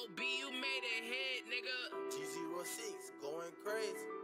OB, you made it hit, nigga. G06 going crazy.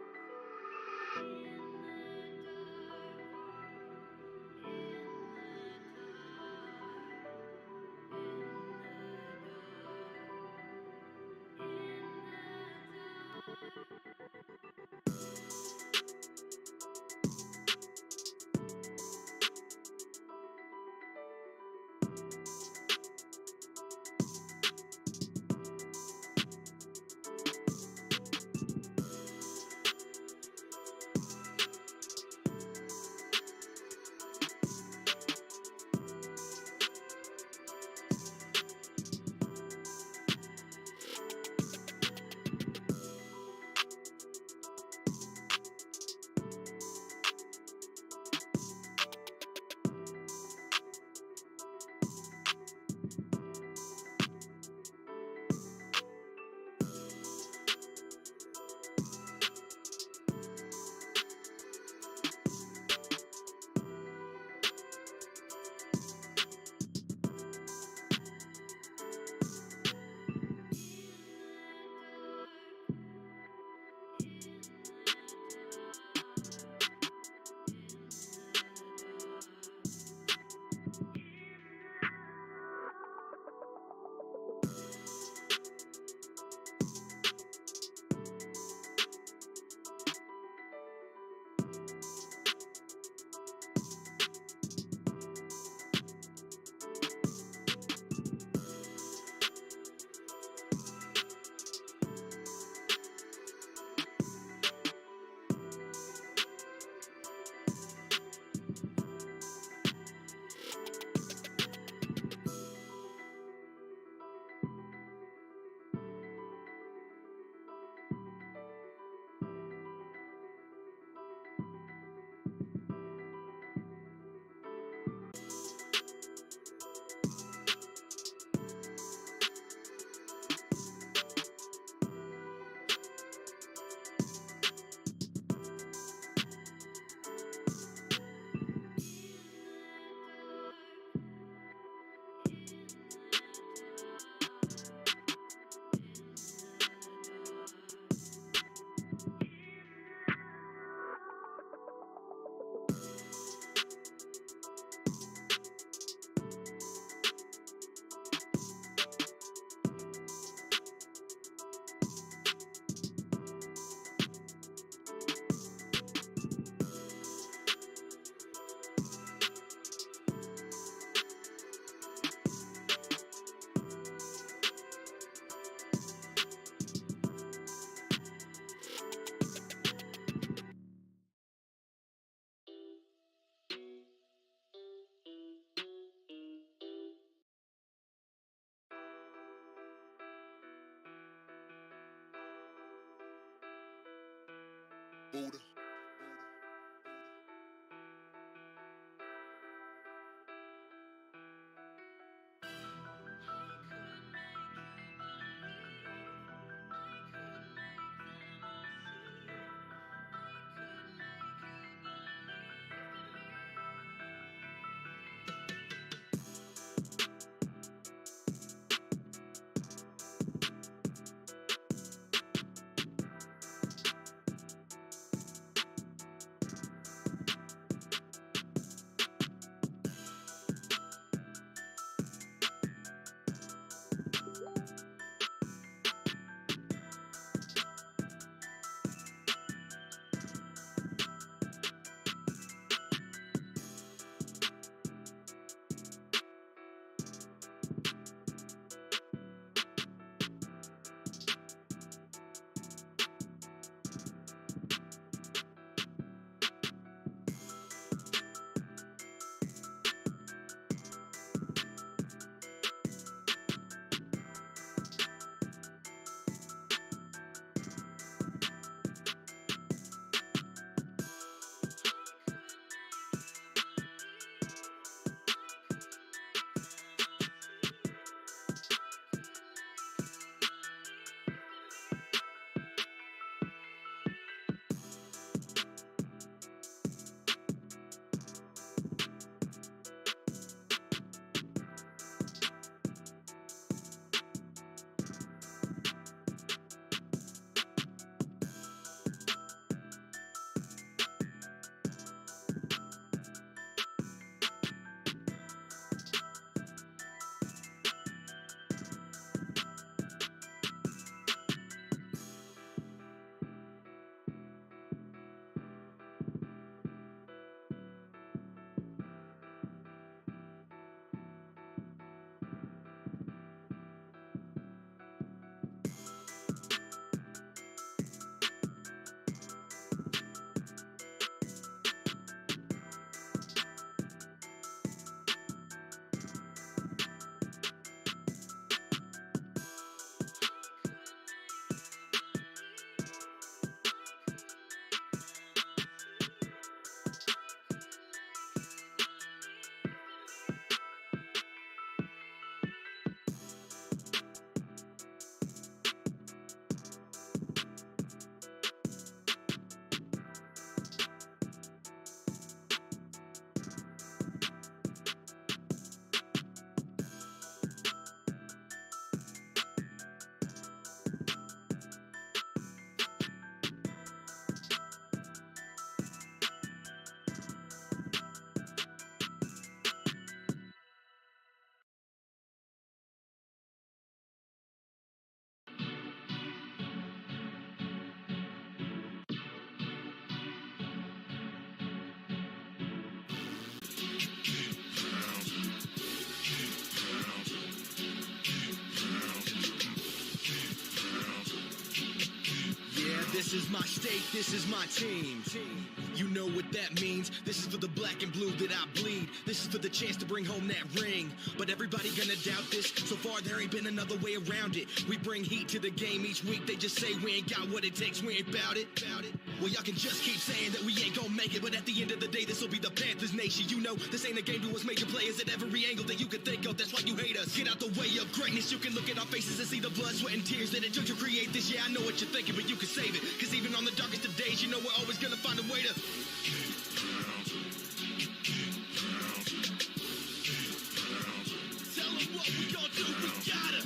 Buddha. This is my state, this is my team. You know what that means. This is for the black and blue that I bleed. This is for the chance to bring home that ring. But everybody gonna doubt this. So far there ain't been another way around it. We bring heat to the game each week. They just say we ain't got what it takes, we ain't bout it. Well, y'all can just keep saying that we ain't gonna make it, but at the end of the day, this'll be the Panthers nation. You know, this ain't a game to us major players at every angle that you can think of. That's why you hate us. Get out the way of greatness. You can look at our faces and see the blood, sweat, and tears that it took to create this. Yeah, I know what you're thinking, but you can save it. Cause even on the darkest of days, you know we're always gonna find a way to tell them what we gonna do, we gotta.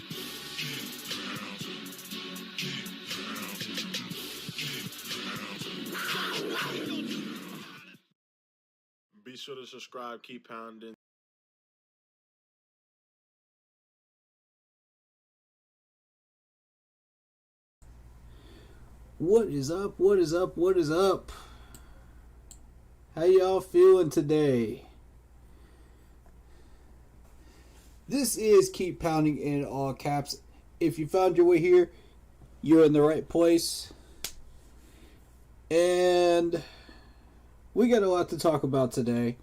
Be sure to subscribe, keep pounding. What is up? What is up? What is up? How y'all feeling today? This is Keep Pounding in all caps. If you found your way here, you're in the right place. And we got a lot to talk about today.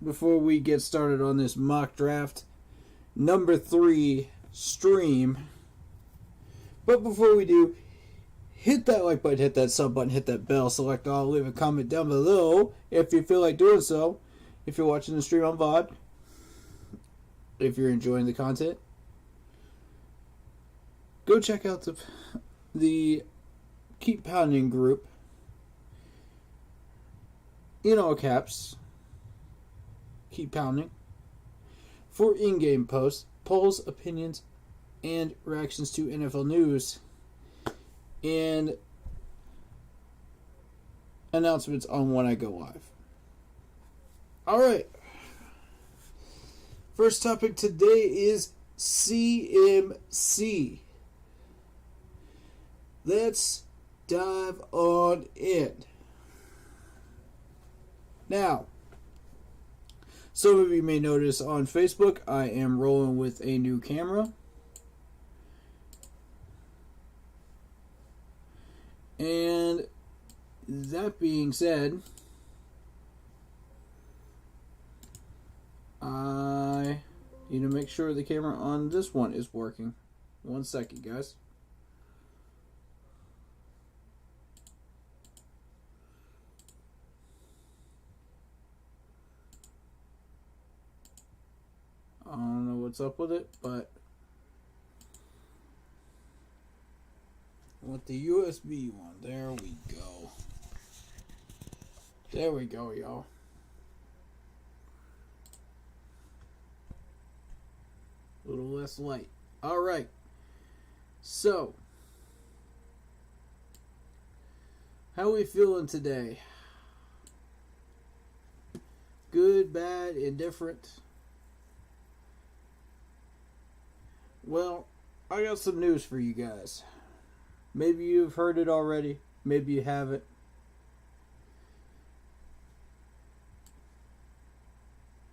Before we get started on this mock draft number 3 stream. But before we do, hit that like button, hit that sub button, hit that bell, select all, leave a comment down below if you feel like doing so. If you're watching the stream on VOD, if you're enjoying the content, go check out the Keep Pounding group in all caps. Keep Pounding for in-game posts, polls, opinions, and reactions to NFL news and announcements on when I go live. Alright. First topic today is CMC. Let's dive on in. Now, some of you may notice on Facebook I am rolling with a new camera. And that being said, I need to make sure the camera on this one is working. 1 second, guys. I don't know what's up with it, but with the USB one, there we go. There we go, y'all. A little less light. Alright. So, how we feeling today? Good, bad, indifferent? Well, I got some news for you guys. Maybe you've heard it already. Maybe you haven't.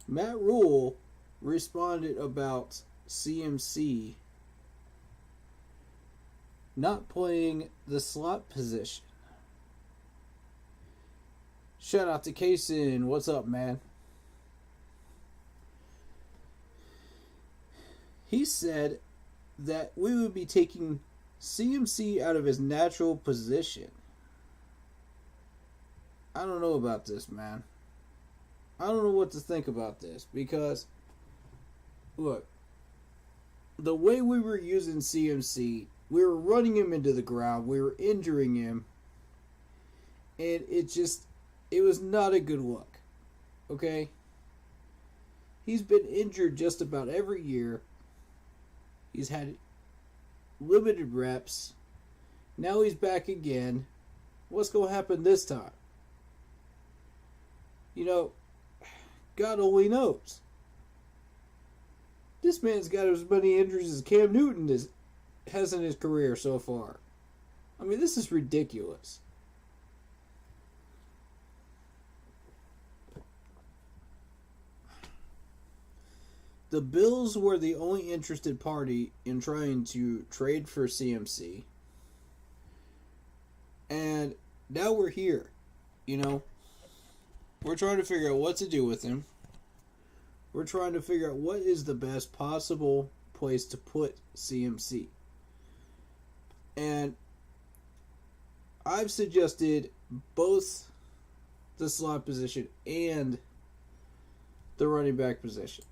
Matt Rule responded about CMC not playing the slot position. Shout out to Kaysen. What's up, man? He said that we would be taking CMC out of his natural position. I don't know about this, man. I don't know what to think about this because, look, the way we were using CMC, we were running him into the ground, we were injuring him, and it was not a good look. Okay? He's been injured just about every year. He's had limited reps. Now he's back again. What's going to happen this time? You know, God only knows. This man's got as many injuries as Cam Newton has in his career so far. I mean, this is ridiculous. The Bills were the only interested party in trying to trade for CMC. now we're here. You know, we're trying to figure out what to do with him. We're trying to figure out what is the best possible place to put CMC. And I've suggested both the slot position and the running back position.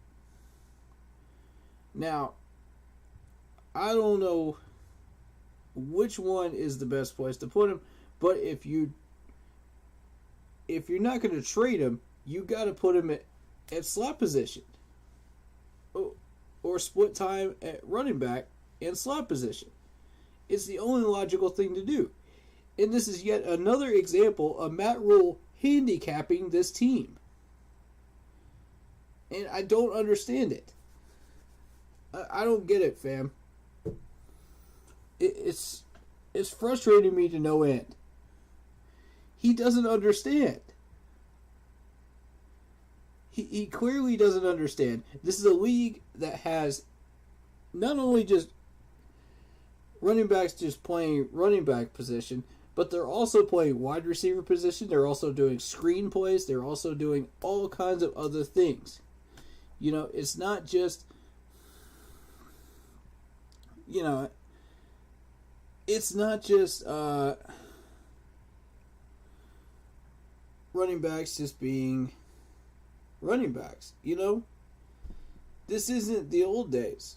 Now, I don't know which one is the best place to put him, but if you're not going to trade him, you got to put him at slot position, or split time at running back and slot position. It's the only logical thing to do. And this is yet another example of Matt Rule handicapping this team. And I don't understand it. I don't get it, fam. It's frustrating me to no end. He doesn't understand. He clearly doesn't understand. This is a league that has not only just running backs just playing running back position, but they're also playing wide receiver position. They're also doing screen plays. They're also doing all kinds of other things. You know, it's not just, you know, it's not just running backs just being running backs. You know, this isn't the old days.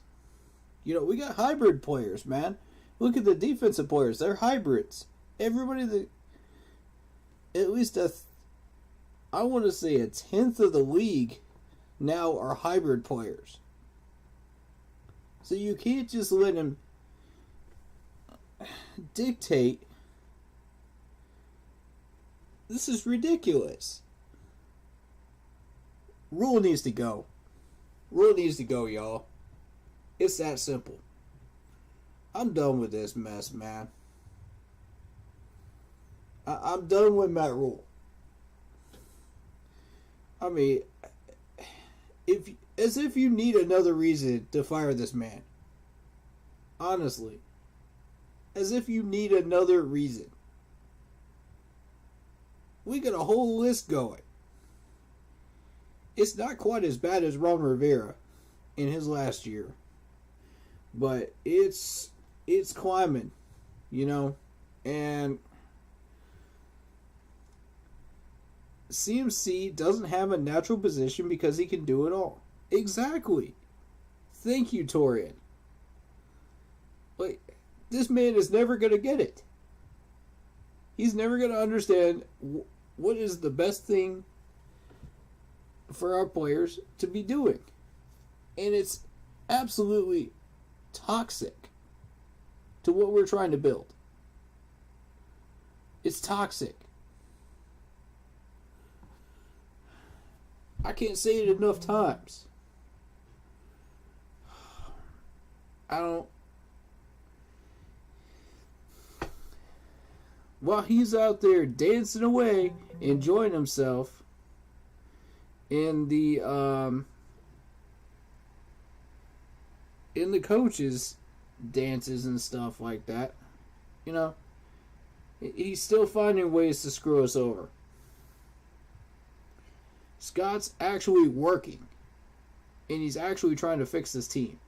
You know, we got hybrid players, man. Look at the defensive players. They're hybrids. Everybody that, at least I want to say a tenth of the league now are hybrid players. So you can't just let him dictate. This is ridiculous. Rule needs to go. Rule needs to go, y'all. It's that simple. I'm done with this mess, man. I'm done with Matt Rule. I mean, as if you need another reason to fire this man. Honestly. As if you need another reason. We got a whole list going. It's not quite as bad as Ron Rivera in his last year. But it's climbing, you know. And CMC doesn't have a natural position because he can do it all. Exactly. Thank you, Torian. Like, this man is never going to get it. He's never going to understand what is the best thing for our players to be doing. And it's absolutely toxic to what we're trying to build. It's toxic. I can't say it enough times. While he's out there dancing away, enjoying himself in the coaches' dances and stuff like that, you know, he's still finding ways to screw us over. Scott's actually working, and he's actually trying to fix this team.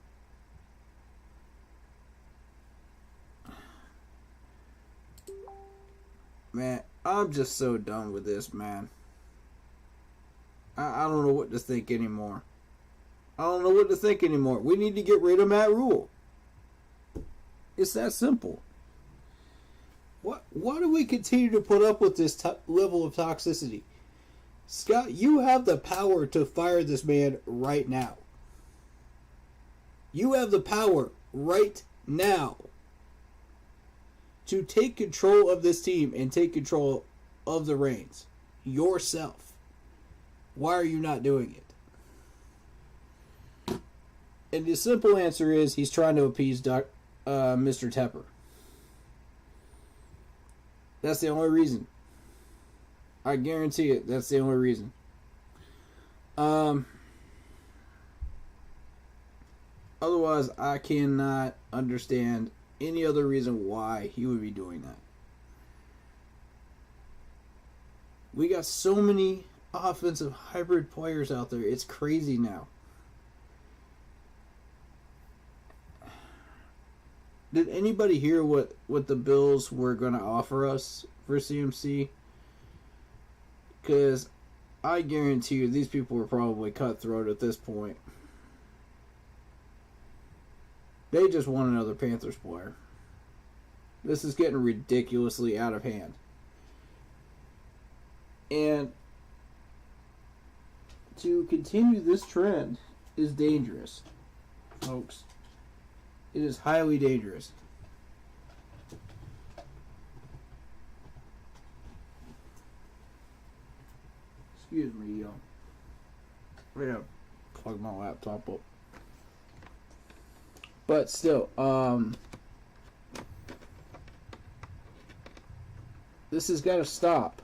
Man, I'm just so done with this, man. I don't know what to think anymore. We need to get rid of Matt Rule. It's that simple. Why do we continue to put up with this level of toxicity? Scott, you have the power to fire this man right now. You have the power right now to take control of this team and take control of the reins yourself. Why are you not doing it? And the simple answer is he's trying to appease Mr. Tepper. That's the only reason. I guarantee it. That's the only reason. Otherwise, I cannot understand any other reason why he would be doing that. We got so many offensive hybrid players out there. It's crazy now. Did anybody hear what the Bills were going to offer us for CMC? Because I guarantee you these people were probably cutthroat at this point. They just want another Panthers player. This is getting ridiculously out of hand. And to continue this trend is dangerous, folks. It is highly dangerous. Excuse me, yo. I gotta plug my laptop up. But still, this has got to stop.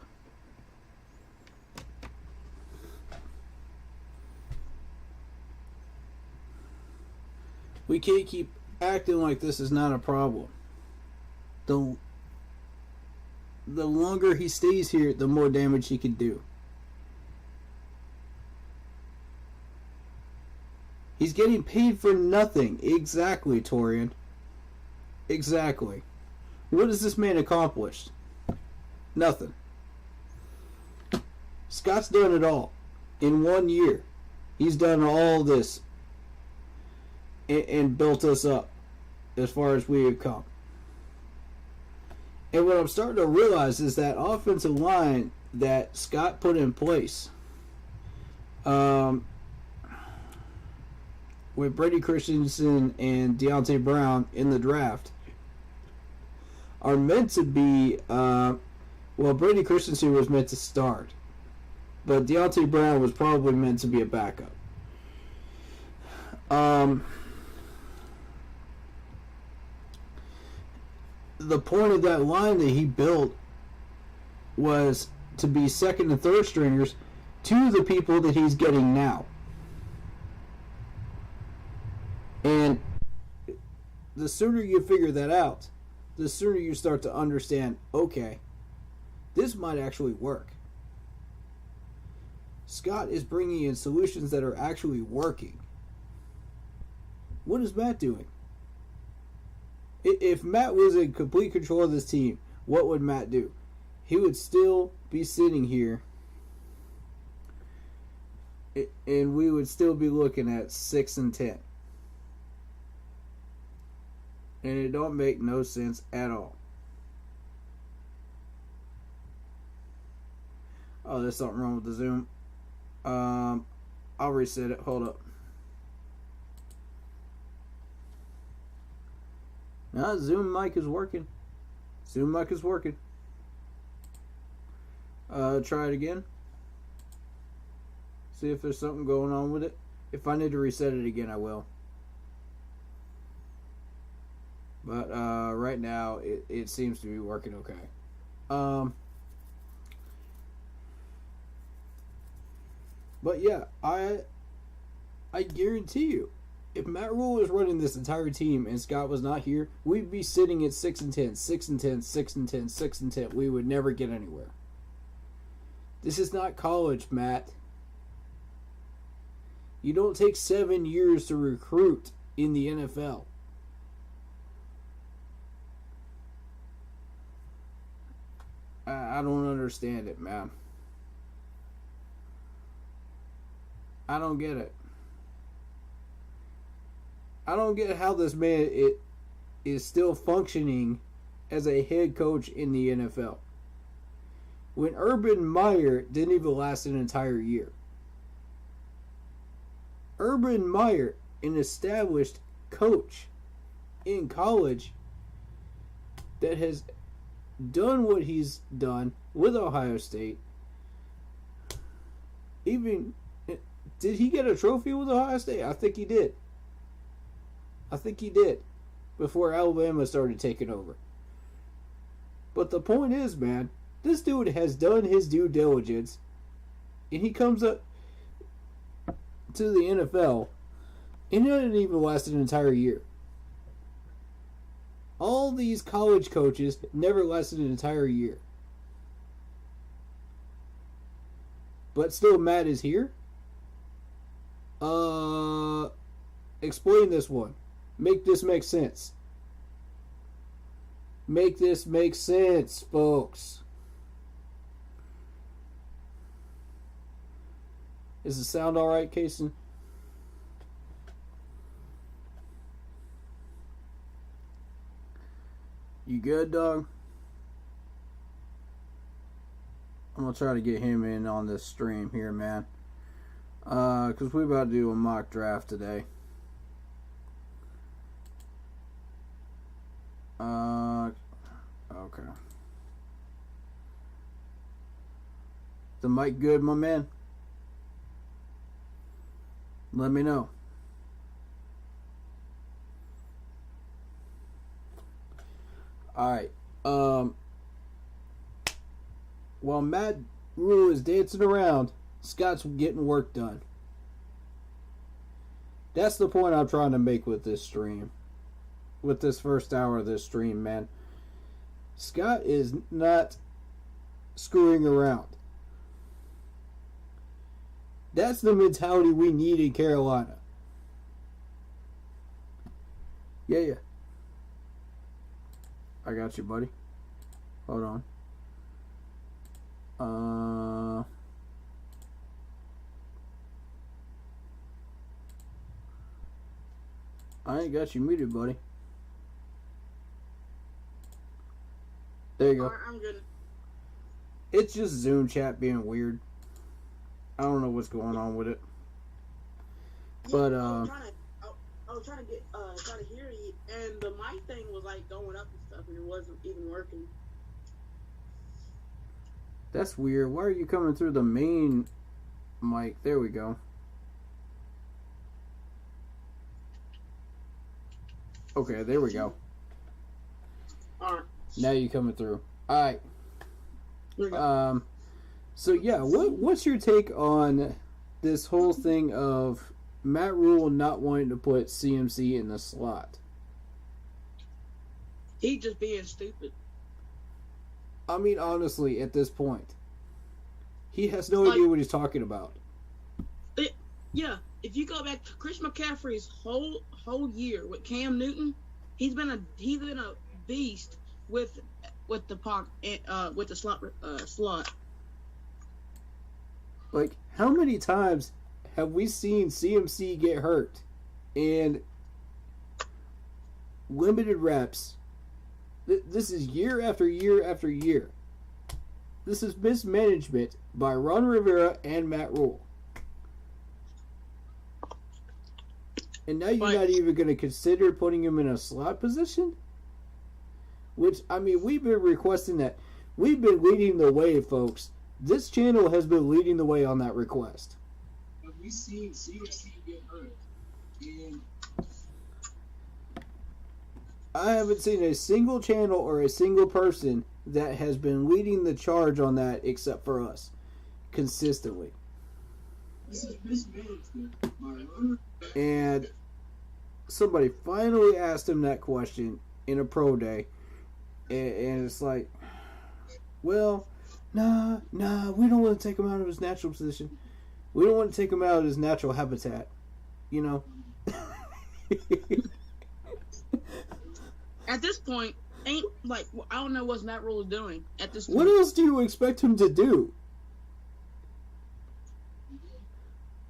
We can't keep acting like this is not a problem. The longer he stays here, the more damage he can do. He's getting paid for nothing. Exactly, Torian. Exactly. What has this man accomplished? Nothing. Scott's done it all. In 1 year, he's done all this and built us up as far as we have come. And what I'm starting to realize is that offensive line that Scott put in place, with Brady Christensen and Deontay Brown in the draft, are meant to be, Brady Christensen was meant to start, but Deontay Brown was probably meant to be a backup. The point of that line that he built was to be second and third stringers to the people that he's getting now. And the sooner you figure that out, the sooner you start to understand, okay, this might actually work. Scott is bringing in solutions that are actually working. What is Matt doing? If Matt was in complete control of this team, what would Matt do? He would still be sitting here, and we would still be looking at 6-10. And it don't make no sense at all. Oh, there's something wrong with the Zoom. I'll reset it. Hold up. Now, Zoom mic is working. Zoom mic is working. Try it again. See if there's something going on with it. If I need to reset it again, I will. But right now, it seems to be working okay. But yeah, I guarantee you, if Matt Rule was running this entire team and Scott was not here, we'd be sitting at 6-10, 6-10, 6-10, 6-10. We would never get anywhere. This is not college, Matt. You don't take 7 years to recruit in the NFL. I don't understand it, man. I don't get it. I don't get how this man is still functioning as a head coach in the NFL. When Urban Meyer didn't even last an entire year. Urban Meyer, an established coach in college that has done what he's done with Ohio State. Even, did he get a trophy with Ohio State? I think he did. Before Alabama started taking over. But the point is, man, this dude has done his due diligence, and he comes up to the NFL, and it didn't even last an entire year. All these college coaches never lasted an entire year. but still Matt is here. Explain this one. Make this make sense. Make this make sense, folks. Is the sound all right, Kason? You good, dog? I'm gonna try to get him in on this stream here, man. Cause we're about to do a mock draft today. Okay. The mic good, my man? Let me know. Alright. While Matt Rule is dancing around, Scott's getting work done. That's the point I'm trying to make with this stream. With this first hour of this stream, man. Scott is not screwing around. That's the mentality we need in Carolina. Yeah. I got you, buddy. Hold on. I ain't got you muted, buddy. There you go. I'm good. It's just Zoom chat being weird. I don't know what's going on with it. But I was trying to hear you, and the mic thing was like going up and stuff, and it wasn't even working. That's weird. Why are you coming through the main mic? There we go. Okay, there we go. Alright. Now you're coming through. Alright. Here we go. So yeah, what's your take on this whole thing of Matt Rule not wanting to put CMC in the slot? He just being stupid. I mean, honestly, at this point, he has no idea what he's talking about. Yeah, if you go back to Chris McCaffrey's whole year with Cam Newton, he's been a beast with the with the slot. Like, how many times have we seen CMC get hurt and limited reps? This is year after year after year. This is mismanagement by Ron Rivera and Matt Rule. And now you're not even going to consider putting him in a slot position? Which, I mean, we've been requesting that. We've been leading the way, folks. This channel has been leading the way on that request. Have we seen CMC get hurt? And I haven't seen a single channel or a single person that has been leading the charge on that except for us. Consistently. this is mismanagement by Ron. And somebody finally asked him that question in a pro day. And it's like, well, nah, we don't want to take him out of his natural position. We don't want to take him out of his natural habitat. You know? At this point, I don't know what Matt Rule is doing at this point. What else do you expect him to do?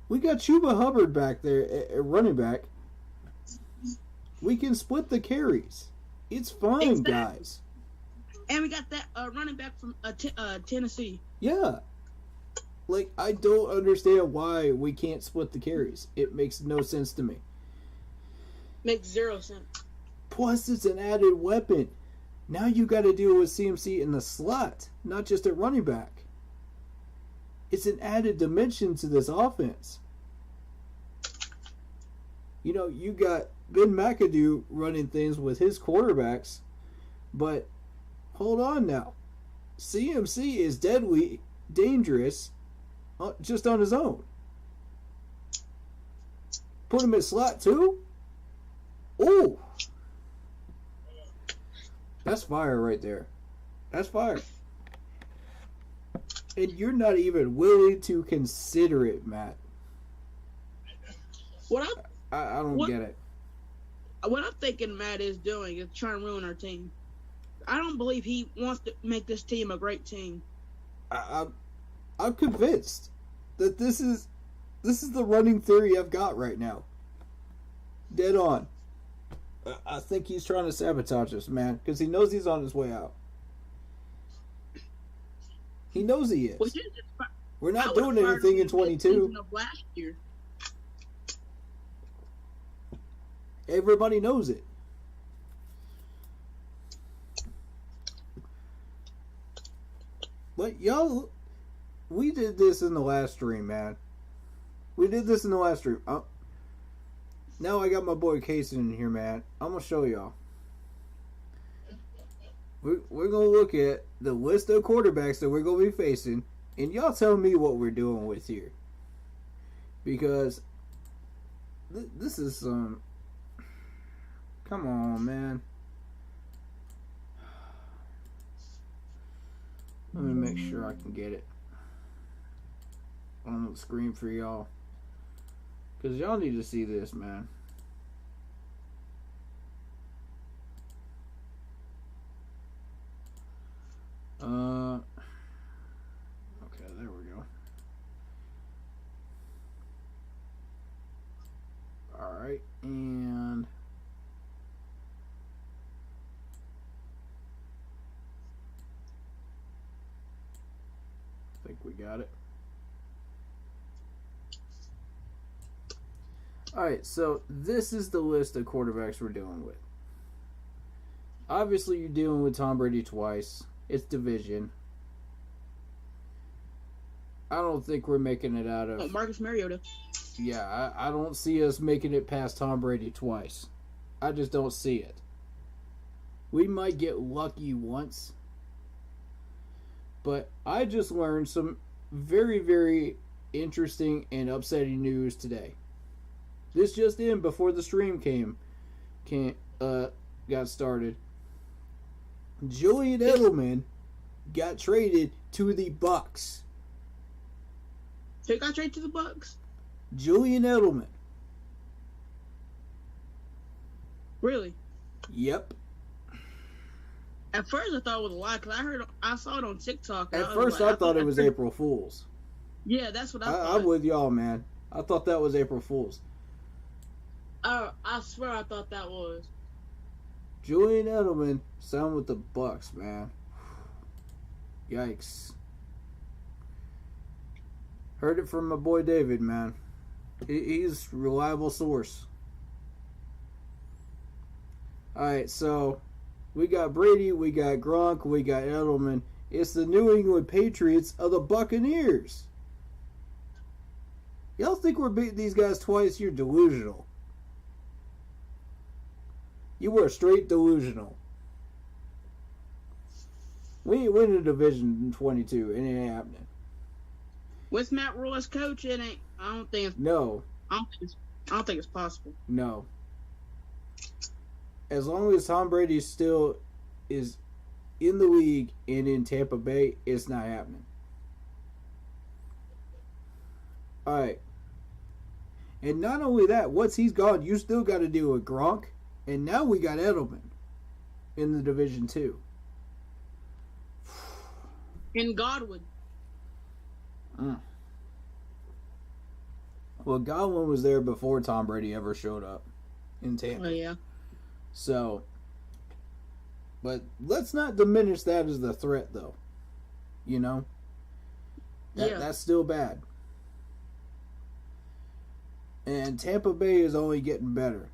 We got Chuba Hubbard back there at running back. We can split the carries. It's fine, Exactly. guys. And we got that running back from Tennessee. Yeah. Like, I don't understand why we can't split the carries. It makes no sense to me. Makes 0 sense. Plus, it's an added weapon. Now you got to deal with CMC in the slot, not just at running back. It's an added dimension to this offense. You know, you got Ben McAdoo running things with his quarterbacks, but hold on now. CMC is deadly dangerous just on his own. Put him in slot too? Ooh. That's fire right there. That's fire. And you're not even willing to consider it, Matt. I don't get it. What I'm thinking Matt is doing is trying to ruin our team. I don't believe he wants to make this team a great team. I'm convinced that this is the running theory I've got right now. Dead on. I think he's trying to sabotage us, man, because he knows he's on his way out. He knows he is. We're not doing anything in 22. Of last year. Everybody knows it. But y'all, we did this in the last stream, man. We did this in the last stream. Now I got my boy Casey in here, man. I'm going to show y'all. We're going to look at the list of quarterbacks that we're going to be facing. And y'all tell me what we're doing with here. Because this is some... Come on, man. Let me make sure I can get it on the screen for y'all. Because y'all need to see this, man. Okay, there we go. Alright, and... I think we got it. Alright, so this is the list of quarterbacks we're dealing with. Obviously, you're dealing with Tom Brady twice. It's division. I don't think we're making it out of... Marcus Mariota. Yeah, I don't see us making it past Tom Brady twice. I just don't see it. We might get lucky once. But I just learned some very, very interesting and upsetting news today. This just in before the stream got started. Julian Edelman got traded to the Bucks. They got traded to the Bucks? Julian Edelman. Really? Yep. At first I thought it was a lie because I saw it on TikTok. At first I thought it was April Fool's. Yeah, that's what I thought. I'm with y'all, man. I thought that was April Fool's. I swear I thought that was. Julian Edelman signed with the Bucks, man. Yikes. Heard it from my boy David, man. He's a reliable source. Alright, so we got Brady, we got Gronk, we got Edelman. It's the New England Patriots of the Buccaneers. Y'all think we're beating these guys twice? You're delusional. You were straight delusional. We ain't winning a division in 22. It ain't happening. With Matt Rule as coach, it ain't. I don't think it's. No. I don't think it's possible. No. As long as Tom Brady still is in the league and in Tampa Bay, it's not happening. All right. And not only that, once he's gone, you still got to deal with Gronk. And now we got Edelman in the division too. And Godwin. Well, Godwin was there before Tom Brady ever showed up in Tampa. Oh, yeah. So, but let's not diminish that as the threat, though. You know? That's still bad. And Tampa Bay is only getting better.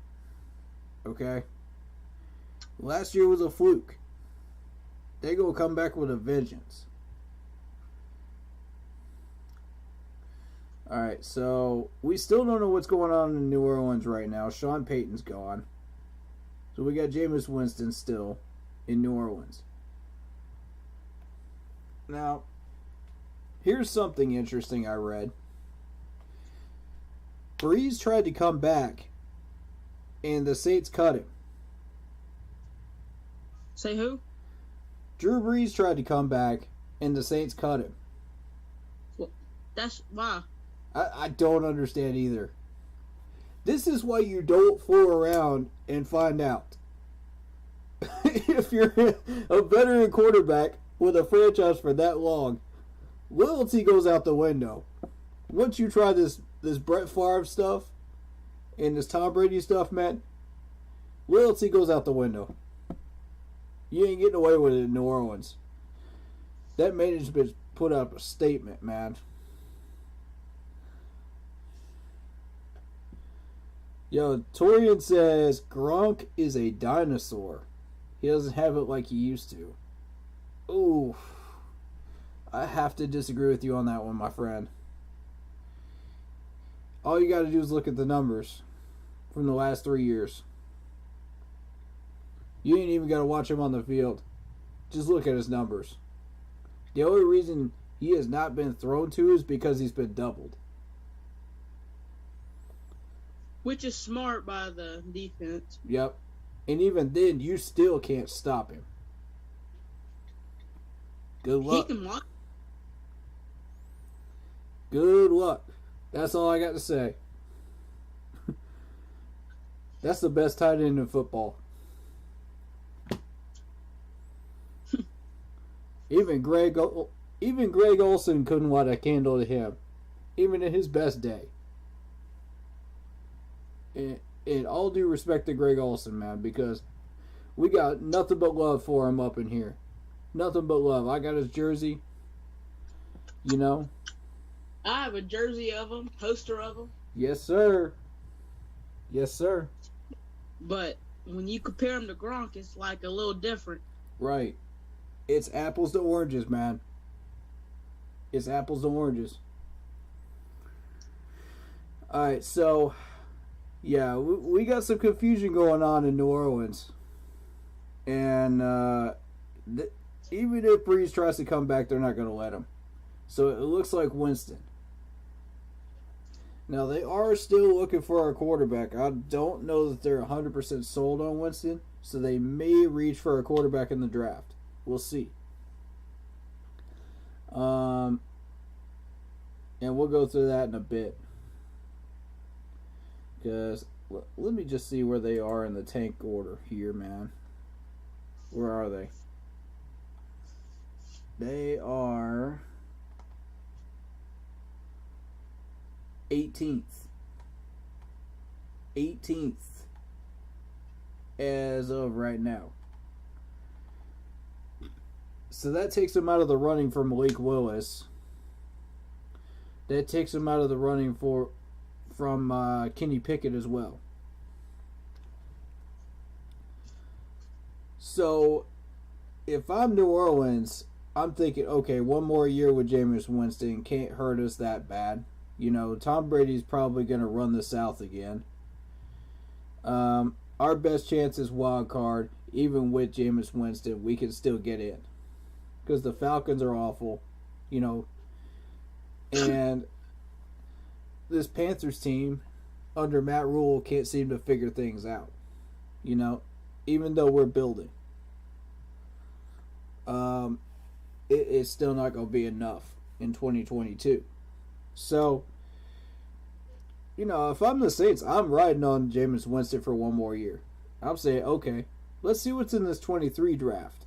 Okay? Last year was a fluke. They gonna come back with a vengeance. Alright, so we still don't know what's going on in New Orleans right now. Sean Payton's gone. So we got Jameis Winston still in New Orleans. Now, here's something interesting I read. Breeze tried to come back, and the Saints cut him. Say who? Drew Brees tried to come back, and the Saints cut him. That's why. I don't understand either. This is why you don't fool around and find out. If you're a veteran quarterback with a franchise for that long, loyalty goes out the window. Once you try this Brett Favre stuff and this Tom Brady stuff, man, loyalty goes out the window. You ain't getting away with it in New Orleans. That management put up a statement, man. Yo, Torian says Gronk is a dinosaur. He doesn't have it like he used to. Ooh. I have to disagree with you on that one, my friend. All you gotta do is look at the numbers from the last 3 years. You ain't even gotta watch him on the field. Just look at his numbers. The only reason he has not been thrown to is because he's been doubled. Which is smart by the defense. Yep. And even then, you still can't stop him. Good luck. He can block. Good luck. That's all I got to say. That's the best tight end in football. Even Greg Olsen couldn't light a candle to him, even in his best day. And all due respect to Greg Olsen, man, because we got nothing but love for him up in here. Nothing but love. I got his jersey. You know. I have a jersey of him, poster of him. Yes, sir. Yes, sir. But when you compare him to Gronk, it's like a little different. Right. It's apples to oranges, man. It's apples to oranges. Alright, so, yeah, we got some confusion going on in New Orleans. And even if Breeze tries to come back, they're not going to let him. So it looks like Winston. Now, they are still looking for a quarterback. I don't know that they're 100% sold on Winston, so they may reach for a quarterback in the draft. We'll see. And we'll go through that in a bit. Because let me just see where they are in the tank order here, man. Where are they? They are 18th. 18th as of right now. So that takes him out of the running for Malik Willis. That takes him out of the running from Kenny Pickett as well. So if I'm New Orleans, I'm thinking, okay, one more year with Jameis Winston can't hurt us that bad. You know, Tom Brady's probably going to run the South again. Our best chance is wild card. Even with Jameis Winston, we can still get in. Because the Falcons are awful, you know. And this Panthers team, under Matt Rule, can't seem to figure things out. You know, even though we're building. It's still not going to be enough in 2022. So, you know, if I'm the Saints, I'm riding on Jameis Winston for one more year. I'm saying, okay, let's see what's in this 23 draft.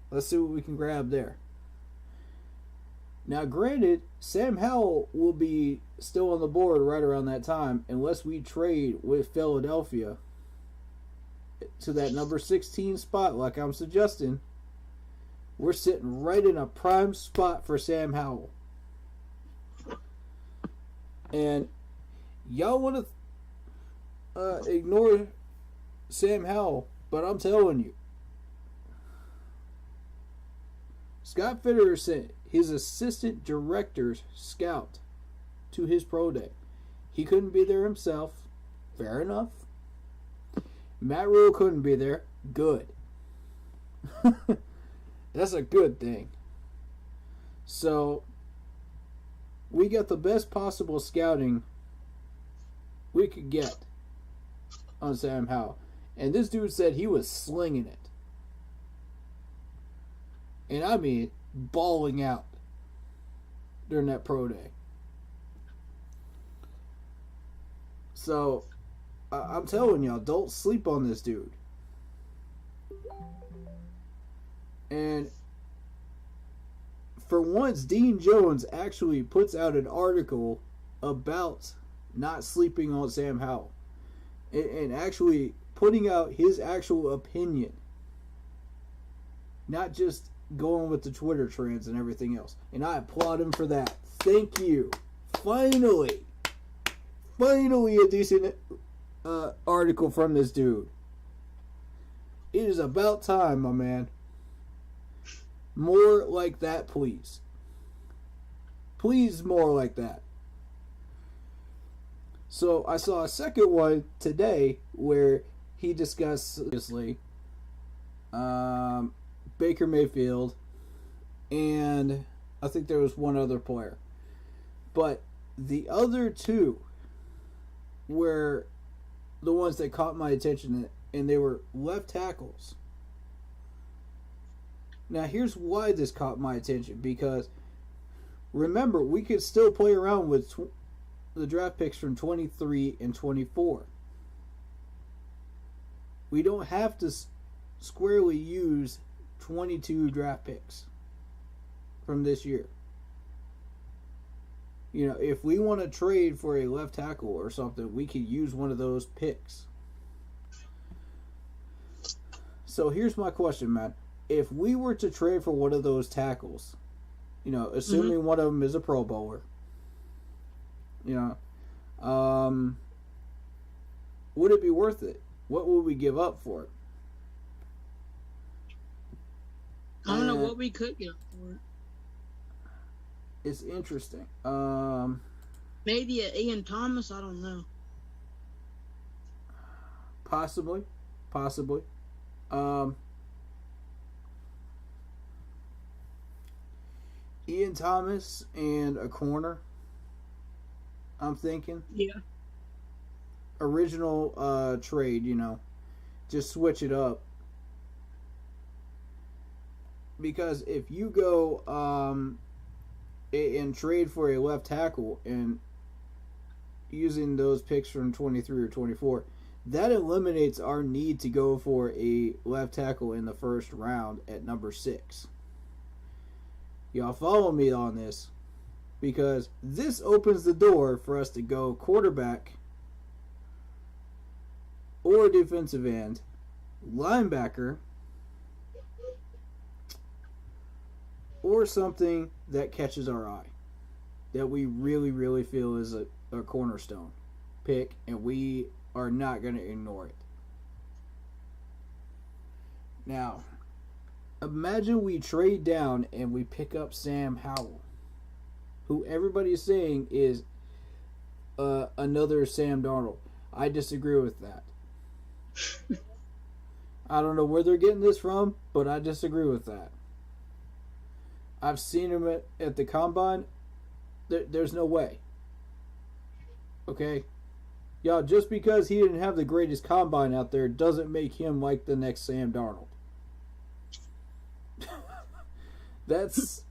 Let's see what we can grab there. Now, granted, Sam Howell will be still on the board right around that time unless we trade with Philadelphia to that number 16 spot like I'm suggesting. We're sitting right in a prime spot for Sam Howell. And y'all want to ignore Sam Howell, but I'm telling you, Scott Fitterer sent his assistant director's scout to his pro day. He couldn't be there himself. Fair enough. Matt Rule couldn't be there. Good. That's a good thing. So, we got the best possible scouting we could get on Sam Howell. And this dude said he was slinging it. And I mean, balling out. during that pro day. So, I'm telling y'all, don't sleep on this dude. And for once, Dean Jones actually puts out an article about not sleeping on Sam Howell. And actually putting out his actual opinion. Not just going with the Twitter trends and everything else. And I applaud him for that. Thank you. Finally a decent article from this dude. It is about time, my man. More like that, please. Please, more like that. So I saw a second one today where he discussed, obviously, Baker Mayfield, and I think there was one other player. But the other two were the ones that caught my attention, and they were left tackles. Now, here's why this caught my attention, because remember, we could still play around with the draft picks from 23 and 24. We don't have to squarely use 22 draft picks from this year. You know, if we want to trade for a left tackle or something, we could use one of those picks. So here's my question, man. If we were to trade for one of those tackles, you know, assuming one of them is a Pro Bowler, you know, would it be worth it? What would we give up for it? I don't know what we could get for it. It's interesting. Maybe a Ian Thomas. I don't know. Possibly. Ian Thomas and a corner. I'm thinking. Yeah. Original trade, you know. Just switch it up. Because if you go and trade for a left tackle and using those picks from 23 or 24, that eliminates our need to go for a left tackle in the first round at number 6. Y'all follow me on this, because this opens the door for us to go quarterback or defensive end, linebacker, or something that catches our eye, that we really, really feel is a cornerstone pick, and we are not going to ignore it. Now, imagine we trade down and we pick up Sam Howell, who everybody is saying is another Sam Darnold. I disagree with that. I don't know where they're getting this from, but I disagree with that. I've seen him at the combine. There's no way. Okay? Y'all, just because he didn't have the greatest combine out there doesn't make him like the next Sam Darnold. That's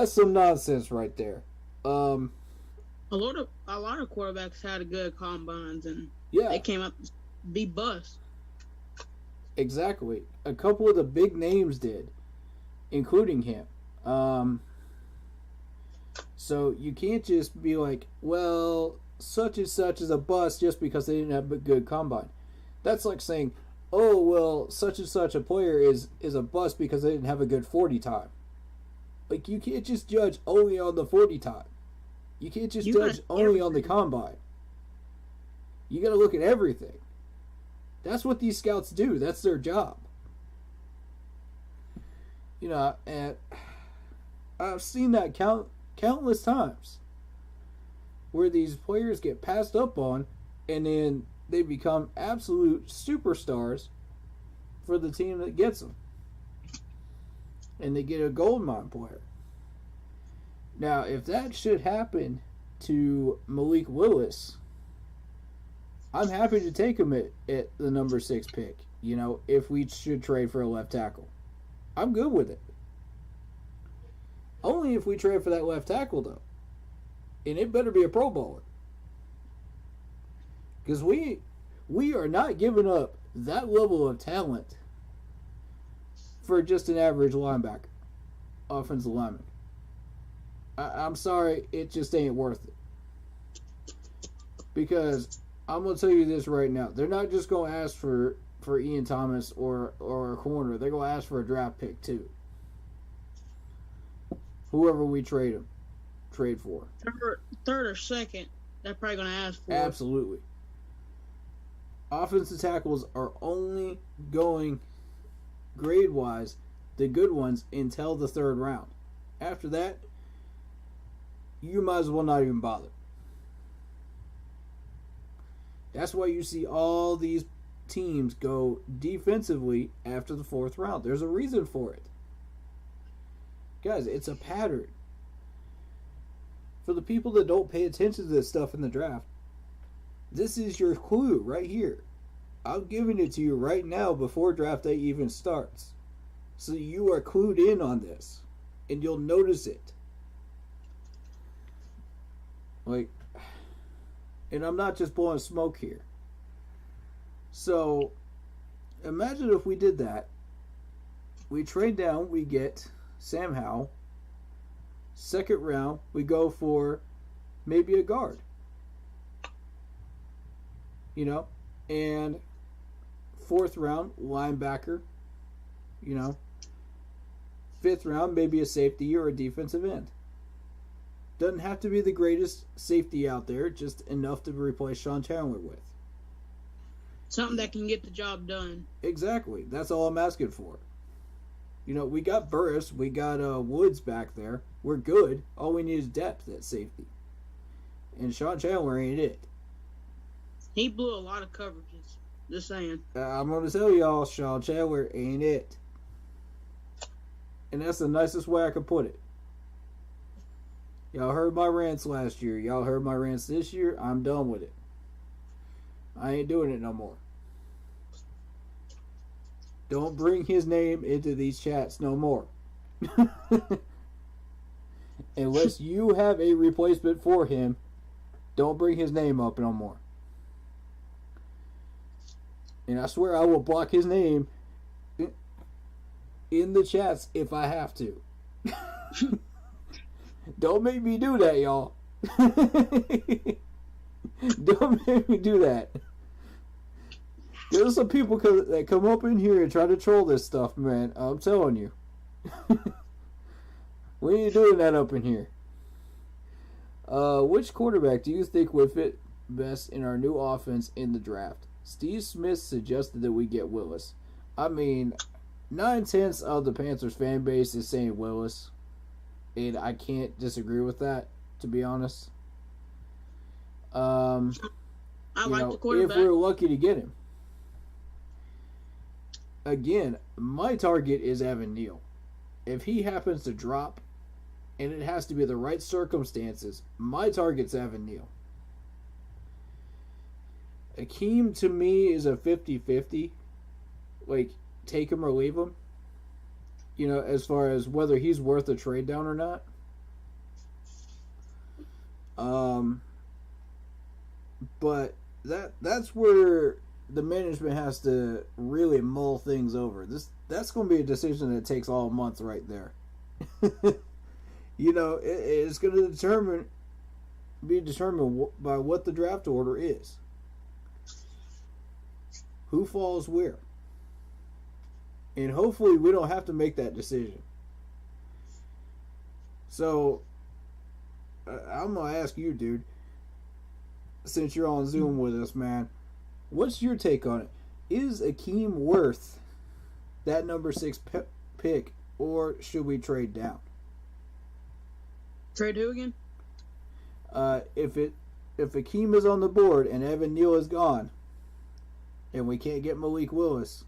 some nonsense right there. A lot of quarterbacks had good combines, and they came up to be bust. Exactly. A couple of the big names did, including him. So you can't just be like, well, such and such is a bust just because they didn't have a good combine. That's like saying, oh, well, such and such a player is a bust because they didn't have a good 40 time. Like, you can't just judge only on the 40 time. You can't just judge only on the combine. You got to look at everything. That's what these scouts do. That's their job. You know, and I've seen that countless times where these players get passed up on and then they become absolute superstars for the team that gets them. And they get a gold mine player. Now, if that should happen to Malik Willis, I'm happy to take him at the number 6 pick, you know, if we should trade for a left tackle. I'm good with it. Only if we trade for that left tackle, though. And it better be a Pro Bowler. Because we are not giving up that level of talent for just an average linebacker, offensive lineman. I'm sorry, it just ain't worth it. Because I'm going to tell you this right now. They're not just going to ask for Ian Thomas or a corner. They're going to ask for a draft pick, too. Whoever we trade for. Third or second, they're probably going to ask for. Absolutely. Offensive tackles are only going grade-wise, the good ones, until the third round. After that, you might as well not even bother. That's why you see all these teams go defensively after the fourth round. There's a reason for it. Guys, it's a pattern. For the people that don't pay attention to this stuff in the draft, this is your clue right here. I'm giving it to you right now before draft day even starts. So you are clued in on this. And you'll notice it. Like, and I'm not just blowing smoke here. So, imagine if we did that. We trade down, we get Sam Howell. Second round, we go for maybe a guard. You know? And fourth round, linebacker. You know? Fifth round, maybe a safety or a defensive end. Doesn't have to be the greatest safety out there, just enough to replace Sean Chandler with. Something that can get the job done. Exactly. That's all I'm asking for. You know, we got Burris, we got Woods back there. We're good. All we need is depth at safety. And Sean Chandler ain't it. He blew a lot of coverages. Just saying. I'm going to tell y'all, Sean Chandler ain't it. And that's the nicest way I could put it. Y'all heard my rants last year. Y'all heard my rants this year. I'm done with it. I ain't doing it no more. Don't bring his name into these chats no more. Unless you have a replacement for him, don't bring his name up no more. And I swear I will block his name in the chats if I have to. Don't make me do that, y'all. Don't make me do that. There's some people that come up in here and try to troll this stuff, man. I'm telling you. We ain't doing that up in here. Which quarterback do you think would fit best in our new offense in the draft? Steve Smith suggested that we get Willis. I mean, 9/10 of the Panthers fan base is saying Willis. And I can't disagree with that, to be honest. I like the quarterback. If we're lucky to get him. Again, my target is Evan Neal. If he happens to drop, and it has to be the right circumstances, my target's Evan Neal. Akeem, to me, is a 50-50. Like, take him or leave him. You know, as far as whether he's worth a trade down or not. But that's where the management has to really mull things over. That's going to be a decision that takes all month right there. You know, it's going to be determined by what the draft order is. Who falls where. And hopefully we don't have to make that decision. So, I'm going to ask you, dude, since you're on Zoom with us, man, what's your take on it? Is Akeem worth that number 6 pick, or should we trade down? Trade who again? If Akeem is on the board and Evan Neal is gone, and we can't get Malik Willis,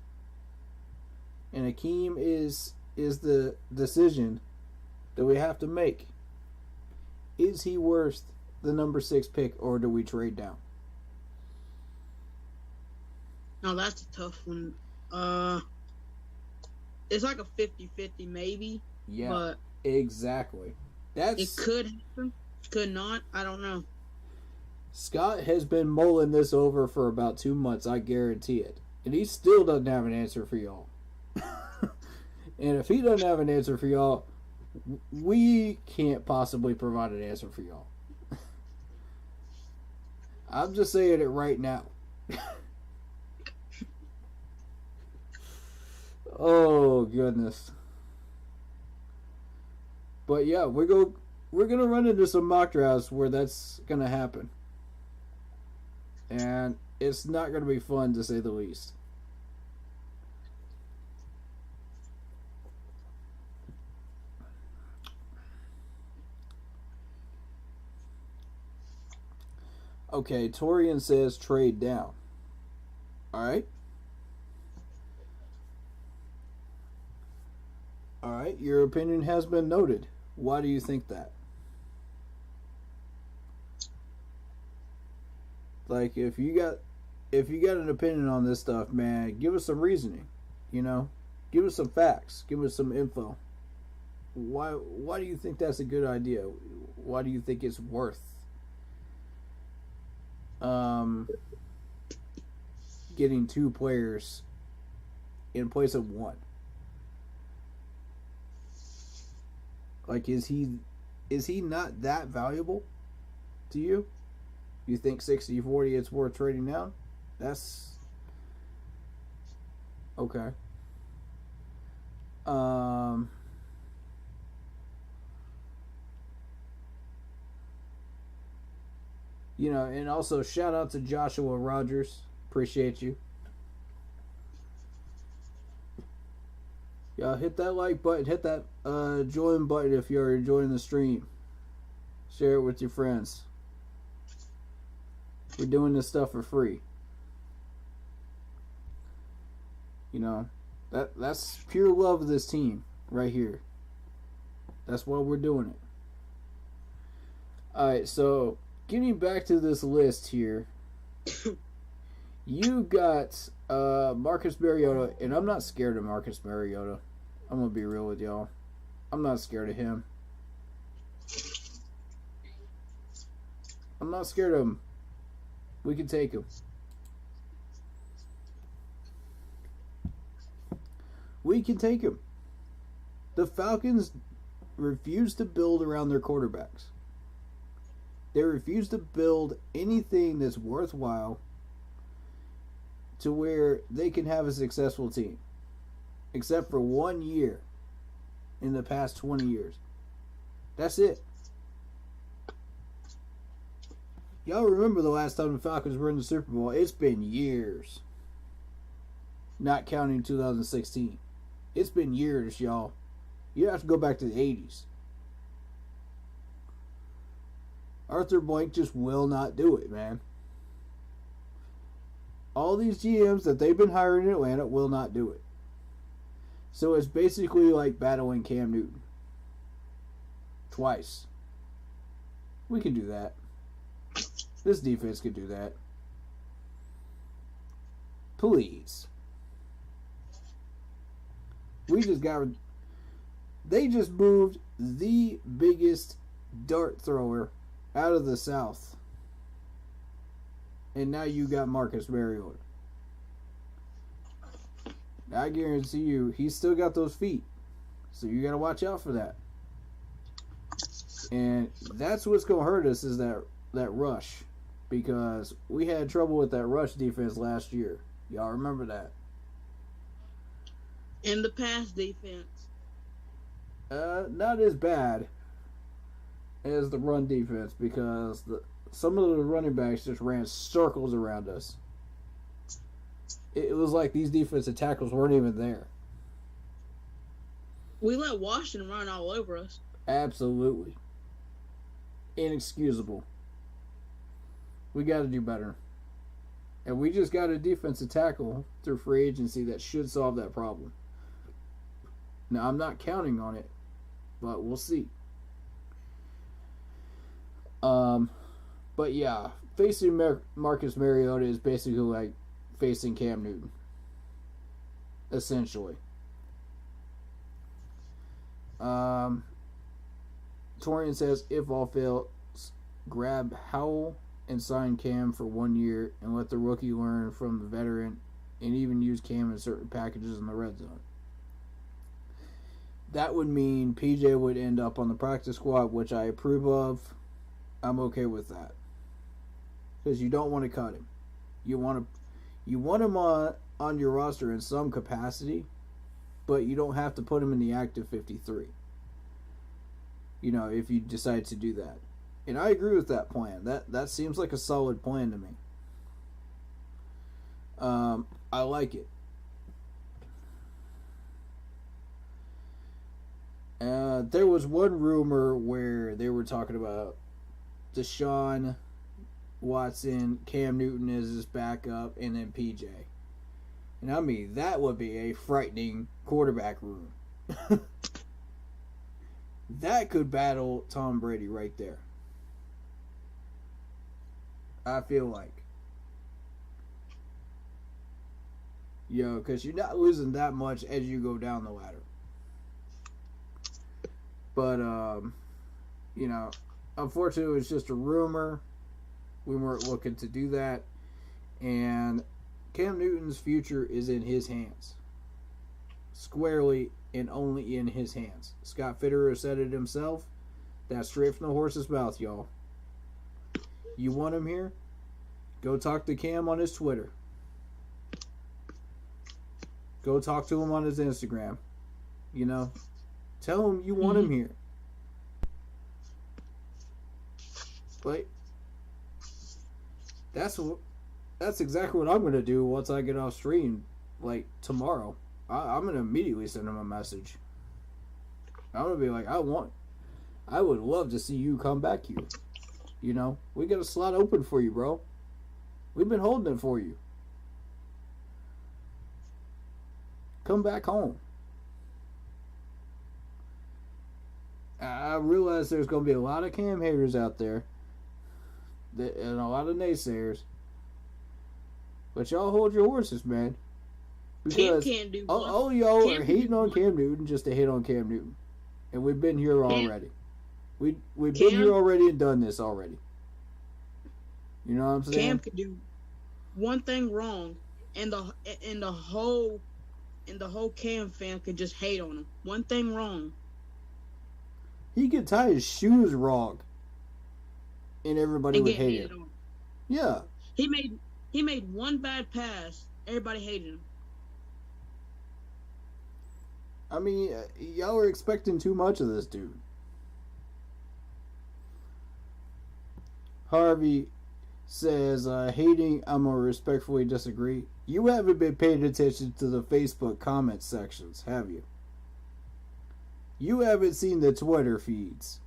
and Akeem is the decision that we have to make. Is he worth the number 6 pick, or do we trade down? No, that's a tough one. It's like a 50-50 maybe. Yeah. But Exactly. It could happen, could not. I don't know. Scott has been mulling this over for about 2 months, I guarantee it. And he still doesn't have an answer for y'all. And if he doesn't have an answer for y'all, we can't possibly provide an answer for y'all. I'm just saying it right now. Oh, goodness. But yeah, we're gonna run into some mock drafts where that's gonna happen. And it's not going to be fun, to say the least. Okay, Torian says trade down. Alright. Alright, your opinion has been noted. Why do you think that? Like, if you got an opinion on this stuff, man, give us some reasoning. You know, give us some facts. Give us some info. Why do you think that's a good idea? Why do you think it's worth getting 2 players in place of 1? Like, is he not that valuable to you? You think 60-40 it's worth trading down? That's okay. You know, and also shout out to Joshua Rogers. Appreciate you. Y'all hit that like button, hit that join button if you're enjoying the stream. Share it with your friends. We're doing this stuff for free. You know, that's pure love of this team right here. That's why we're doing it. Alright, so getting back to this list here. You got Marcus Mariota, and I'm not scared of Marcus Mariota. I'm going to be real with y'all. I'm not scared of him. I'm not scared of him. We can take him. We can take him. The Falcons refuse to build around their quarterbacks. They refuse to build anything that's worthwhile to where they can have a successful team. Except for 1 year in the past 20 years. That's it. Y'all remember the last time the Falcons were in the Super Bowl? It's been years. Not counting 2016. It's been years, y'all. You have to go back to the 80s. Arthur Blank just will not do it, man. All these GMs that they've been hiring in Atlanta will not do it. So it's basically like battling Cam Newton. Twice. We can do that. This defense could do that. Please. They just moved the biggest dart thrower out of the South. And now you got Marcus Mariota. I guarantee you, he's still got those feet. So you got to watch out for that. And that's what's going to hurt us is that rush. Because we had trouble with that rush defense last year. Y'all remember that. And the pass defense. Not as bad as the run defense because some of the running backs just ran circles around us. It was like these defensive tackles weren't even there. We let Washington run all over us. Absolutely. Inexcusable. We got to do better. And we just got a defensive tackle through free agency that should solve that problem. Now, I'm not counting on it, but we'll see. But yeah, facing Marcus Mariota is basically like facing Cam Newton. Essentially. Torian says, if all fails, grab Howell and sign Cam for 1 year and let the rookie learn from the veteran and even use Cam in certain packages in the red zone. That would mean PJ would end up on the practice squad, which I approve of. I'm okay with that. Because you don't want to cut him. You want him on your roster in some capacity, but you don't have to put him in the active 53. You know, if you decide to do that. And I agree with that plan. That seems like a solid plan to me. I like it. There was one rumor where they were talking about Deshaun Watson, Cam Newton as his backup, and then PJ. And I mean, that would be a frightening quarterback room. That could battle Tom Brady right there. I feel like. Because you're not losing that much as you go down the ladder. But, unfortunately, it was just a rumor. We weren't looking to do that. And Cam Newton's future is in his hands. Squarely and only in his hands. Scott Fitterer said it himself. That's straight from the horse's mouth, y'all. You want him here? Go talk to Cam on his Twitter. Go talk to him on his Instagram. Tell him you want him here. Like, that's exactly what I'm going to do once I get off stream, like, tomorrow. I'm going to immediately send him a message. I'm going to be like, I would love to see you come back here. We got a slot open for you, bro. We've been holding it for you. Come back home. I realize there's going to be a lot of Cam haters out there. And a lot of naysayers. But y'all hold your horses, man. Because Cam can't do all y'all are hating on Cam Newton just to hate on Cam Newton. And we've been here already. We've been here already and done this already. You know what I'm saying? Cam could do one thing wrong, and the whole Cam fan could just hate on him. One thing wrong. He could tie his shoes wrong, and everybody would hate him. Yeah. He made one bad pass. Everybody hated him. I mean, y'all are expecting too much of this dude. Harvey says, hating, I'm going to respectfully disagree. You haven't been paying attention to the Facebook comment sections, have you? You haven't seen the Twitter feeds.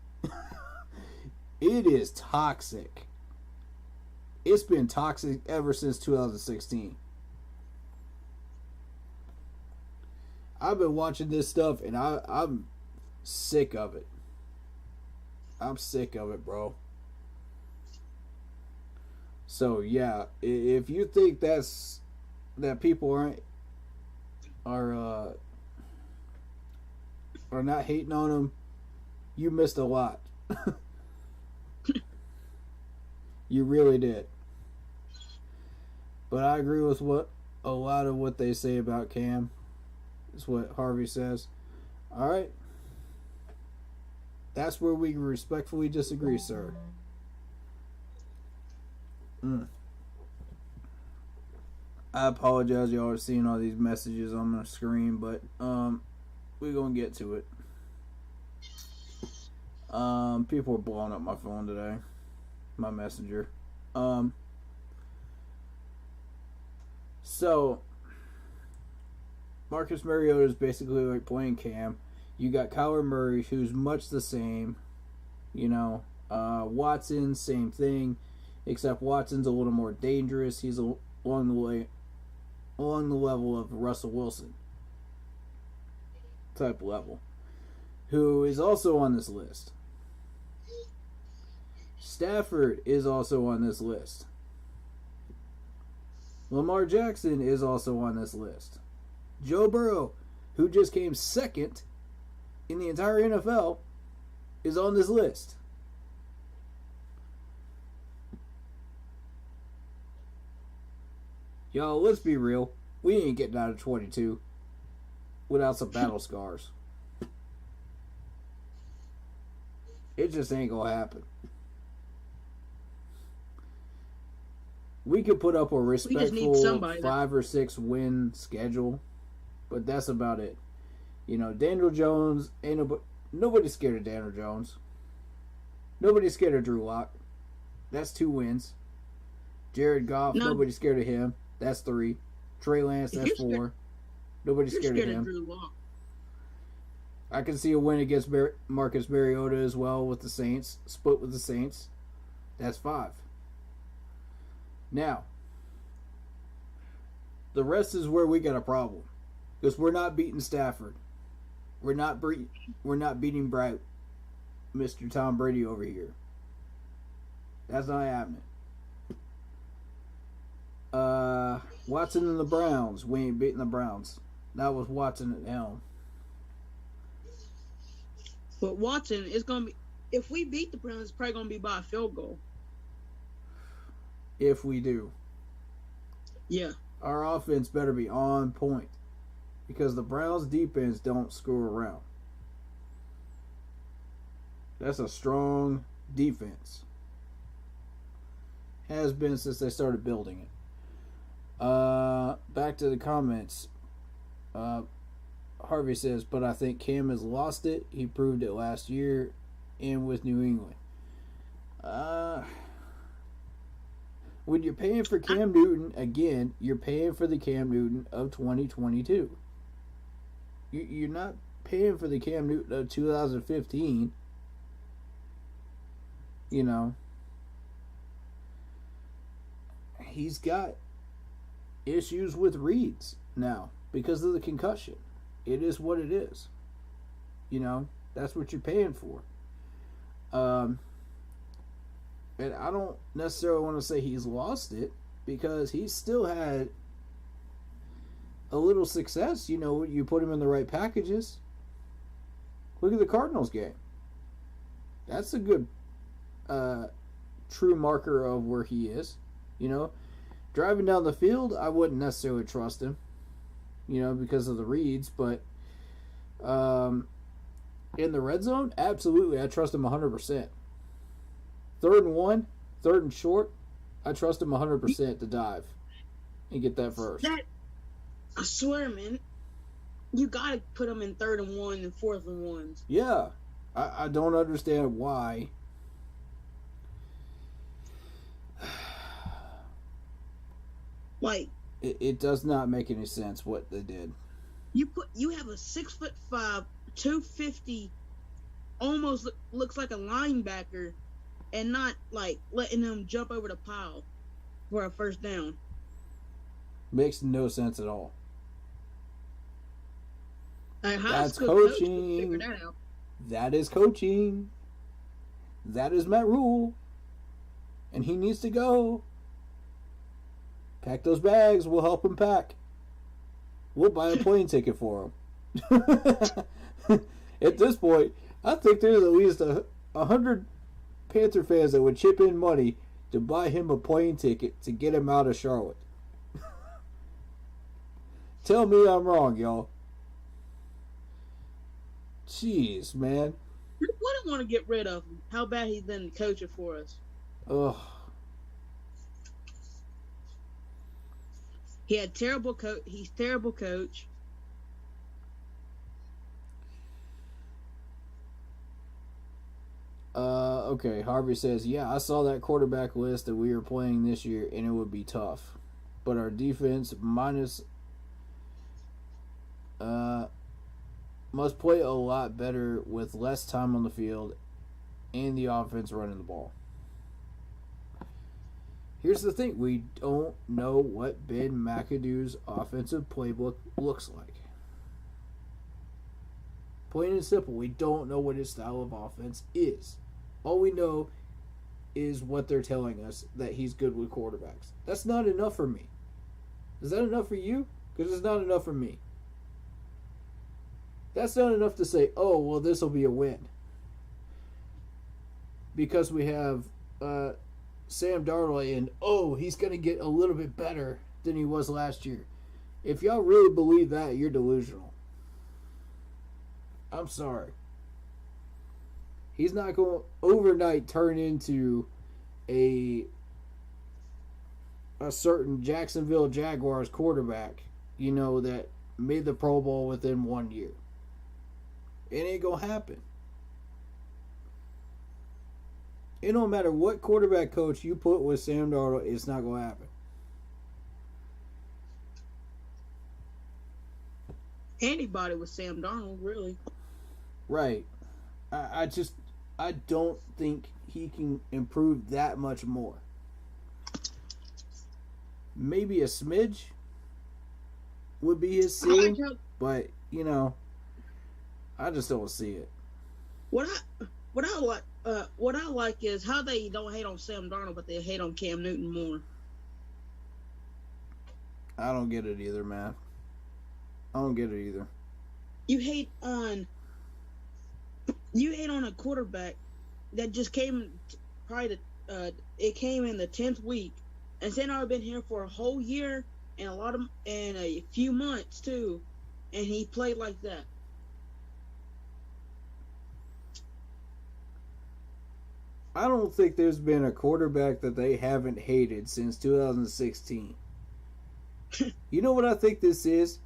It is toxic. It's been toxic ever since 2016. I've been watching this stuff and I'm sick of it. I'm sick of it, bro. So yeah, if you think that people are not hating on him, you missed a lot. You really did. But I agree with a lot of what they say about Cam. Is what Harvey says. Alright. That's where we respectfully disagree, sir. I apologize, y'all are seeing all these messages on the screen, but we're gonna get to it. People are blowing up my phone today. My messenger. So Marcus Mariota is basically like playing Cam. You got Kyler Murray, who's much the same. Watson, same thing, except Watson's a little more dangerous. He's along the level of Russell Wilson type level, who is also on this list. Stafford is also on this list. Lamar Jackson is also on this list. Joe Burrow, who just came second in the entire NFL, is on this list. Y'all, let's be real. We ain't getting out of 22 without some battle scars. It just ain't gonna happen. We could put up a respectful 5 or 6 win schedule, but that's about it. You know, Daniel Jones, nobody's scared of Daniel Jones. Nobody's scared of Drew Lock. That's 2 wins. Jared Goff, nobody's scared of him. That's 3. Trey Lance, that's 4. Nobody's scared of him. Drew Lock. I can see a win against Marcus Mariota as well with the Saints. Split with the Saints. That's 5. Now, the rest is where we got a problem. Because we're not beating Stafford. We're not beating Bright, Mr. Tom Brady over here. That's not happening. Watson and the Browns. We ain't beating the Browns. That was Watson at the helm. But Watson is going to be... If we beat the Browns, it's probably going to be by a field goal. If we do. Yeah. Our offense better be on point. Because the Browns' defense don't screw around. That's a strong defense. Has been since they started building it. Back to the comments. Harvey says, but I think Cam has lost it. He proved it last year and with New England. When you're paying for Cam Newton, again, you're paying for the Cam Newton of 2022. You're not paying for the Cam Newton of 2015. You know. He's got issues with reads now because of the concussion. It is what it is. You know, that's what you're paying for. And I don't necessarily want to say he's lost it because he still had a little success. You know, you put him in the right packages. Look at the Cardinals game. That's a good true marker of where he is. You know, driving down the field, I wouldn't necessarily trust him, you know, because of the reads. But in the red zone, absolutely, I trust him 100%. 3rd and 1, 3rd and short, I trust him 100% to dive and get that first. I swear, man, you got to put him in 3rd and 1 and 4th and 1s. Yeah, I don't understand why. Like, it does not make any sense what they did. You have a 6'5", 250, almost looks like a linebacker, and not like letting him jump over the pile for a first down. Makes no sense at all. That's coaching. Figure that out. That is coaching. That is Matt Rule, and he needs to go. Pack those bags. We'll help him pack. We'll buy a plane ticket for him. At this point, I think there's at least 100 Panther fans that would chip in money to buy him a plane ticket to get him out of Charlotte. Tell me I'm wrong, y'all. Jeez, man. We wouldn't want to get rid of him. How bad he's been coaching for us. Ugh. He had terrible coach. He's terrible coach. Okay, Harvey says, yeah, I saw that quarterback list that we were playing this year, and it would be tough. But our defense must play a lot better with less time on the field and the offense running the ball. Here's the thing. We don't know what Ben McAdoo's offensive playbook looks like. Plain and simple, we don't know what his style of offense is. All we know is what they're telling us, that he's good with quarterbacks. That's not enough for me. Is that enough for you? Because it's not enough for me. That's not enough to say, oh, well, this will be a win. because we have Sam Darnold and he's going to get a little bit better than he was last year. If y'all really believe that, you're delusional. I'm sorry. He's not going to overnight turn into a certain Jacksonville Jaguars quarterback, that made the Pro Bowl within 1 year. It ain't going to happen. It don't matter what quarterback coach you put with Sam Darnold, it's not going to happen. Anybody with Sam Darnold, really. Right. I don't think he can improve that much more. Maybe a smidge would be his ceiling, but I just don't see it. What I like is how they don't hate on Sam Darnold, but they hate on Cam Newton more. I don't get it either, man. I don't get it either. You hate on a quarterback that just came it came in the 10th week, and Sam Darnold been here for a whole year and a few months too, and he played like that. I don't think there's been a quarterback that they haven't hated since 2016. You know what I think this is?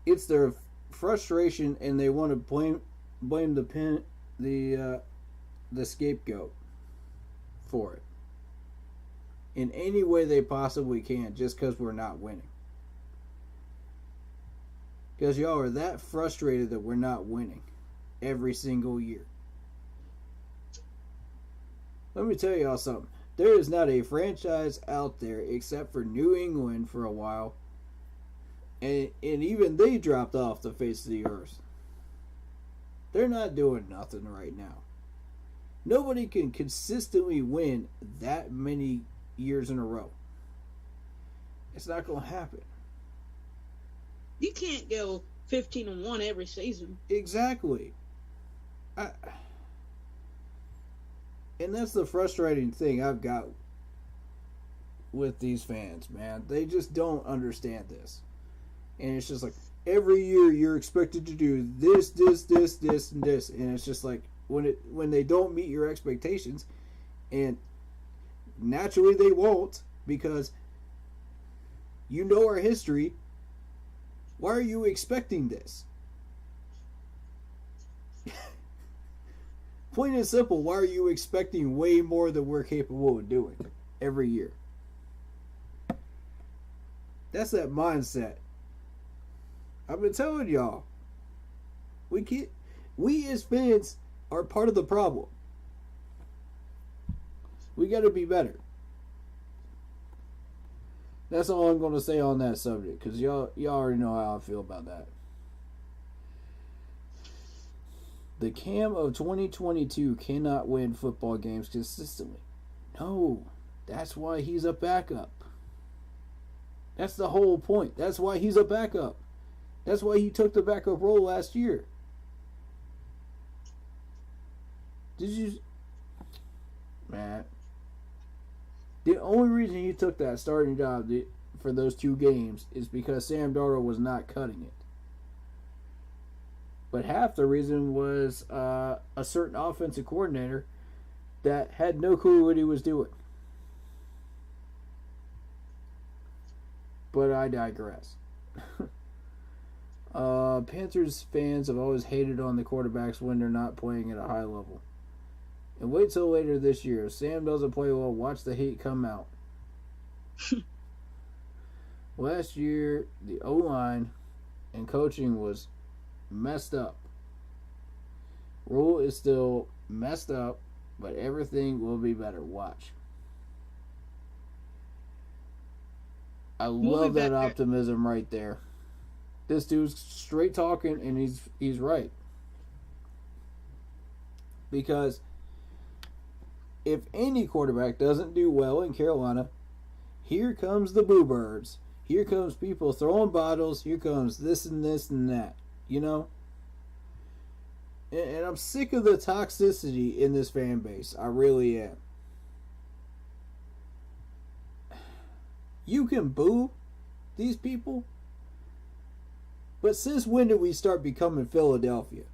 It's their frustration, and they want to blame the scapegoat for it in any way they possibly can, just because we're not winning. Because y'all are that frustrated that we're not winning every single year. Let me tell y'all something. There is not a franchise out there except for New England for a while. And even they dropped off the face of the earth. They're not doing nothing right now. Nobody can consistently win that many years in a row. It's not going to happen. You can't go 15-1 every season. Exactly. And that's the frustrating thing I've got with these fans, man. They just don't understand this. And it's just like, every year you're expected to do this, and this. And it's just like, when they don't meet your expectations, and naturally they won't, because you know our history, why are you expecting this? Plain and simple, why are you expecting way more than we're capable of doing every year? That's that mindset. I've been telling y'all. We as fans are part of the problem. We got to be better. That's all I'm going to say on that subject, because y'all already know how I feel about that. The Cam of 2022 cannot win football games consistently. No, that's why he's a backup. That's the whole point. That's why he's a backup. That's why he took the backup role last year. Did you... Man. The only reason he took that starting job for those 2 games is because Sam Darnold was not cutting it. But half the reason was a certain offensive coordinator that had no clue what he was doing. But I digress. Panthers fans have always hated on the quarterbacks when they're not playing at a high level. And wait till later this year. If Sam doesn't play well, watch the hate come out. Last year, the O-line and coaching was messed up. Rule is still messed up, but everything will be better. Watch. I love that optimism right there. This dude's straight talking, and he's right. Because if any quarterback doesn't do well in Carolina, here comes the boo birds. Here comes people throwing bottles. Here comes this and this and that. You know? And I'm sick of the toxicity in this fan base. I really am. You can boo these people, but since when did we start becoming Philadelphia?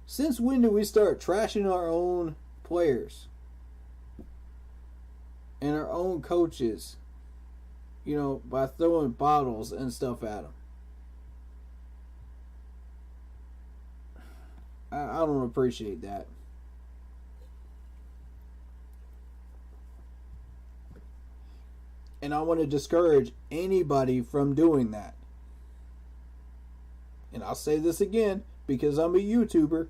Since when did we start trashing our own players and our own coaches, you know, by throwing bottles and stuff at them? I don't appreciate that. And I want to discourage anybody from doing that. And I'll say this again because I'm a YouTuber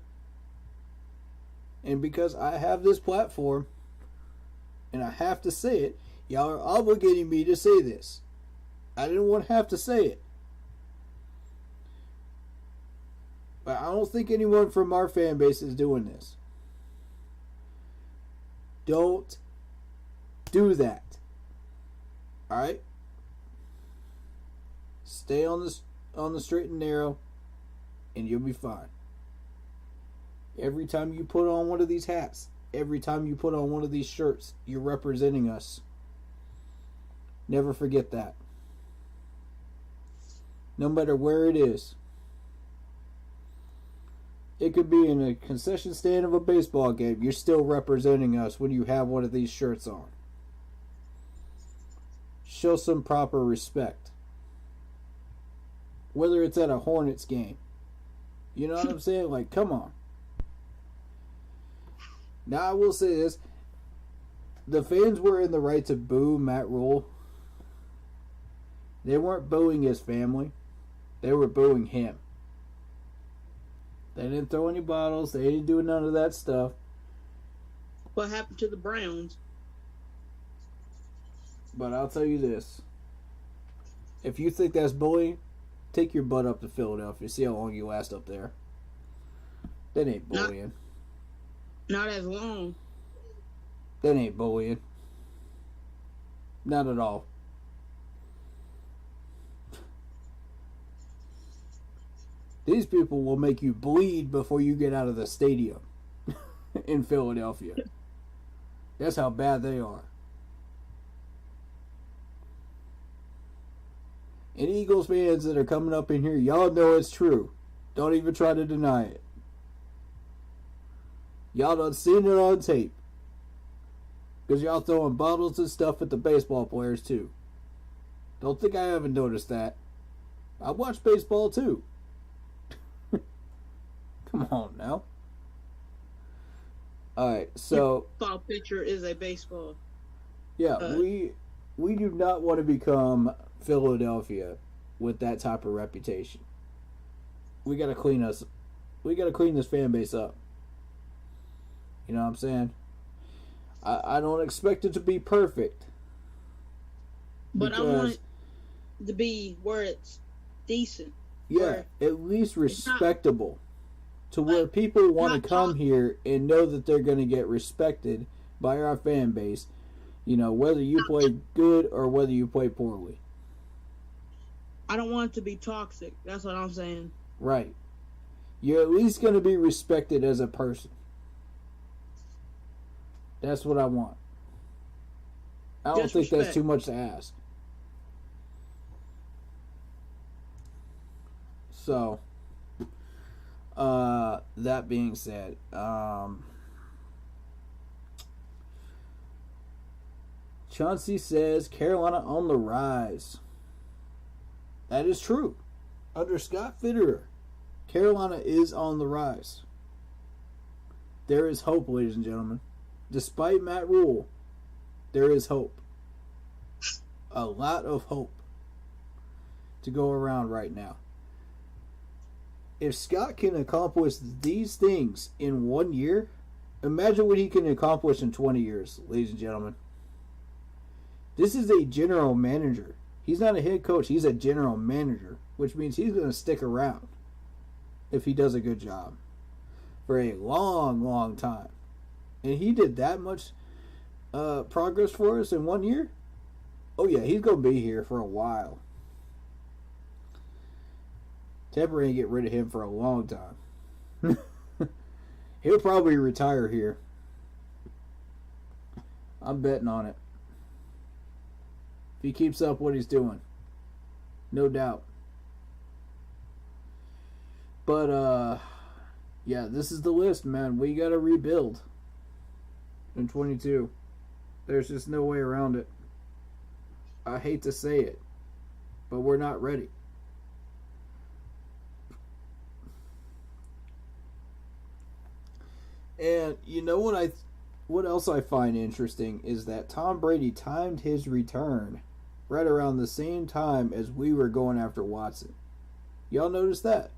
and because I have this platform and I have to say it. Y'all are obligating me to say this. I didn't want to have to say it. But I don't think anyone from our fan base is doing this. Don't do that. Alright? Stay on the straight and narrow and you'll be fine. Every time you put on one of these hats, every time you put on one of these shirts, you're representing us. Never forget that. No matter where it is. It could be in a concession stand of a baseball game. You're still representing us when you have one of these shirts on. Show some proper respect. Whether it's at a Hornets game. You know what I'm saying? Like, come on. Now, I will say this. The fans were in the right to boo Matt Rule. They weren't booing his family. They were booing him. They didn't throw any bottles. They didn't do none of that stuff. What happened to the Browns? But I'll tell you this. If you think that's bullying, take your butt up to Philadelphia. See how long you last up there. That ain't bullying. Not as long. That ain't bullying. Not at all. These people will make you bleed before you get out of the stadium in Philadelphia. That's how bad they are. And Eagles fans that are coming up in here, y'all know it's true. Don't even try to deny it. Y'all done seen it on tape. Because y'all throwing bottles and stuff at the baseball players too. Don't think I haven't noticed that. I watch baseball too. Come on now. Alright, so... Football pitcher is a baseball. Yeah, we do not want to become Philadelphia with that type of reputation. We gotta clean this fan base up. You know what I'm saying? I don't expect it to be perfect. But I want it to be where it's decent. Yeah, at least respectable. To where people want to come here and know that they're going to get respected by our fan base. You know, whether you play good or whether you play poorly. I don't want it to be toxic. That's what I'm saying. Right. You're at least going to be respected as a person. That's what I want. I don't think that's too much to ask. So, that being said, Chauncey says Carolina on the rise. That is true. Under Scott Fitterer, Carolina is on the rise. There is hope, ladies and gentlemen. Despite Matt Rule, there is hope. A lot of hope to go around right now. If Scott can accomplish these things in 1 year, imagine what he can accomplish in 20 years, ladies and gentlemen. This is a general manager. He's not a head coach. He's a general manager, which means he's going to stick around if he does a good job for a long, long time. And he did that much progress for us in 1 year. Oh, yeah, he's going to be here for a while. Tampa ain't get rid of him for a long time. He'll probably retire here. I'm betting on it. If he keeps up what he's doing. No doubt. But, yeah, this is the list, man. We got to rebuild in 22. There's just no way around it. I hate to say it, but we're not ready. And you know what else I find interesting is that Tom Brady timed his return right around the same time as we were going after Watson. Y'all notice that?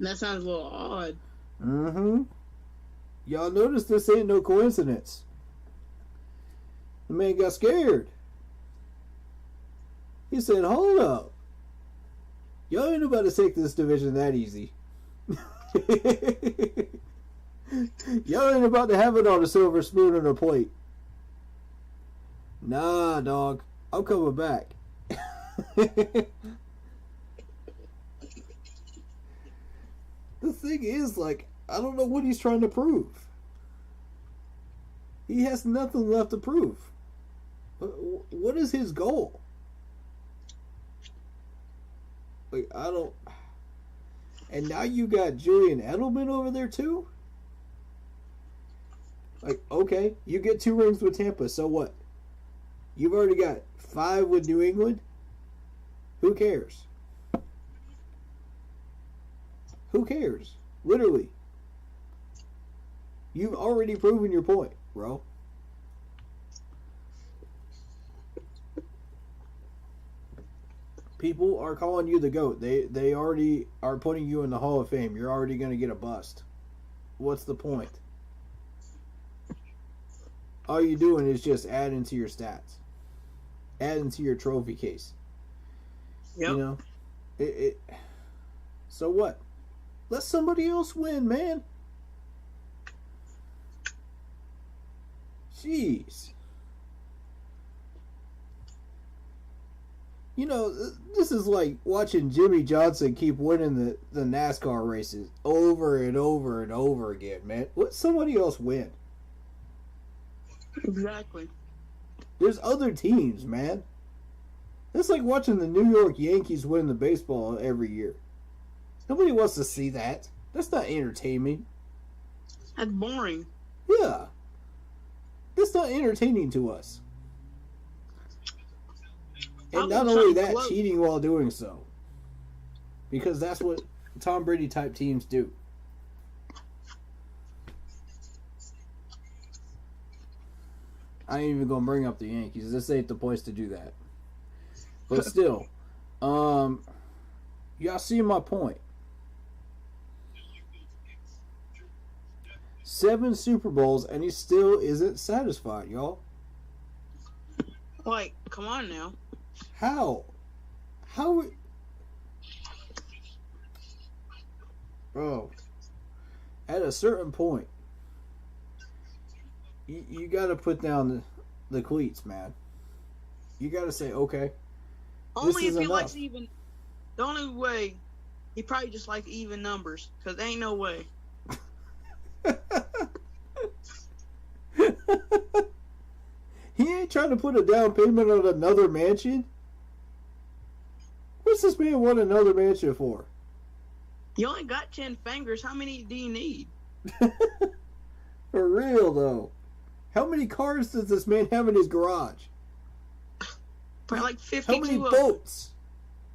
That sounds a little odd. Mm-hmm. Y'all notice this ain't no coincidence. The man got scared. He said, hold up. Y'all ain't about to take this division that easy. Y'all ain't about to have it on a silver spoon and a plate. Nah, dog. I'm coming back. The thing is, like, I don't know what he's trying to prove. He has nothing left to prove. What is his goal? Like, I don't... And now you got Julian Edelman over there, too? Like, okay, you get 2 rings with Tampa, so what? You've already got 5 with New England? Who cares? Who cares? Literally. You've already proven your point, bro. People are calling you the GOAT. They already are putting you in the Hall of Fame. You're already going to get a bust. What's the point? All you're doing is just adding to your stats. Adding to your trophy case. Yep. You know? So what? Let somebody else win, man. Jeez. You know, this is like watching Jimmy Johnson keep winning the NASCAR races over and over and over again, man. Let somebody else win. Exactly. There's other teams, man. It's like watching the New York Yankees win the baseball every year. Nobody wants to see that. That's not entertainment. That's boring. Yeah. That's not entertaining to us. And not only that, cheating while doing so. Because that's what Tom Brady type teams do. I ain't even gonna bring up the Yankees. This ain't the place to do that. But still, y'all see my point. 7 Super Bowls and he still isn't satisfied, y'all. Like, come on now. How? Bro, at a certain point, you got to put down the cleats, man. You got to say, okay, only this is if he enough. likes even. The only way, he probably just likes even numbers, because there ain't no way. He ain't trying to put a down payment on another mansion. What's this man want another mansion for? You only got 10 fingers. How many do you need? For real, though. How many cars does this man have in his garage? Probably like 52 How many of them. boats?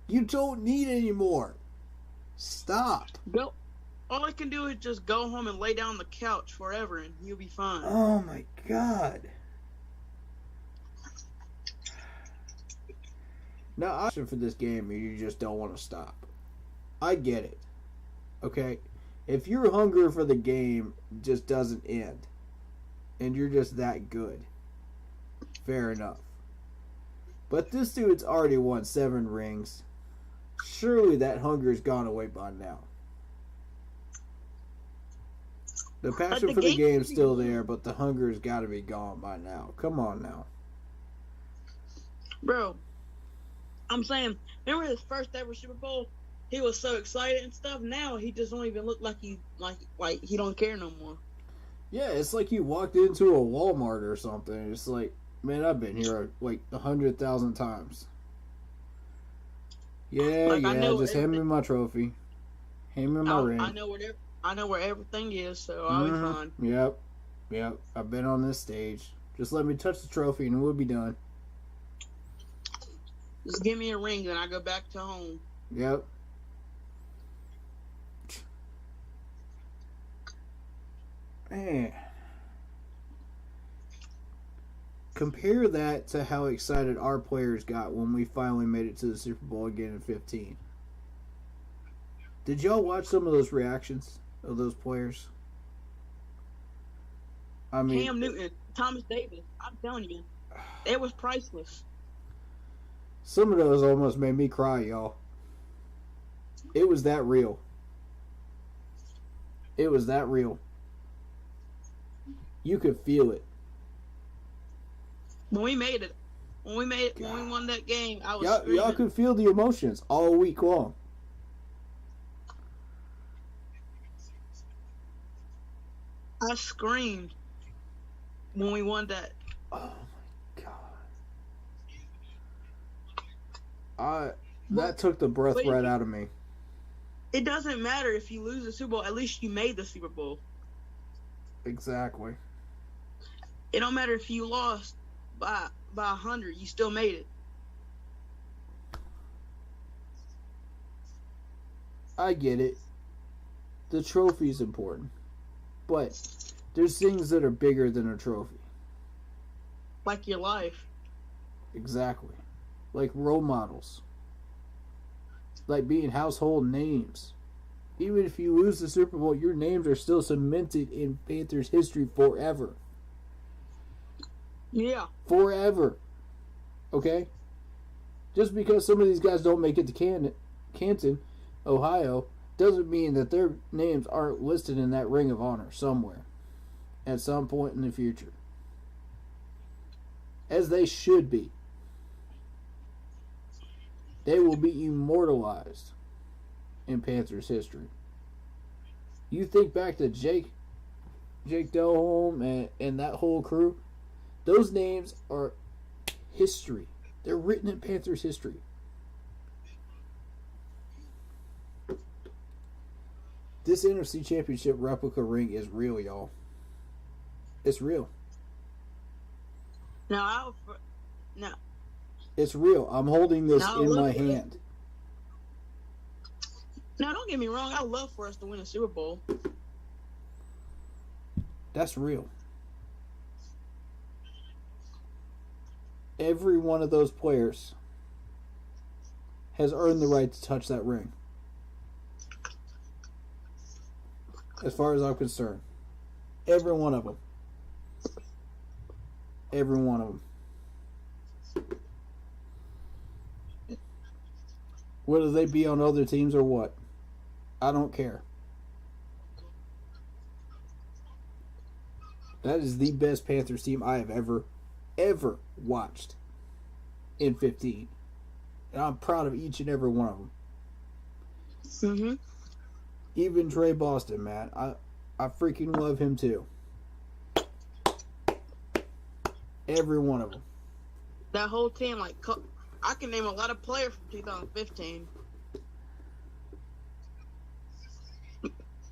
You don't need any more. Stop. Go. All I can do is just go home and lay down on the couch forever, and you'll be fine. Oh, my God. Now, option for this game, you just don't want to stop. I get it. Okay? If your hunger for the game just doesn't end, and you're just that good, fair enough. But this dude's already won 7 rings. Surely that hunger's gone away by now. The passion for the game's still there, but the hunger's got to be gone by now. Come on now. Bro, I'm saying, remember his first ever Super Bowl? He was so excited and stuff. Now he just don't even look like he he don't care no more. Yeah, it's like you walked into a Walmart or something. It's like, man, I've been here like 100,000 times. Yeah, Like, I know just hand me my trophy. Hand me my ring. I know where everything is, so I'll be fine. Yep. I've been on this stage. Just let me touch the trophy and we'll be done. Just give me a ring, then I go back to home. Yep. Man. Compare that to how excited our players got when we finally made it to the Super Bowl again in 15. Did y'all watch some of those reactions of those players? I mean, Cam Newton, Thomas Davis, I'm telling you, it was priceless. Some of those almost made me cry, y'all. It was that real. It was that real. You could feel it. When we won that game, I was screaming. Y'all could feel the emotions all week long. I screamed when we won that. Oh my God. That took the breath right out of me. It doesn't matter if you lose the Super Bowl. At least you made the Super Bowl. Exactly. It don't matter if you lost by 100. You still made it. I get it. The trophy is important. But there's things that are bigger than a trophy. Like your life. Exactly. Like role models. Like being household names. Even if you lose the Super Bowl, your names are still cemented in Panthers history forever. Yeah. Forever. Okay? Just because some of these guys don't make it to Canton, Ohio, doesn't mean that their names aren't listed in that Ring of Honor somewhere at some point in the future. As they should be. They will be immortalized in Panthers history. You think back to Jake Delhomme and that whole crew, those names are history. They're written in Panthers history. This NFC Championship replica ring is real, y'all. It's real. No. It's real. I'm holding this in my hand. Now, don't get me wrong. I love for us to win a Super Bowl. That's real. Every one of those players has earned the right to touch that ring. As far as I'm concerned. Every one of them. Every one of them. Whether they be on other teams or what. I don't care. That is the best Panthers team I have ever watched in 15. And I'm proud of each and every one of them. Mm-hmm. Even Trey Boston, man. I freaking love him too. Every one of them. That whole team, like, I can name a lot of players from 2015.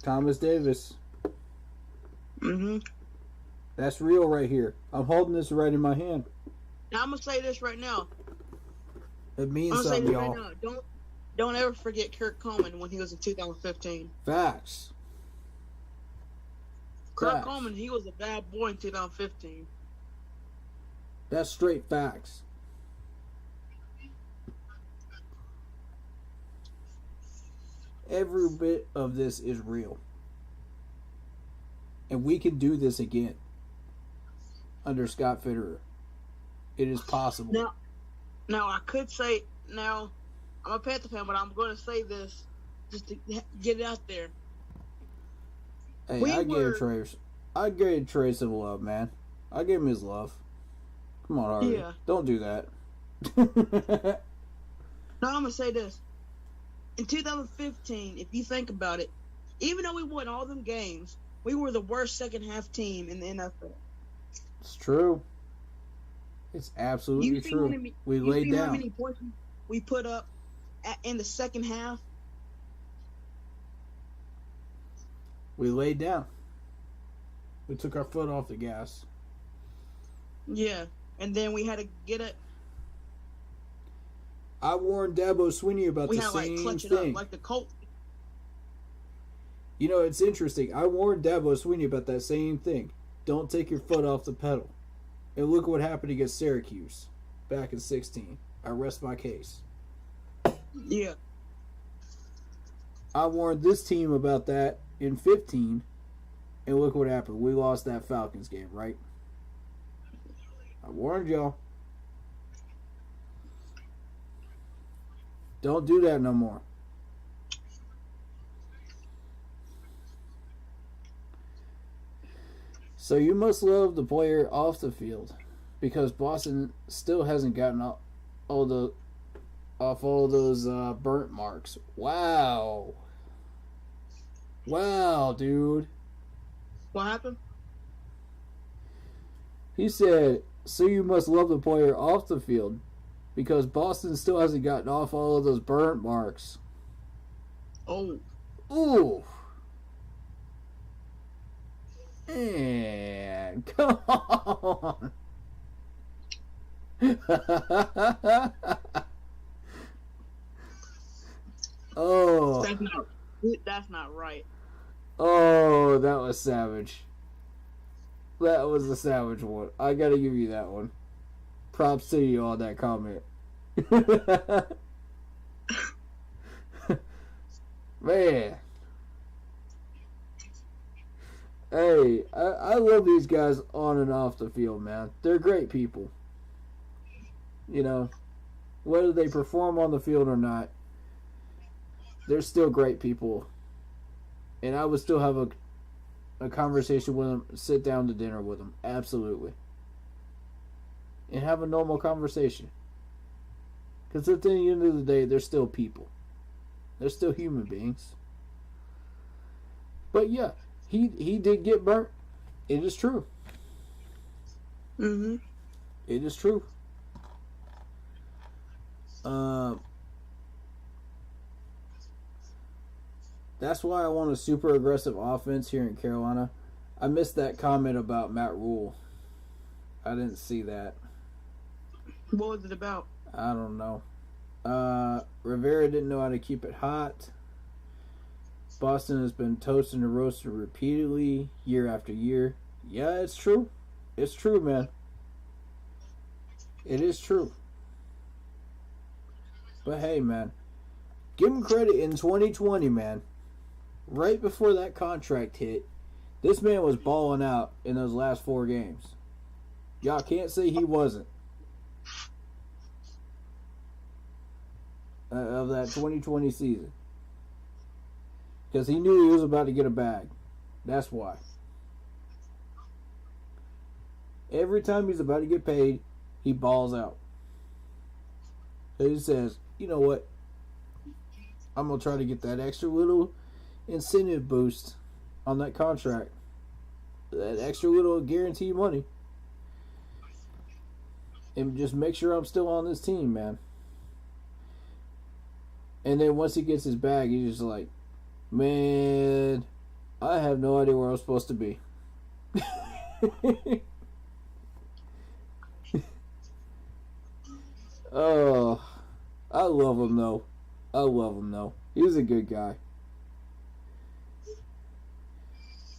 Thomas Davis. Mm-hmm. That's real right here. I'm holding this right in my hand. Now, I'm going to say this right now. It means something, y'all. Right now. Don't ever forget Kurt Coleman when he was in 2015. Facts. Kurt Coleman, he was a bad boy in 2015. That's straight facts. Every bit of this is real. And we can do this again under Scott Fitterer. It is possible. Now I could say, I'm a Panther fan, but I'm going to say this just to get it out there. Hey, I gave Trey some love, man. I gave him his love. Come on, Harvey. Yeah. Don't do that. Now I'm gonna say this: in 2015, if you think about it, even though we won all them games, we were the worst second half team in the NFL. It's true. It's absolutely true. We laid down. How many points we put up in the second half? We laid down. We took our foot off the gas. Yeah, and then we had to get it. I warned Dabo Swinney about the same clutch it thing. up like the Colts. You know, it's interesting. I warned Dabo Swinney about that same thing. Don't take your foot off the pedal. And look what happened against Syracuse back in 2016. I rest my case. Yeah. I warned this team about that in 2015, and look what happened. We lost that Falcons game, right? I warned y'all. Don't do that no more. So you must love the player off the field, because Boston still hasn't gotten off all those burnt marks. Wow. Wow, dude. What happened? He said, so you must love the player off the field, because Boston still hasn't gotten off all of those burnt marks. Oh. Ooh. Man, come on. Oh. That's not right. Oh, that was savage. That was a savage one. I gotta give you that one. Props to you on that comment. Man. Hey, I love these guys on and off the field, man. They're great people. You know, whether they perform on the field or not, they're still great people. And I would still have a conversation with them, sit down to dinner with them. Absolutely. And have a normal conversation. Because at the end of the day, they're still people. They're still human beings. But yeah, he did get burnt. It is true. Mm-hmm. It is true. That's why I want a super aggressive offense here in Carolina. I missed that comment about Matt Rule. I didn't see that. What was it about? I don't know. Rivera didn't know how to keep it hot. Boston has been toasted and roasted repeatedly, year after year. Yeah, it's true. It's true, man. It is true. But hey, man. Give him credit in 2020, man. Right before that contract hit, this man was balling out in those last 4 games. Y'all can't say he wasn't. Of that 2020 season. Because he knew he was about to get a bag. That's why. Every time he's about to get paid, he balls out. So he says, you know what? I'm going to try to get that extra little incentive boost on that contract. That extra little guaranteed money. And just make sure I'm still on this team, man. And then once he gets his bag, he's just like, man, I have no idea where I'm supposed to be. Oh, I love him, though. I love him, though. He's a good guy.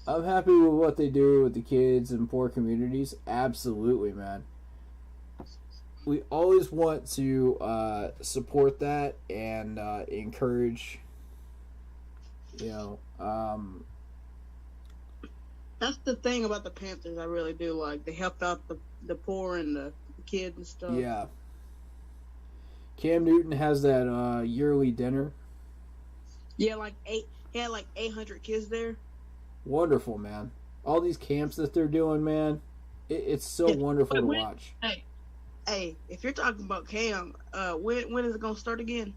I'm happy with what they do with the kids in poor communities. Absolutely, man. We always want to support that and encourage, That's the thing about the Panthers I really do like. They help out the poor and the kids and stuff. Yeah. Cam Newton has that yearly dinner. Yeah, he had 800 kids there. Wonderful, man. All these camps that they're doing, man. It's so wonderful to watch. Hey, Hey, if you're talking about Cam, when is it gonna start again?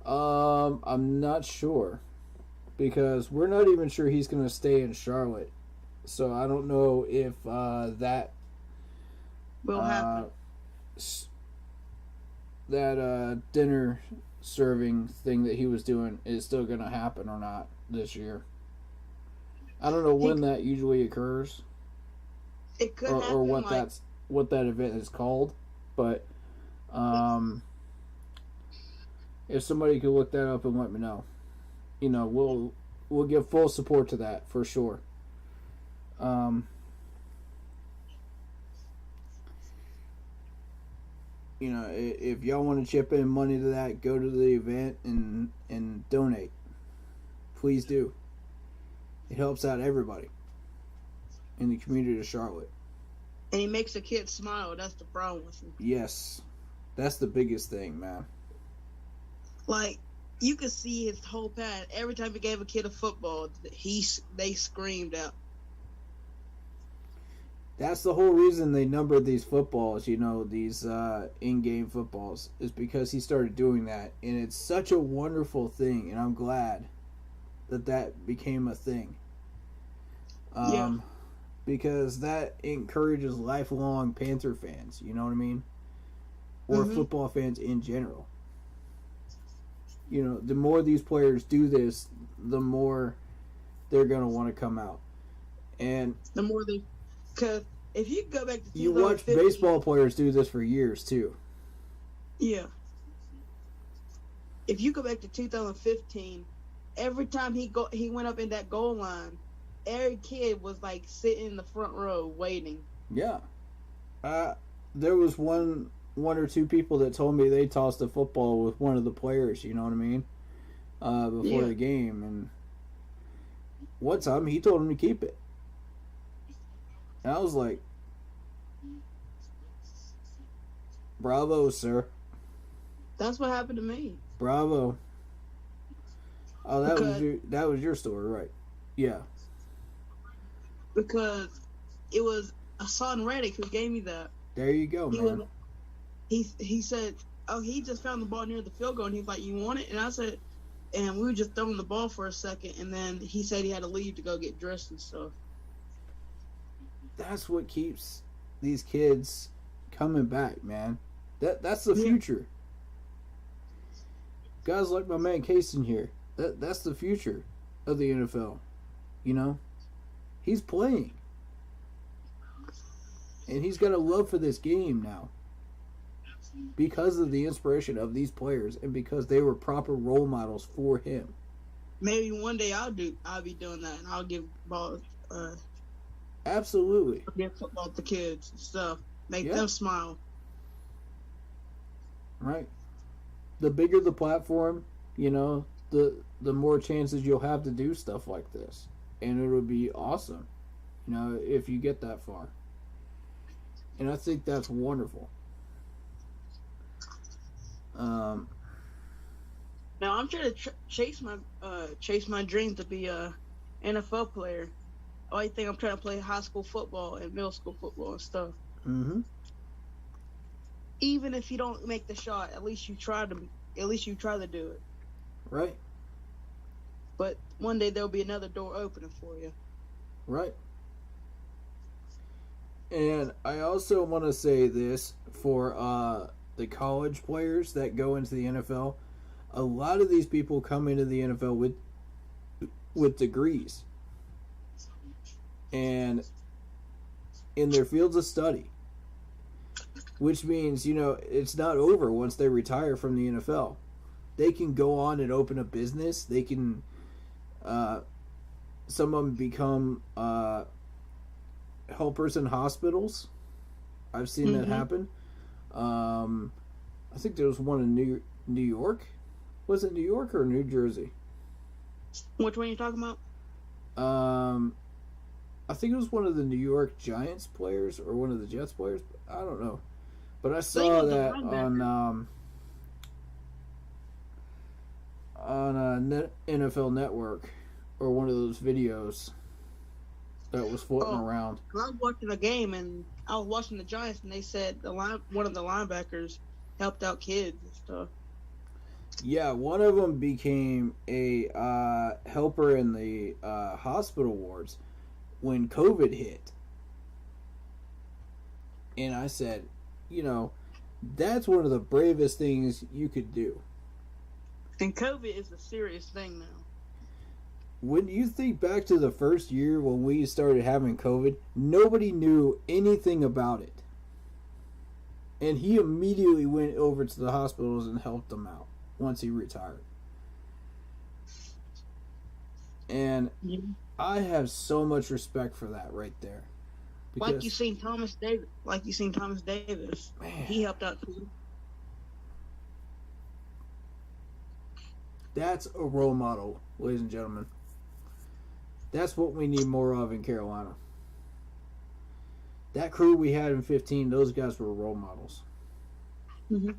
I'm not sure because we're not even sure he's going to stay in Charlotte. So I don't know if that Will happen. Dinner serving thing that he was doing is still going to happen or not this year. I don't know when that usually occurs. It could happen, or what that event is called, but if somebody could look that up and let me know, we'll give full support to that for sure. If y'all want to chip in money to that, go to the event and donate. Please do. It helps out everybody in the community of Charlotte. And he makes the kids smile. That's the problem with him. Yes. That's the biggest thing, man. Like, you could see his whole pad. Every time he gave a kid a football, they screamed out. That's the whole reason they numbered these footballs, these in-game footballs, is because he started doing that. And it's such a wonderful thing, and I'm glad that became a thing. Because that encourages lifelong Panther fans, you know what I mean? Or football fans in general. The more these players do this, the more they're going to want to come out. And the more they... Because if you go back to 2015... You watch baseball players do this for years, too. Yeah. If you go back to 2015, every time he went up in that goal line, every kid was, like, sitting in the front row waiting. Yeah. There was one or two people that told me they tossed a football with one of the players, you know what I mean? Before the game. And one time he told him to keep it. And I was like, bravo, sir. That's what happened to me. Bravo. Oh, that was your story, right? Yeah. Because it was Hassan Reddick who gave me that. There you go, man. He said, oh, he just found the ball near the field goal, and he's like, you want it? And I said, and we were just throwing the ball for a second, and then he said he had to leave to go get dressed and stuff. That's what keeps these kids coming back, man. That's the future. Guys like my man Case in here. That's the future of the NFL. He's playing. And he's got a love for this game now. Because of the inspiration of these players and because they were proper role models for him. Maybe one day I'll be doing that, and I'll give balls. Absolutely. Give football to kids and stuff. Make them smile. Right. The bigger the platform, the more chances you'll have to do stuff like this. And it'll be awesome, if you get that far. And I think that's wonderful. Now I'm trying to chase my dream to be a NFL player. I think I'm trying to play high school football and middle school football and stuff. Mm-hmm. Even if you don't make the shot, at least you try to do it. Right. But one day there'll be another door opening for you. Right. And I also want to say this for the college players that go into the NFL. A lot of these people come into the NFL with degrees and in their fields of study, which means it's not over once they retire from the NFL. They can go on and open a business. They can some of them become helpers in hospitals. I've seen that happen. I think there was one in New York. Was it New York or New Jersey? Which one are you talking about? I think it was one of the New York Giants players or one of the Jets players. I don't know. But I saw that on NFL Network or one of those videos. that was floating around. I was watching a game, and I was watching the Giants, and they said one of the linebackers helped out kids and stuff. Yeah, one of them became a helper in the hospital wards when COVID hit. And I said, that's one of the bravest things you could do. And COVID is a serious thing now. When you think back to the first year when we started having COVID, nobody knew anything about it. And he immediately went over to the hospitals and helped them out once he retired. And I have so much respect for that right there. Because, like you seen Thomas Davis. Man. He helped out too. That's a role model, ladies and gentlemen. That's what we need more of in Carolina. That crew we had in 15, those guys were role models. Mm-hmm.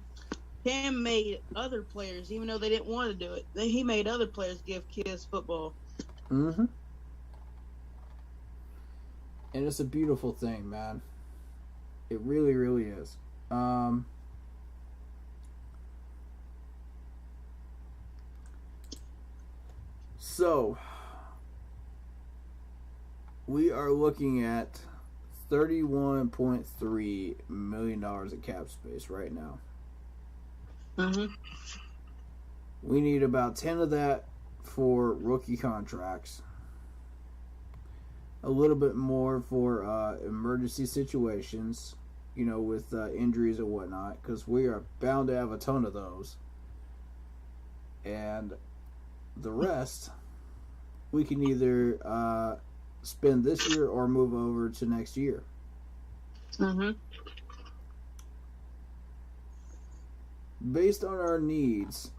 Cam made other players, even though they didn't want to do it, he made other players give kids football. Mm-hmm. And it's a beautiful thing, man. It really, really is. So, we are looking at $31.3 million in cap space right now. Mm-hmm. We need about 10 of that for rookie contracts. A little bit more for emergency situations, with injuries and whatnot, because we are bound to have a ton of those. And the rest, we can either spend this year or move over to next year. Mm-hmm. Based on our needs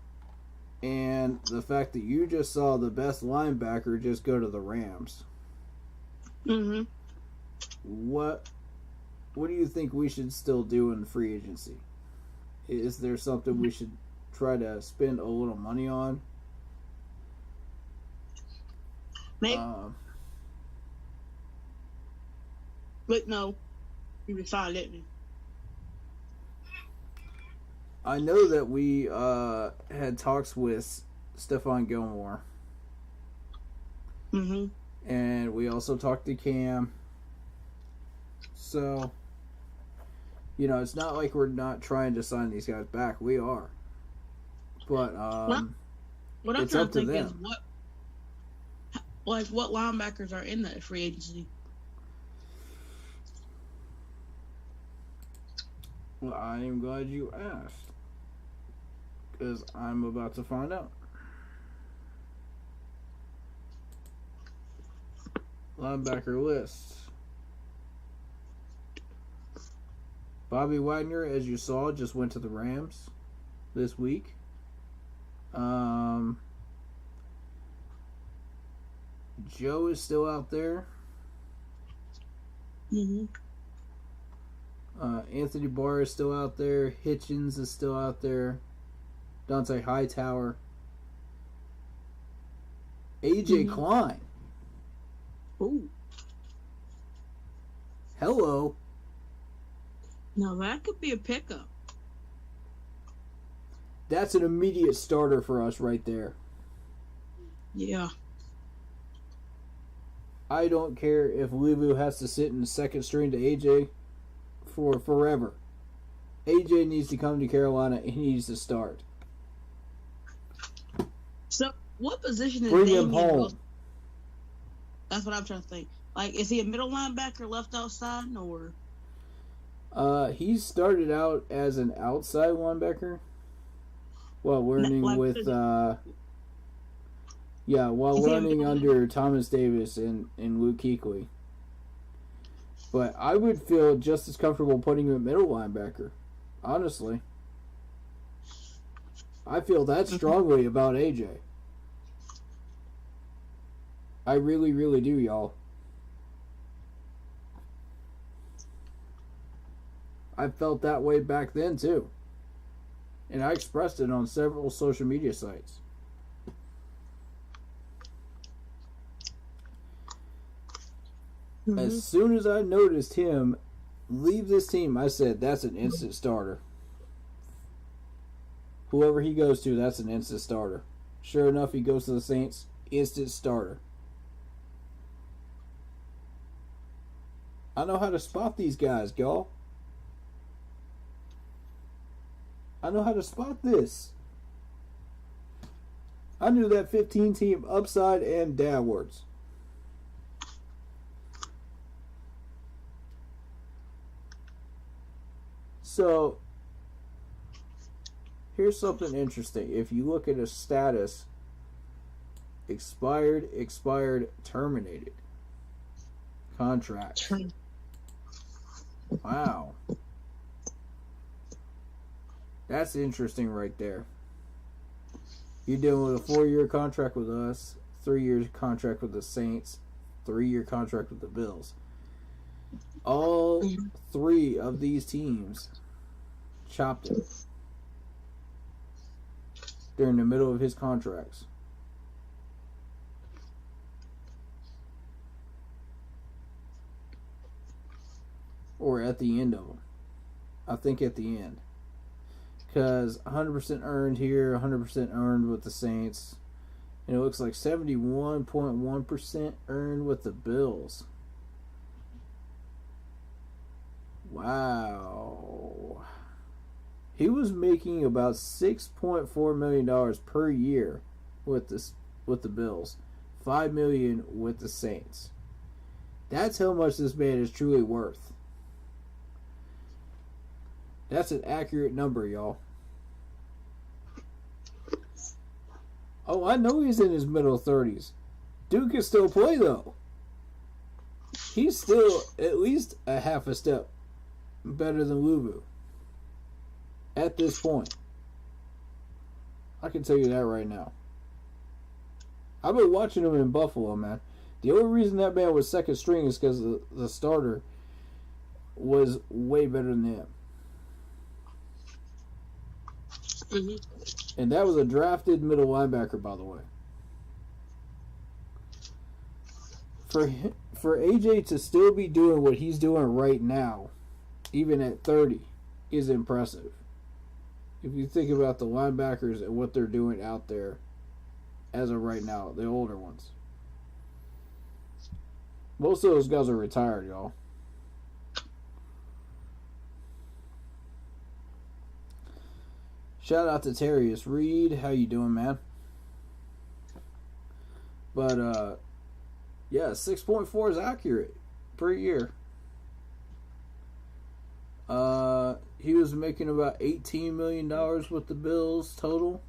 and the fact that you just saw the best linebacker just go to the Rams. Mm-hmm. What do you think we should still do in free agency? Is there something we should try to spend a little money on? Maybe. But no, he resigned, didn't he? I know that we had talks with Stephon Gilmore. Mm-hmm. And we also talked to Cam. So, it's not like we're not trying to sign these guys back. We are. But what I'm it's trying up to to think them. is what linebackers are in that free agency. Well, I am glad you asked. Because I'm about to find out. Linebacker list. Bobby Wagner, as you saw, just went to the Rams this week. Joe is still out there. Mm-hmm. Anthony Barr is still out there. Hitchens is still out there. Dante Hightower. AJ Klein. Ooh. Hello. Now that could be a pickup. That's an immediate starter for us right there. Yeah. I don't care if Livu has to sit in the second string to AJ for forever. AJ needs to come to Carolina and he needs to start. So, what position is Bring Damian him home. Wilson? That's what I'm trying to think. Like, is he a middle linebacker left outside, or? He started out as an outside linebacker while learning learning under Thomas Davis and Luke Kuechly. But I would feel just as comfortable putting him at middle linebacker. Honestly. I feel that strongly about AJ. I really, really do, y'all. I felt that way back then, too. And I expressed it on several social media sites. As soon as I noticed him leave this team, I said, that's an instant starter. Whoever he goes to, that's an instant starter. Sure enough, he goes to the Saints, instant starter. I know how to spot these guys, y'all. I know how to spot this. I knew that 15 team upside and downwards. So, here's something interesting. If you look at a status, expired, terminated. Contract. Wow. That's interesting right there. You're dealing with a 4-year contract with us, 3-year contract with the Saints, 3-year contract with the Bills. All 3 of these teams chopped him during the middle of his contracts. Or at the end of them. I think at the end. Because 100% earned here, 100% earned with the Saints. And it looks like 71.1% earned with the Bills. Wow. He was making about $6.4 million per year with the Bills. $5 million with the Saints. That's how much this man is truly worth. That's an accurate number, y'all. Oh, I know he's in his middle 30s. Dude can still play, though. He's still at least a half a step better than Luvu. At this point. I can tell you that right now. I've been watching him in Buffalo, man. The only reason that man was second string is because the starter was way better than him. Mm-hmm. And that was a drafted middle linebacker, by the way. For AJ to still be doing what he's doing right now, even at 30, is impressive. If you think about the linebackers and what they're doing out there as of right now, the older ones. Most of those guys are retired, y'all. Shout out to Terrius Reed. How you doing, man? But, yeah, 6.4 is accurate per year. He was making about $18 million with the Bills total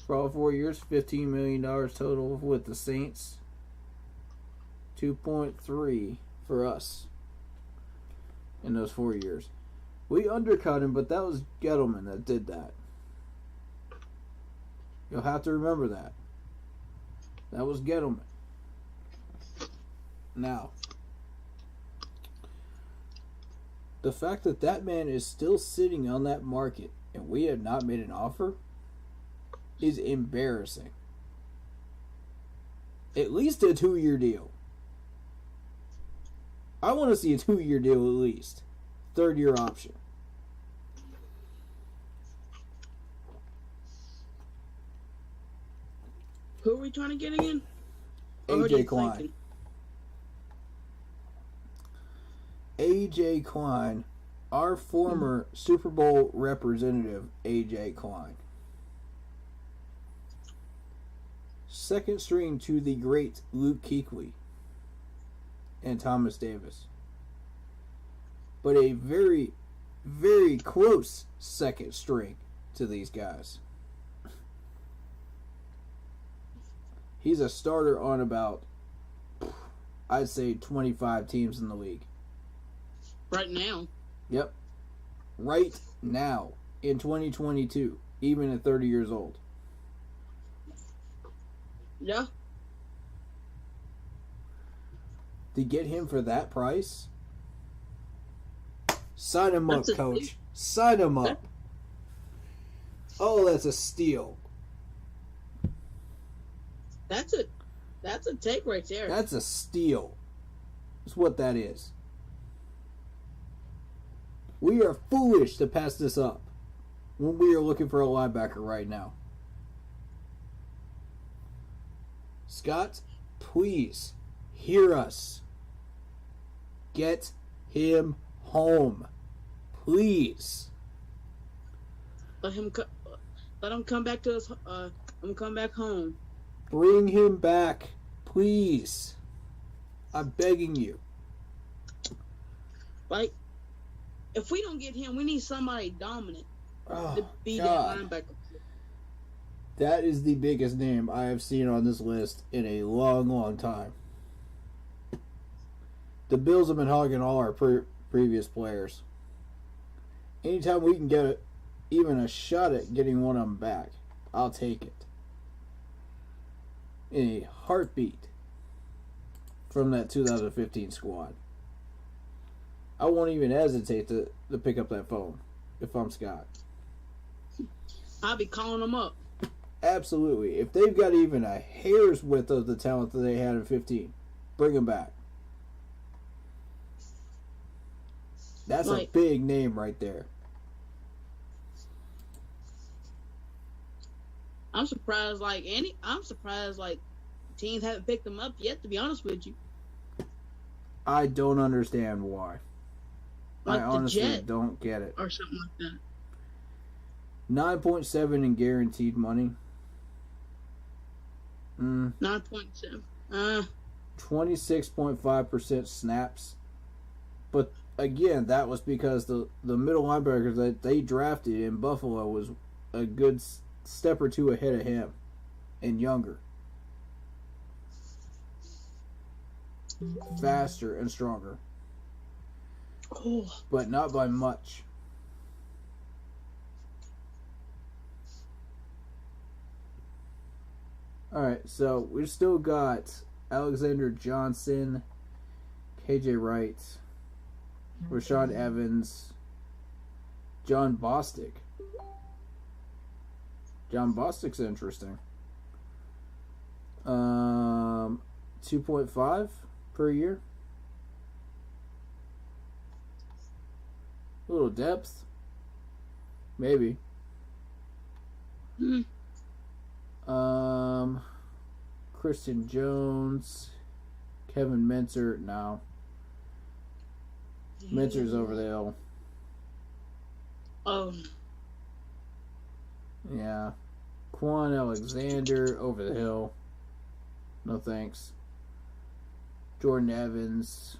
for all 4 years. $15 million total with the Saints. 2.3 for us in those 4 years. We undercut him, but that was Gettleman that did that. You'll have to remember that. That was Gettleman. Now, the fact that that man is still sitting on that market and we have not made an offer is embarrassing. At least a 2-year deal. I want to see a 2-year deal at least. 3rd-year option. Who are we trying to get again? AJ Klein. AJ Klein. Our former Super Bowl representative, AJ Klein. Second string to the great Luke Kuechly and Thomas Davis. But a very, very close second string to these guys. He's a starter on about, I'd say, 25 teams in the league. Right now. Yep. Right now. In 2022. Even at 30 years old. Yeah. To get him for that price? Sign him up, coach. Sign him up. Oh, that's a steal. That's a take right there. That's a steal. That's what that is. We are foolish to pass this up when we are looking for a linebacker right now. Scott, please hear us. Get him home. Please. Let him come back to us. Let him come back home. Bring him back, please. I'm begging you. Like, if we don't get him, we need somebody dominant to be God. that linebacker. That is the biggest name I have seen on this list in a long, long time. The Bills have been hogging all our previous players. Anytime we can get even a shot at getting one of them back, I'll take it. In a heartbeat from that 2015 squad. I won't even hesitate to pick up that phone if I'm Scott. I'll be calling them up. Absolutely. If they've got even a hair's width of the talent that they had in 15, bring them back. That's a big name right there. I'm surprised teams haven't picked them up yet, to be honest with you. I don't understand why. Like I honestly Jet don't get it. or something like that. 9.7 in guaranteed money. 9.7. 26.5% snaps. But again, that was because the middle linebacker that they drafted in Buffalo was a good step or two ahead of him and younger. Faster and stronger. Oh. But not by much. Alright, so we've still got Alexander Johnson, KJ Wright, Rashawn Evans, John Bostic. John Bostic's interesting. 2.5 per year. A little depth. Maybe. Christian Jones, Kevin Mentzer. No. Mentzer's over the hill. Oh. Yeah. Quan Alexander over the hill. No thanks. Jordan Evans.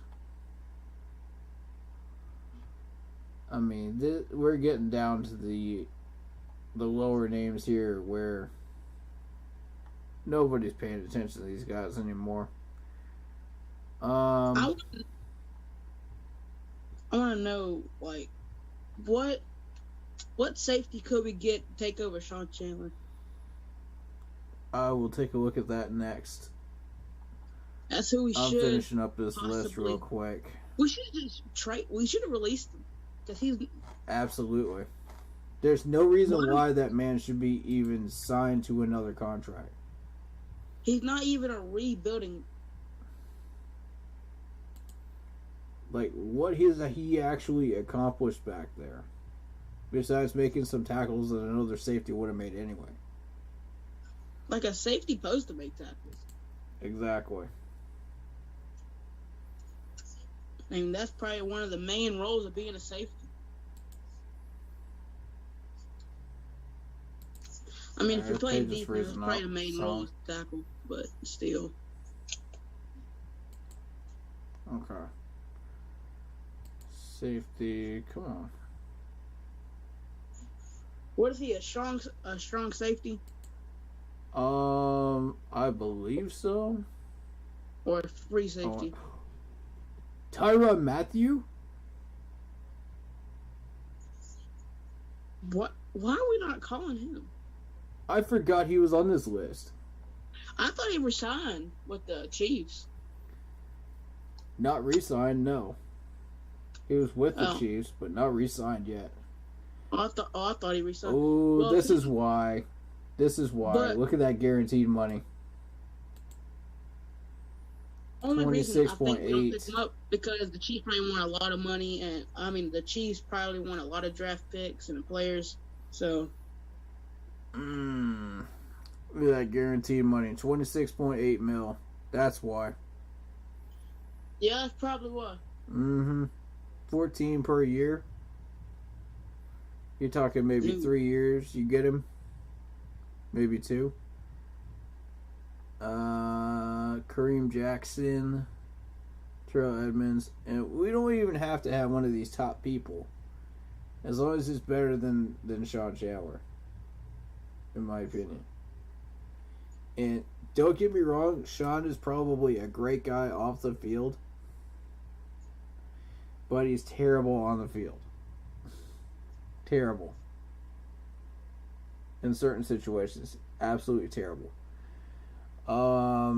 I mean, we're getting down to the lower names here where nobody's paying attention to these guys anymore. I want to know, like, what safety could we get to take over Sean Chandler? I will take a look at that next. That's who we should. I'm finishing up this list real quick. We should just trade. We should have released him because he's absolutely. There's no reason why that man should be even signed to another contract. He's not even a rebuilding. Like, what has he actually accomplished back there? Besides making some tackles that another safety would have made anyway. Like a safety supposed to make tackles. Exactly. I mean, that's probably one of the main roles of being a safety. I mean, if you're playing defense, it's probably the main role is tackle, but still. Okay. Safety, come on. What is he? A strong safety? I believe so. Or a free safety? Tyrann Mathieu? What? Why are we not calling him? I forgot he was on this list. I thought he resigned with the Chiefs. Not re-signed, no. He was with the Chiefs, but not re-signed yet. I thought he resigned. Oh, well, this is why. This is why. Look at that guaranteed money. Only reason I think we don't 26.8. pick him up because the Chiefs probably want a lot of money, and I mean the Chiefs probably want a lot of draft picks and players. So Look at that guaranteed money, 26.8 mil. That's why. yeah, that's probably why. 14 per year. You're talking maybe 3 years. You get him. Maybe 2. Kareem Jackson, Terrell Edmonds, and we don't even have to have one of these top people, as long as it's better than Sean Chandler, in my opinion. And don't get me wrong, Sean is probably a great guy off the field, but he's terrible on the field. Terrible. In certain situations, absolutely terrible. I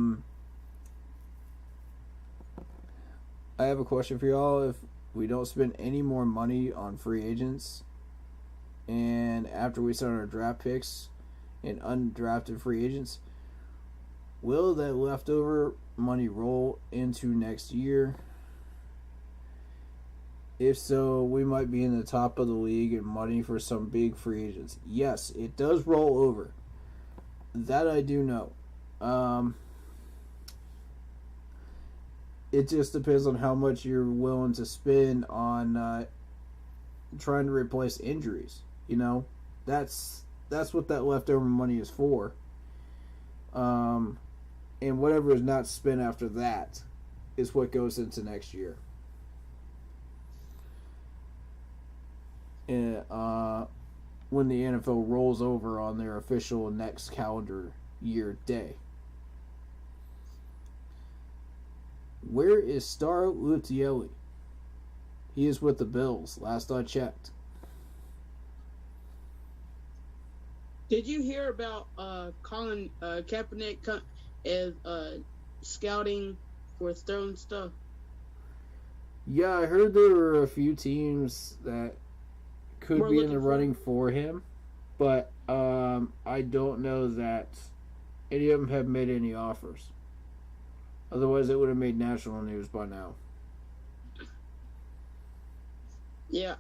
have a question for y'all. If we don't spend any more money on free agents, and after we sign our draft picks and undrafted free agents, will that leftover money roll into next year? If so, we might be in the top of the league in money for some big free agents. Yes, it does roll over. That I do know. It just depends on how much you're willing to spend on trying to replace injuries. You know, that's what that leftover money is for. And whatever is not spent after that is what goes into next year. And, when the NFL rolls over on their official next calendar year day. Where is Star Lutielli? He is with the Bills, last I checked. Did you hear about Colin Kaepernick as scouting for throwing stuff? Yeah, I heard there were a few teams that could We're be in looking the for running for him, but I don't know that any of them have made any offers. Otherwise, it would have made national news by now. Yeah,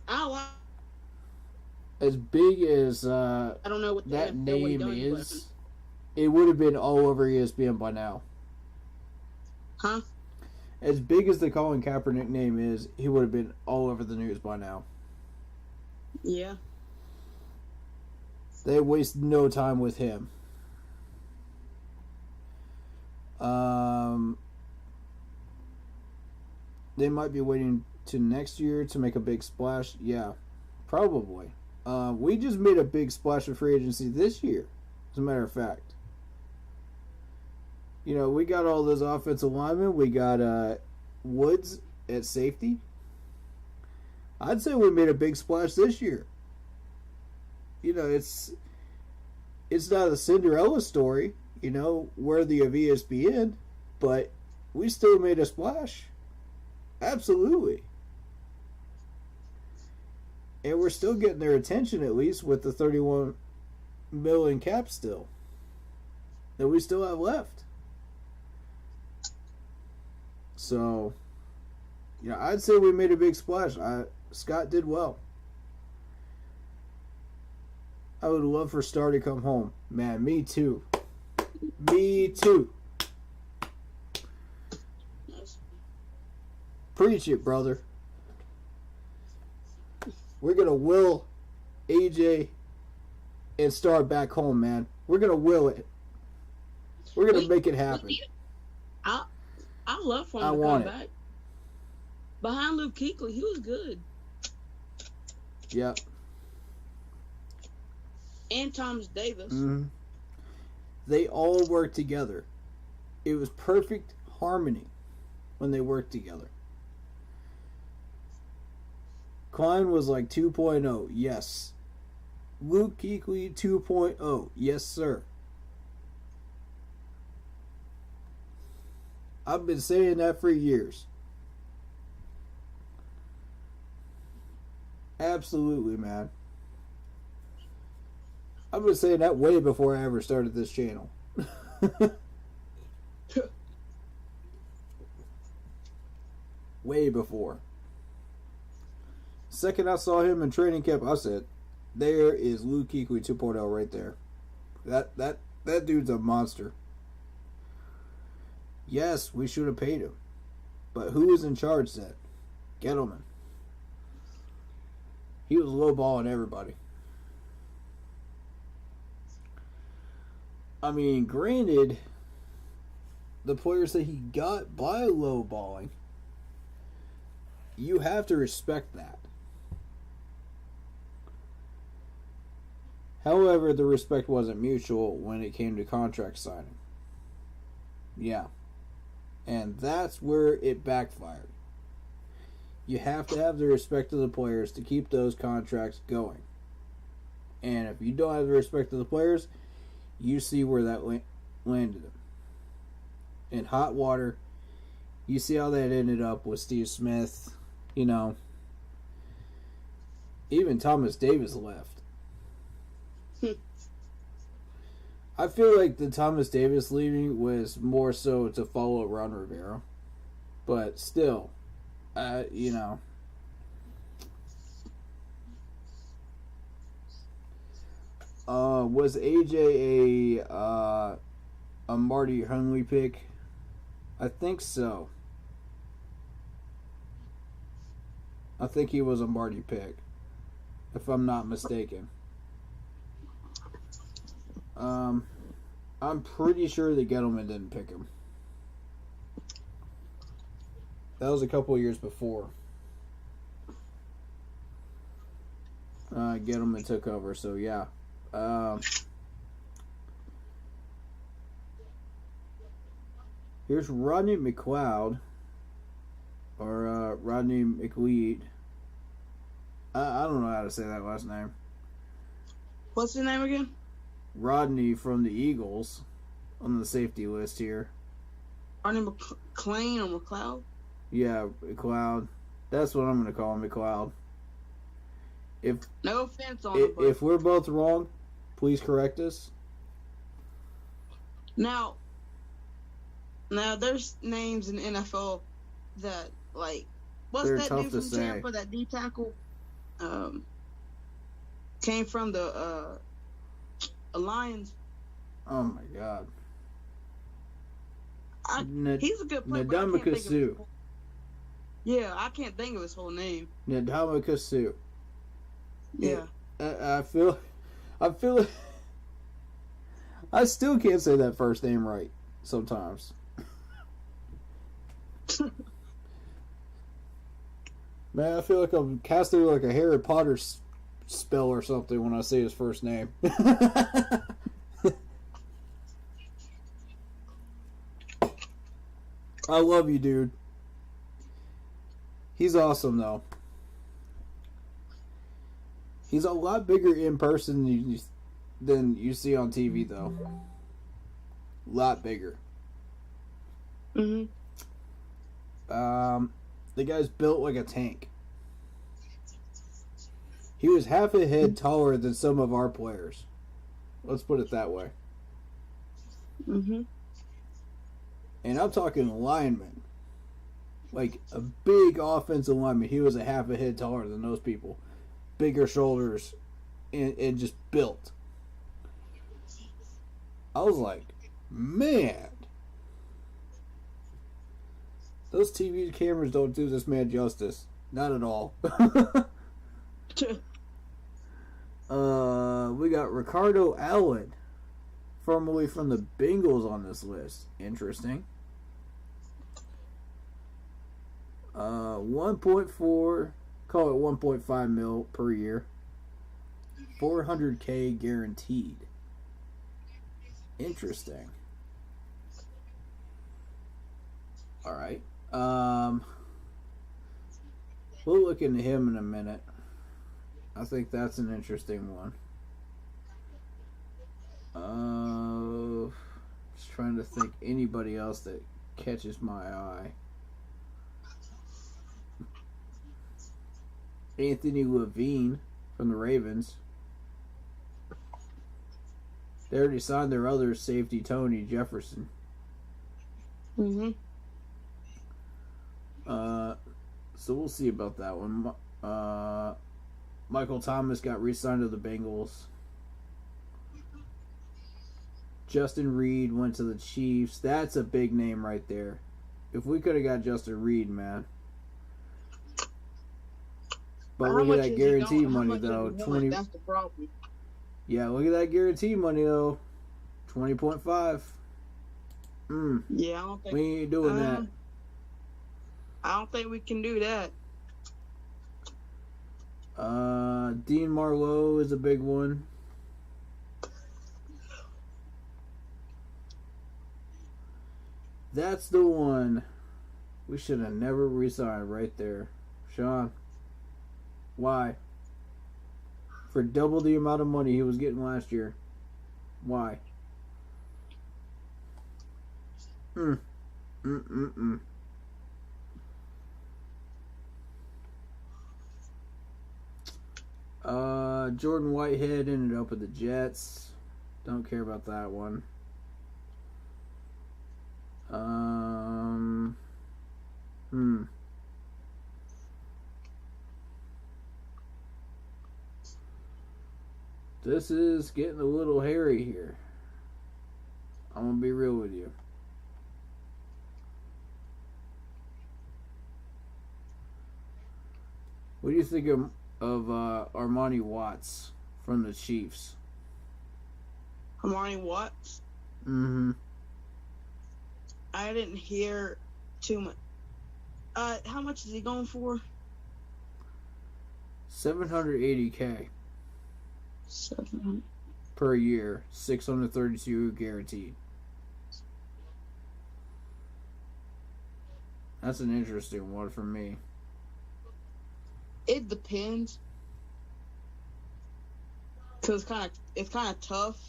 As big as I don't know what that NFL name done, is, it would have been all over ESPN by now. huh? As big as the Colin Kaepernick name is, he would have been all over the news by now. Yeah. They waste no time with him. They might be waiting to next year to make a big splash. Yeah, probably. We just made a big splash of free agency this year, as a matter of fact. You know, we got all those offensive linemen. We got Woods at safety. I'd say we made a big splash this year. You know, it's not a Cinderella story, you know, worthy of ESPN, but we still made a splash. Absolutely. And we're still getting their attention, at least, with the $31 million cap still that we still have left. So, yeah, I'd say we made a big splash. Scott did well. I would love for Star to come home. Man, me too. Me too. Preach it, brother. We're going to will AJ and Star back home, man. We're going to will it. We're going to make it happen. I love for him to come back. Behind Luke Kuechly, he was good. Yep. And Thomas Davis. Mm-hmm. They all worked together. It was perfect harmony when they worked together. Klein was like 2.0, yes. Luke Kuechly 2.0, yes, sir. I've been saying that for years. Absolutely, man. I've been saying that way before I ever started this channel. Way before. Second I saw him in training camp, I said, there is Luke Kuechly 2.0 right there. That dude's a monster. Yes, we should have paid him. But who was in charge then? Gettleman. He was lowballing everybody. I mean, granted, the players that he got by lowballing, you have to respect that. However, the respect wasn't mutual when it came to contract signing. Yeah. And that's where it backfired. You have to have the respect of the players to keep those contracts going. And if you don't have the respect of the players, you see where that landed them. In hot water, you see how that ended up with Steve Smith. You know, even Thomas Davis left. I feel like the Thomas Davis leaving was more so to follow Ron Rivera. But still, you know. Was AJ a Marty Hundley pick? I think so. I think he was a Marty pick, if I'm not mistaken. I'm pretty sure that Gettleman didn't pick him. That was a couple of years before. Gettleman took over, so yeah. Here's Rodney McLeod, or Rodney McLeod. I don't know how to say that last name. What's his name again? Rodney from the Eagles on the safety list here. Rodney McLean or McLeod? Yeah, McLeod. That's what I'm going to call him, McLeod. No offense on him, but if we're both wrong, please correct us. Now there's names in NFL that, like, what's They're that tough dude to from say. Tampa, that D tackle? Came from the Lions. Oh my God. He's a good player. but I can't think of his Ndamukong Suh. Yeah, I can't think of his whole name. Ndamukong Suh. Yeah. I feel I still can't say that first name right sometimes. Man, I feel like I'm casting like a Harry Potter spell or something when I say his first name. I love you, dude. He's awesome, though. He's a lot bigger in person than you see on TV, though. Lot bigger. Mhm. The guy's built like a tank. He was half a head taller than some of our players. Let's put it that way. Mhm. And I'm talking lineman. Like a big offensive lineman. He was a half a head taller than those people. Bigger shoulders and just built. I was like, man. Those TV cameras don't do this man justice. Not at all. We got Ricardo Allen, formerly from the Bengals, on this list. Interesting. 1.4, call it 1.5 mil per year. 400K guaranteed. Interesting. All right. We'll look into him in a minute. I think that's an interesting one. Just trying to think anybody else that catches my eye. Anthony Levine from the Ravens. They already signed their other safety, Tony Jefferson. Mhm. So we'll see about that one. Michael Thomas got re-signed to the Bengals. Justin Reed went to the Chiefs. That's a big name right there. If we could have got Justin Reed, man. But How look much at that is he guarantee going- how money, much is though. he going? 20. That's the problem. Yeah, look at that guarantee money, though. 20.5. Yeah, I don't think We ain't doing that. I don't think we can do that. Dean Marlowe is a big one. That's the one. We should have never re-signed right there. Sean. Why? For double the amount of money he was getting last year. Why? Jordan Whitehead ended up with the Jets. Don't care about that one. This is getting a little hairy here. I'm gonna be real with you. What do you think of Armani Watts from the Chiefs? Amari Watts. Mm-hmm. I didn't hear too much. How much is he going for? $780K 700. per year, 632 guaranteed. That's an interesting one for me. It depends. Cause it's kind of tough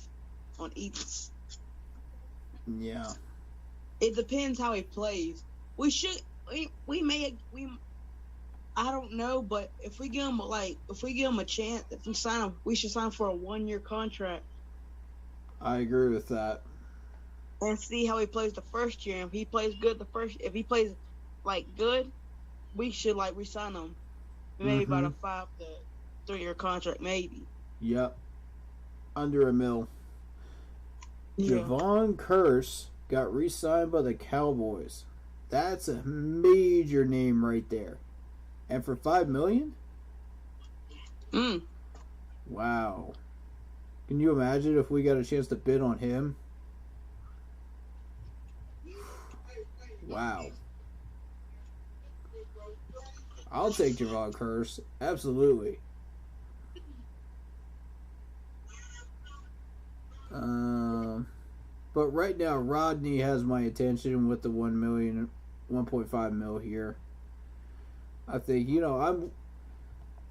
on each. Yeah. It depends how he plays. We may I don't know, but if we give him a chance, if we sign him, we should sign him for a 1-year contract I agree with that. and see how he plays the first year. If he plays good if he plays good, we should re-sign him. Maybe about a 5 to 3-year contract, maybe. Yep. Under $1 million. Yeah. Javon Curse got re-signed by the Cowboys. That's a major name right there. And for $5 million? Wow. Can you imagine if we got a chance to bid on him? Wow. I'll take Javon Curse. Absolutely. But right now, Rodney has my attention with the 1.5 mil here. I think,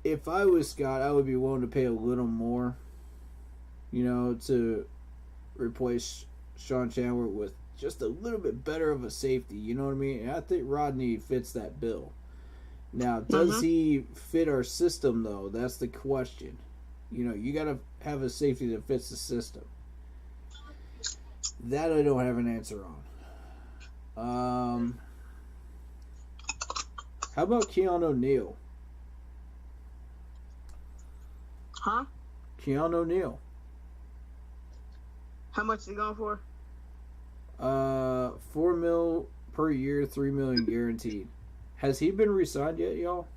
if I was Scott, I would be willing to pay a little more, to replace Sean Chandler with just a little bit better of a safety. You know what I mean? And I think Rodney fits that bill. Now, does he fit our system, though? That's the question. You got to have a safety that fits the system. That I don't have an answer on. How about Keanu Neal? Huh? Keanu Neal. How much is he going for? $4 million per year, $3 million guaranteed. Has he been re-signed yet, y'all?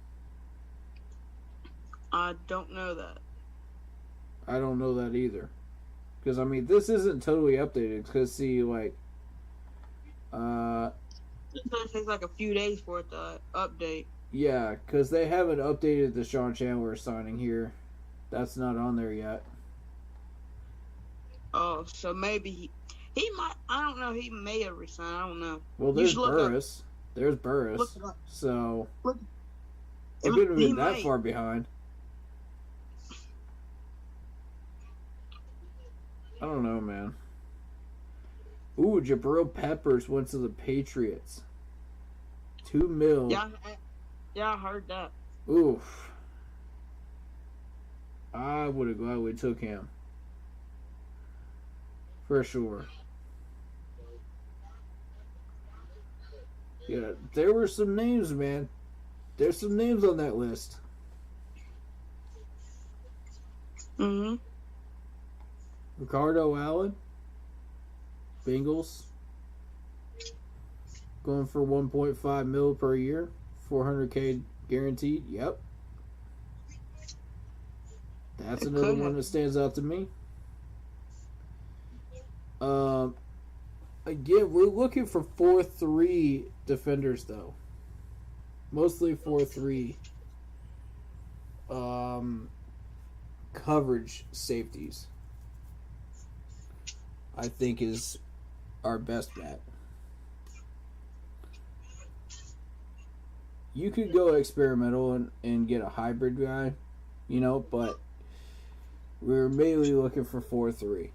I don't know that. I don't know that either. Because, this isn't totally updated. Because, see, It's going to take a few days for it to update. yeah, because they haven't updated the Sean Chandler signing here. That's not on there yet. Oh, so maybe he might. I don't know. He may have resigned. I don't know. Well, You there's should look Burris. There's Burris. Look it up. So, Look- it couldn't have he been that might. far behind. I don't know, man. Ooh, Jabril Peppers went to the Patriots. $2 million. Yeah, I heard that. Oof. I would have gladly took him. For sure. Yeah, there were some names, man. there's some names on that list. Mm-hmm. Ricardo Allen, Bengals, going for 1.5 mil per year, 400K guaranteed. Yep. That's another one that stands out to me. Again, we're looking for 4-3 defenders, though. Mostly 4-3 coverage safeties, I think, is our best bet. You could go experimental and get a hybrid guy, you know, but we're mainly looking for 4-3.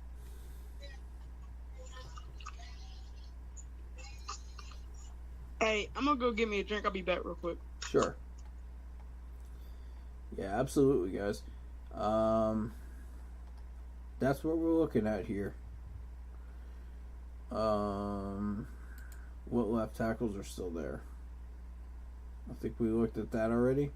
Hey, I'm gonna go get me a drink. I'll be back real quick. Sure. Yeah, absolutely, guys. That's what we're looking at here. What left tackles are still there? I think we looked at that already.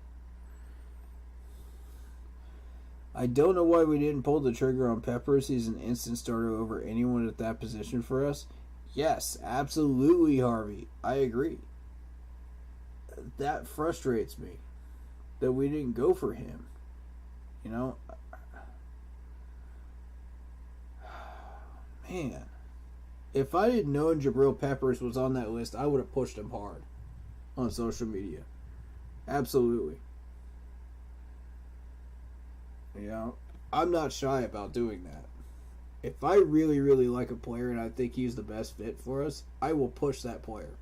I don't know why we didn't pull the trigger on Peppers. He's an instant starter over anyone at that position for us. Yes, absolutely, Harvey. I agree. That frustrates me that we didn't go for him. You know? Man. If I had known Jabril Peppers was on that list, I would have pushed him hard on social media. Absolutely. You know? I'm not shy about doing that. If I really, really like a player and I think he's the best fit for us, I will push that player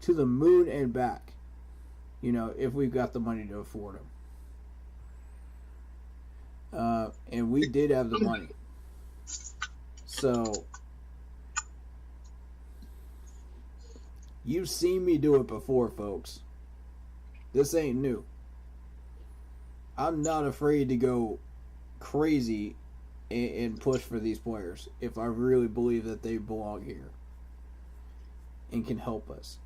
to the moon and back. You know, if we've got the money to afford him. And we did have the money. So, you've seen me do it before, folks. This ain't new. I'm not afraid to go crazy and push for these players if I really believe that they belong here and can help us.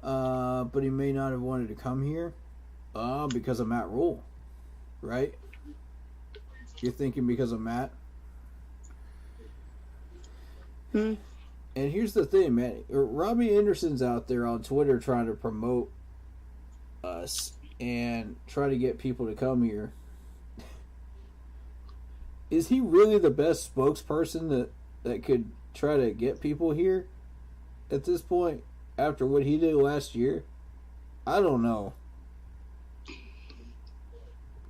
But he may not have wanted to come here because of Matt Rule, right? You're thinking because of Matt? And here's the thing, man. Robbie Anderson's out there on Twitter trying to promote us and try to get people to come here. Is he really the best spokesperson that could try to get people here at this point after what he did last year? I don't know.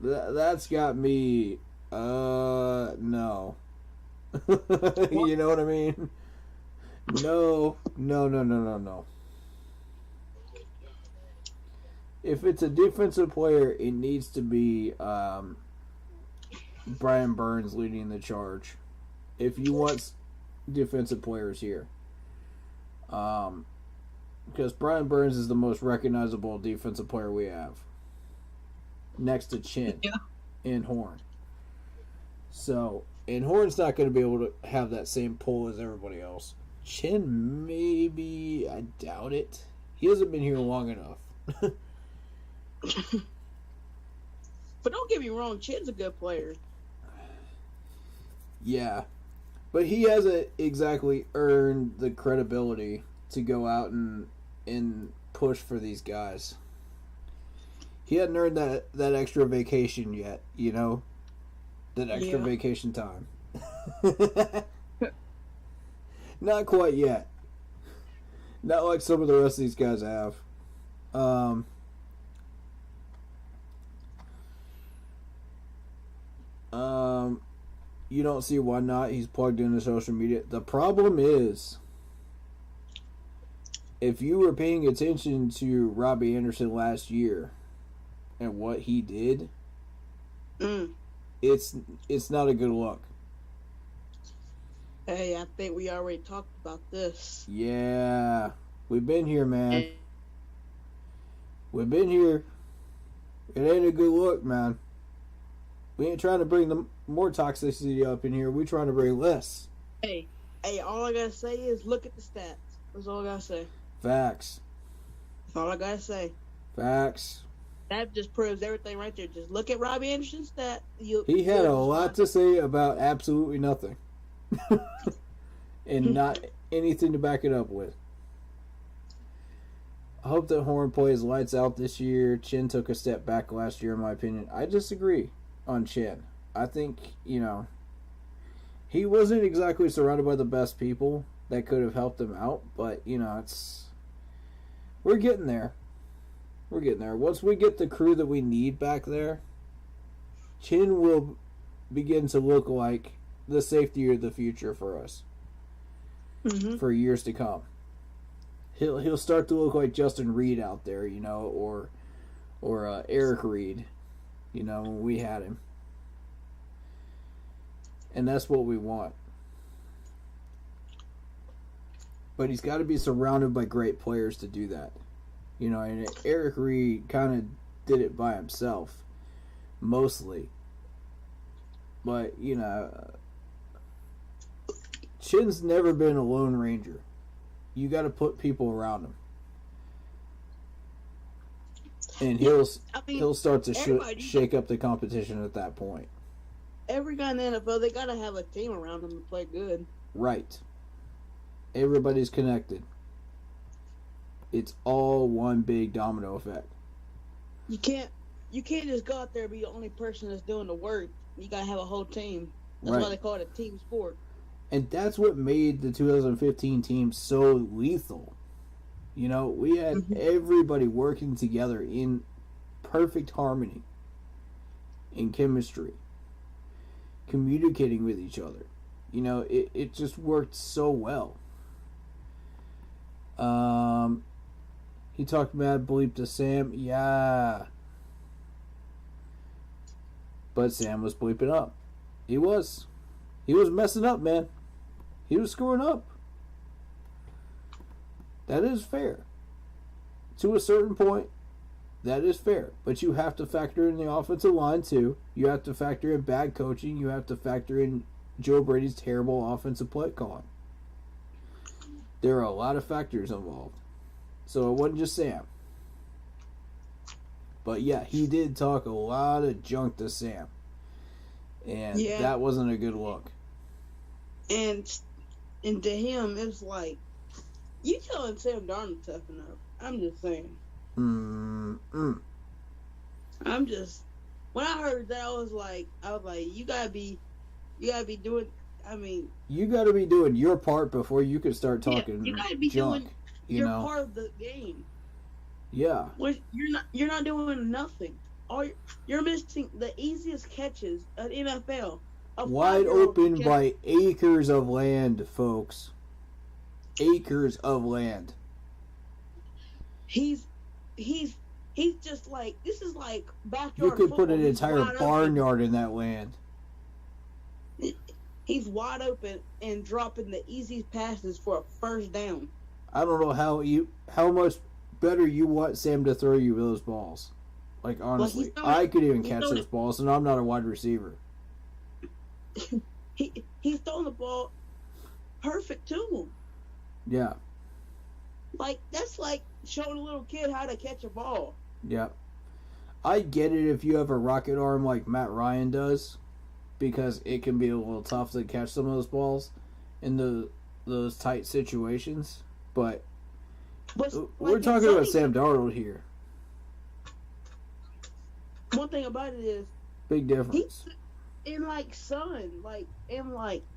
That's got me no. You know what I mean? No. If it's a defensive player, it needs to be Brian Burns leading the charge. If you want defensive players here. Because Brian Burns is the most recognizable defensive player we have. Next to Chin and Horn. So, and Horn's not going to be able to have that same pull as everybody else. Chin, maybe. I doubt it. He hasn't been here long enough. But don't get me wrong, Chin's a good player. Yeah. But he hasn't exactly earned the credibility to go out and push for these guys. He hadn't earned that extra vacation yet, you know? That extra vacation time. Not quite yet. Not like some of the rest of these guys have. You don't see why not. He's plugged into social media. The problem is, if you were paying attention to Robbie Anderson last year and what he did, it's not a good look. Hey, I think we already talked about this. Yeah. We've been here, man. We've been here. It ain't a good look, man. We ain't trying to bring more toxicity up in here. We're trying to bring less. Hey, all I gotta say is look at the stats. That's all I gotta say. Facts. That's all I gotta say. Facts. That just proves everything right there. Just look at Robbie Anderson's stat. He had a lot to say about absolutely nothing. And not anything to back it up with. I hope that Horn plays lights out this year. Chin took a step back last year, in my opinion. I disagree on Chin. I think, he wasn't exactly surrounded by the best people that could have helped him out, but, we're getting there. We're getting there. Once we get the crew that we need back there, Chin will begin to look like the safety of the future for us for years to come. He'll start to look like Justin Reed out there, or Eric Reed, when we had him. And that's what we want. But he's got to be surrounded by great players to do that. And Eric Reed kind of did it by himself, mostly. But, Chin's never been a Lone Ranger. You got to put people around him. And he'll start to shake up the competition at that point. Every guy in the NFL, they got to have a team around them to play good. Right. Everybody's connected. It's all one big domino effect. You can't just go out there and be the only person that's doing the work. You got to have a whole team. That's why they call it a team sport. And that's what made the 2015 team so lethal. We had everybody working together in perfect harmony, in chemistry, communicating with each other. It just worked so well. He talked mad bleep to Sam. Yeah. But Sam was bleeping up. He was messing up, man. He was screwing up. That is fair. To a certain point, that is fair. But you have to factor in the offensive line, too. You have to factor in bad coaching. You have to factor in Joe Brady's terrible offensive play calling. There are a lot of factors involved. So it wasn't just Sam. But yeah, he did talk a lot of junk to Sam. And that wasn't a good look. And to him, it's like, you telling Sam Darnold toughen up. I'm just saying. I'm just, when I heard that, I was like, you gotta be doing. You gotta be doing your part before you can start talking. You gotta be junk, doing your part of the game. Yeah. You're not doing nothing. You're missing the easiest catches at NFL. Wide open by acres of land, folks. Acres of land. He's just like, this is like backyard. You could put an football. entire barnyard in that land. He's wide open and dropping the easiest passes for a first down. I don't know how much better you want Sam to throw you those balls. Like, honestly, I could even catch those balls, and I'm not a wide receiver. He's throwing the ball perfect to him. Yeah. Like, that's like showing a little kid how to catch a ball. Yeah. I get it if you have a rocket arm like Matt Ryan does, because it can be a little tough to catch some of those balls in those tight situations. But we're talking about Sam Darnold here. One thing about it is, big difference. In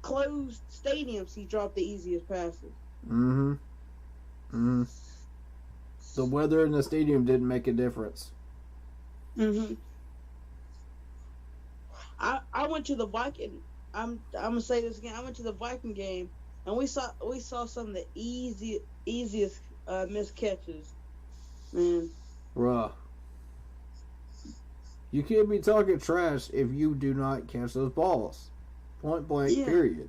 closed stadiums, he dropped the easiest passes. The weather in the stadium didn't make a difference. I went to the Viking. I'm gonna say this again. I went to the Viking game, and we saw some of the easiest missed catches. Man, bruh. You can't be talking trash if you do not catch those balls. Point blank, period.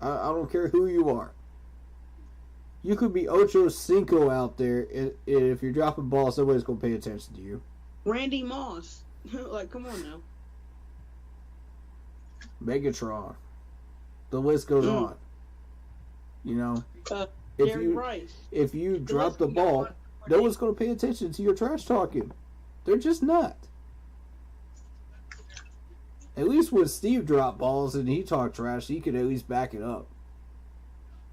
I don't care who you are. You could be Ocho Cinco out there, and if you're dropping balls, nobody's going to pay attention to you. Randy Moss. Like, come on now. Megatron. The list goes on. You know? Jerry Rice. If you drop the ball... No one's going to pay attention to your trash talking. They're just not. At least when Steve dropped balls and he talked trash, he could at least back it up.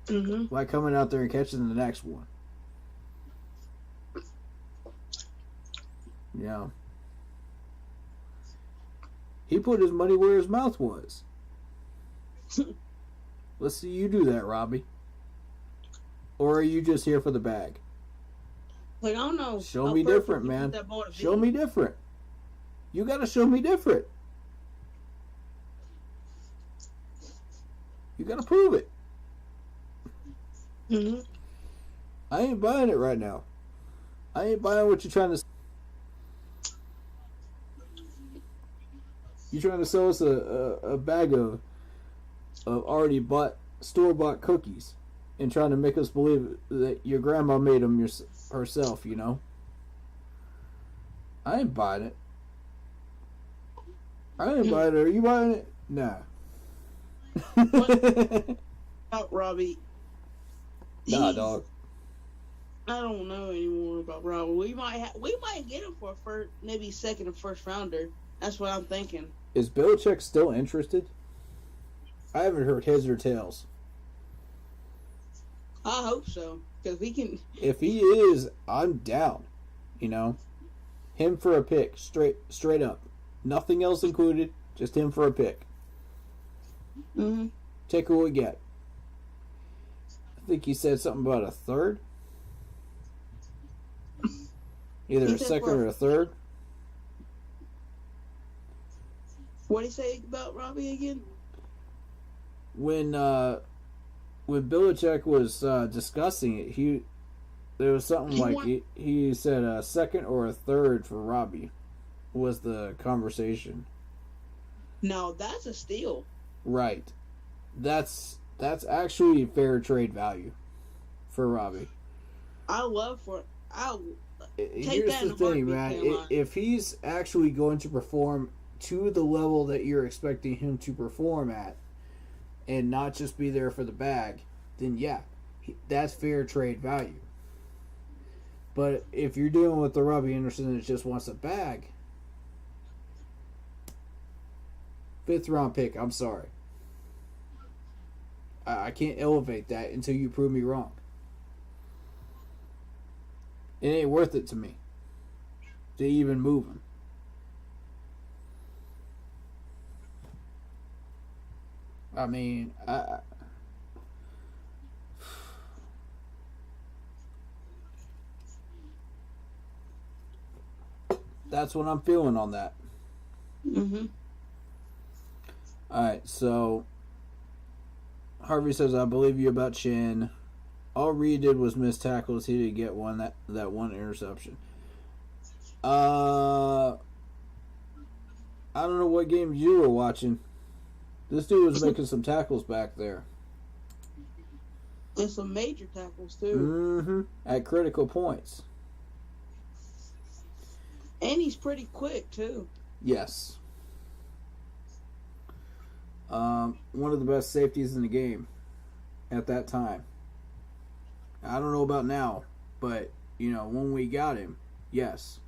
Mm-hmm. By coming out there and catching the next one. Yeah. He put his money where his mouth was. Let's see you do that, Robbie. Or are you just here for the bag? Like, I don't know. Show me different, man. Show me different. You gotta show me different. You gotta prove it. Mm-hmm. I ain't buying it right now. I ain't buying what you're trying to. You're trying to sell us a bag of already bought store-bought cookies and trying to make us believe that your grandma made them herself, you know? I ain't buying it. I ain't buying it. Are you buying it? Nah. About Robbie. Nah, dog. I don't know anymore about Robbie. We might get him for a maybe second or first rounder. That's what I'm thinking. Is Belichick still interested? I haven't heard heads or tails. I hope so, because we can. If he is, I'm down. You know, him for a pick, straight up, nothing else included, just him for a pick. Mm-hmm. Take who we get. I think he said something about a third, either a second or a third. What did he say about Robbie again? When Belichick was discussing it, there was something like he said a second or a third for Robbie was the conversation. No, that's a steal. Right. That's actually fair trade value for Robbie. I'll take Here's that in the a thing, heartbeat, man. Carolina. If he's actually going to perform to the level that you're expecting him to perform at, and not just be there for the bag, then yeah, that's fair trade value. But if you're dealing with the Robbie Anderson that just wants a bag, 5th round pick, I'm sorry. I can't elevate that until you prove me wrong. It ain't worth it to me to even move him. I mean, that's what I'm feeling on that. Mm-hmm. All right, so Harvey says, "I believe you about Chin. All Reed did was miss tackles. He didn't get that one interception." I don't know what games you were watching. This dude was making some tackles back there. And some major tackles, too. Mm-hmm. At critical points. And he's pretty quick, too. Yes. One of the best safeties in the game at that time. I don't know about now, but, when we got him, yes.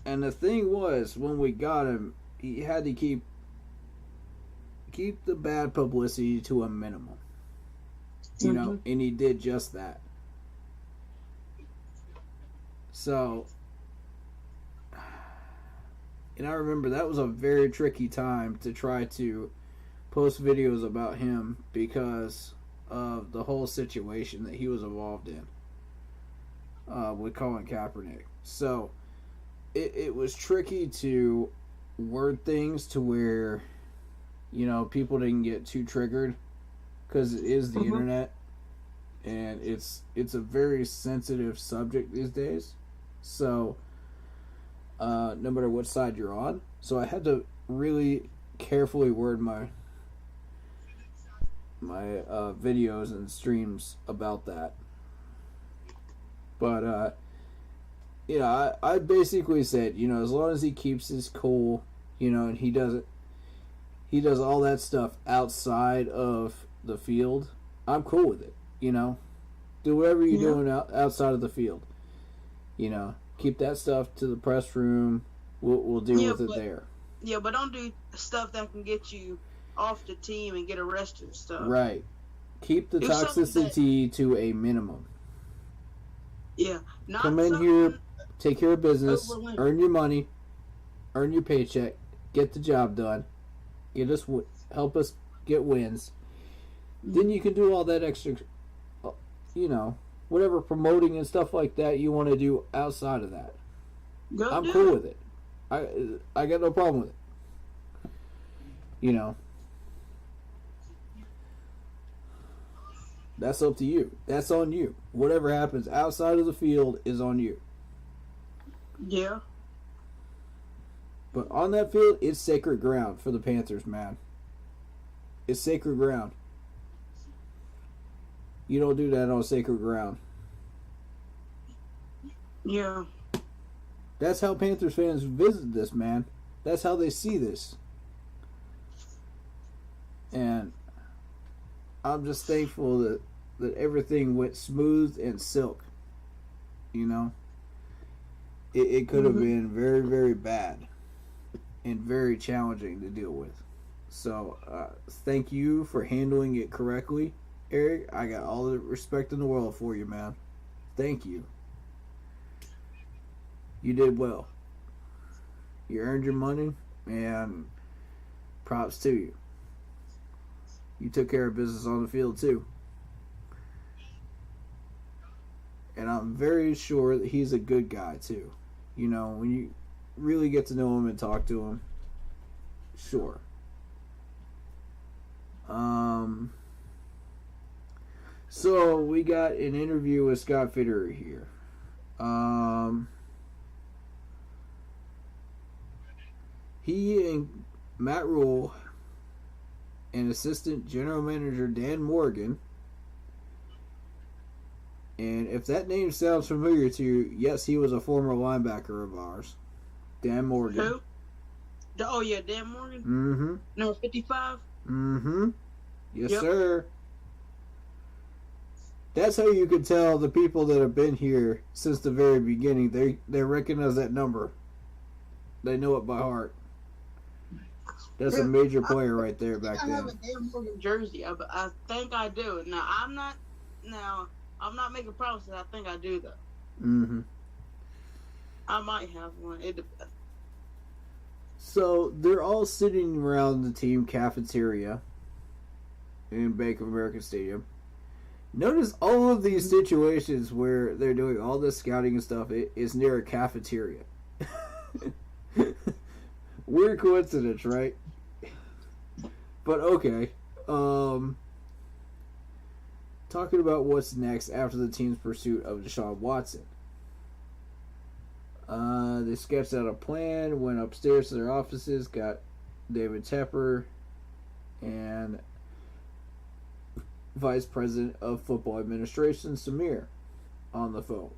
And the thing was, when we got him, he had to keep the bad publicity to a minimum. And he did just that. So, and I remember that was a very tricky time to try to post videos about him because of the whole situation that he was involved in with Colin Kaepernick. So, it was tricky to word things to where, people didn't get too triggered because it is the internet and it's a very sensitive subject these days. So, no matter what side you're on. So I had to really carefully word my videos and streams about that. But, I basically said, as long as he keeps his cool, and he does all that stuff outside of the field, I'm cool with it. You know, do whatever you're Yeah. doing outside of the field. You know, keep that stuff to the press room. We'll deal Yeah, with it but- there. Yeah, but don't do stuff that can get you off the team and get arrested and stuff. Right. Keep the Do something toxicity to a minimum. Yeah. Not Come in something- here, take care of business, Overland. earn your money, earn your paycheck, get the job done, help us get wins. Then you can do all that extra, you know, whatever promoting and stuff like that you want to do outside of that. Go I'm do cool it. with it. I got no problem with it. You know. That's up to you. That's on you. Whatever happens outside of the field is on you. Yeah. But on that field, it's sacred ground for the Panthers, man. It's sacred ground. You don't do that on sacred ground. Yeah. That's how Panthers fans visit this, man. That's how they see this. And I'm just thankful that everything went smooth and silk. You know? It could have been very, very bad and very challenging to deal with. So, thank you for handling it correctly, Eric. I got all the respect in the world for you, man. Thank you. You did well. You earned your money, and props to you. You took care of business on the field, too. And I'm very sure that he's a good guy, too. You know, when you really get to know him and talk to him, sure. So we got an interview with Scott Fitterer here. He and Matt Rule and assistant general manager Dan Morgan. And if that name sounds familiar to you, yes, he was a former linebacker of ours. Dan Morgan. Who? Oh, yeah, Dan Morgan? Mm-hmm. Number 55? Mm-hmm. Yes, Yep. sir. That's how you can tell the people that have been here since the very beginning. They recognize that number. They know it by heart. That's a major player right there back I have then. a Dan Morgan jersey. I think I do. Now, I'm not making promises. I think I do, though. Mm-hmm. I might have one. It depends. So they're all sitting around the team cafeteria in Bank of America Stadium. Notice all of these situations where they're doing all this scouting and stuff, it is near a cafeteria. Weird coincidence, right? But okay. Talking about what's next after the team's pursuit of Deshaun Watson. They sketched out a plan, went upstairs to their offices, got David Tepper and Vice President of Football Administration, Samir, on the phone.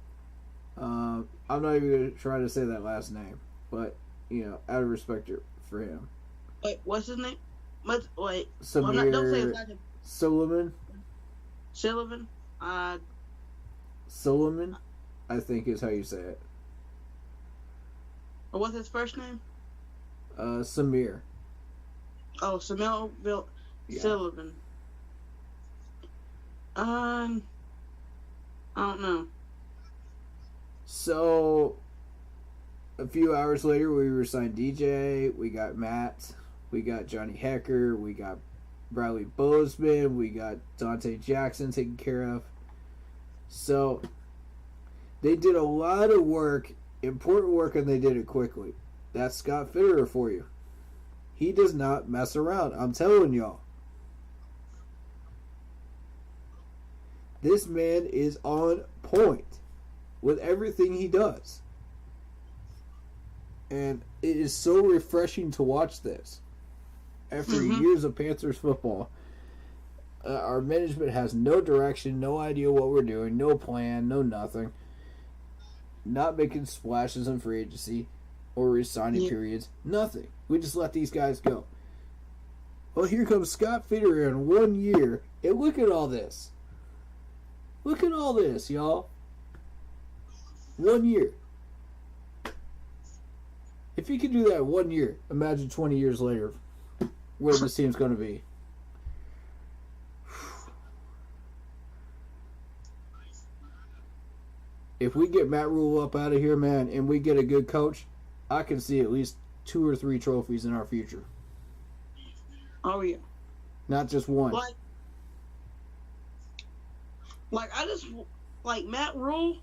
I'm not even going to try to say that last name, but, you know, out of respect for him. Wait, what's his name? Wait. Samir Don't say his last name. Solomon. Sullivan? Solomon, I think is how you say it. What's his first name? Samir. Oh, Samil Yeah. Sullivan. I don't know. So, a few hours later, we resigned DJ. We got Matt. We got Johnny Hecker. We got Bradley Bozeman. We got Dante Jackson taken care of. So, they did a lot of work, important work, and they did it quickly. That's Scott Fitterer for you. He does not mess around. I'm telling y'all. This man is on point with everything he does. And it is so refreshing to watch this. After years of Panthers football, our management has no direction, no idea what we're doing, no plan, no nothing. Not making splashes in free agency or resigning periods. Nothing. We just let these guys go. Well, here comes Scott Fitterer in 1 year. And look at all this. Look at all this, y'all. 1 year. If he can do that 1 year, imagine 20 years later where this team's going to be. If we get Matt Rule up out of here, man, and we get a good coach, I can see at least 2 or 3 trophies in our future. Oh yeah. Not just one. Like I just like Matt Rule.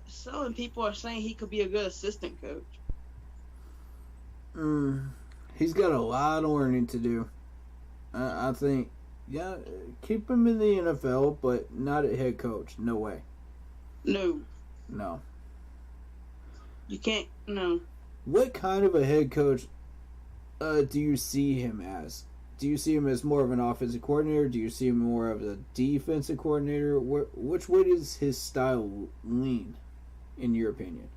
Some people are saying he could be a good assistant coach. He's got a lot of learning to do. I think, yeah, keep him in the NFL, but not at head coach. No way. No. You can't. No. What kind of a head coach do you see him as? Do you see him as more of an offensive coordinator? Do you see him more of a defensive coordinator? Which way does his style lean, in your opinion?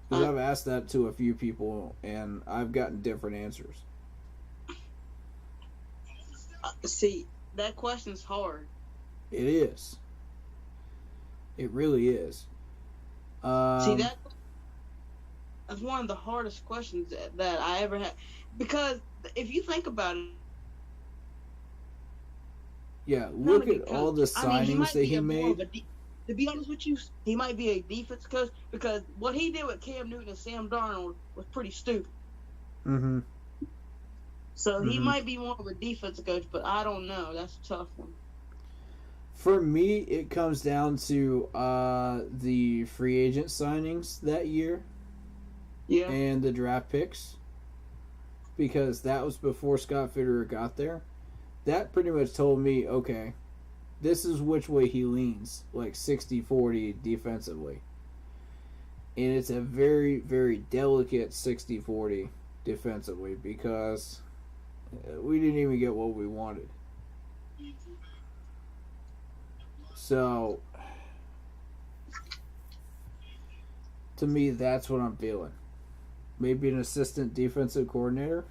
Because I've asked that to a few people, and I've gotten different answers. See, that question's hard. It is. It really is. See, that's one of the hardest questions that I ever had. Because if you think about it, yeah, look at all the signings that he made. To be honest with you, he might be a defense coach because what he did with Cam Newton and Sam Darnold was pretty stupid. Mm-hmm. So he might be more of a defense coach, but I don't know. That's a tough one. For me, it comes down to the free agent signings that year. Yeah. And the draft picks. Because that was before Scott Fitterer got there. That pretty much told me, okay, this is which way he leans, like 60-40 defensively. And it's a very, very delicate 60-40 defensively because we didn't even get what we wanted. So, to me, that's what I'm feeling. Maybe an assistant defensive coordinator.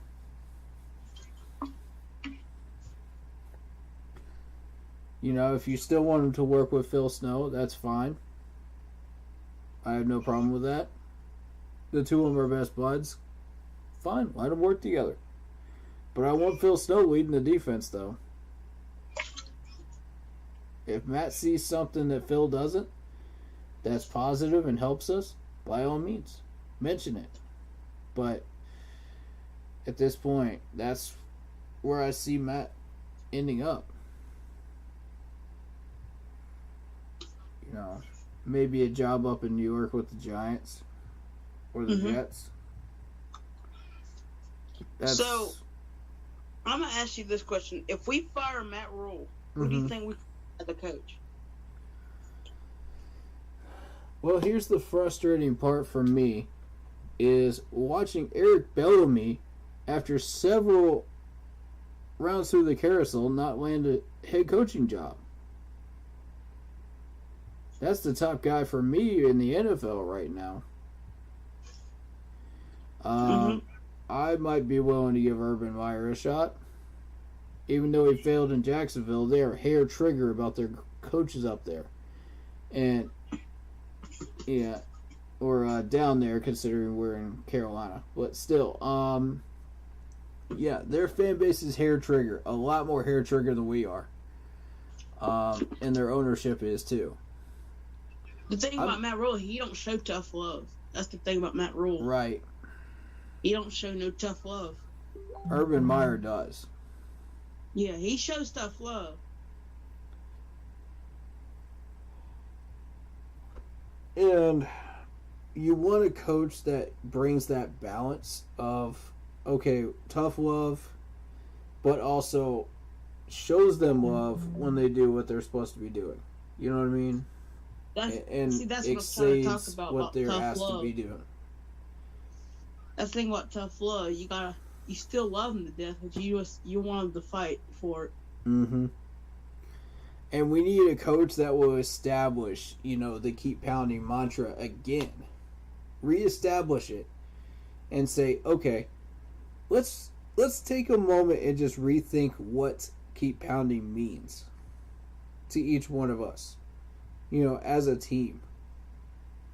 You know, if you still want him to work with Phil Snow, that's fine. I have no problem with that. The two of them are best buds. Fine, let them work together. But I want Phil Snow leading the defense, though. If Matt sees something that Phil doesn't, that's positive and helps us, by all means, mention it. But at this point, that's where I see Matt ending up. You know, maybe a job up in New York with the Giants or the Jets. So, I'm going to ask you this question. If we fire Matt Rule, who do you think we as the coach? Well, here's the frustrating part for me is watching Eric Bellamy after several rounds through the carousel not land a head coaching job. That's the top guy for me in the NFL right now. I might be willing to give Urban Meyer a shot. Even though he failed in Jacksonville, they are hair trigger about their coaches up there. And, yeah, or down there considering we're in Carolina. But still, yeah, their fan base is hair trigger. A lot more hair trigger than we are. And their ownership is too. The thing about Matt Rule, he don't show tough love. That's the thing about Matt Rule. Right. He don't show no tough love. Urban Meyer does. Yeah, he shows tough love. And you want a coach that brings that balance of, okay, tough love, but also shows them love when they do what they're supposed to be doing. You know what I mean? That's what I'm trying to talk about. What they're tough asked love. to be doing. That's the thing about tough love. You still love them to death, but you want them to fight for it. Mm-hmm. And we need a coach that will establish, the keep pounding mantra again. Reestablish it. And say, okay, let's take a moment and just rethink what keep pounding means to each one of us, as a team.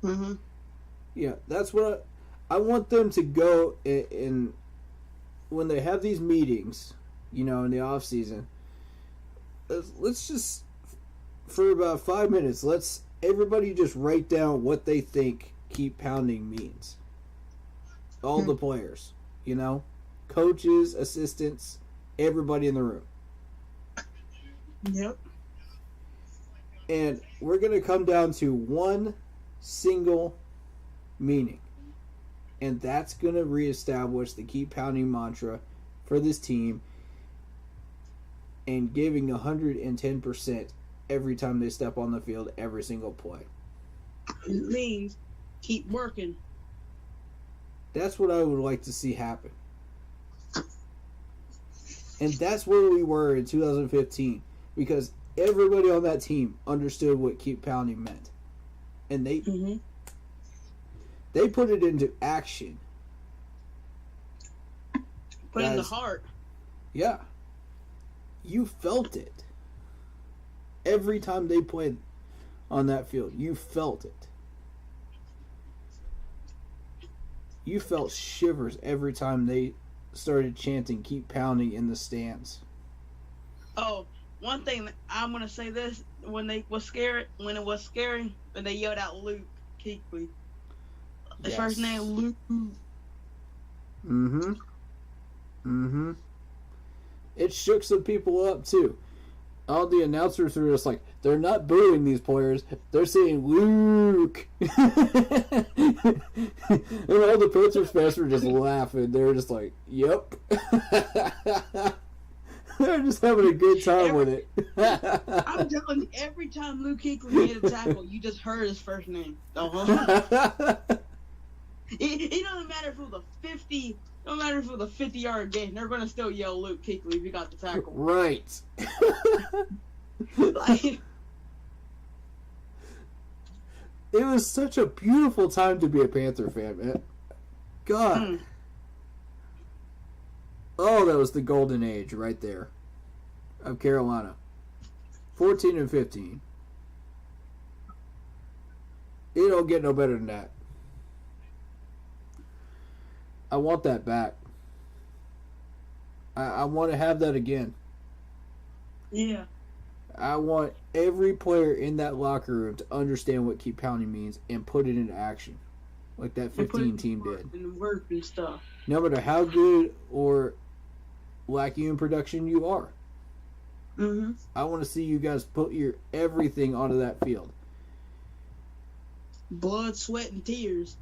Mm-hmm. Yeah, that's what I want them to go in when they have these meetings, in the off season. Let's just, for about 5 minutes, let's everybody just write down what they think keep pounding means. All the players, coaches, assistants, everybody in the room. Yep. And we're going to come down to one single meaning. And that's going to reestablish the keep pounding mantra for this team and giving 110% every time they step on the field, every single play. It means keep working. That's what I would like to see happen. And that's where we were in 2015 because everybody on that team understood what keep pounding meant. And they put it into action. Put it in the heart. Yeah. You felt it. Every time they played on that field, you felt it. You felt shivers every time they started chanting keep pounding in the stands. Oh, one thing I'm gonna say this when it was scary, when they yelled out Luke Kuechly. His first name Luke. It shook some people up too. All the announcers were just like, they're not booing these players, they're saying Luke. And all the Panthers fans were just laughing. They were just like, yep. They're just having a good time with it. I'm telling you, every time Luke Kuechly made a tackle, you just heard his first name. It doesn't matter if it was a 50. No matter if it was a 50-yard game, they're gonna still yell Luke Kuechly if you got the tackle. Right. Like, it was such a beautiful time to be a Panther fan, man. God. Oh, that was the golden age right there of Carolina. 14 and 15. It don't get no better than that. I want that back. I want to have that again. Yeah. I want every player in that locker room to understand what keep pounding means and put it into action, like that 15 team did. And work and stuff. No matter how good or lacking in production you are. I want to see you guys put your everything onto that field. Blood, sweat, and tears.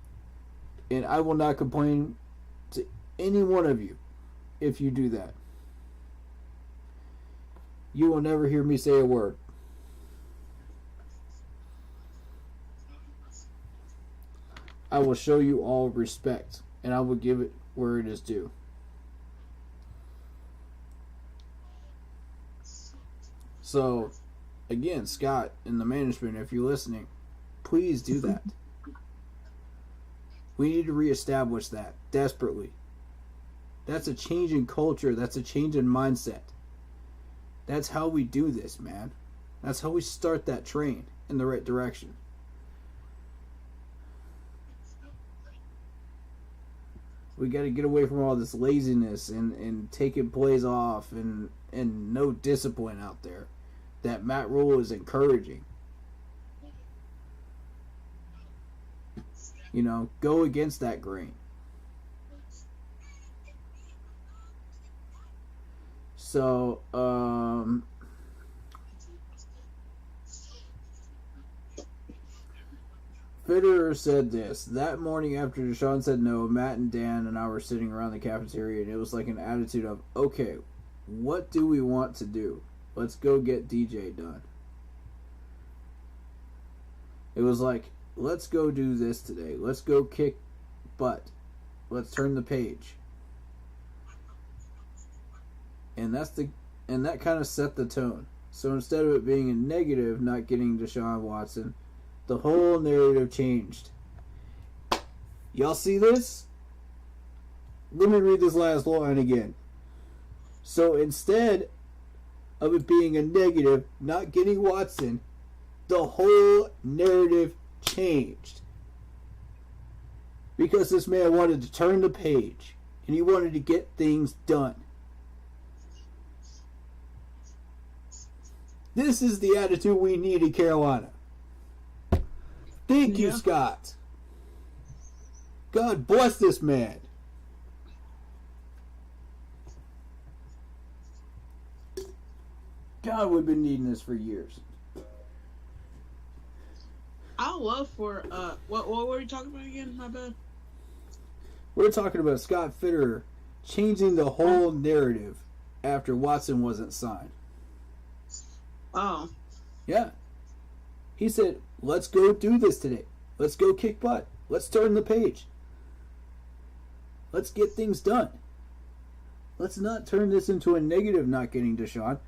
And I will not complain to any one of you if you do that. You will never hear me say a word. I will show you all respect, and I will give it where it is due. So, again, Scott and the management, if you're listening, please do that. We need to reestablish that desperately. That's a change in culture. That's a change in mindset. That's how we do this, man. That's how we start that train in the right direction. We got to get away from all this laziness and taking plays off and no discipline out there that Matt Rule is encouraging. You know, go against that grain. So, Fitterer said this. That morning after Deshaun said no, Matt and Dan and I were sitting around the cafeteria, and it was like an attitude of, okay, what do we want to do? Let's go get DJ done. It was like, let's go do this today. Let's go kick butt. Let's turn the page. And that kind of set the tone. So instead of it being a negative, not getting Deshaun Watson, the whole narrative changed. Y'all see this? Let me read this last line again. So instead of it being a negative, not getting Watson, the whole narrative changed. Because this man wanted to turn the page and he wanted to get things done. This is the attitude we need in Carolina. Thank you, Scott. God bless this man. God, we've been needing this for years. I love for what were we talking about again? My bad. We're talking about Scott Fitterer changing the whole narrative after Watson wasn't signed. Oh. Yeah. He said, let's go do this today. Let's go kick butt. Let's turn the page. Let's get things done. Let's not turn this into a negative not getting Deshaun.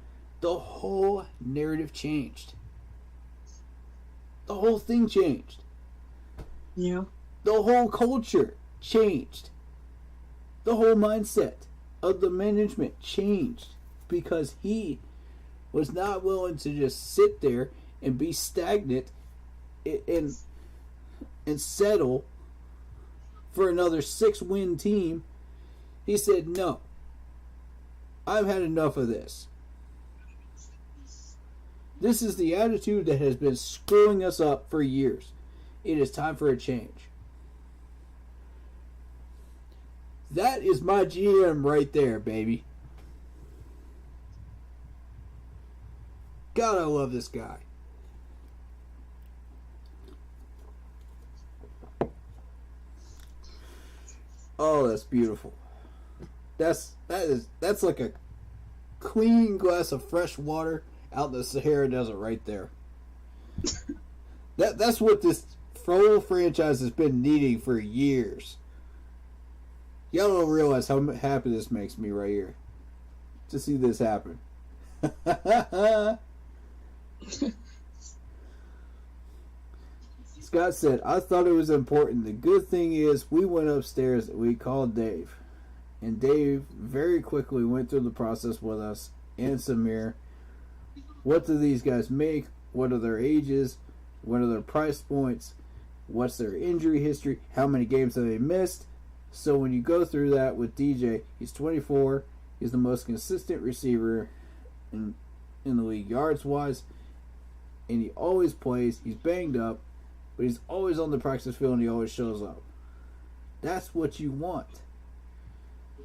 The whole narrative changed. The whole thing changed. Yeah. The whole culture changed. The whole mindset of the management changed because he was not willing to just sit there and be stagnant and settle for another 6-win team. He said, no, I've had enough of this. This is the attitude that has been screwing us up for years. It is time for a change. That is my GM right there, baby. God, I love this guy. Oh, that's beautiful. That's like a clean glass of fresh water out in the Sahara Desert right there. That's what this whole franchise has been needing for years. Y'all don't realize how happy this makes me right here to see this happen. Scott said, I thought it was important. The good thing is we went upstairs and we called Dave. And Dave very quickly went through the process with us and Samir. What do these guys make? What are their ages? What are their price points? What's their injury history? How many games have they missed? So when you go through that with DJ, he's 24. He's the most consistent receiver in the league yards-wise. And he always plays. He's banged up. But he's always on the practice field and he always shows up. That's what you want.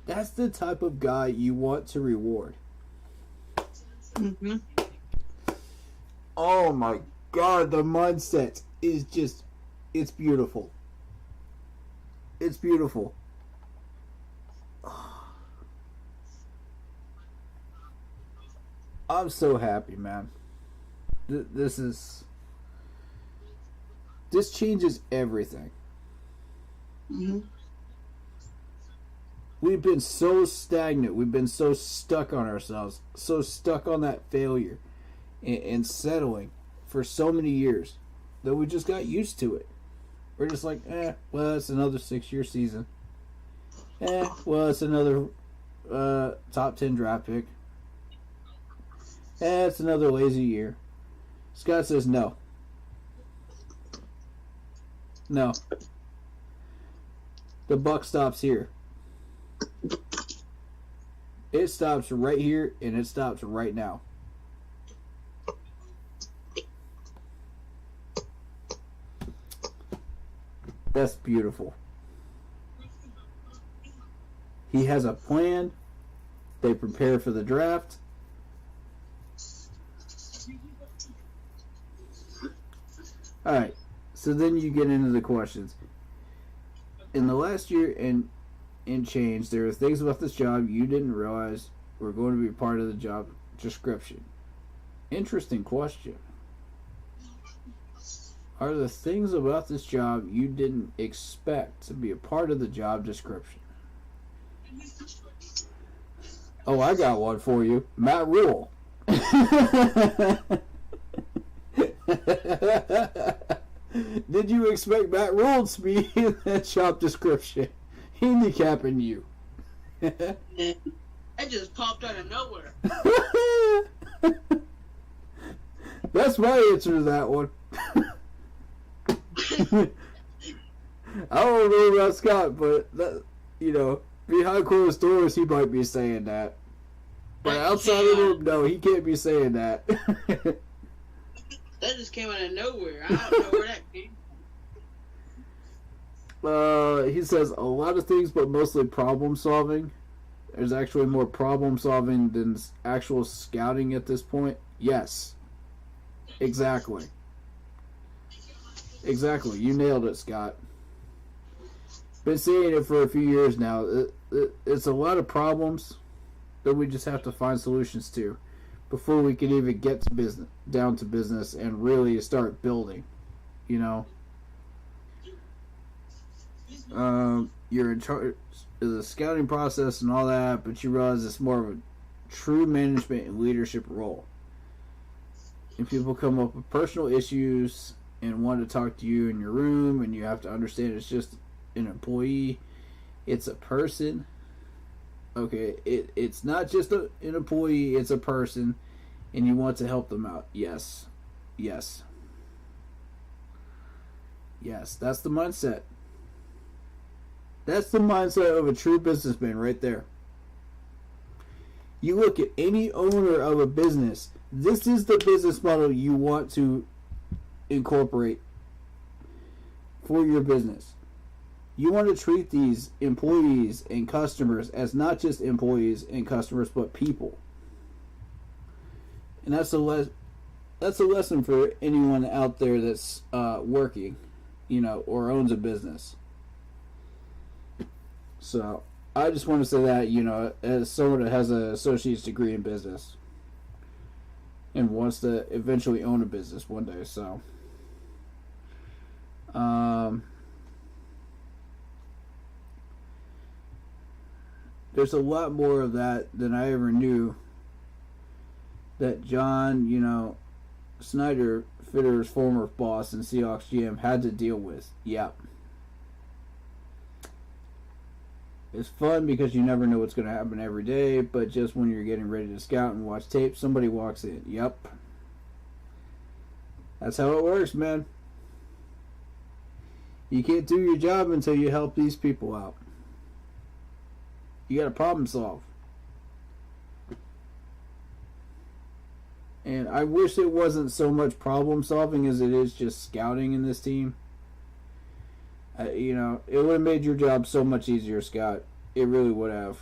That's the type of guy you want to reward. Mm-hmm. Oh my God, the mindset is just, it's beautiful. It's beautiful. I'm so happy, man. This changes everything. Mm-hmm. We've been so stagnant. We've been so stuck on ourselves. So stuck on that failure and settling for so many years that we just got used to it. We're just like, well, it's another 6-year season. Well, it's another top 10 draft pick. It's another lazy year. Scott says no. No. The buck stops here. It stops right here, and it stops right now. That's beautiful. He has a plan. They prepare for the draft. Alright, so then you get into the questions. In the last year and change, there are things about this job you didn't realize were going to be part of the job description. Interesting question. Are the things about this job you didn't expect to be a part of the job description? Oh, I got one for you. Matt Rule. Did you expect Matt Rule to be in that job description? Handicapping you. That just popped out of nowhere. That's my answer to that one. I don't know about Scott, but that, behind closed doors, he might be saying that. But outside of him, no, he can't be saying that. That just came out of nowhere. I don't know where that came from. He says a lot of things, but mostly problem solving. There's actually more problem solving than actual scouting at this point. Yes. Exactly. Exactly. You nailed it, Scott. Been saying it for a few years now. It's a lot of problems that we just have to find solutions to before we can even get to business, down to business, and really start building. You're in charge of the scouting process and all that, but you realize it's more of a true management and leadership role. And people come up with personal issues and want to talk to you in your room, and you have to understand it's just an employee. It's a person. Okay, it's not just an employee, it's a person, and you want to help them out. Yes. Yes. Yes, that's the mindset. That's the mindset of a true businessman right there. You look at any owner of a business, this is the business model you want to incorporate for your business. You want to treat these employees and customers as not just employees and customers, but people. And that's a lesson for anyone out there that's working, or owns a business. So I just want to say that, as someone that has an associate's degree in business and wants to eventually own a business one day. So, there's a lot more of that than I ever knew that John, Snyder, Fitter's former boss and Seahawks GM, had to deal with. Yep. It's fun because you never know what's going to happen every day, but just when you're getting ready to scout and watch tape, somebody walks in. Yep. That's how it works, man. You can't do your job until you help these people out. You got to problem solve. And I wish it wasn't so much problem solving as it is just scouting in this team. It would have made your job so much easier, Scott. It really would have.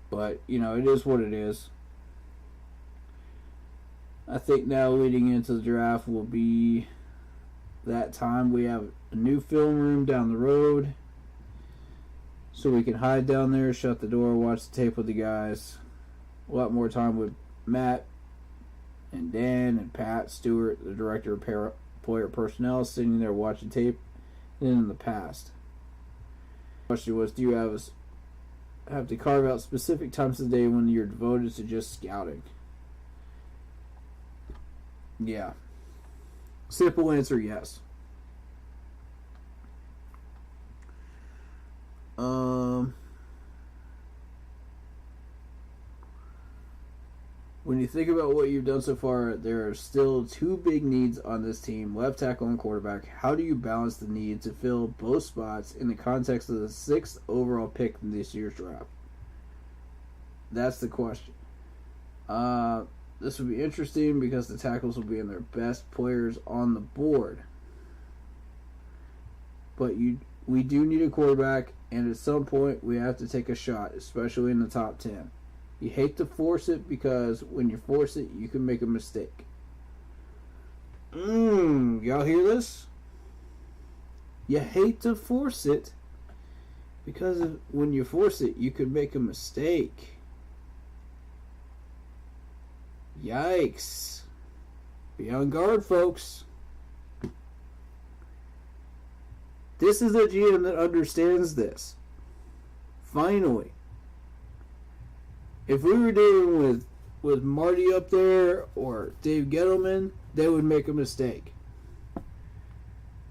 But, it is what it is. I think now leading into the draft will be that time. We have a new film room down the road, so we can hide down there, shut the door, watch the tape with the guys. A lot more time with Matt and Dan and Pat Stewart, the director of player personnel, sitting there watching tape than in the past. The question was, do you have to carve out specific times of the day when you're devoted to just scouting? Yeah. Simple answer, yes. When you think about what you've done so far, there are still two big needs on this team, left tackle and quarterback. How do you balance the need to fill both spots in the context of the 6th overall pick in this year's draft? That's the question. This will be interesting because the tackles will be in their best players on the board. But we do need a quarterback, and at some point we have to take a shot, especially in the top 10. You hate to force it because when you force it, you can make a mistake. Y'all hear this? You hate to force it because when you force it, you could make a mistake. Yikes. Be on guard, folks. This is a GM that understands this. Finally. If we were dealing with Marty up there or Dave Gettleman, they would make a mistake.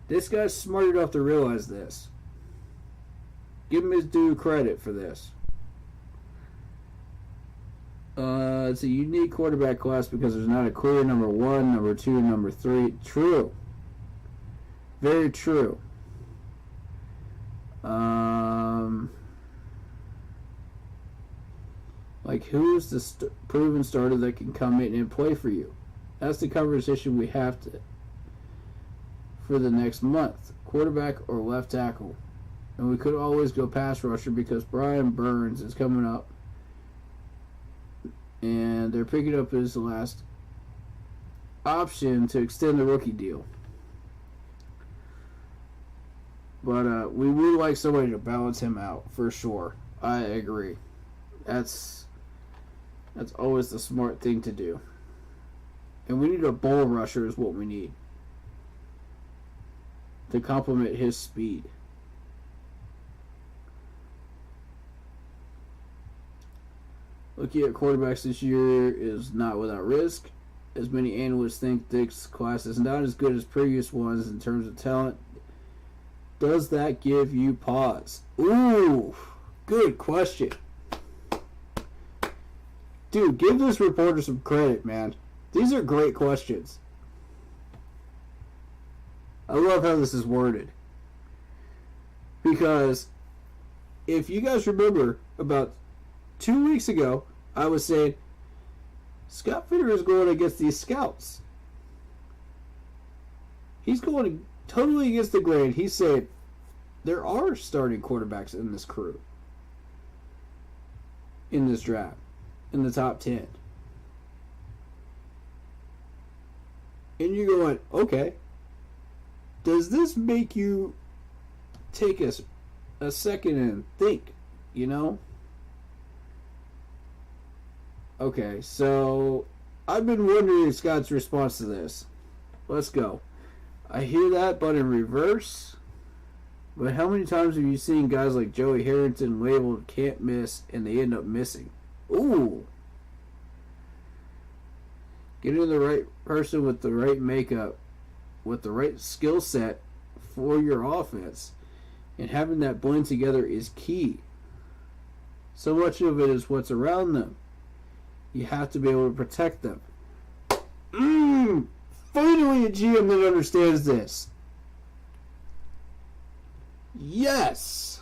This guy's smart enough to realize this. Give him his due credit for this. It's a unique quarterback class because there's not a clear number 1, number 2, number 3. True. Very true. Like, who's the proven starter that can come in and play for you? That's the conversation we have to for the next month. Quarterback or left tackle. And we could always go pass rusher because Brian Burns is coming up. And they're picking up his last option to extend the rookie deal. But we would like somebody to balance him out, for sure. I agree. That's always the smart thing to do. And we need a bull rusher is what we need. To complement his speed. Looking at quarterbacks this year is not without risk. As many analysts think, this class is not as good as previous ones in terms of talent. Does that give you pause? Ooh, good question. Dude, give this reporter some credit, man. These are great questions. I love how this is worded. Because if you guys remember, about 2 weeks ago, I was saying, Scott Fitter is going against these scouts. He's going totally against the grain. He said, there are starting quarterbacks in this crew. In this draft. In the top 10. And you're going, okay. Does this make you take a second and think, you know? Okay, so I've been wondering Scott's response to this. Let's go. I hear that, but in reverse. But how many times have you seen guys like Joey Harrington labeled can't miss and they end up missing? Ooh. Getting the right person with the right makeup, with the right skill set for your offense, and having that blend together is key. So much of it is what's around them. You have to be able to protect them. Finally a GM that understands this. Yes!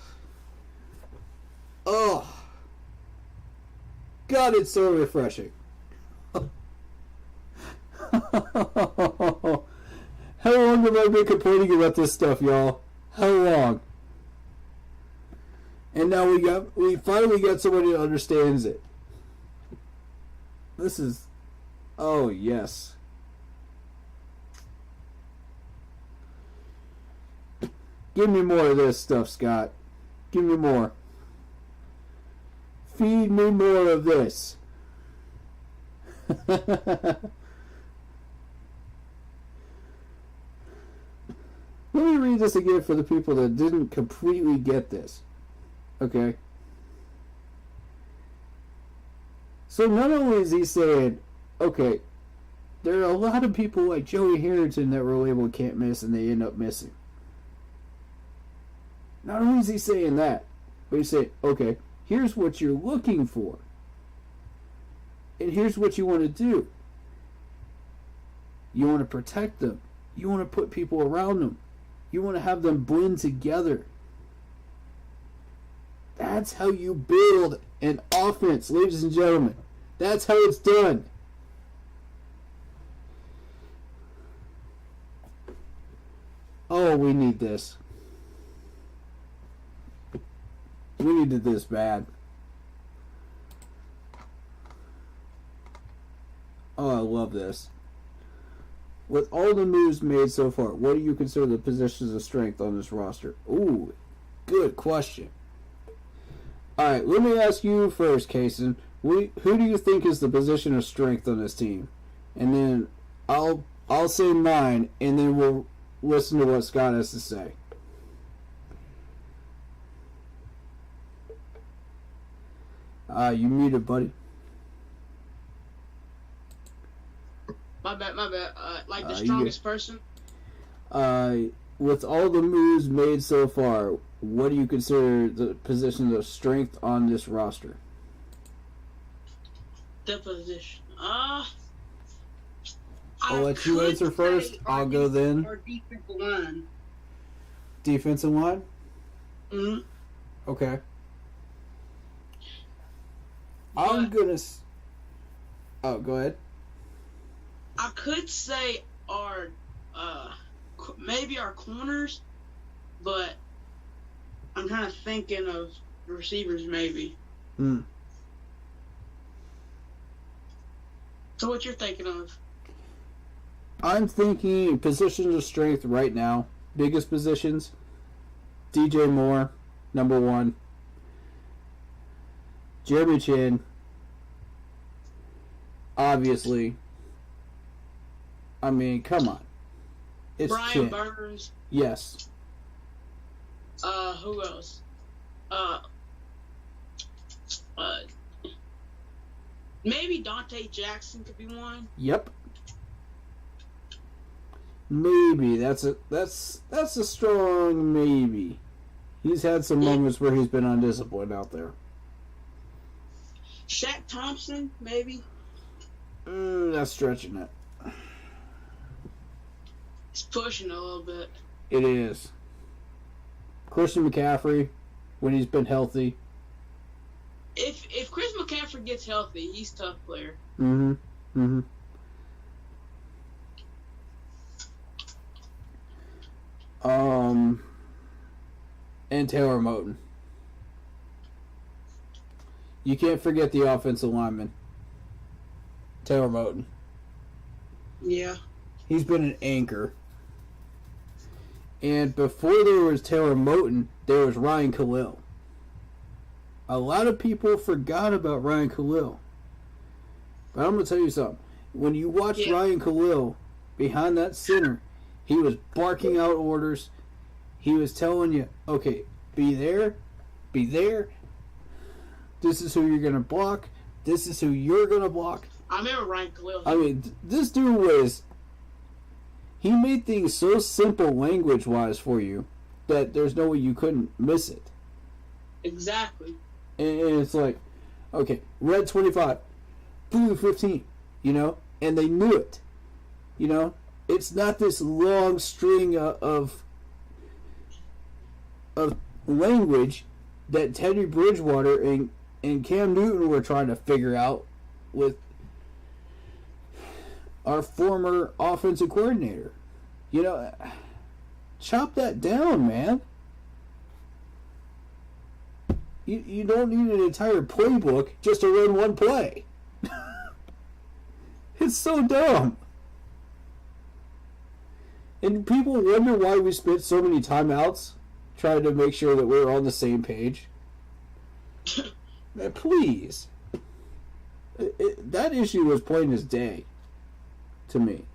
Oh. God, it's so refreshing. How long have I been complaining about this stuff, y'all? How long? And now we finally got somebody that understands it. This is, oh yes. Give me more of this stuff, Scott. Give me more. Feed me more of this. Let me read this again for the people that didn't completely get this. Okay. So not only is he saying, okay, there are a lot of people like Joey Harrington that were labeled can't miss and they end up missing. Not only is he saying that, but he's saying, okay, here's what you're looking for. And here's what you want to do. You want to protect them. You want to put people around them. You want to have them blend together. That's how you build an offense, ladies and gentlemen. That's how it's done. Oh, we need this. We needed this bad. Oh, I love this. With all the moves made so far, what do you consider the positions of strength on this roster? Ooh, good question. Alright, let me ask you first, Kaysen. Who do you think is the position of strength on this team? And then I'll say mine, and then we'll listen to what Scott has to say. You muted, buddy. My bad. Like the strongest person? With all the moves made so far, what do you consider the positions of strength on this roster? The position. I'll let you answer first. I'll go then. Our defensive line. Defensive line? Mm-hmm. Okay. I'm gonna. Oh, go ahead. I could say our, maybe our corners, but I'm kind of thinking of receivers maybe. Hmm. So what you're thinking of? I'm thinking positions of strength right now. Biggest positions. DJ Moore, number 1. Jeremy Chin. Obviously. I mean, come on. It's Brian Chin. Burns. Yes. Who else? Maybe Dante Jackson could be one. Yep. Maybe that's a strong maybe. He's had some moments where he's been undisciplined out there. Shaq Thompson, maybe. That's stretching it. It's pushing a little bit. It is. Christian McCaffrey, when he's been healthy. If Chris McCaffrey gets healthy, he's a tough player. Mm-hmm. Mm-hmm. And Taylor Moton. You can't forget the offensive lineman. Taylor Moton. Yeah. He's been an anchor. And before there was Taylor Moton, there was Ryan Khalil. A lot of people forgot about Ryan Khalil. But I'm going to tell you something. When you watch Ryan Khalil behind that center, he was barking out orders. He was telling you, okay, be there, be there. This is who you're going to block. This is who you're going to block. I remember Ryan Khalil. I mean, this dude was... He made things so simple language-wise for you that there's no way you couldn't miss it. Exactly. And it's like, okay, red 25, blue 15, you know? And they knew it, you know? It's not this long string of language that Teddy Bridgewater and Cam Newton were trying to figure out with our former offensive coordinator. You know, chop that down, man. You don't need an entire playbook just to run one play. It's so dumb. And people wonder why we spent so many timeouts trying to make sure that we're on the same page. Man, please. That issue was plain as day to me.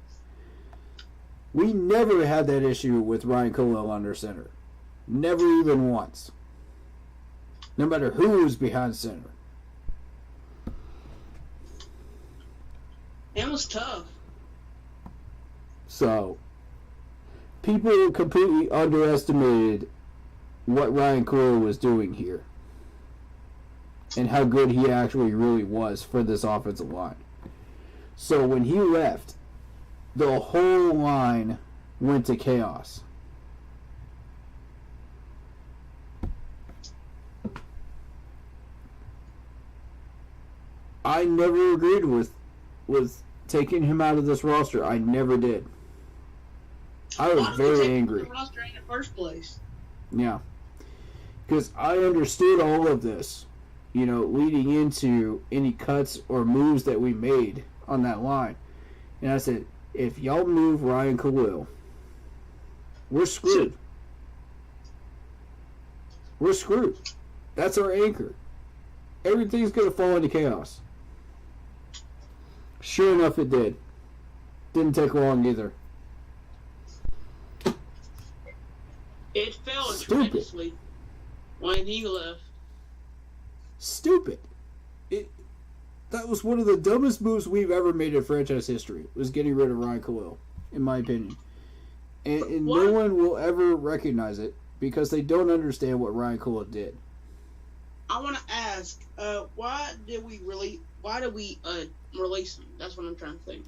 We never had that issue with Ryan Khalil under center. Never even once. No matter who was behind center. It was tough. So, people completely underestimated what Ryan Khalil was doing here. And how good he actually really was for this offensive line. So when he left, the whole line went to chaos. I never agreed with taking him out of this roster. I never did. I was very angry. The roster in the first place. Yeah. Because I understood all of this, you know, leading into any cuts or moves that we made on that line. And I said, if y'all move Ryan Khalil, we're screwed. We're screwed. That's our anchor. Everything's going to fall into chaos. Sure enough, it did. Didn't take long either. It fell Stupid. tremendously when he left. Stupid. That was one of the dumbest moves we've ever made in franchise history, was getting rid of Ryan Khalil, in my opinion. And no one will ever recognize it because they don't understand what Ryan Khalil did. I want to ask, why did we release him? That's what I'm trying to think.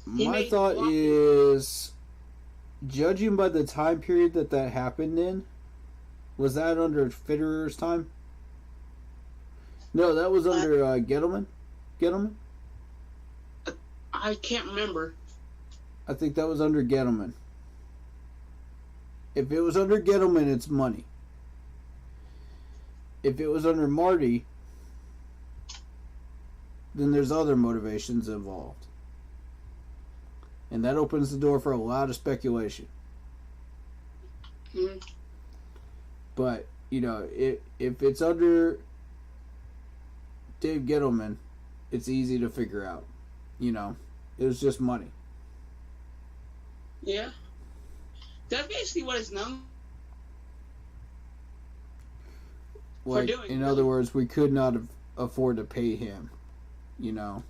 My thought is, judging by the time period that happened in, was that under Fitterer's time? No, that was under Gettleman. Gettleman? I can't remember. I think that was under Gettleman. If it was under Gettleman, it's money. If it was under Marty, then there's other motivations involved. And that opens the door for a lot of speculation. Mm-hmm. But, you know, if it's under Dave Gettleman, it's easy to figure out. You know, it was just money. Yeah. That's basically what it's known Like, for doing. in other words, we could not afford to pay him, you know.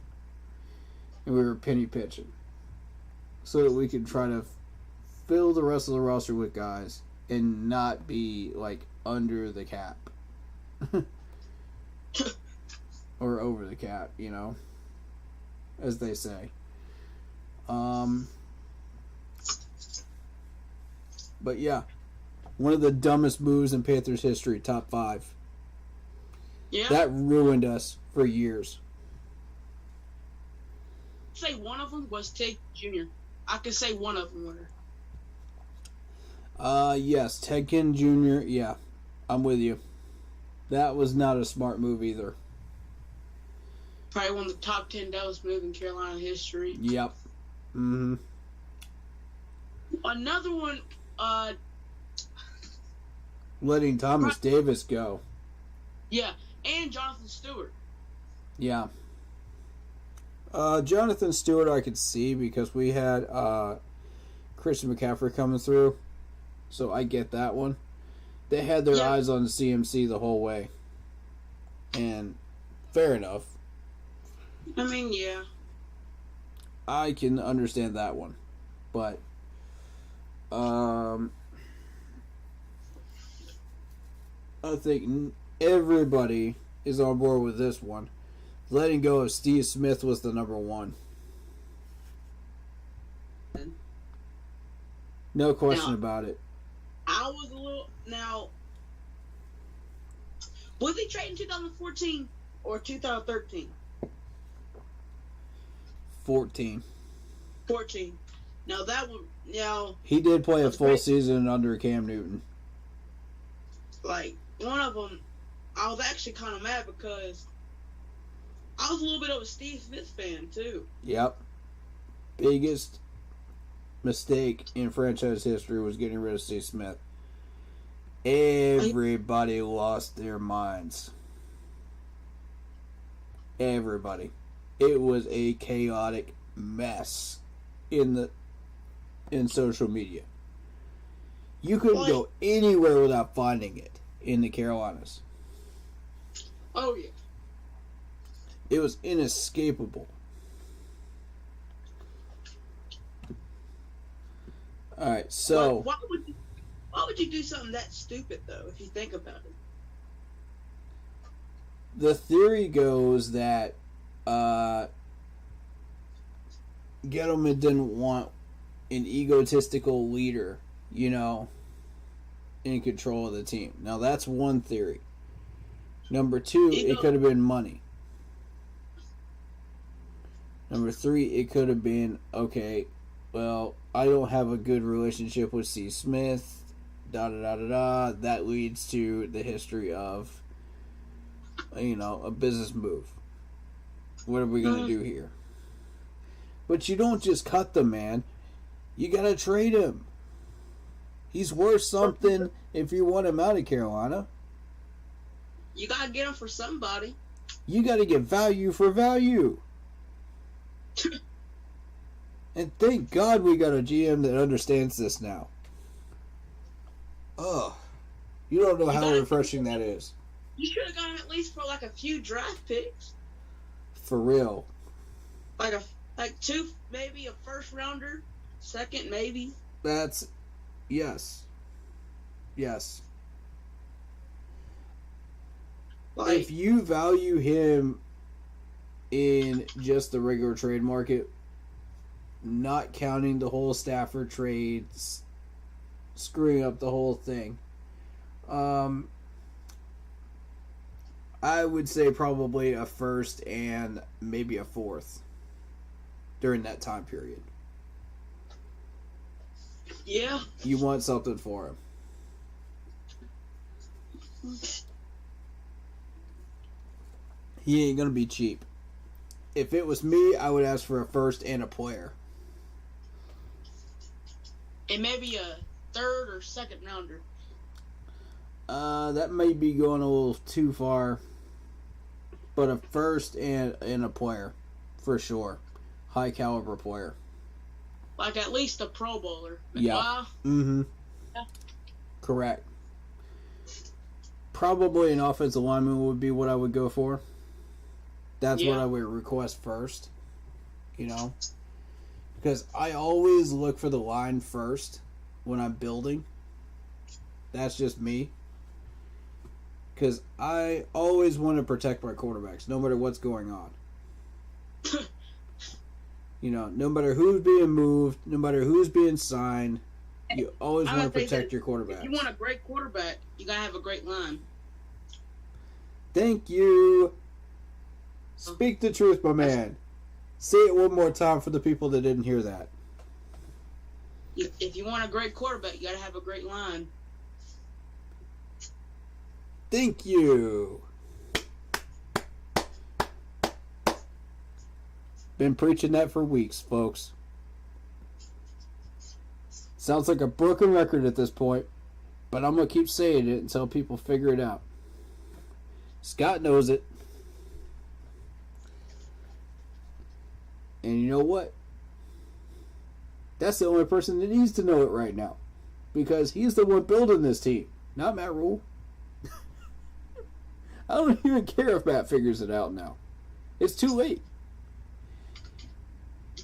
And we were penny pitching. So that we could try to fill the rest of the roster with guys and not be, like, under the cap. Or over the cap, you know. As they say. But yeah. One of the dumbest moves in Panthers history, top 5. Yeah. That ruined us for years. I'd say one of them was Ted Jr. I could say one of them were. Yes, Tedkin Jr., yeah. I'm with you. That was not a smart move either. Probably one of the top 10 dumbest moves in Carolina history. Yep. Mm-hmm. Another one, Letting Thomas Davis go. yeah, and Jonathan Stewart. Yeah. Jonathan Stewart I could see because we had Christian McCaffrey coming through. So I get that one. They had their eyes on CMC the whole way. And fair enough. I mean, yeah. I can understand that one. But I think everybody is on board with this one. Letting go of Steve Smith was the number one. No question about it. I was a little... Now, was he traded in 2014 or 2013? 14. 14. Now, that one... Now... He did play a full season under Cam Newton. Like, one of them, I was actually kind of mad because I was a little bit of a Steve Smith fan, too. Yep. Biggest mistake in franchise history was getting rid of Steve Smith. Everybody lost their minds. Everybody. It was a chaotic mess in social media. You couldn't go anywhere without finding it in the Carolinas. Oh, yeah. It was inescapable. Alright, so... Why would you do something that stupid, though, if you think about it? The theory goes that Gettleman didn't want an egotistical leader, you know, in control of the team. Now, that's one theory. Number 2, it could have been money. Number 3, it could have been, okay, well, I don't have a good relationship with Steve Smith, da-da-da-da-da. That leads to the history of, you know, a business move. What are we going to do here? But you don't just cut the man. You got to trade him. He's worth something if you want him out of Carolina. You got to get him for somebody. You got to get value for value. And thank God we got a GM that understands this now. Ugh. You don't know how refreshing that is. You should have gone at least for like a few draft picks. For real. Like 2, maybe a first rounder, second maybe. That's yes. Yes. Like, if you value him in just the regular trade market, not counting the whole Stafford trades, screwing up the whole thing, I would say probably a first and maybe a fourth during that time period. yeah. You want something for him. He ain't going to be cheap. If it was me, I would ask for a first and a player. And maybe a third or second rounder. That may be going a little too far. But a first and a player. For sure. High caliber player. Like at least a Pro Bowler. Yeah. Mm-hmm. Yeah. Correct. Probably an offensive lineman would be what I would go for. That's what I would request first. You know? Because I always look for the line first when I'm building. That's just me. Because I always want to protect my quarterbacks, no matter what's going on. You know, no matter who's being moved, no matter who's being signed, you always want to protect your quarterback. If you want a great quarterback, you got to have a great line. Thank you. Speak the truth, my man. Say it one more time for the people that didn't hear that. If you want a great quarterback, you got to have a great line. Thank you. Been preaching that for weeks, folks. Sounds like a broken record at this point, but I'm going to keep saying it until people figure it out. Scott knows it. And you know what? That's the only person that needs to know it right now. Because he's the one building this team, not Matt Rule. I don't even care if Matt figures it out now. It's too late.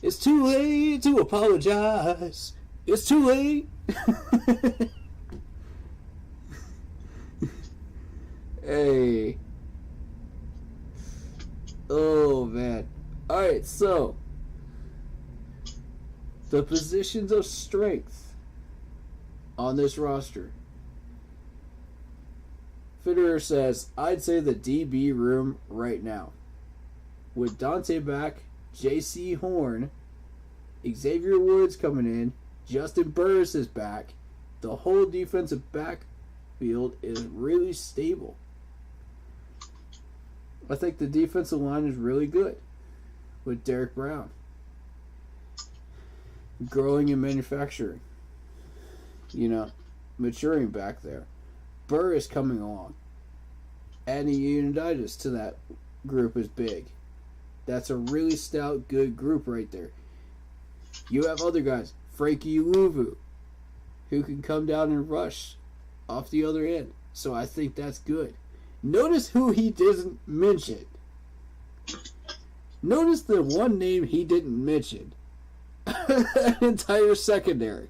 It's too late to apologize. It's too late. Hey. Oh, man. Alright, so. The positions of strength on this roster. Fitterer says, I'd say the DB room right now. With Dante back, J.C. Horn, Xavier Woods coming in, Justin Burris is back. The whole defensive backfield is really stable. I think the defensive line is really good with Derek Brown. Growing and manufacturing. You know, maturing back there. Burris coming along. Adding Unitas to that group is big. That's a really stout, good group right there. You have other guys, Frankie Louvu, who can come down and rush off the other end. So I think that's good. Notice who he doesn't mention. Notice the one name he didn't mention. An entire secondary.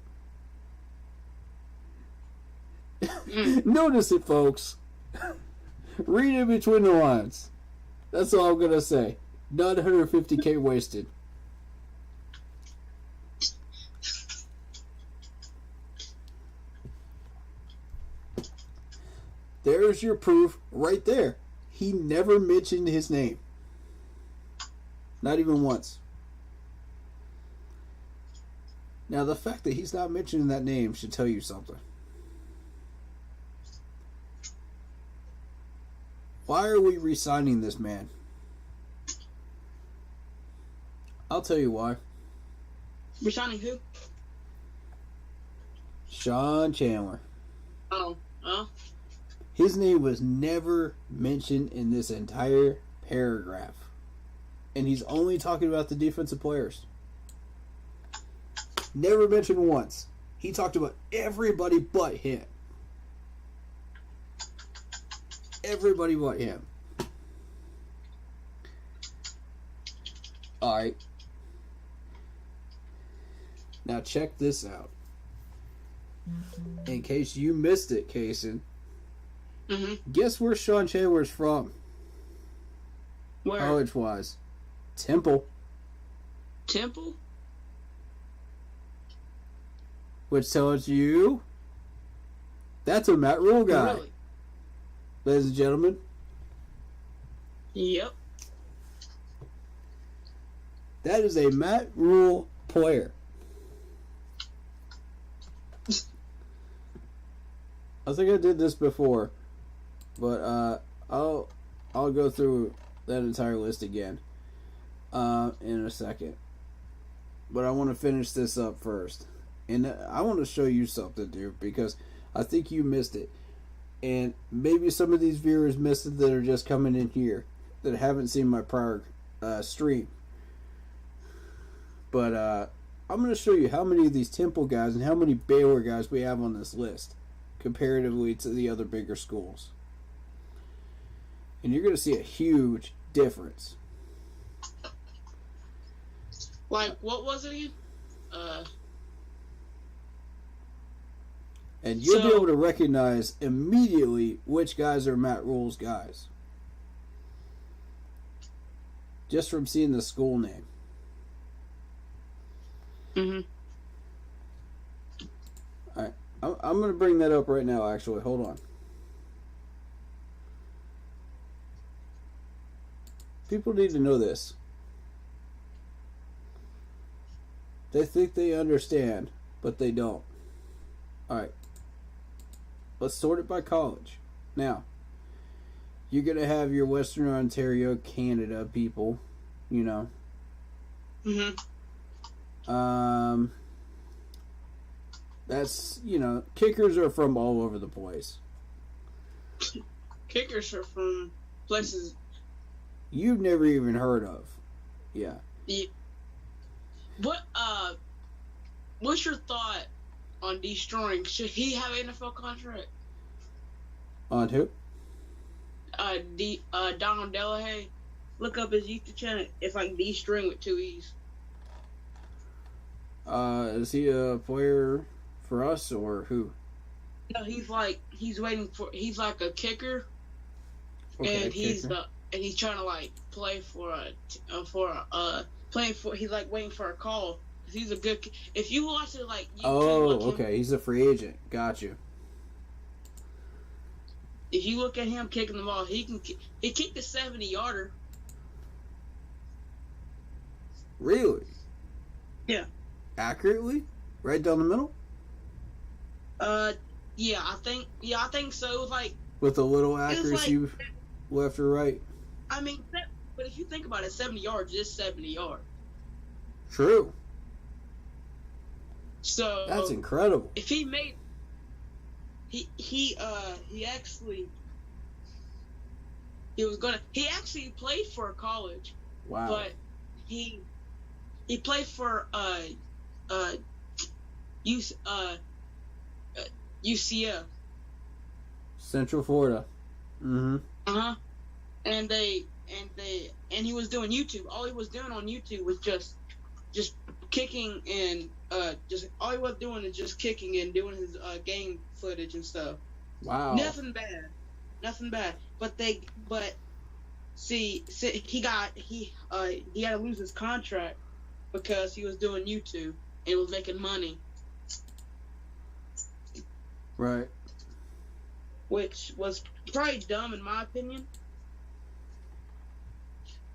Notice it, folks. Read it between the lines. That's all I'm going to say. Not 150K wasted. There's your proof right there. He never mentioned his name. Not even once. Now, the fact that he's not mentioning that name should tell you something. Why are we re-signing this man? I'll tell you why. Re-signing who? Sean Chandler. Oh. His name was never mentioned in this entire paragraph. And he's only talking about the defensive players. Never mentioned once. He talked about everybody but him. Everybody but him. Alright. Now check this out. In case you missed it, Kaysen. Mm-hmm. Guess where Sean Chandler's from? Where? college-wise. Temple, Temple? which tells you that's a Matt Rule guy, Really? ladies and gentlemen. Yep. That is a Matt Rule player. I think I did this before, but I'll go through that entire list again in a second. But I want to finish this up first, and I want to show you something, dude, because I think you missed it, and maybe some of these viewers missed it that are just coming in here that haven't seen my prior stream. But I'm going to show you how many of these Temple guys and how many Baylor guys we have on this list comparatively to the other bigger schools. And you're going to see a huge difference. Like, what was it again? And you'll be So- able to recognize immediately which guys are Matt Rule's guys. Just from seeing the school name. Mm-hmm. Alright, I'm going to bring that up right now, actually. Hold on. People need to know this. They think they understand, but they don't. Alright. Let's sort it by college. Now, you're going to have your Western Ontario, Canada people, you know. Mm-hmm. That's, you know, kickers are from all over the place. Kickers are from places. You've never even heard of. Yeah. What? What's your thought on destroying? Should he have an NFL contract? On who? Donald Delahaye. Look up his YouTube channel. It's like D-string with 2 E's. Is he a player for us or who? No, he's like a kicker, Okay, and he's kicker. and he's trying to like play he's like waiting for a call. He's a good. If you watch it like YouTube, Oh, like him, okay. He's a free agent. Got you. if you look at him kicking the ball, he kicked a 70-yarder. Really? Yeah. Accurately? Right down the middle? Yeah, I think so. It was like, With a little was accuracy left or right? I mean, but if you think about it, 70 yards is 70 yards. True. So That's incredible. if he made, he actually played for a college, Wow. but he played for UCF. Central Florida. Mm-hmm. And he was doing YouTube. All he was doing on YouTube was just kicking and all he was doing is just kicking and doing his game footage and stuff. Wow. Nothing bad. But he had to lose his contract because he was doing YouTube and was making money, Right. which was probably dumb in my opinion.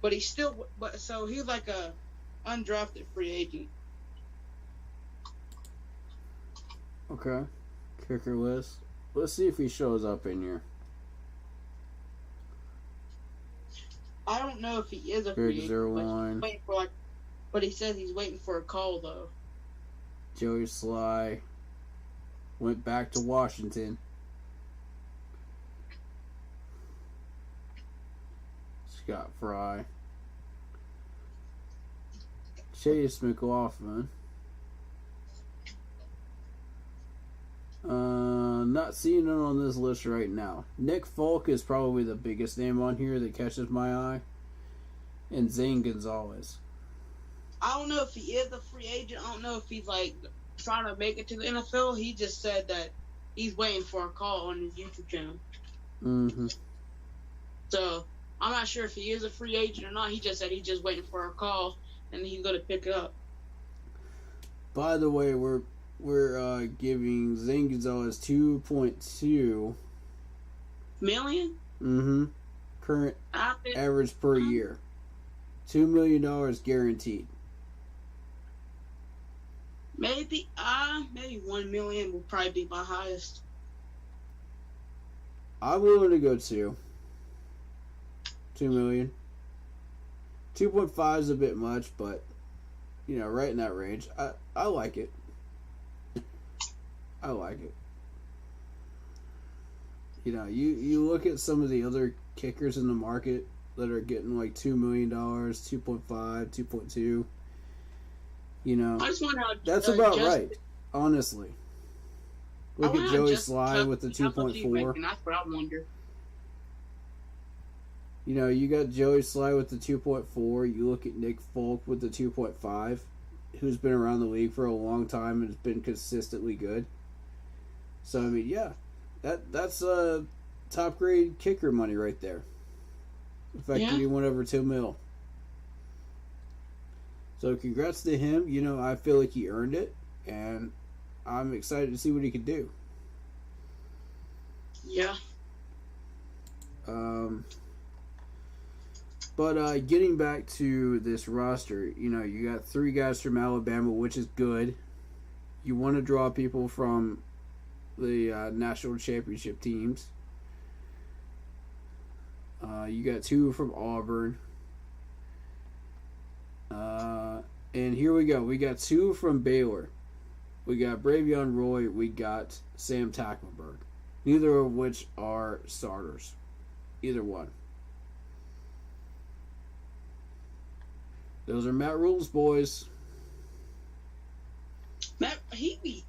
But so he's like a undrafted free agent. Okay. Kicker list. Let's see if he shows up in here. I don't know if he is a Big free agent, 01. but he says he's waiting for a call though. Joey Sly went back to Washington. Scott Fry. Chase McLaughlin. Not seeing it on this list right now. Nick Folk is probably the biggest name on here that catches my eye. And Zane Gonzalez. I don't know if he is a free agent. I don't know if he's like trying to make it to the NFL. He just said that he's waiting for a call on his YouTube channel. Mm-hmm. So I'm not sure if he is a free agent or not. He just said he's just waiting for a call, and he's going to pick it up. By the way, we're giving Zane Gonzalez $2.2 million? Mm-hmm. Current average per year. $2 million guaranteed. Maybe 1 million will probably be my highest. I'm willing to go 2 million. 2.5 is a bit much, but right in that range. I like it. I like it. You look at some of the other kickers in the market that are getting like $2 million, 2.5, 2.2. I just wonder how that's about right, honestly. Look at Joey Sly with the 2.4. That's what I wonder. You got Joey Sly with the 2.4. You look at Nick Folk with the 2.5, who's been around the league for a long time and has been consistently good. So, I mean, yeah, that's top grade kicker money right there. In fact, he went over $2 million. So, congrats to him. I feel like he earned it, and I'm excited to see what he can do. Yeah. But getting back to this roster, you got 3 guys from Alabama, which is good. You want to draw people from the national championship teams. You got 2 from Auburn. And here we go. We got 2 from Baylor. We got Bravion Roy. We got Sam Tackleberg. Neither of which are starters. Either one. Those are Matt Rule's boys. Matt, he be.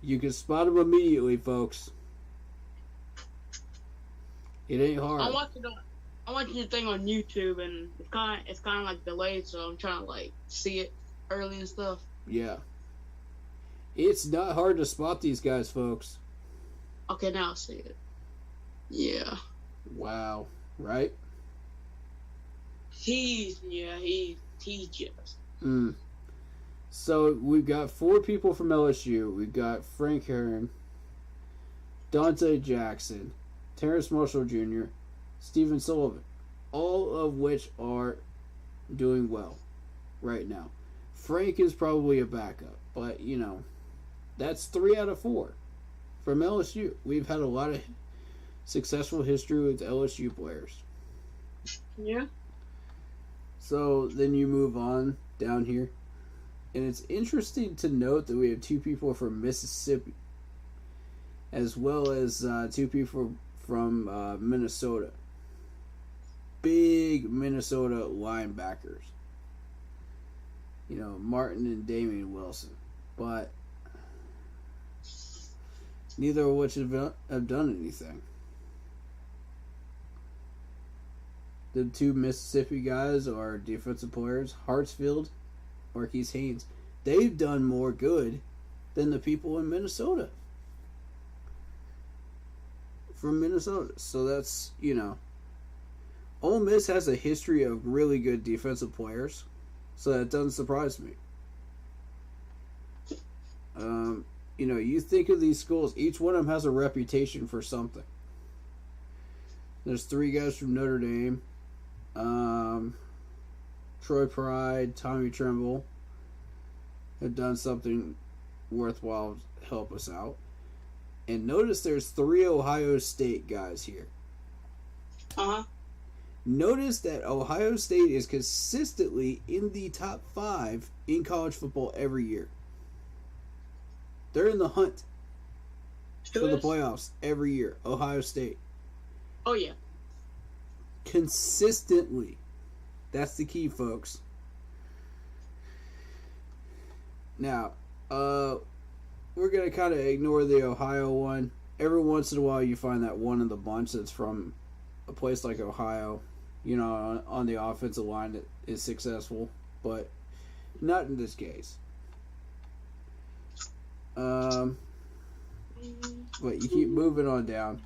You can spot him immediately, folks. It ain't hard. I'm watching the thing on YouTube, and it's kind of like delayed, so I'm trying to see it early and stuff. Yeah. It's not hard to spot these guys, folks. Okay, now I see it. Yeah. Wow. Right? He's just. So we've got 4 people from LSU. We've got Frank Heron, Dante Jackson, Terrence Marshall Jr., Stephen Sullivan, all of which are doing well right now. Frank is probably a backup, but that's 3 out of 4 from LSU. We've had a lot of successful history with LSU players. Yeah. So then you move on down here. And it's interesting to note that we have 2 people from Mississippi, as well as 2 people from Minnesota. Big Minnesota linebackers. Martin and Damian Wilson. But neither of which have done anything. The 2 Mississippi guys are defensive players, Hartsfield, Marquise Haynes. They've done more good than the people in Minnesota. From Minnesota. So that's, Ole Miss has a history of really good defensive players. So that doesn't surprise me. You think of these schools, each one of them has a reputation for something. There's 3 guys from Notre Dame. Troy Pride, Tommy Tremble have done something worthwhile to help us out. And notice there's 3 Ohio State guys here. Uh-huh. Notice that Ohio State is consistently in the top 5 in college football every year. They're in the hunt for the playoffs every year. Ohio State. Oh, yeah. Consistently. That's the key, folks. Now, we're going to kind of ignore the Ohio one. Every once in a while you find that one in the bunch that's from a place like Ohio, on the offensive line that is successful, but not in this case. But you keep moving on down.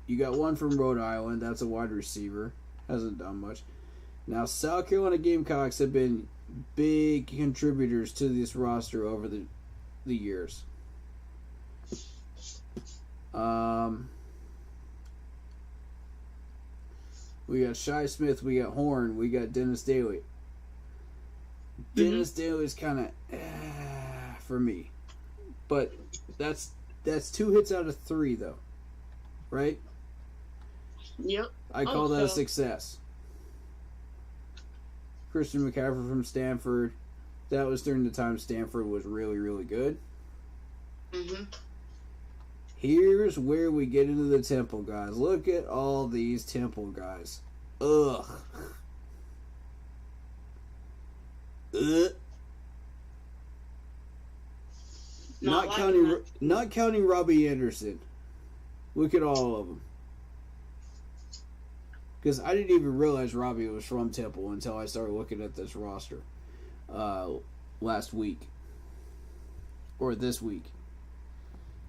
You got one from Rhode Island. That's a wide receiver. Hasn't done much. Now, South Carolina Gamecocks have been big contributors to this roster over the years. We got Shi Smith. We got Horn. We got Dennis Daly. Dennis Daly's kind of for me, but that's 2 hits out of 3 though, right? Yep. I call that a success. Christian McCaffrey from Stanford. That was during the time Stanford was really, really good. Here's where we get into the Temple guys. Look at all these Temple guys. Ugh. Not counting Robbie Anderson. Look at all of them. Because I didn't even realize Robbie was from Temple until I started looking at this roster last week. Or this week,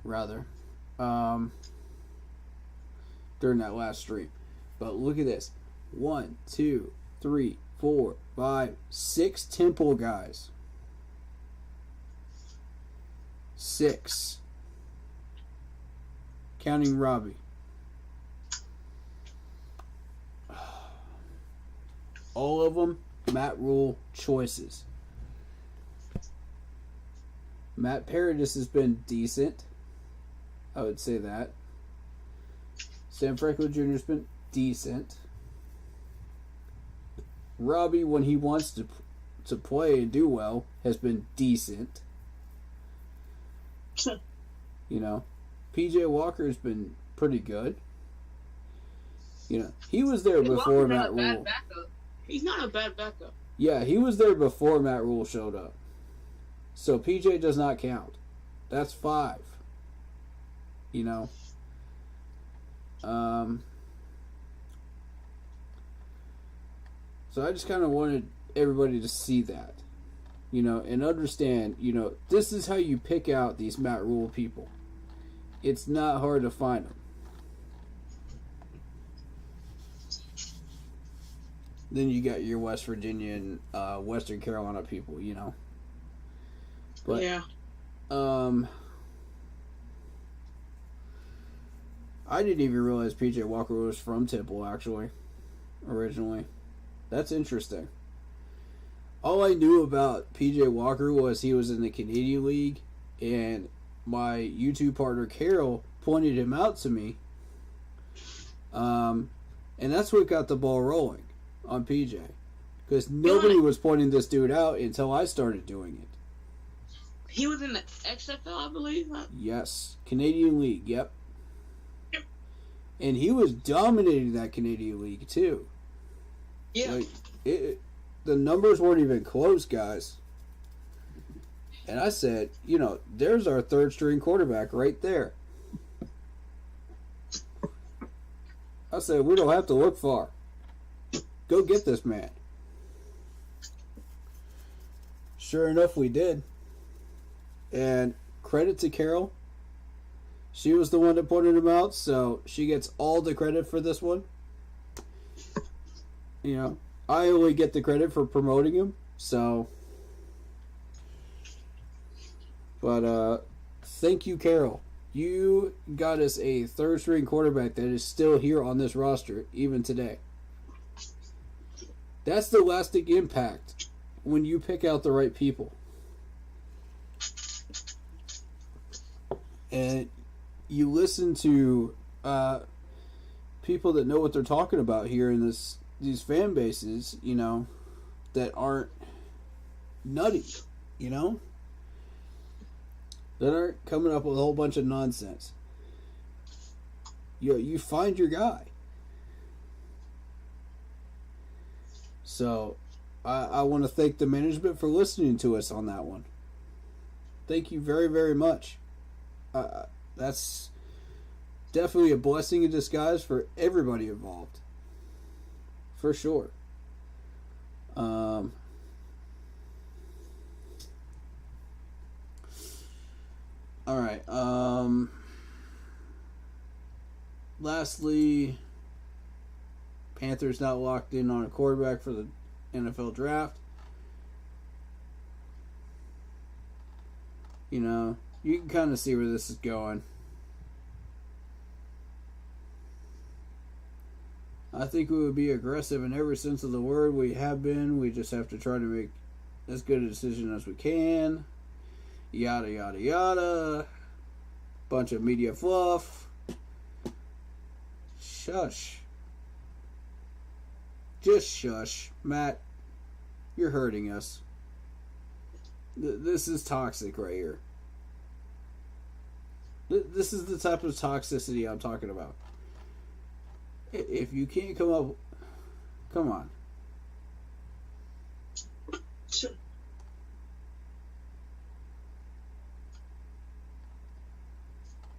rather. During that last stream. But look at this. 1, 2, 3, 4, 5, 6 Temple guys. 6. Counting Robbie. All of them Matt Rule choices. Matt Paradis has been decent. I would say that. Sam Franco Jr. has been decent. Robbie, when he wants to play and do well, has been decent. You know, PJ Walker has been pretty good. You know, he was there before Matt Rule. He's not a bad backup. Yeah, he was there before Matt Rule showed up. So PJ does not count. That's 5. You know. So I just kind of wanted everybody to see that. You know, and understand, you know, this is how you pick out these Matt Rule people. It's not hard to find them. Then you got your West Virginia and Western Carolina people, you know. But, yeah. I didn't even realize PJ Walker was from Temple, actually, originally. That's interesting. All I knew about PJ Walker was he was in the Canadian League, and my YouTube partner Carol pointed him out to me. And that's what got the ball rolling on PJ. Because nobody was pointing this dude out until I started doing it. He was in the XFL, I believe. Yes. Canadian League, yep. And he was dominating that Canadian League, too. Yeah. Like, the numbers weren't even close, guys. And I said, you know, there's our third-string quarterback right there. I said, we don't have to look far. Go get this man. Sure enough, we did. And credit to Carol. She was the one that pointed him out, so she gets all the credit for this one. You know, I only get the credit for promoting him, so. But, thank you, Carol. You got us a third-string quarterback that is still here on this roster, even today. That's the lasting impact when you pick out the right people. And you listen to people that know what they're talking about here in these fan bases, you know, that aren't nutty, you know? That aren't coming up with a whole bunch of nonsense. You find your guy. So, I want to thank the management for listening to us on that one. Thank you very, very much. That's definitely a blessing in disguise for everybody involved. For sure. All right. lastly, Panthers not locked in on a quarterback for the NFL draft. You know, you can kind of see where this is going. I think we would be aggressive in every sense of the word. We have been. We just have to try to make as good a decision as we can. Yada, yada, yada. Bunch of media fluff. Shush. Just shush. Matt, you're hurting us. This is toxic right here. This is the type of toxicity I'm talking about. If you can't come up... Come on. Sure.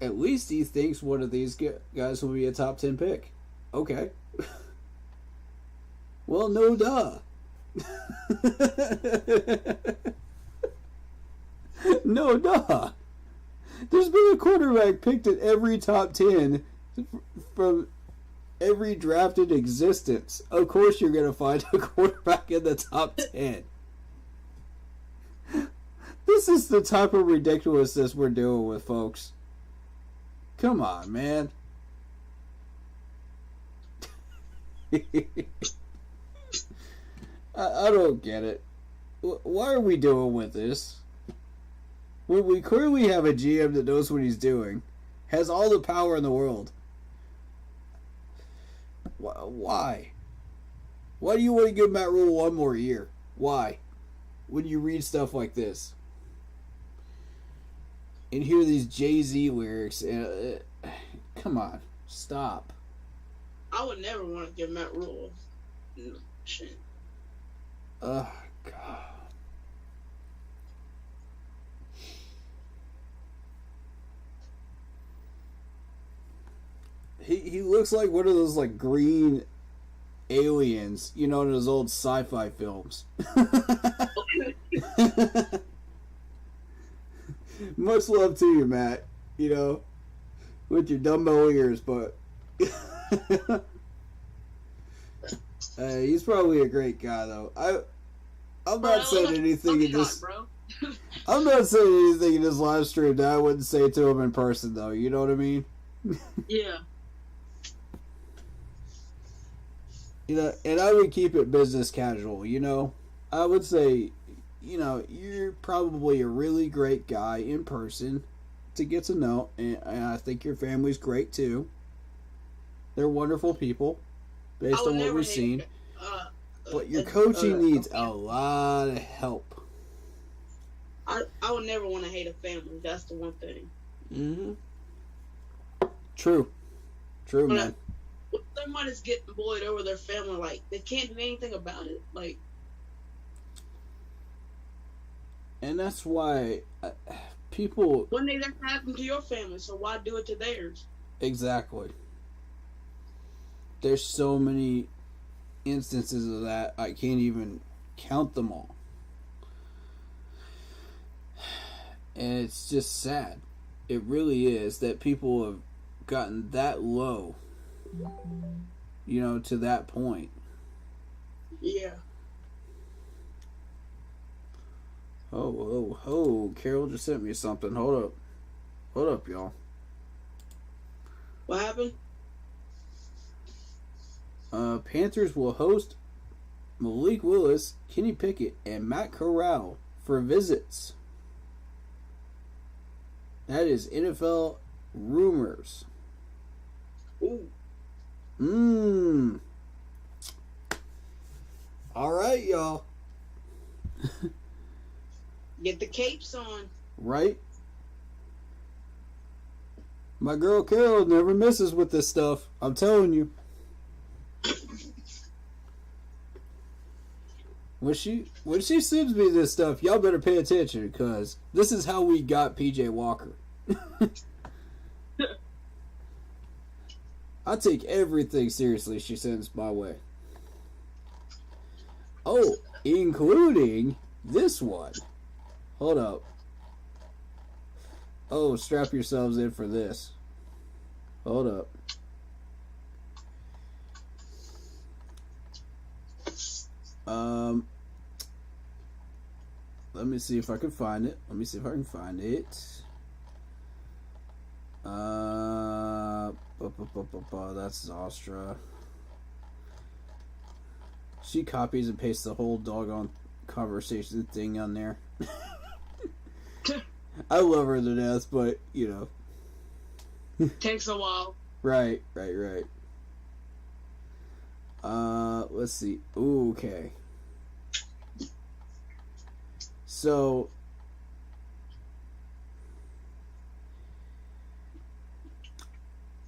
At least he thinks one of these guys will be a top 10 pick. Okay. Well, no duh. No duh. There's been a quarterback picked at every top 10 from every draft in existence. Of course you're going to find a quarterback in the top 10. This is the type of ridiculousness we're dealing with, folks. Come on, man. I don't get it. Why are we doing with this? When we clearly have a GM that knows what he's doing, has all the power in the world. Why? Why do you want to give Matt Rule one more year? Why? When you read stuff like this and hear these Jay-Z lyrics, come on, stop. I would never want to give Matt Rule. No, shit. Oh, God. He looks like one of those, like, green aliens, you know, in those old sci-fi films. Much love to you, Matt, you know, with your dumbbell ears, but he's probably a great guy, though. I'm not saying anything in this. I'm not saying anything in this live stream that I wouldn't say to him in person, though. You know what I mean? Yeah. You know, and I would keep it business casual. You know, I would say, you know, you're probably a really great guy in person to get to know, and I think your family's great too. They're wonderful people, based on what we've seen. But your coaching needs a lot of help. I would never want to hate a family. That's the one thing. Mm-hmm. True, man. When somebody's getting bullied over their family, like, they can't do anything about it. Like, and that's why people. One day that happened to your family, so why do it to theirs? Exactly. There's so many instances of that, I can't even count them all. And it's just sad. It really is that people have gotten that low, you know, to that point. Yeah. Oh, Carol just sent me something. Hold up, y'all. What happened? Panthers will host Malik Willis, Kenny Pickett, and Matt Corral for visits. That is NFL rumors. Ooh. All right, y'all. Get the capes on. Right? My girl Carol never misses with this stuff. I'm telling you. When she sends me this stuff, y'all better pay attention, because this is how we got PJ Walker. I take everything seriously she sends my way. Oh, including this one. Hold up. Oh, strap yourselves in for this. Hold up. Let me see if I can find it. That's Ostra. She copies and pastes the whole doggone conversation thing on there. I love her to death, but, you know. Takes a while. Right. Let's see. Ooh, okay. So,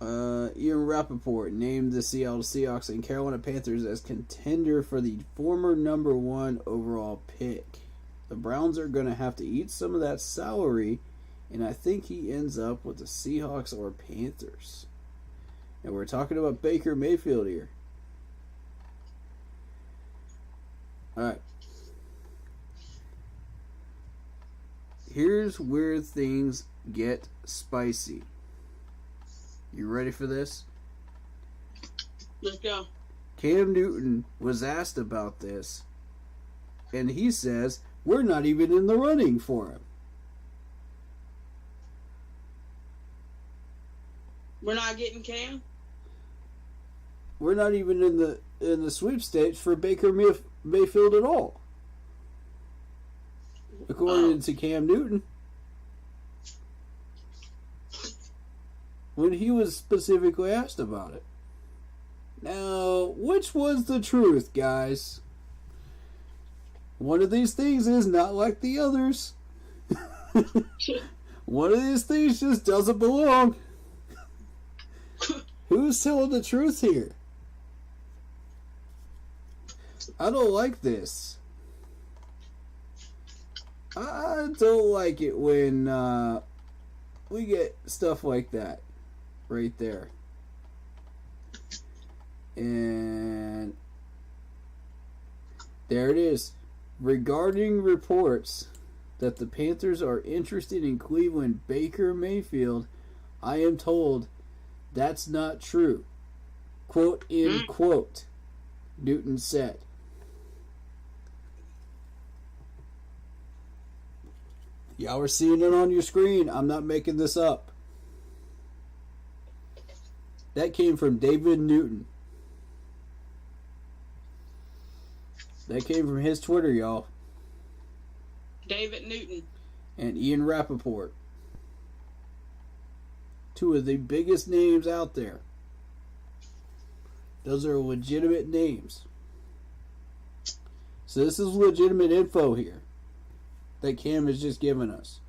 Ian Rappaport named the Seattle Seahawks and Carolina Panthers as contender for the former number 1 overall pick. The Browns are going to have to eat some of that salary, and I think he ends up with the Seahawks or Panthers. And we're talking about Baker Mayfield here. Alright. Here's where things get spicy. You ready for this? Let's go. Cam Newton was asked about this, and he says, we're not even in the running for him. We're not getting Cam? We're not even in the sweepstakes for Baker Mayfield at all. According to Cam Newton. When he was specifically asked about it. Now, which was the truth, guys? One of these things is not like the others. One of these things just doesn't belong. Who's telling the truth here? I don't like this. I don't like it when we get stuff like that right there. And there it is. Regarding reports that the Panthers are interested in Cleveland Baker Mayfield, I am told that's not true. Quote, end quote, Newton said. Y'all are seeing it on your screen. I'm not making this up. That came from David Newton. That came from his Twitter, y'all. David Newton. And Ian Rappaport. Two of the biggest names out there. Those are legitimate names. So this is legitimate info here that Cam has just given us.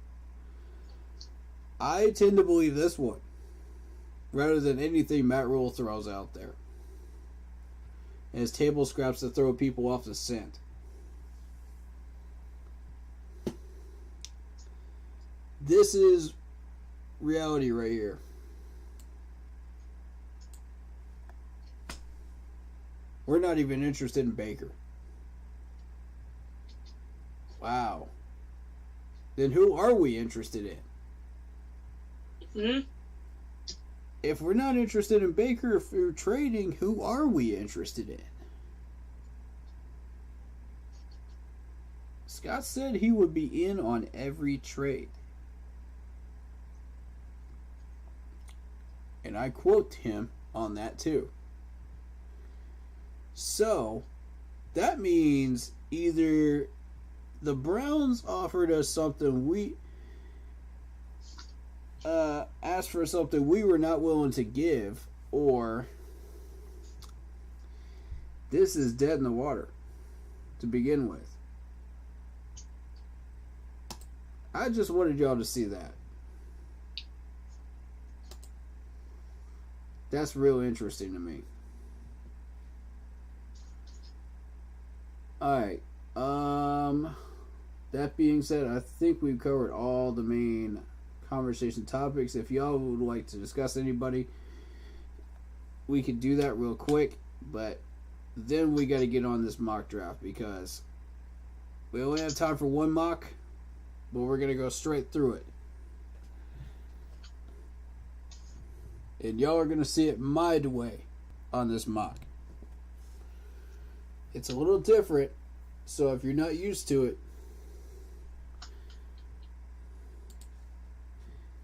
I tend to believe this one rather than anything Matt Rule throws out there as table scraps to throw people off the scent. This is reality right here. We're not even interested in Baker. Wow. Then who are we interested in? If we're not interested in Baker for trading, who are we interested in? Scott said he would be in on every trade. And I quote him on that too. So, that means either the Browns offered us something asked for something we were not willing to give, or this is dead in the water to begin with. I just wanted y'all to see that. That's real interesting to me. Alright. That being said, I think we've covered all the main conversation topics. If y'all would like to discuss anybody, we could do that real quick, but then we got to get on this mock draft because we only have time for one mock, but we're going to go straight through it. And y'all are going to see it my way on this mock. It's a little different So if you're not used to it,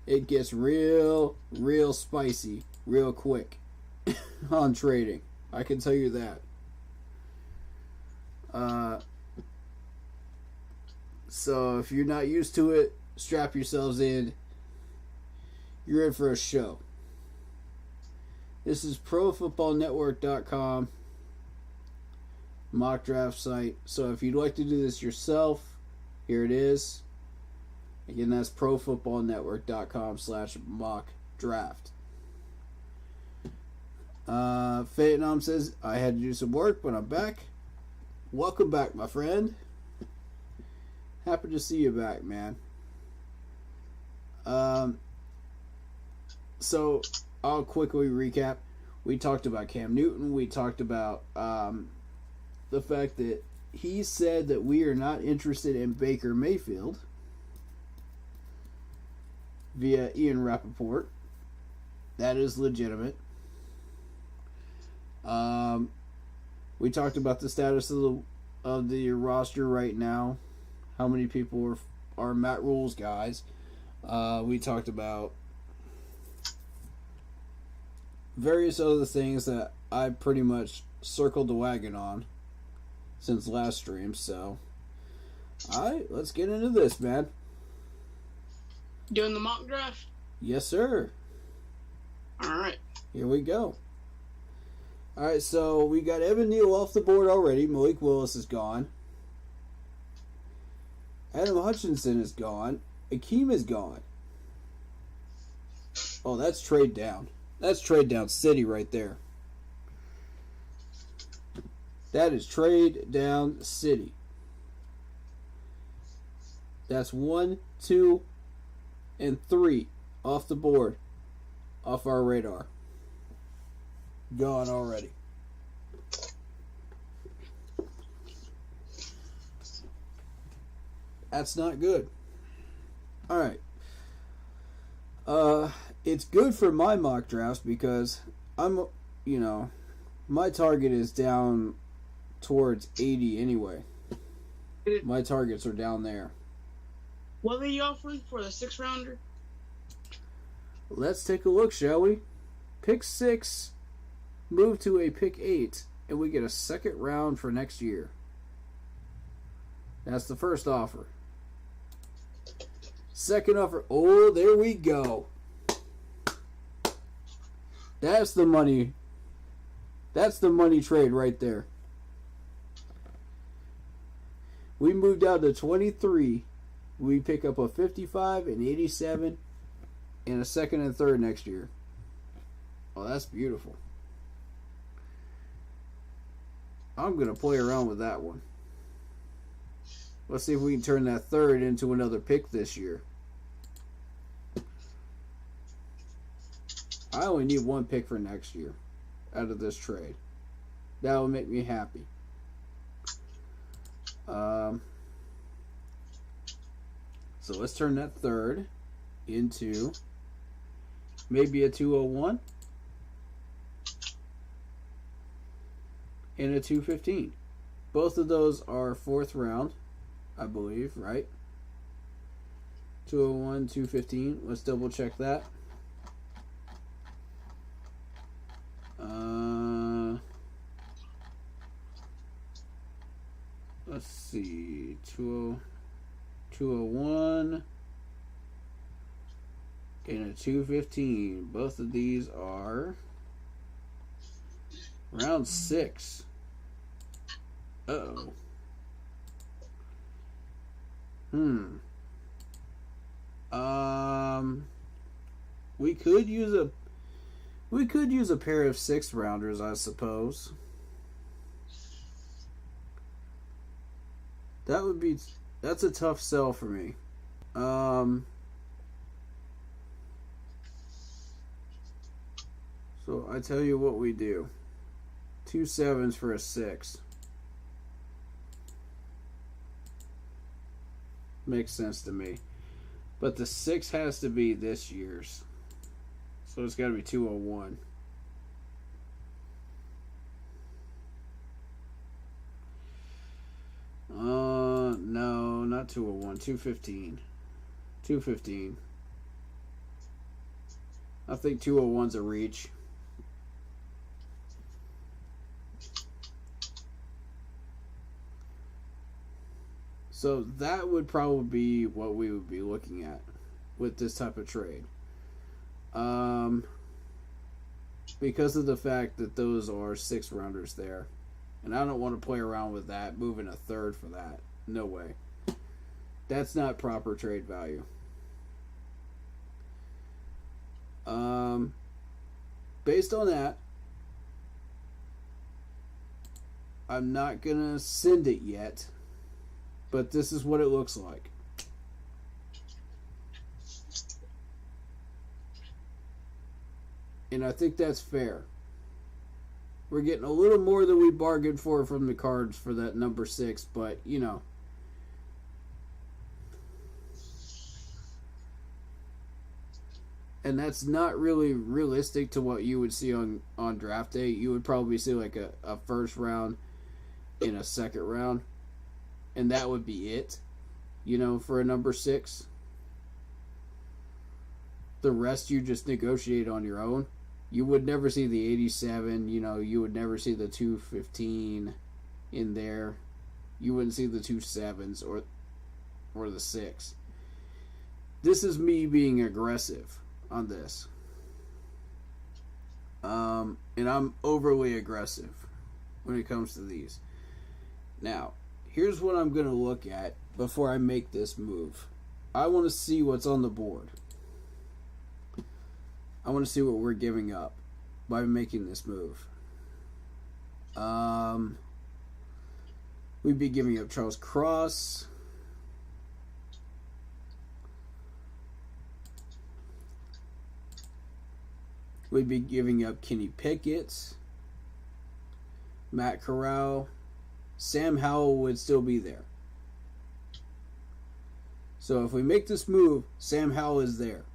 it gets real spicy real quick on trading. I can tell you that. So if you're not used to it, strap yourselves in. You're in for a show. This is ProFootballNetwork.com mock draft site. So if you'd like to do this yourself, here it is. Again, that's ProFootballNetwork.com/mock draft. Vietnam says, I had to do some work, but I'm back. Welcome back, my friend. Happy to see you back, man. So I'll quickly recap. We talked about Cam Newton. We talked about the fact that he said that we are not interested in Baker Mayfield via Ian Rappaport. That is legitimate. We talked about the status of the roster right now. How many people are Matt Rule's guys. We talked about various other things that I pretty much circled the wagon on since last stream. So, alright, let's get into this, man. Doing the mock draft? Yes, sir. Alright. Here we go. Alright, so we got Evan Neal off the board already. Malik Willis is gone. Adam Hutchinson is gone. Akeem is gone. Oh, that's trade down. That's trade down city right there. That is trade down city. That's 1, 2, and 3 off the board. Off our radar. Gone already. That's not good. Alright. It's good for my mock drafts because my target is down towards 80 anyway. My targets are down there. What are you offering for the 6th rounder? Let's take a look, shall we? Pick 6, move to a pick 8, and we get a 2nd round for next year. That's the first offer. Second offer. Oh, there we go. That's the money. That's the money trade right there. We moved down to 23. We pick up a 55, an 87, and a 2nd and 3rd next year. Oh, that's beautiful. I'm going to play around with that one. Let's see if we can turn that 3rd into another pick this year. I only need 1 pick for next year out of this trade. That will make me happy. So let's turn that 3rd into maybe a 201 and a 215. Both of those are 4th round, I believe, right? 201, 215. Let's double check that. Let's see. 201 and a 215. Both of these are round 6. Uh-oh. We could use a pair of 6th rounders, I suppose. That's a tough sell for me. So I tell you what we do. 2 7s for a 6. Makes sense to me. But the 6 has to be this year's. So it's got to be 201. not 201, 215. 215. I think 201's a reach. So that would probably be what we would be looking at with this type of trade. Because of the fact that those are 6-rounders there. And I don't want to play around with that, moving a third for that. No way. That's not proper trade value. Based on that, I'm not going to send it yet, but this is what it looks like. And I think that's fair. We're getting a little more than we bargained for from the Cards for that number 6, but, you know. And that's not really realistic to what you would see on draft day. You would probably see like a first round and a second round. And that would be it, you know, for a number 6. The rest you just negotiate on your own. You would never see the 87, you know, you would never see the 215 in there. You wouldn't see the 27s or the 6. This is me being aggressive on this. And I'm overly aggressive when it comes to these. Now, here's what I'm going to look at before I make this move. I want to see what's on the board. I want to see what we're giving up by making this move. We'd be giving up Charles Cross. We'd be giving up Kenny Pickett, Matt Corral. Sam Howell would still be there. So if we make this move, Sam Howell is there.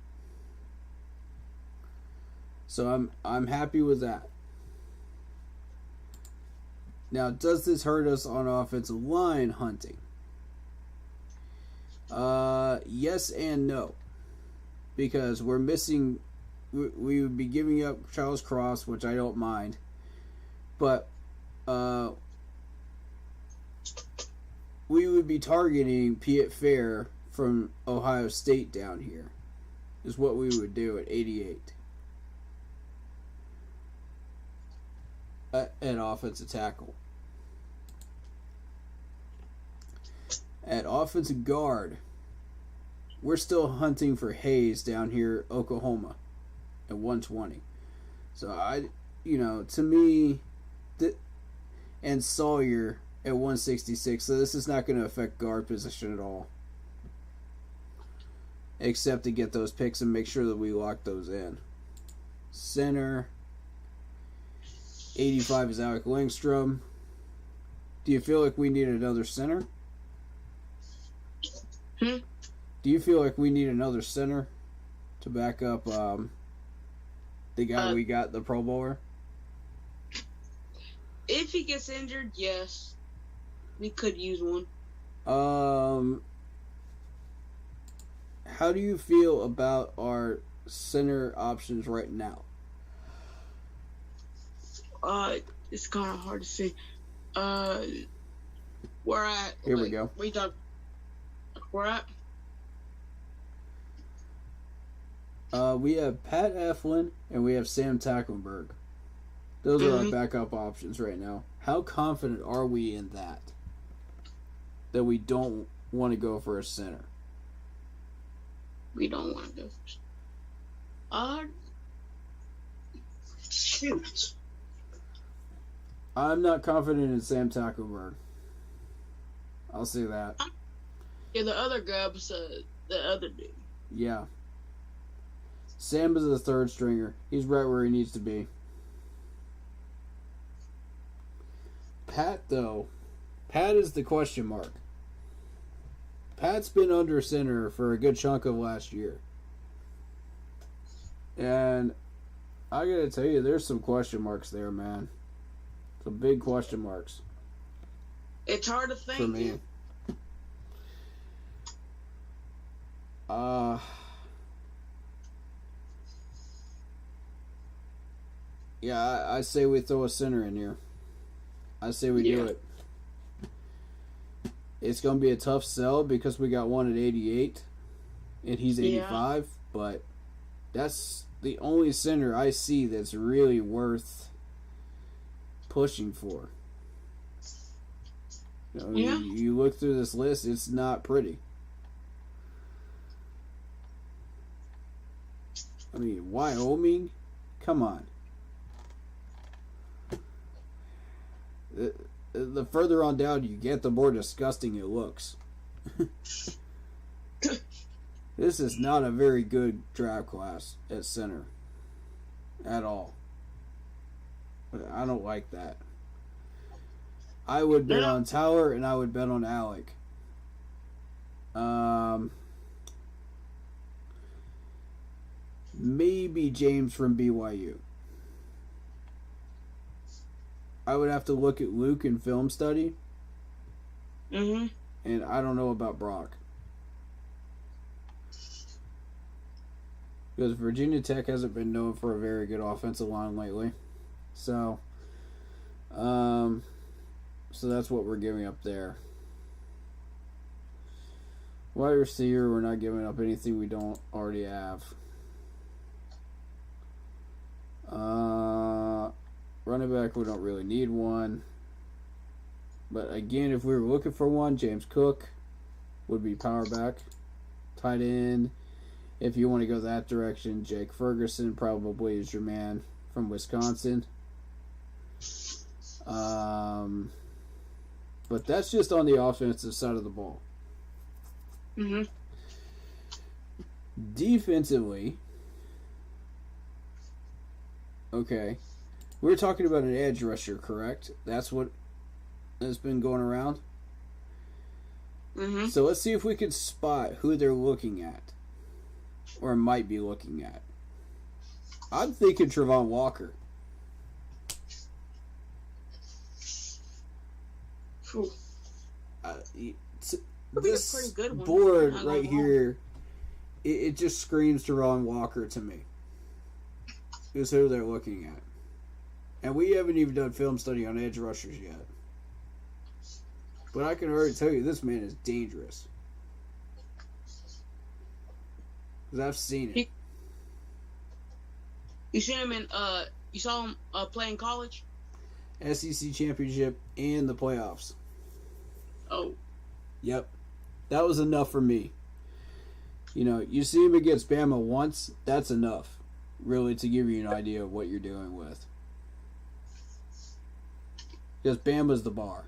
So I'm happy with that. Now, does this hurt us on offensive line hunting? Yes and no. Because we're missing... We would be giving up Charles Cross, which I don't mind. But we would be targeting Piet Fair from Ohio State down here. Is what we would do at 88. At offensive tackle. At offensive guard, we're still hunting for Hayes down here, Oklahoma, at 120. So to me, and Sawyer at 166. So this is not going to affect guard position at all, except to get those picks and make sure that we lock those in. Center. 85 is Alec Langstrom. Do you feel like we need another center? Do you feel like we need another center to back up the guy we got, the Pro Bowler? If he gets injured, yes. We could use one. How do you feel about our center options right now? It's kind of hard to say. Where at? Here we go. Where at? We have Pat Eflin and we have Sam Tacklenberg. Those are our backup options right now. How confident are we in that? That we don't want to go for a center? We don't want to go. Shoot. I'm not confident in Sam Tackleberg. I'll say that. Yeah, the other guy besides the other dude. Yeah. Sam is the third stringer. He's right where he needs to be. Pat, though. Pat is the question mark. Pat's been under center for a good chunk of last year. And I gotta tell you, there's some question marks there, man. Some big question marks. It's hard to think. For me. Yeah, I say we throw a center in here. I say we do it. It's going to be a tough sell because we got one at 88 and he's 85, but that's the only center I see that's really worth pushing for. You look through this list, it's not pretty. I mean, Wyoming? Come on. The further on down you get, the more disgusting it looks. This is not a very good draft class at center. At all. I don't like that. I would bet on Tower and I would bet on Alec. Maybe James from BYU. I would have to look at Luke in film study. Mm-hmm. And I don't know about Brock. Because Virginia Tech hasn't been known for a very good offensive line lately. So that's what we're giving up there. Wide receiver, we're not giving up anything we don't already have. Running back, we don't really need one. But again, if we were looking for one, James Cook would be power back. Tight end, if you want to go that direction, Jake Ferguson probably is your man from Wisconsin. But that's just on the offensive side of the ball. Mm-hmm. Defensively, okay, we're talking about an edge rusher, correct? That's what has been going around. Mm-hmm. So let's see if we can spot who they're looking at, or might be looking at. I'm thinking Trevon Walker. This pretty good one. board right here, it just screams Trevon Walker to me. Is who they're looking at. And we haven't even done film study on edge rushers yet. But I can already tell you, this man is dangerous. Because I've seen it. You seen him in, you saw him play in college? SEC championship and the playoffs. Oh. Yep. That was enough for me. You know, you see him against Bama once, that's enough. Really, to give you an idea of what you're dealing with. Because Bama's the bar.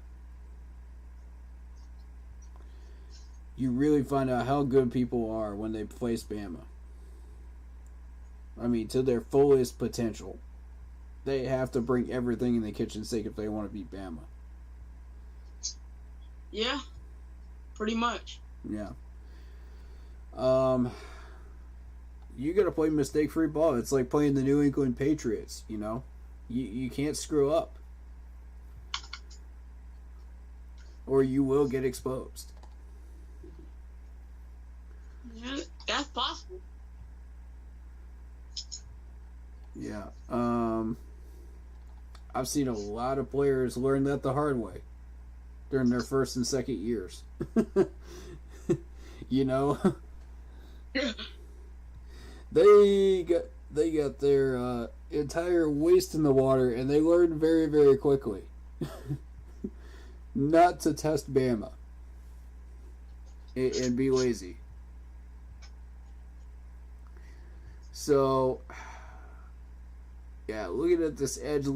You really find out how good people are when they face Bama. I mean, to their fullest potential. They have to bring everything in the kitchen sink if they want to beat Bama. Yeah, pretty much. Yeah. You got to play mistake-free ball. It's like playing the New England Patriots, you know? You can't screw up. Or you will get exposed. Yeah, that's possible. Yeah. I've seen a lot of players learn that the hard way during their first and second years. You know? They got their entire waist in the water, and they learned very, very quickly not to test Bama and be lazy. So, yeah, looking at this edge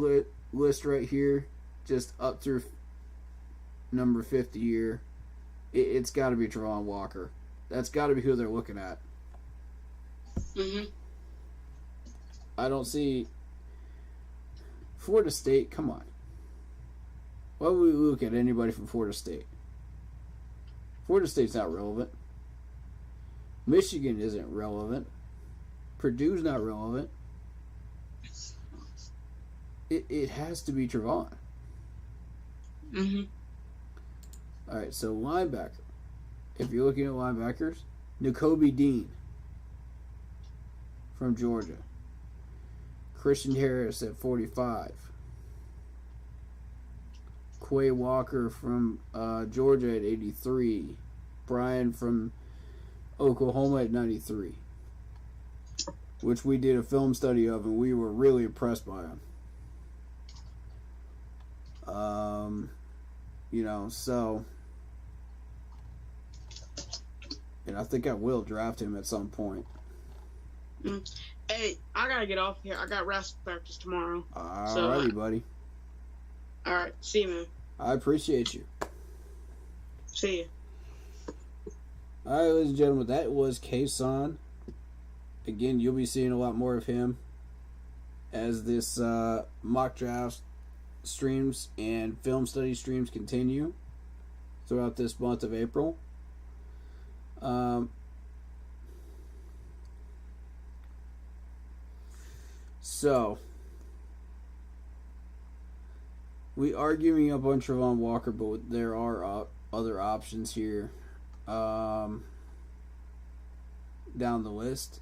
list right here, just up through number 50 here, it's got to be Trevon Walker. That's got to be who they're looking at. Mm-hmm. I don't see Florida State. Come on. Why would we look at anybody from Florida State? Florida State's not relevant. Michigan isn't relevant. Purdue's not relevant. It has to be Trevon. Mm-hmm. All right, so linebacker. If you're looking at linebackers, N'Kobe Dean from Georgia. Christian Harris at 45. Quay Walker from Georgia at 83. Brian from Oklahoma at 93. Which we did a film study of, and we were really impressed by him. So, and I think I will draft him at some point. Hey, I gotta get off here. I got wrestling practice tomorrow. Alrighty, buddy. All right, see you, man. I appreciate you. See you. All right, ladies and gentlemen, that was Kason. Again, you'll be seeing a lot more of him as this mock draft streams and film study streams continue throughout this month of April. So, we are giving up on Travon Walker, but there are other options here down the list,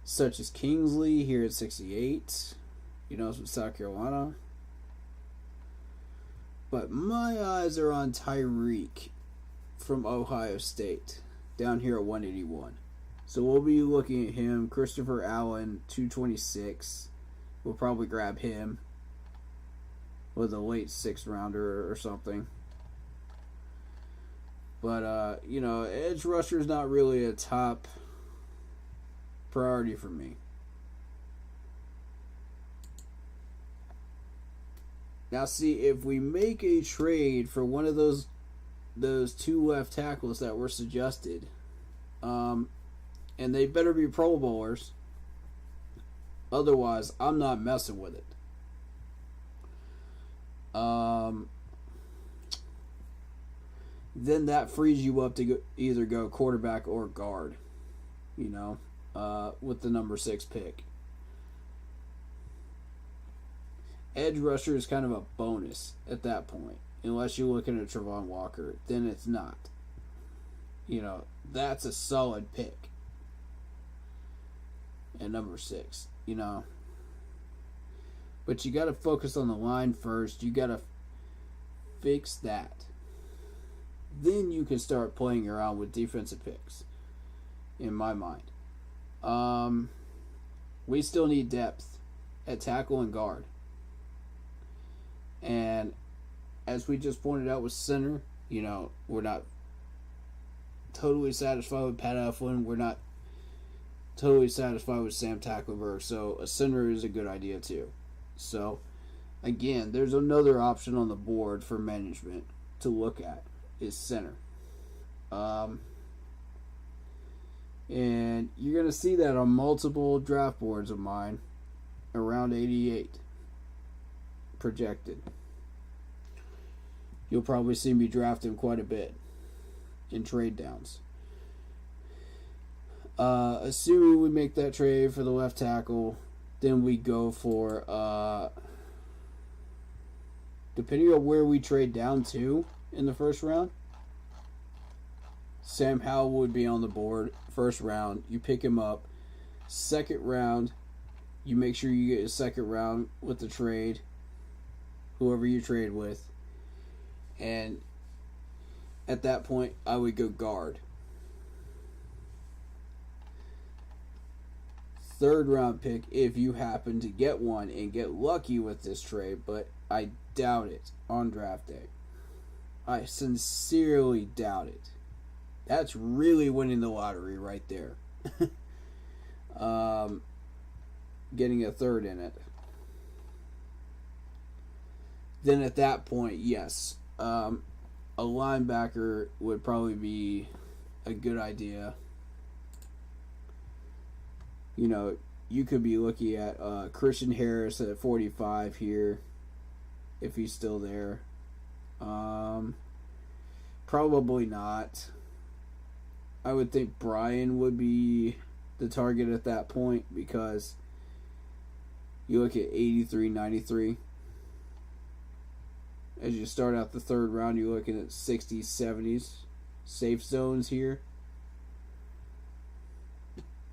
such as Kingsley here at 68, from South Carolina. But my eyes are on Tyreek from Ohio State, down here at 181. So we'll be looking at him. Christopher Allen, 226. We'll probably grab him with a late 6th rounder or something. But, edge rusher is not really a top priority for me. Now, see, if we make a trade for one of those 2 left tackles that were suggested, and they better be Pro Bowlers, otherwise, I'm not messing with it. Then that frees you up to either go quarterback or guard, with the number 6 pick. Edge rusher is kind of a bonus at that point. Unless you're looking at Travon Walker, then it's not. That's a solid pick. At number 6, But you got to focus on the line first. You got to fix that. Then you can start playing around with defensive picks, in my mind. We still need depth at tackle and guard. And as we just pointed out with center, we're not totally satisfied with Pat Eflin. We're not totally satisfied with Sam Tackleberg. So a center is a good idea too. So, again, there's another option on the board for management to look at is center. And you're going to see that on multiple draft boards of mine around 88 projected. You'll probably see me draft him quite a bit in trade downs. Assuming we make that trade for the left tackle, then we go for, depending on where we trade down to in the first round, Sam Howell would be on the board. First round, you pick him up. Second round, you make sure you get a second round with the trade, whoever you trade with. And at that point, I would go guard. Third round pick, if you happen to get one and get lucky with this trade, but I doubt it on draft day. I sincerely doubt it. That's really winning the lottery right there. Getting a third in it. Then at that point, yes, a linebacker would probably be a good idea. You could be looking at Christian Harris at 45 here, if he's still there. Probably not. I would think Brian would be the target at that point because you look at 83, 93. As you start out the third round, you're looking at 60s, 70s. Safe zones here.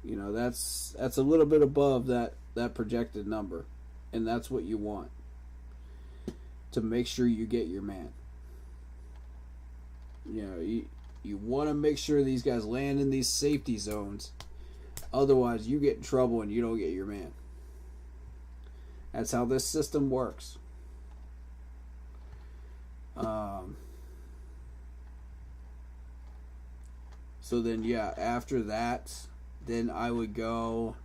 You know, that's a little bit above that projected number, and that's what you want to make sure you get your man. You know, you want to make sure these guys land in these safety zones. Otherwise, you get in trouble and you don't get your man. That's how this system works. So then, yeah, after that, then I would go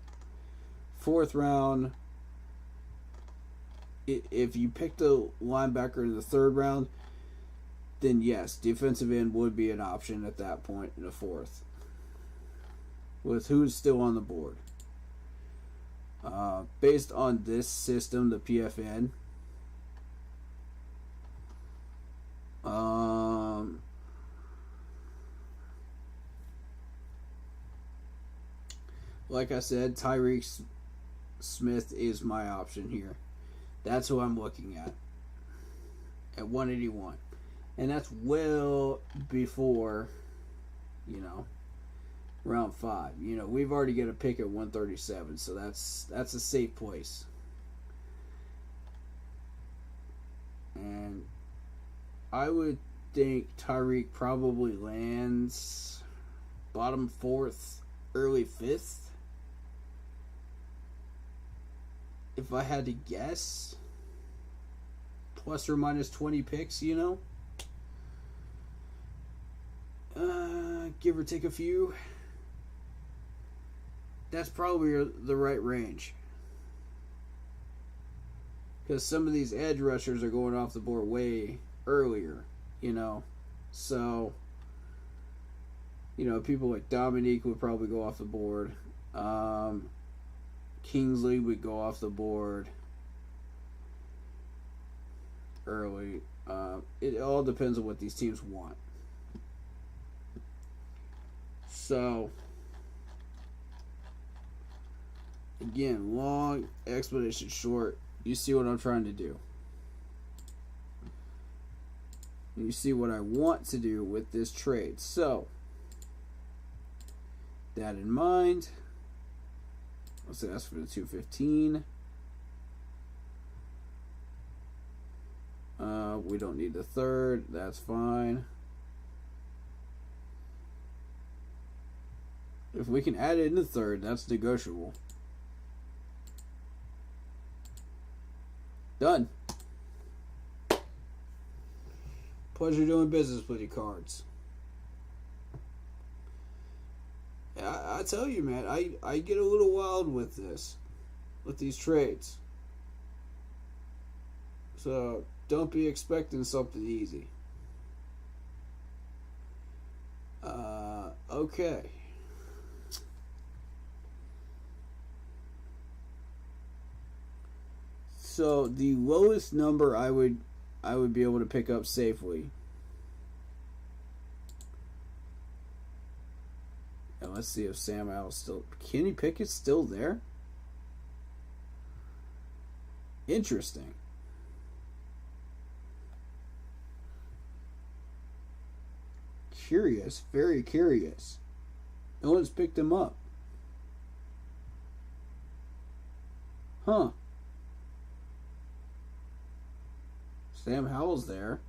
4th round. If you picked a linebacker in the 3rd round, then yes, defensive end would be an option at that point in the 4th. With who's still on the board. Based on this system, the PFN, like I said, Tyreek Smith is my option here. That's who I'm looking at 181. And that's well before, you know, round 5. You know, we've already got a pick at 137, so that's a safe place. And I would think Tyreek probably lands bottom 4th, early 5th. If I had to guess, plus or minus 20 picks, you know, give or take a few. That's probably the right range. Because some of these edge rushers are going off the board way earlier, you know. So, you know, people like Dominique would probably go off the board. Kingsley would go off the board early. It all depends on what these teams want. So, again, long explanation short. You see what I'm trying to do. You see what I want to do with this trade. So, that in mind, let's ask for the 215. We don't need the 3rd. That's fine. If we can add it in the 3rd, that's negotiable. Done. Pleasure doing business with you, Cards. I tell you, man, I get a little wild with this, with these trades. So don't be expecting something easy. Okay. So the lowest number I would be able to pick up safely. And let's see if Sam Howell's still. Kenny Pickett's still there? Interesting. Curious, very curious. No one's picked him up. Huh. Sam Howell's there.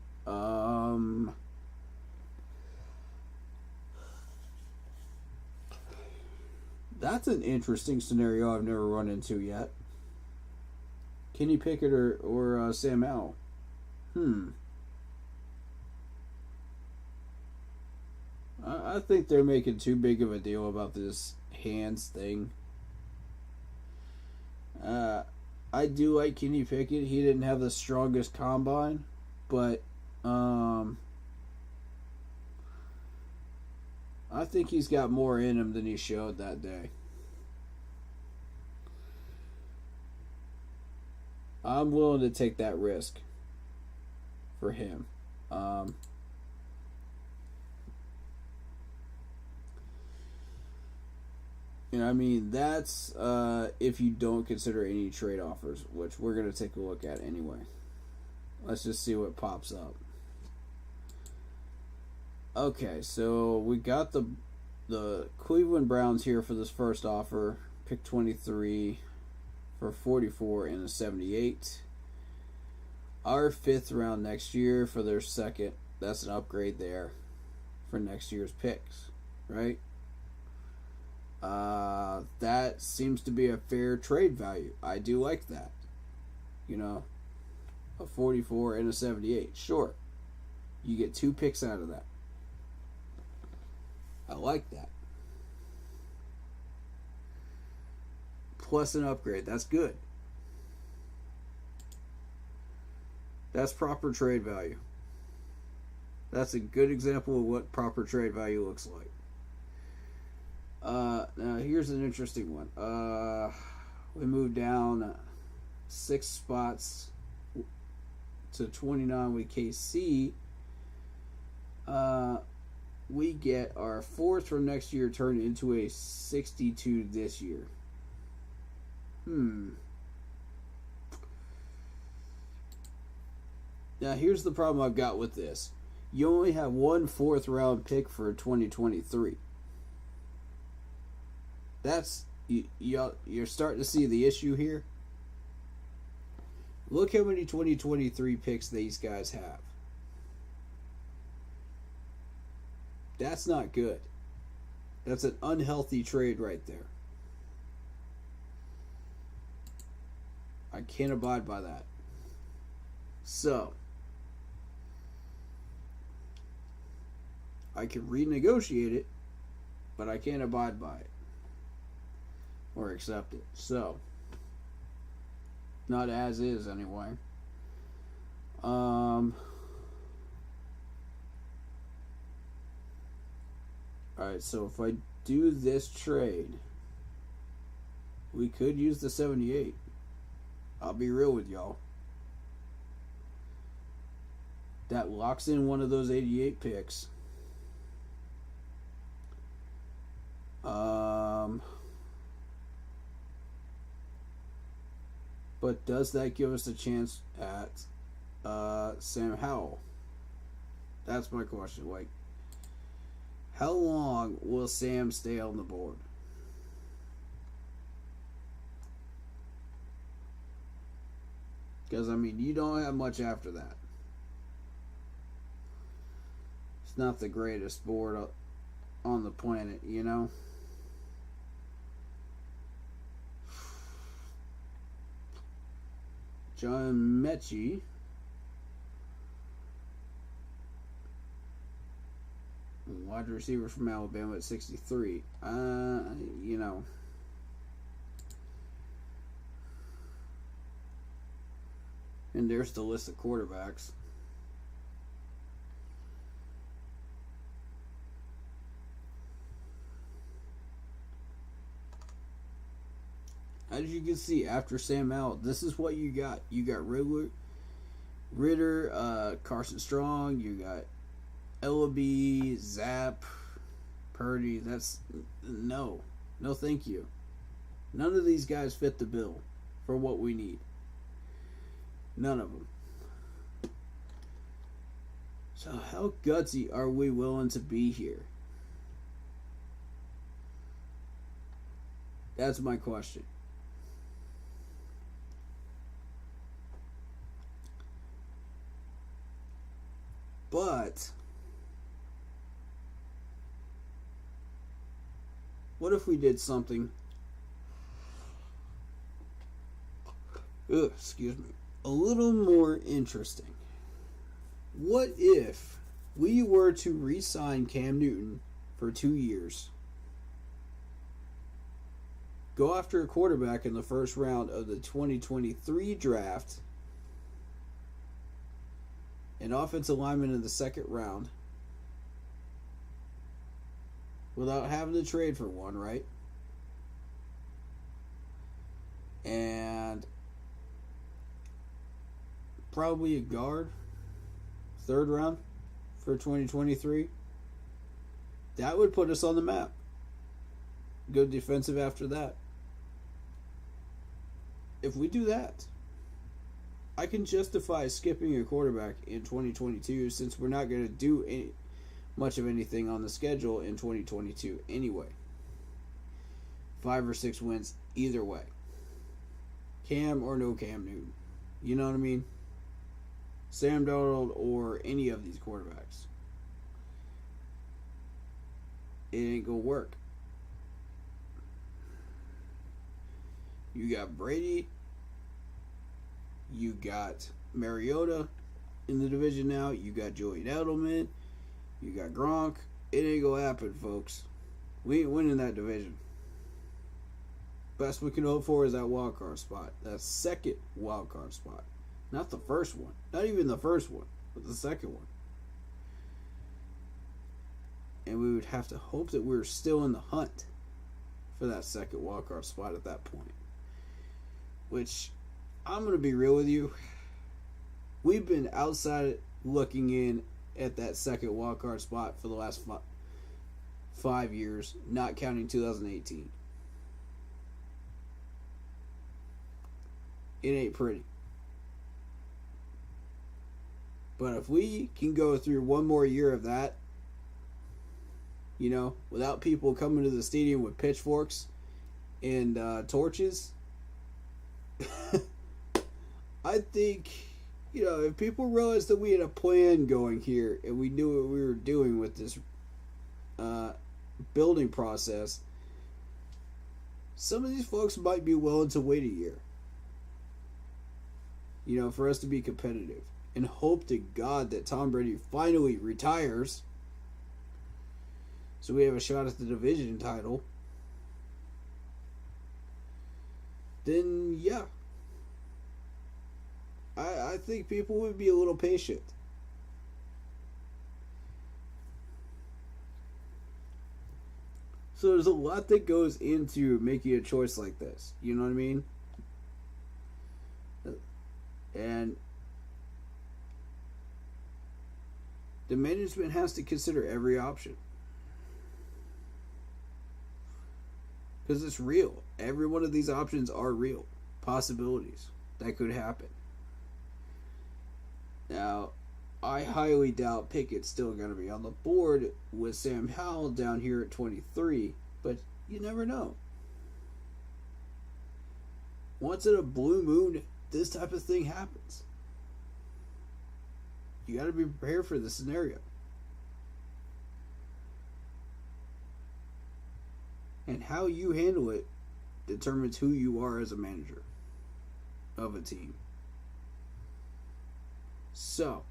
That's an interesting scenario I've never run into yet. Kenny Pickett or Sam Howell. I think they're making too big of a deal about this hands thing. I do like Kenny Pickett. He didn't have the strongest combine, but I think he's got more in him than he showed that day. I'm willing to take that risk for him. You know, I mean, that's if you don't consider any trade offers, which we're going to take a look at anyway. Let's just see what pops up. Okay, so we got the the Cleveland Browns here for this first offer, pick 23 for 44 and a 78. Our 5th round next year for their second. That's an upgrade there for next year's picks, right? That seems to be a fair trade value. I do like that. You know, a 44 and a 78. Sure. You get 2 picks out of that. I like that. Plus an upgrade. That's good. That's proper trade value. That's a good example of what proper trade value looks like. Now here's an interesting one. We moved down 6 spots to 29 with KC. We get our 4th from next year turned into a 62 this year. Now here's the problem I've got with this. You only have 1 4th round pick for 2023. That's you're starting to see the issue here. Look how many 2023 picks these guys have. That's not good. That's an unhealthy trade right there. I can't abide by that. So, I can renegotiate it, but I can't abide by it or accept it. So, not as is anyway. Alright, so if I do this trade, we could use the 78. I'll be real with y'all. That locks in one of those 88 picks. But does that give us a chance at Sam Howell? That's my question. Like, how long will Sam stay on the board? Because, I mean, you don't have much after that. It's not the greatest board on the planet, you know? John Mechie. Wide receiver from Alabama at 63. You know. And there's the list of quarterbacks. As you can see, after Sam Howell, this is what you got. You got Ritter, Carson Strong, you got Ellaby, Zapp, Purdy. That's no thank you. None of these guys fit the bill for what we need. None of them. So how gutsy are we willing to be here? That's my question. But what if we did something, excuse me, a little more interesting? What if we were to re-sign Cam Newton for 2 years, go after a quarterback in the first round of the 2023 draft, an offensive lineman in the second round, without having to trade for one, right? And probably a guard, third round for 2023. That would put us on the map. Go defensive after that. If we do that, I can justify skipping a quarterback in 2022 since we're not going to do any. much of anything on the schedule in 2022 anyway. 5 or 6 wins either way. Cam or no Cam Newton. You know what I mean? Sam Darnold or any of these quarterbacks. It ain't gonna work. You got Brady. You got Mariota in the division now. You got Julian Edelman. You got Gronk. It ain't gonna happen, folks. We ain't winning that division. Best we can hope for is that wild card spot. That second wild card spot. Not the first one. Not even the first one, but the second one. And we would have to hope that we're still in the hunt for that second wild card spot at that point. Which, I'm going to be real with you. We've been outside looking in at that second wild card spot for the last 5 years, not counting 2018. It ain't pretty. But if we can go through one more year of that, you know, without people coming to the stadium with pitchforks and torches, I think, you know, if people realized that we had a plan going here and we knew what we were doing with this building process, some of these folks might be willing to wait a year, you know, for us to be competitive. And hope to God that Tom Brady finally retires so we have a shot at the division title. Then, yeah. I think people would be a little patient. So there's a lot that goes into making a choice like this. You know what I mean? And the management has to consider every option. Because it's real. Every one of these options are real. Possibilities that could happen. Now, I highly doubt Pickett's still going to be on the board with Sam Howell down here at 23. But you never know. Once in a blue moon, this type of thing happens. You got to be prepared for the scenario. And how you handle it determines who you are as a manager of a team. So,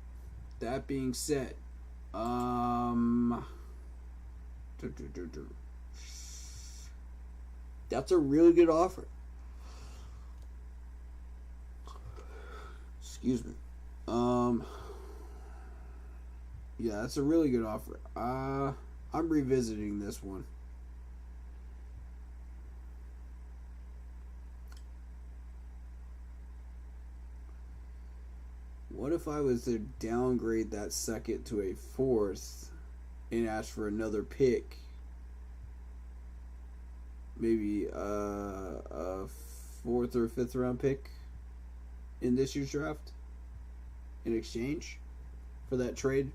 that being said, that's a really good offer. Excuse me. Yeah, that's a really good offer. I'm revisiting this one. What if I was to downgrade that second to a fourth and ask for another pick? Maybe a fourth or fifth round pick in this year's draft in exchange for that trade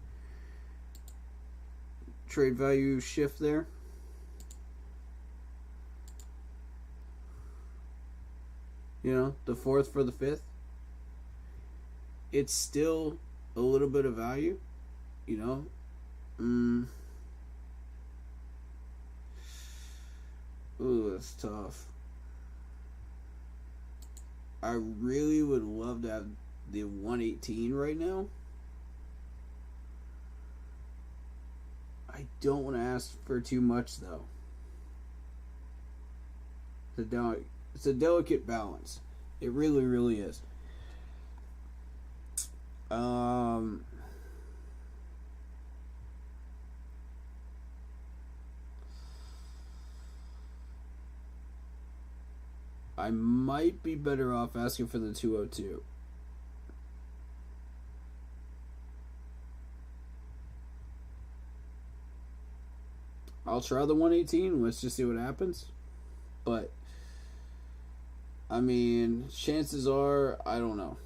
value shift there. You know, the fourth for the fifth. It's still a little bit of value, you know. Ooh, that's tough. I really would love to have the 118 right now. I don't want to ask for too much, though. It's a delicate balance. It really, really is. I might be better off asking for the 202. I'll try the 118. Let's just see what happens. But, I mean, chances are, I don't know.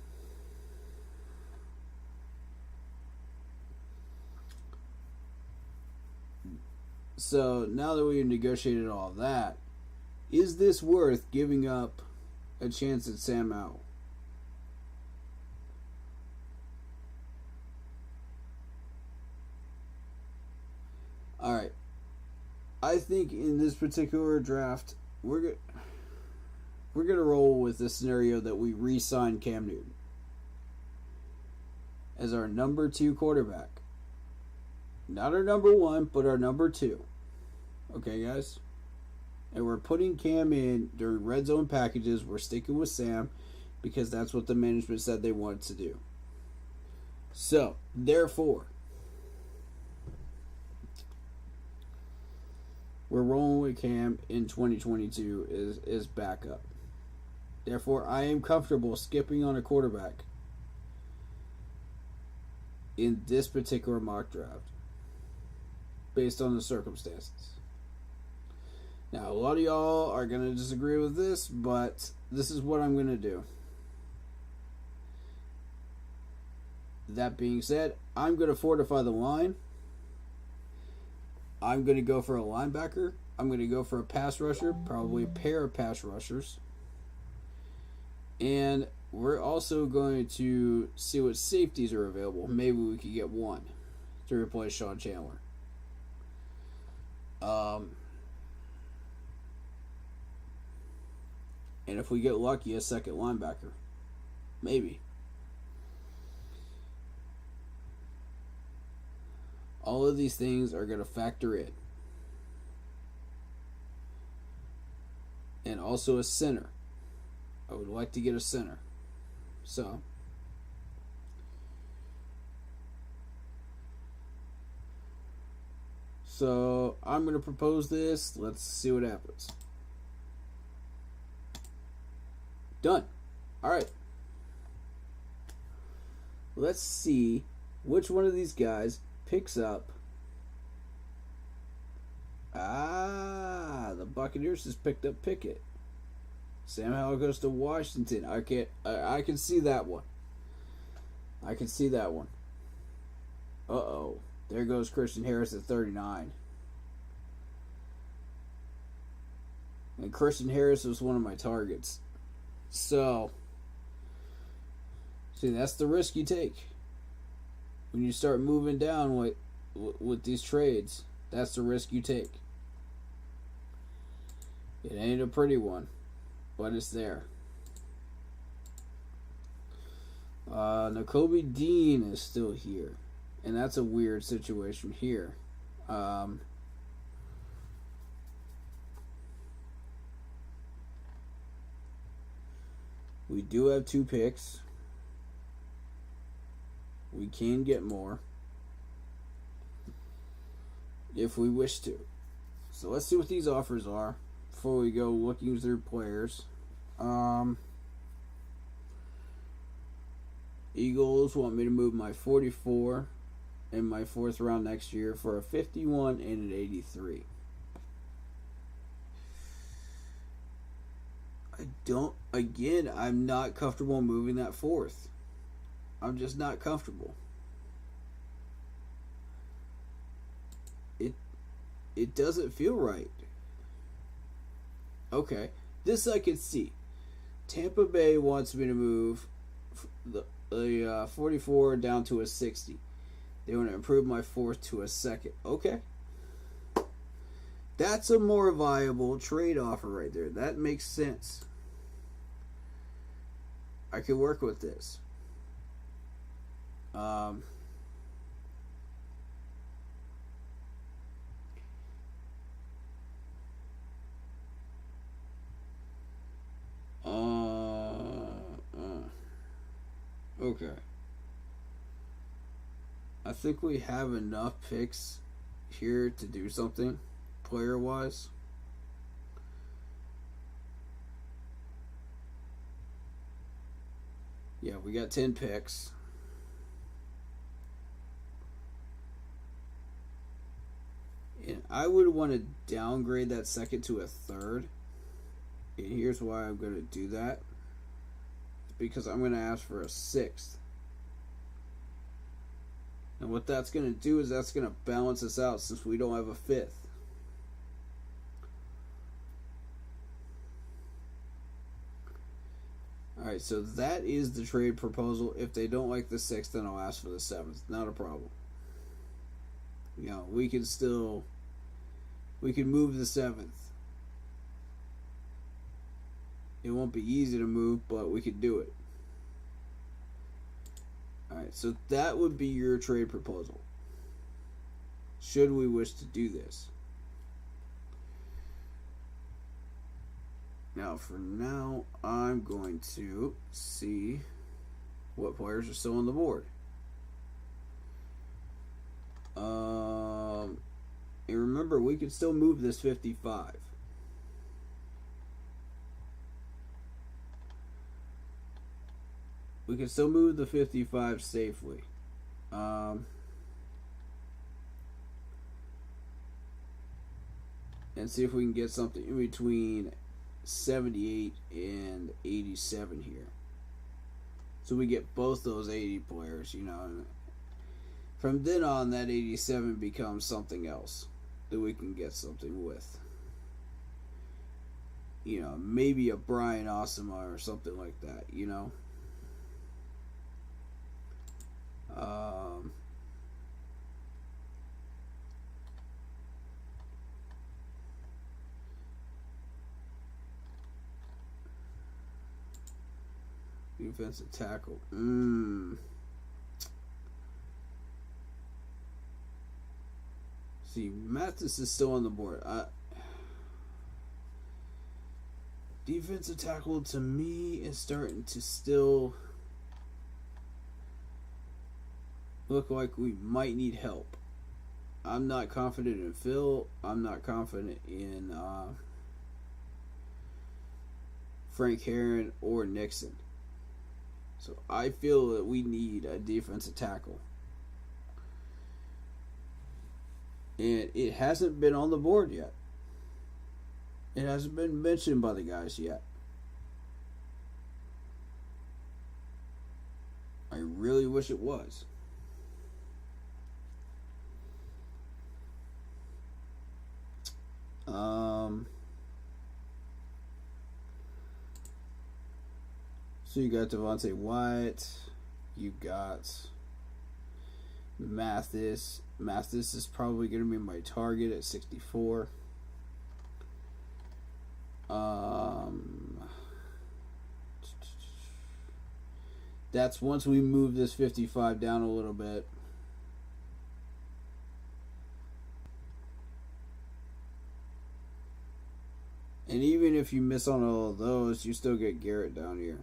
So now that we've negotiated all that, is this worth giving up a chance at Sam Howell? Alright. I think in this particular draft, we're going to roll with the scenario that we re-sign Cam Newton as our number 2 quarterback. Not our number 1, but our number 2. Okay, guys? And we're putting Cam in during red zone packages. We're sticking with Sam because that's what the management said they wanted to do. So, therefore, we're rolling with Cam in 2022 is backup. Therefore, I am comfortable skipping on a quarterback in this particular mock draft based on the circumstances. Now, a lot of y'all are going to disagree with this, but this is what I'm going to do. That being said, I'm going to fortify the line. I'm going to go for a linebacker. I'm going to go for a pass rusher, probably a pair of pass rushers. And we're also going to see what safeties are available. Maybe we could get one to replace Sean Chandler. And if we get lucky, a second linebacker. Maybe. All of these things are going to factor in. And also a center. I would like to get a center. So I'm going to propose this. Let's see what happens. Done. Alright. Let's see which one of these guys picks up. The Buccaneers just picked up Pickett. Sam Howell goes to Washington. I can see that one. I can see that one. Uh-oh. There goes Christian Harris at 39. And Christian Harris was one of my targets. So, see, that's the risk you take. When you start moving down with these trades, that's the risk you take. It ain't a pretty one, but it's there. Nakobe Dean is still here, and that's a weird situation here. We do have 2 picks. We can get more if we wish to. So let's see what these offers are before we go looking through players. Eagles want me to move my 44 in my 4th round next year for a 51 and an 83. I'm not comfortable moving that 4th. I'm just not comfortable. It doesn't feel right. Okay, this I can see. Tampa Bay wants me to move the 44 down to a 60. They want to improve my 4th to a 2nd. Okay. That's a more viable trade offer right there. That makes sense. I could work with this. Okay. I think we have enough picks here to do something player-wise. Yeah, we got 10 picks. And I would want to downgrade that 2nd to a 3rd. And here's why I'm going to do that. Because I'm going to ask for a 6th. And what that's going to do is that's going to balance us out since we don't have a 5th. Alright, so that is the trade proposal. If they don't like the 6th, then I'll ask for the 7th. Not a problem. You know, we can move the 7th. It won't be easy to move, but we could do it. Alright, so that would be your trade proposal. Should we wish to do this. Now, for now, I'm going to see what players are still on the board. And remember, we can still move this 55. We can still move the 55 safely. And see if we can get something in between 78 and 87 here. So we get both those 80 players, you know. And from then on, that 87 becomes something else that we can get something with. You know, maybe a Brian Osama or something like that, you know. Defensive tackle. See, Mathis is still on the board. Defensive tackle to me is starting to still look like we might need help. I'm not confident in Phil. I'm not confident in Frank Herron or Nixon. So I feel that we need a defensive tackle. And it hasn't been on the board yet. It hasn't been mentioned by the guys yet. I really wish it was. So you got Devontae Wyatt. You got Mathis. Mathis is probably going to be my target at 64. That's once we move this 55 down a little bit. And even if you miss on all of those, you still get Garrett down here.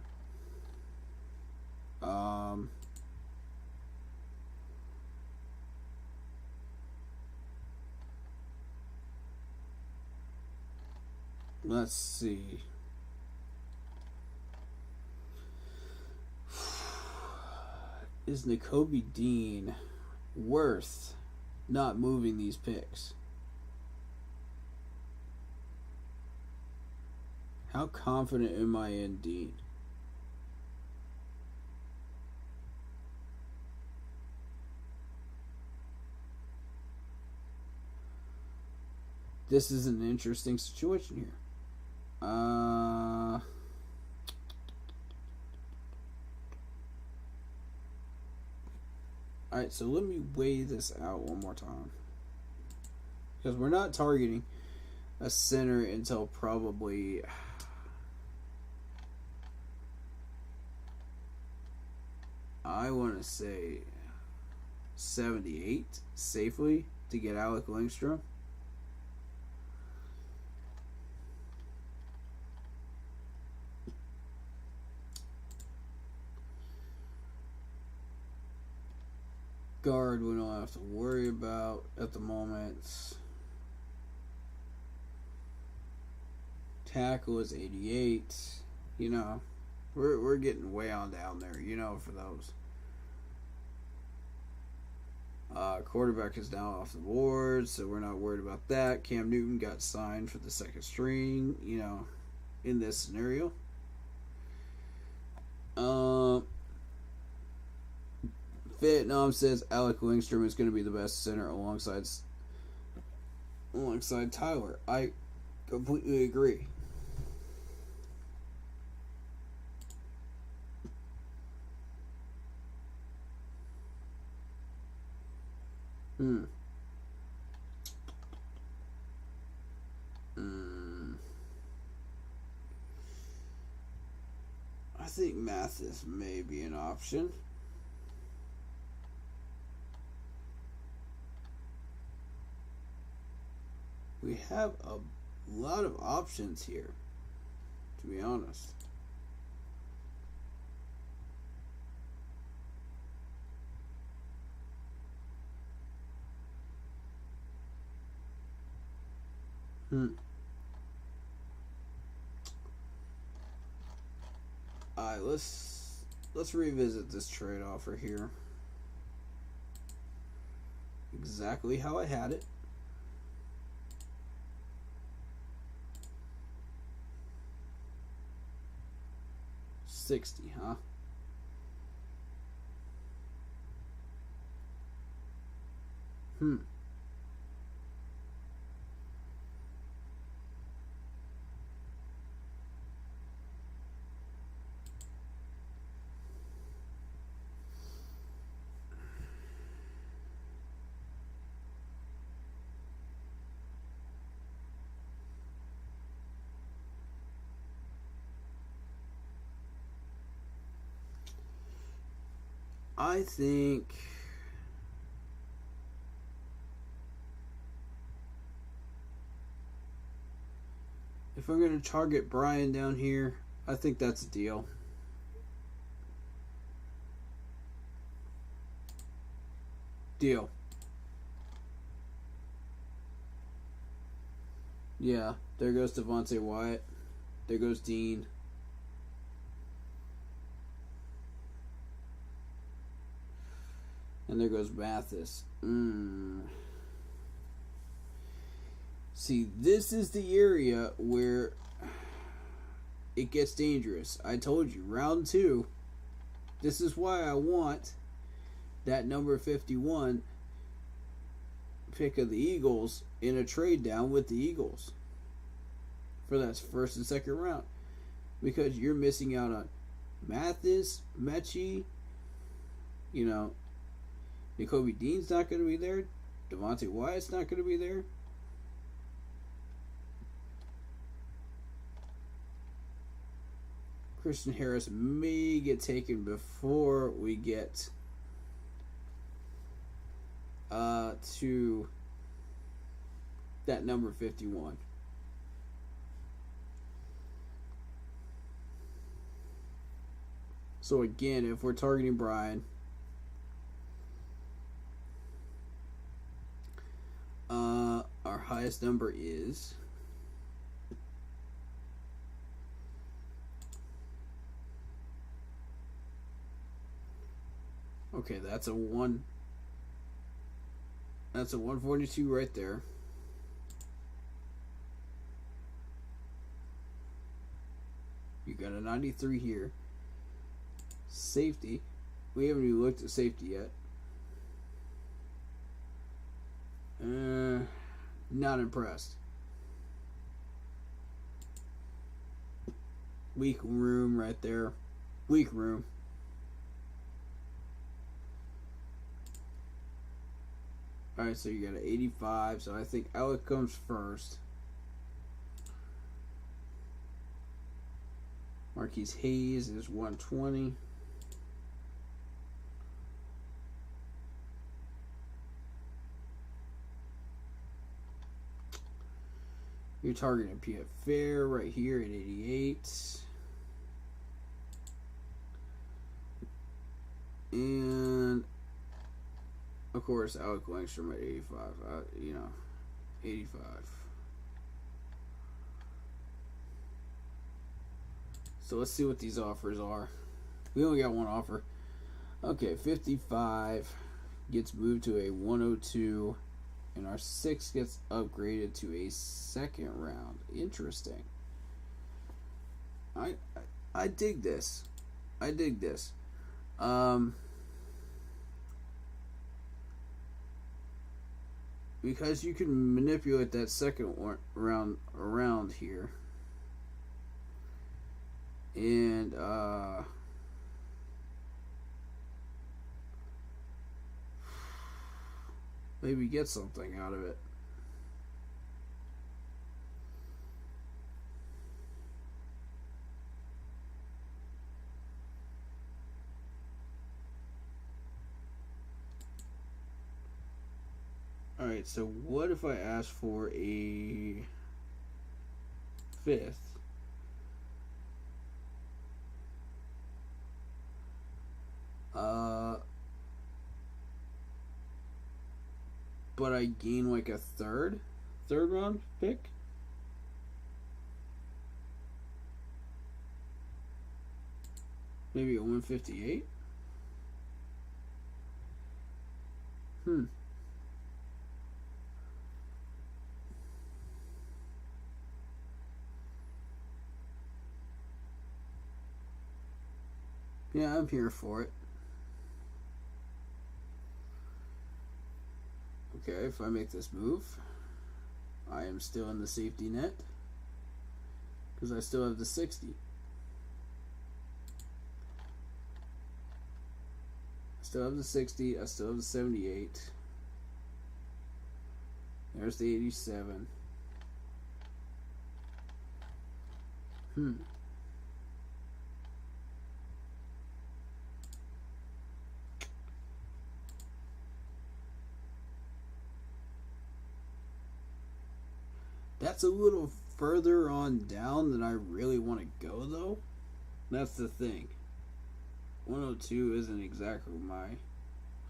Let's see. Is Nakobe Dean worth not moving these picks? How confident am I in Dean? This is an interesting situation here. Alright, so let me weigh this out one more time. Because we're not targeting a center until probably... I want to say 78 safely to get Alec Lindstrom. Guard we don't have to worry about at the moment. Tackle is 88. You know, we're getting way on down there, you know, for those. Quarterback is now off the board, so we're not worried about that. Cam Newton got signed for the second string, you know, in this scenario. Vietnam says Alec Lindstrom is going to be the best center alongside Tyler. I completely agree. Hmm. I think Mathis may be an option. We have a lot of options here, to be honest. Alright, let's revisit this trade offer here. Exactly how I had it. $60, huh? I think if I'm going to target Brian down here, I think that's a deal. Deal. Yeah, there goes Devontae Wyatt. There goes Dean. And there goes Mathis. See, this is the area where it gets dangerous. I told you, round 2. This is why I want that number 51 pick of the Eagles in a trade down with the Eagles for that first and second round. Because you're missing out on Mathis, Mechie, Nakobe Dean's not going to be there. Devontae Wyatt's not going to be there. Christian Harris may get taken before we get to that number 51. So again, if we're targeting Brian, our highest number is okay, that's a 142 right there. You got a 93 here. Safety. We haven't even looked at safety yet. Not impressed. Weak room right there. Weak room. Alright, so you got an 85. So I think Alec comes first. Marquise Hayes is 120. You're targeting P.F. Fair right here at 88. And, of course, Alec Langstrom at 85. 85. So let's see what these offers are. We only got one offer. Okay, 55 gets moved to a 102. And our 6 gets upgraded to a second round. Interesting. I dig this. I dig this. Because you can manipulate that second round around here. And maybe get something out of it. Alright, so what if I ask for a 5th? But I gain like a third round pick? Maybe a 158? Yeah, I'm here for it. Okay, if I make this move, I am still in the safety net because I still have the 60. I still have the 60. I still have the 78. There's the 87. That's a little further on down than I really want to go, though. That's the thing. 102 isn't exactly my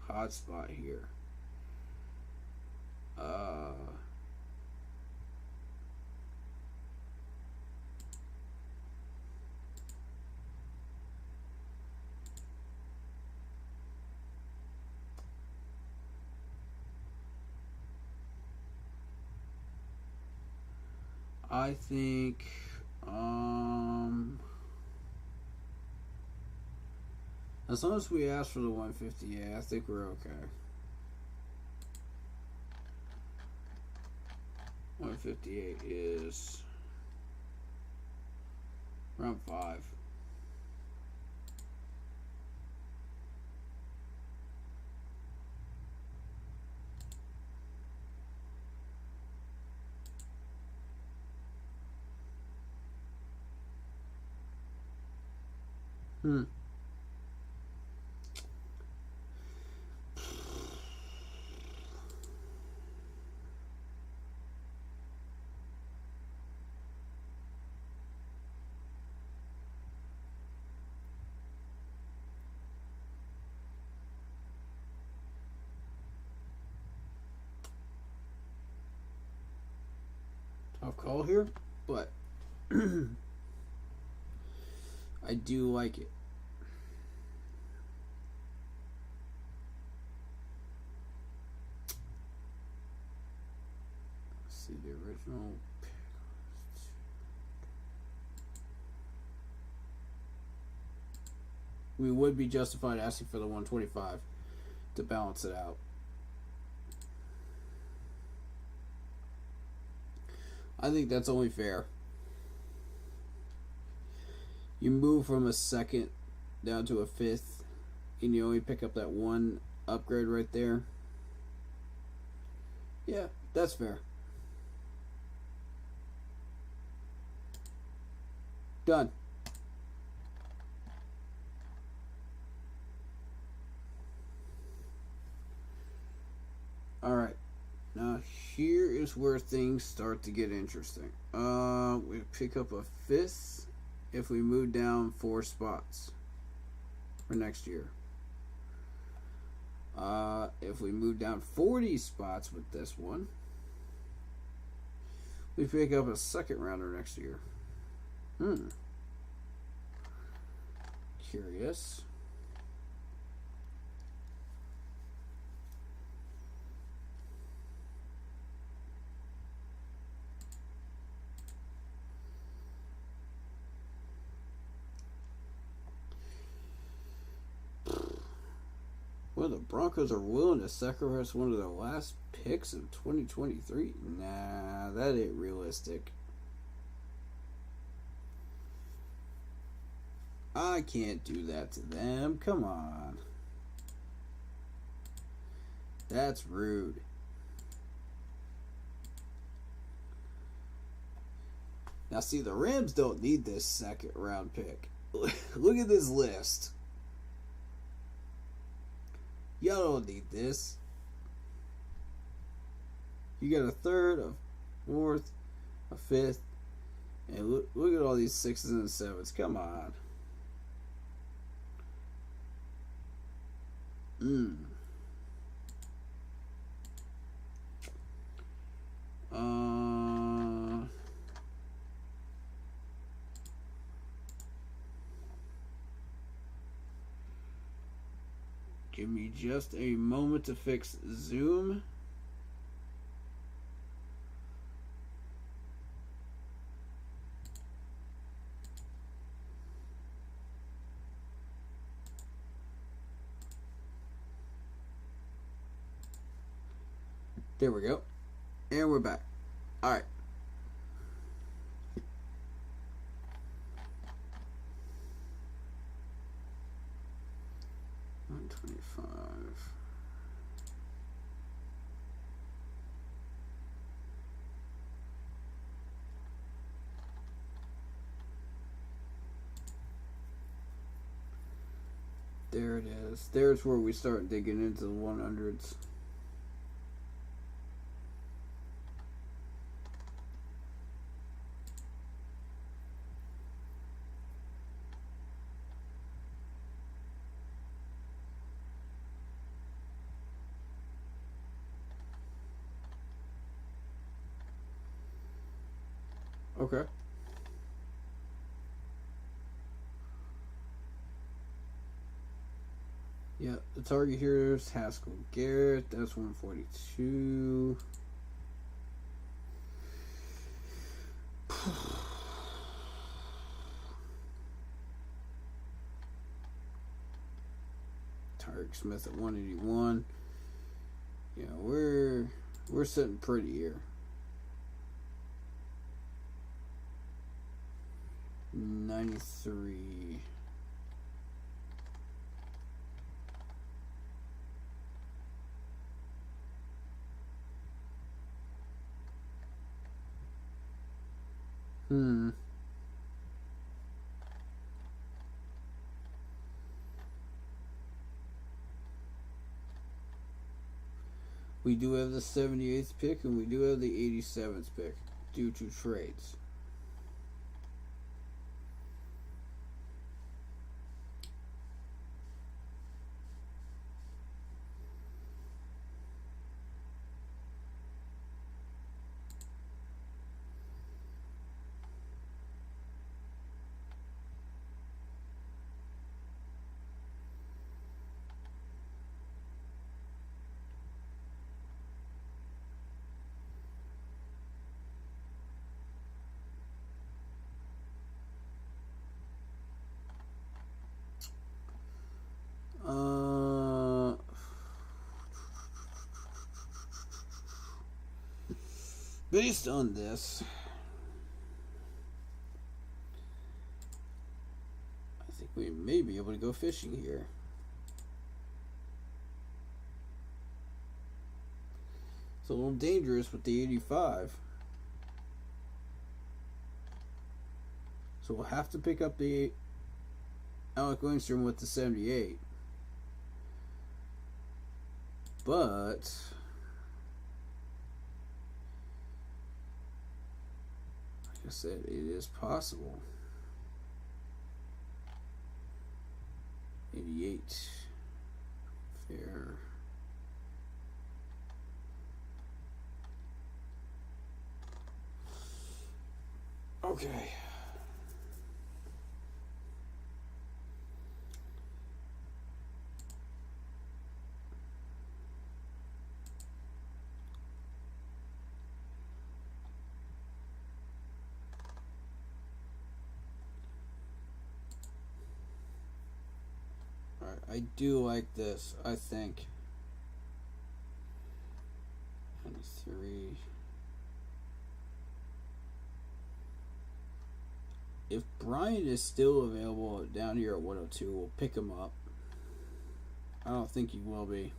hot spot here. I think, as long as we ask for the 150, yeah, I think we're okay. 158 is round 5. Tough call here, but I do like it. Let's see the original. We would be justified asking for the 125 to balance it out. I think that's only fair. You move from a 2nd down to a 5th, and you only pick up that one upgrade right there. Yeah, that's fair. Done. Alright. Now here is where things start to get interesting. We pick up a 5th if we move down 4 spots for next year. If we move down 40 spots with this one, we pick up a 2nd rounder next year. Curious. Well, the Broncos are willing to sacrifice one of their last picks of 2023. Nah, that ain't realistic. I can't do that to them. Come on. That's rude. Now, see, the Rams don't need this second round pick. Look at this list. Y'all don't need this. You got a third, a fourth, a fifth, and look at all these sixes and sevens. Come on. Give me just a moment to fix Zoom. There we go. And we're back. Alright. $125. There it is. There's where we start digging into the 100s. Okay. Yeah, the target here is Haskell Garrett. That's 142. Tyreek Smith at 181. Yeah, we're sitting pretty here. 93. We do have the 78th pick and we do have the 87th pick due to trades. Based on this, I think we may be able to go fishing here. It's a little dangerous with the 85. So we'll have to pick up the Alec Wingstrom with the 78. But like I said, it is possible. 88. Fair. Okay. Alright, I do like this, I think. 93. If Brian is still available down here at 102, we'll pick him up. I don't think he will be.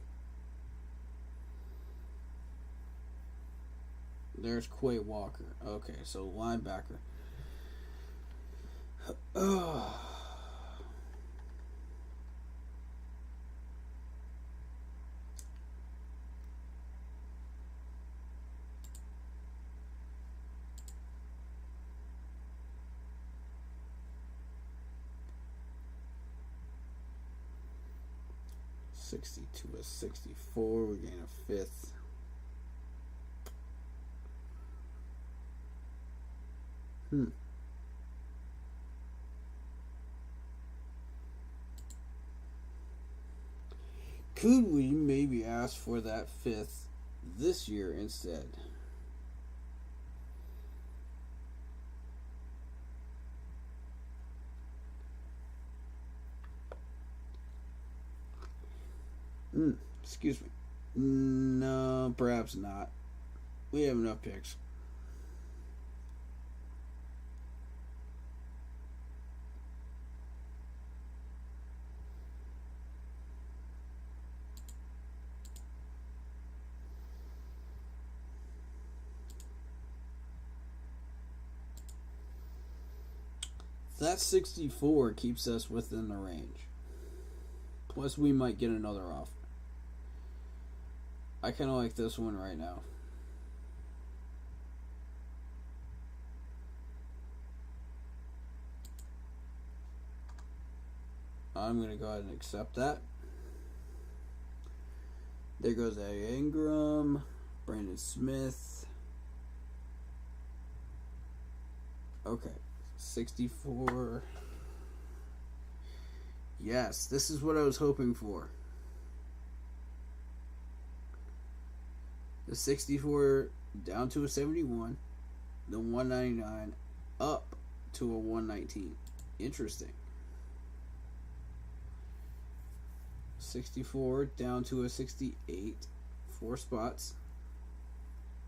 There's Quay Walker. Okay, so linebacker. Oh. $62 is $64. We gain a fifth. Could we maybe ask for that fifth this year instead? Excuse me. No, perhaps not. We have enough picks. That 64 keeps us within the range. Plus, we might get another offer. I kind of like this one right now. I'm going to go ahead and accept that. There goes A. Ingram, Brandon Smith. Okay, 64. Yes, this is what I was hoping for. The 64 down to a 71, the 199 up to a 119. Interesting. 64 down to a 68, 4 spots.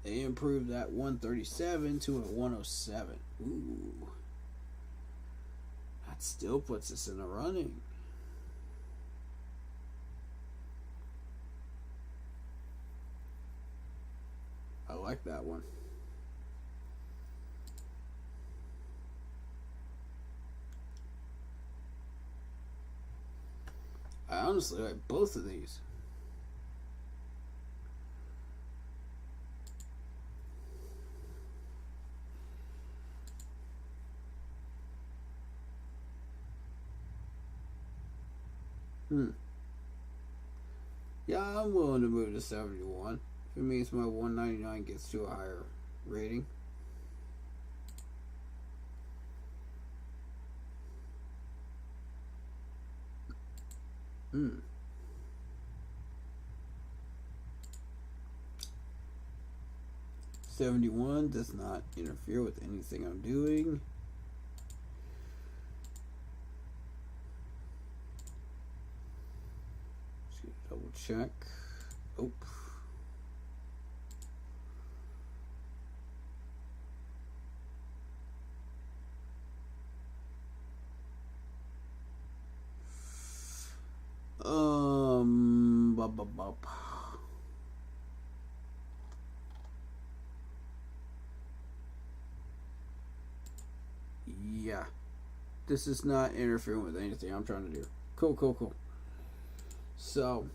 They improved that 137 to a 107. Ooh. That still puts us in the running. I like that one. I honestly like both of these. Yeah, I'm willing to move to 71. If it means my 199 gets to a higher rating. Hmm. $71 does not interfere with anything I'm doing. Just double check. Oh. Yeah. This is not interfering with anything I'm trying to do. Cool. So,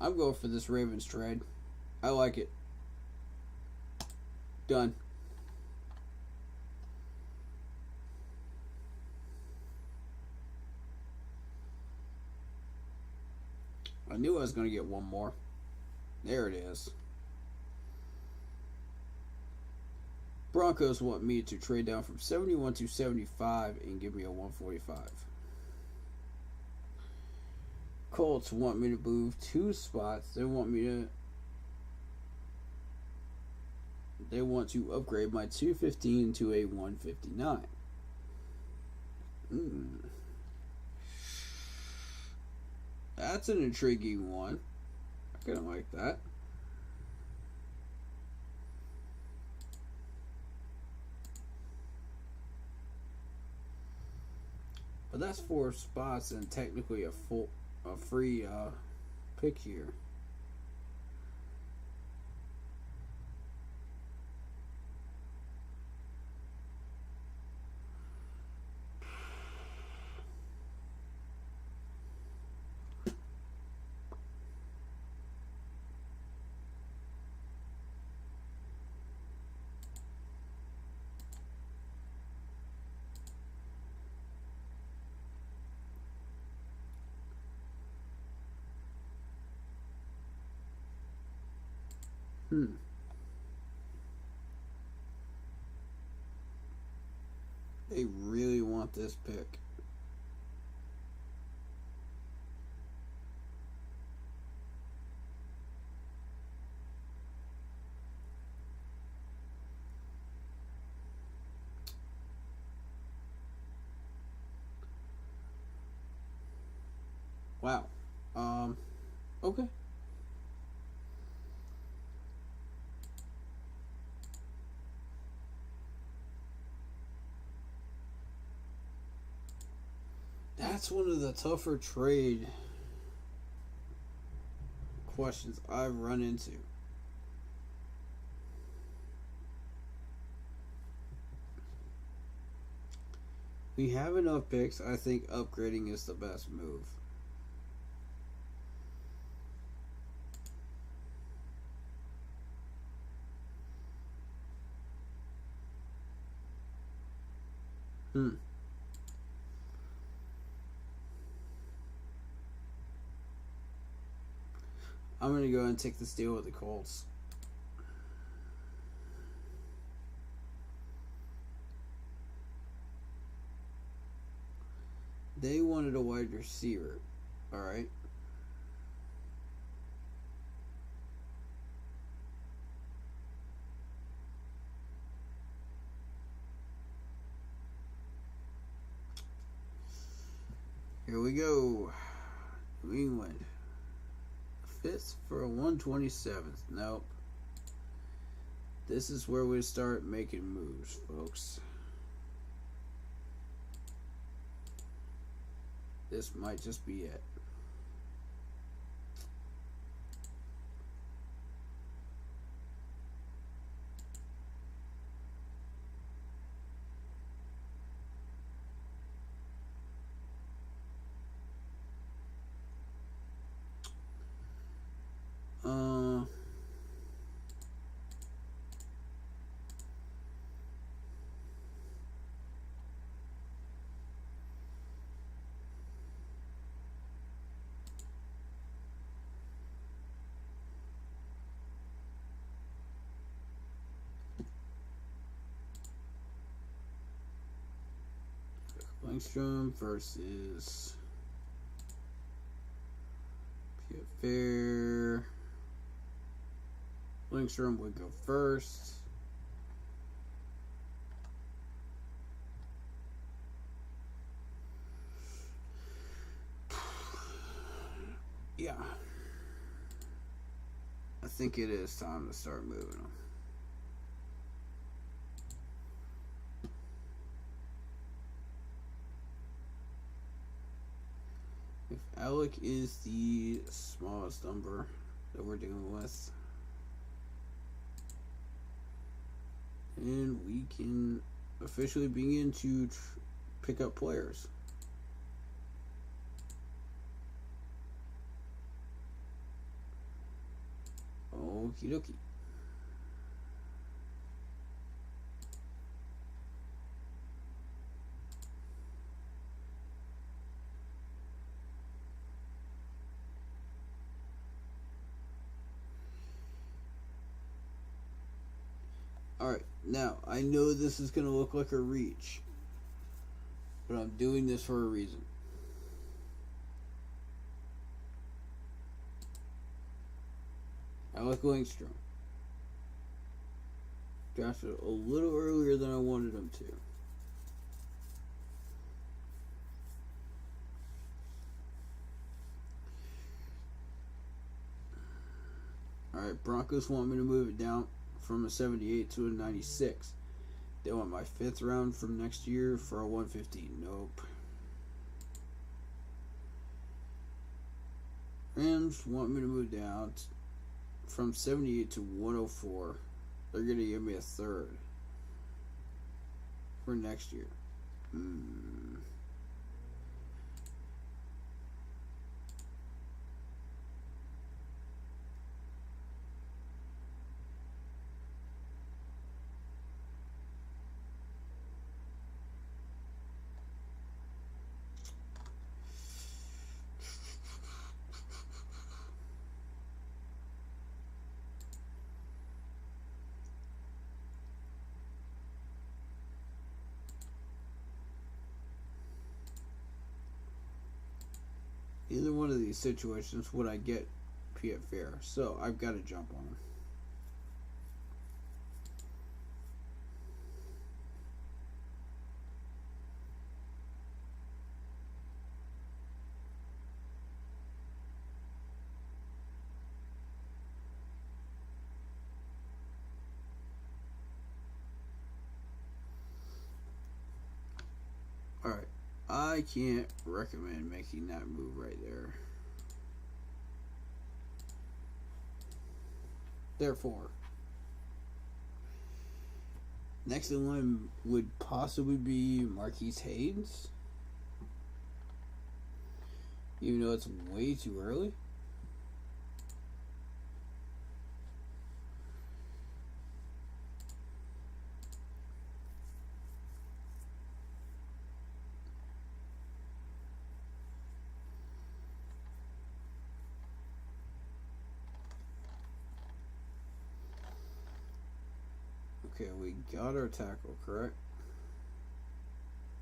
I'm going for this Ravens trade. I like it. Done. I knew I was going to get one more. There it is. Broncos want me to trade down from 71 to 75 and give me a 145. Colts want me to move 2 spots. They want to upgrade my 215 to a 159. That's an intriguing one. I kind of like that. But that's 4 spots and technically a free pick here. They really want this pick. Wow. Okay. That's one of the tougher trade questions I've run into. We have enough picks. I think upgrading is the best move. I'm going to go ahead and take this deal with the Colts. They wanted a wide receiver. All right. Here we go. New England. Fifth for a 127th. Nope. This is where we start making moves, folks. This might just be it. Langstrom versus Piet Fair. Langstrom would go first. Yeah. I think it is time to start moving them. If Alec is the smallest number that we're dealing with, and we can officially begin to pick up players. Okie dokie. Alright, now, I know this is going to look like a reach, but I'm doing this for a reason. Alec Langstrom. Drafted a little earlier than I wanted him to. Alright, Broncos want me to move it down from a 78 to a 96. They want my 5th round from next year for a 150. Nope. Rams want me to move down from 78 to 104. They're going to give me a 3rd for next year. Either one of these situations would I get Piet Fair, so I've got to jump on him. Alright, I can't recommend making that move right there. Therefore, next in line would possibly be Marquise Haynes. Even though it's way too early. Okay, we got our tackle, correct?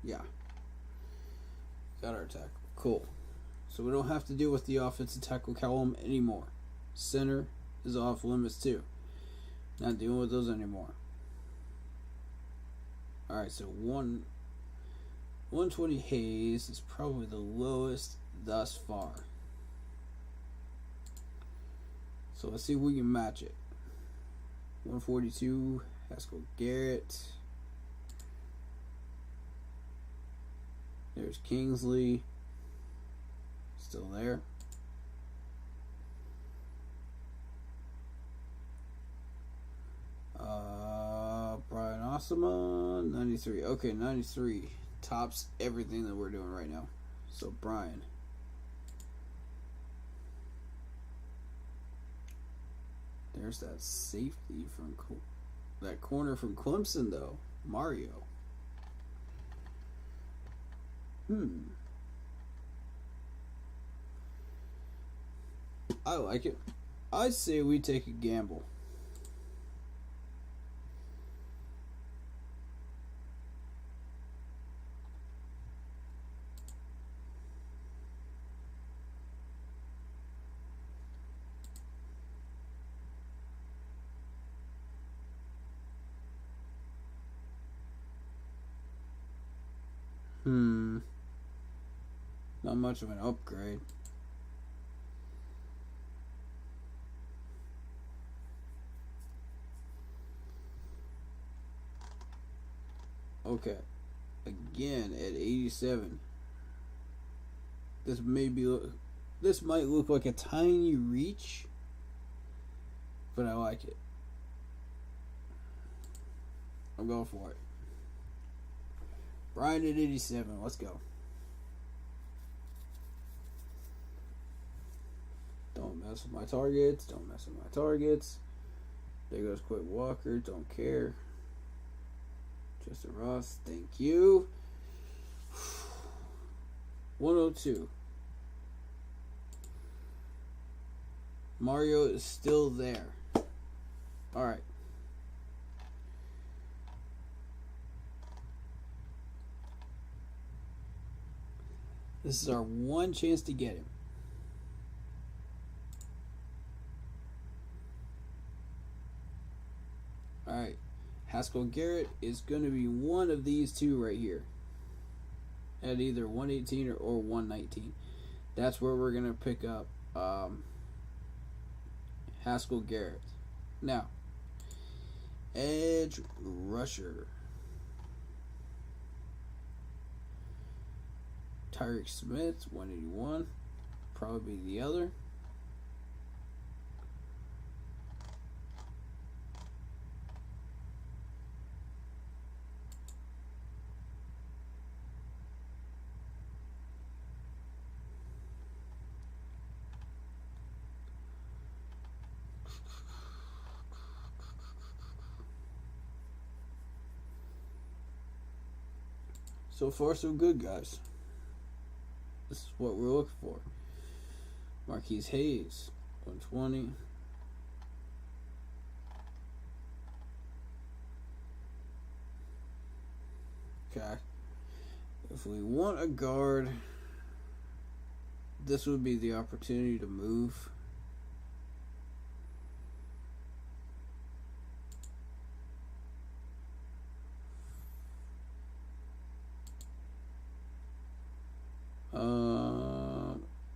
Yeah. Got our tackle. Cool. So we don't have to deal with the offensive tackle column anymore. Center is off limits too. Not dealing with those anymore. Alright, so 120 Hayes is probably the lowest thus far. So let's see if we can match it. 142, Haskell Garrett. There's Kingsley. Still there. Brian Osama, 93. Okay, 93 tops everything that we're doing right now. So Brian. There's that safety from that corner from Clemson though, Mario. I like it. I say we take a gamble. Not much of an upgrade. Okay. Again at 87. This might look like a tiny reach, but I like it. I'm going for it. Brian at 87. Let's go. Don't mess with my targets. Don't mess with my targets. There goes Quick Walker. Don't care. Justin Ross. Thank you. 102. Mario is still there. Alright. This is our one chance to get him. Alright. Haskell Garrett is going to be one of these two right here. At either 118 or 119. That's where we're going to pick up Haskell Garrett. Now, edge rusher. Tyreek Smith, 181. Probably the other. So far, so good, guys. This is what we're looking for. Marquise Hayes, 120. Okay. If we want a guard this would be the opportunity to move.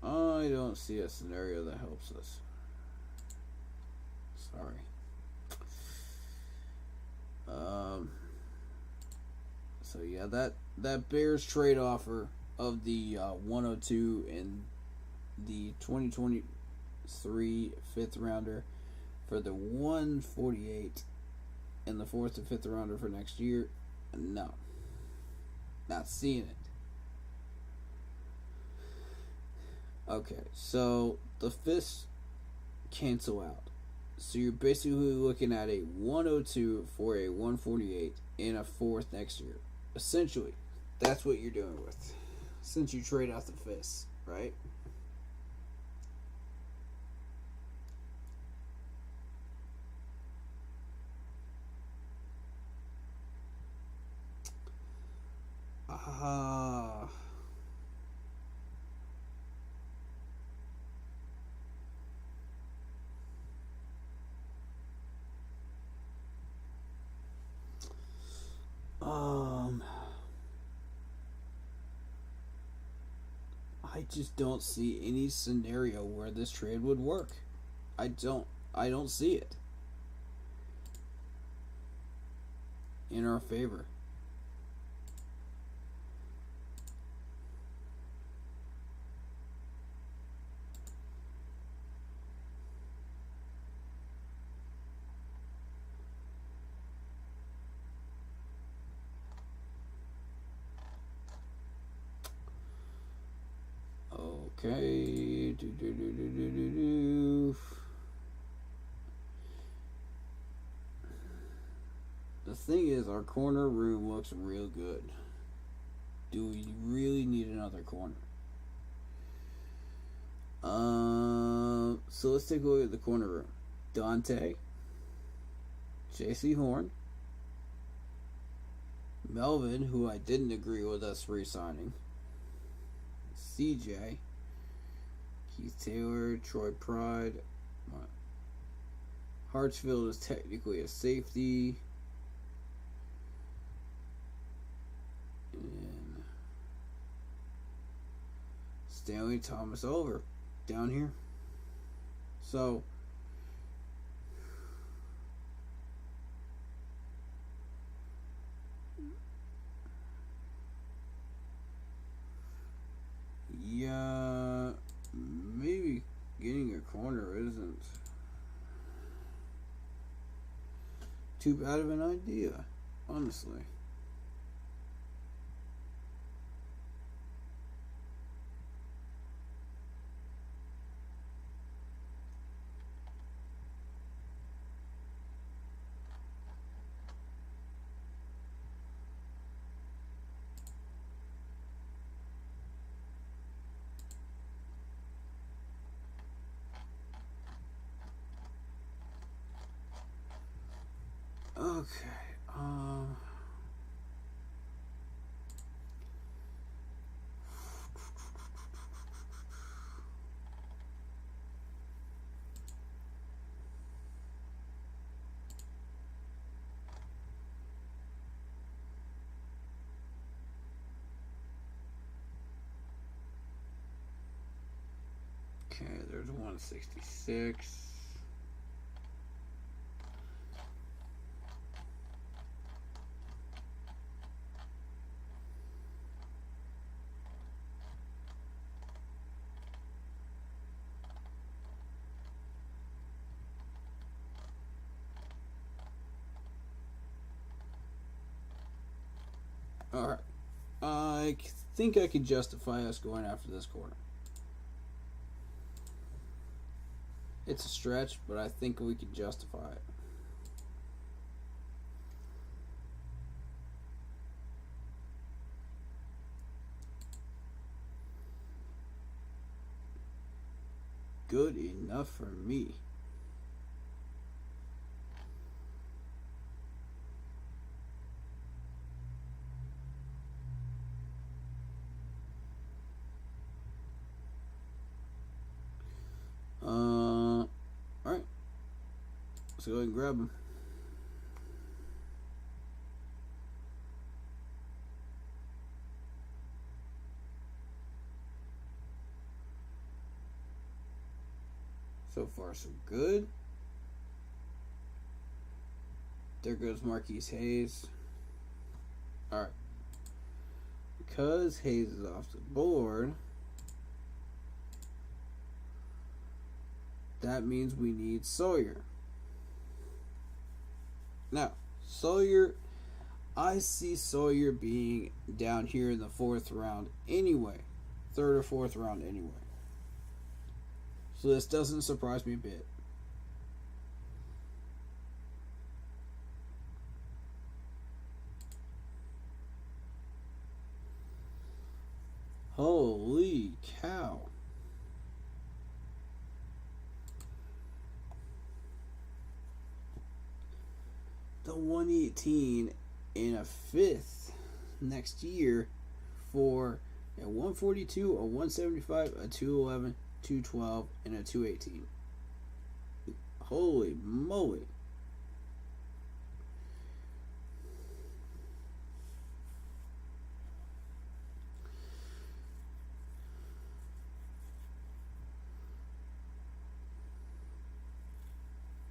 I don't see a scenario that helps us. Sorry. So yeah, that Bears trade offer of the 102 and the 2023 fifth rounder for the 148 and the fourth and fifth rounder for next year. No, not seeing it. Okay, so the fifths cancel out. So you're basically looking at a 102 for a 148 and a fourth next year. Essentially, that's what you're doing with, since you trade out the fifths, right? I just don't see any scenario where this trade would work. I don't see it in our favor. Okay. The thing is, our corner room looks real good. Do we really need another corner? So let's take a look at the corner room. Dante, J.C. Horn, Melvin, who I didn't agree with us re-signing, CJ, Keith Taylor, Troy Pride. Hartsfield is technically a safety. And Stanley Thomas over down here. So yeah, maybe getting a corner isn't too bad of an idea, honestly. Okay. Okay, there's 166. Alright. I think I can justify us going after this corner. It's a stretch, but I think we can justify it. Good enough for me. Let's go ahead and grab him. So far, so good. There goes Marquise Hayes. Alright. Because Hayes is off the board, that means we need Sawyer. Now, Sawyer, I see Sawyer being down here in the 4th round anyway. 3rd or 4th round anyway. So this doesn't surprise me a bit. Holy cow. The 118 and a 5th next year for a 142, a 175, a 211, 212, and a 218. Holy moly.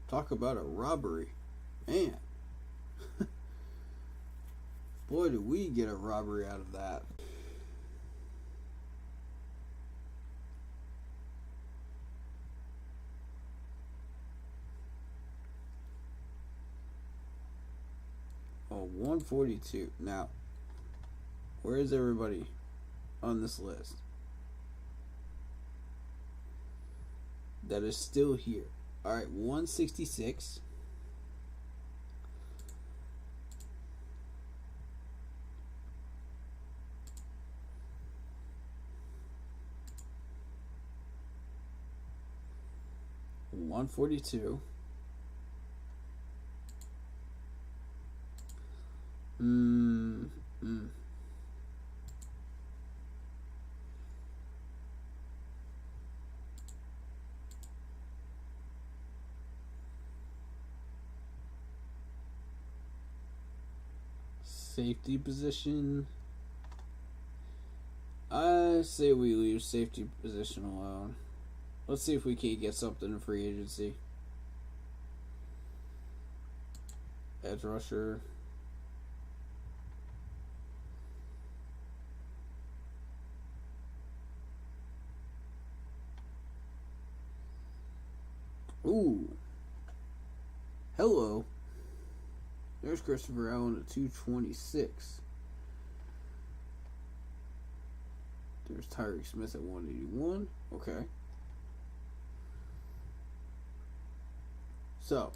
Talk about a robbery. Man. Boy, did we get a robbery out of that. Oh, 142. Now, where is everybody on this list that is still here? All right, 166. $142. Safety position. I say we leave safety position alone. Let's see if we can't get something in free agency. Edge rusher. Ooh. Hello. There's Christopher Allen at 226. There's Tyreek Smith at 181. Okay. So.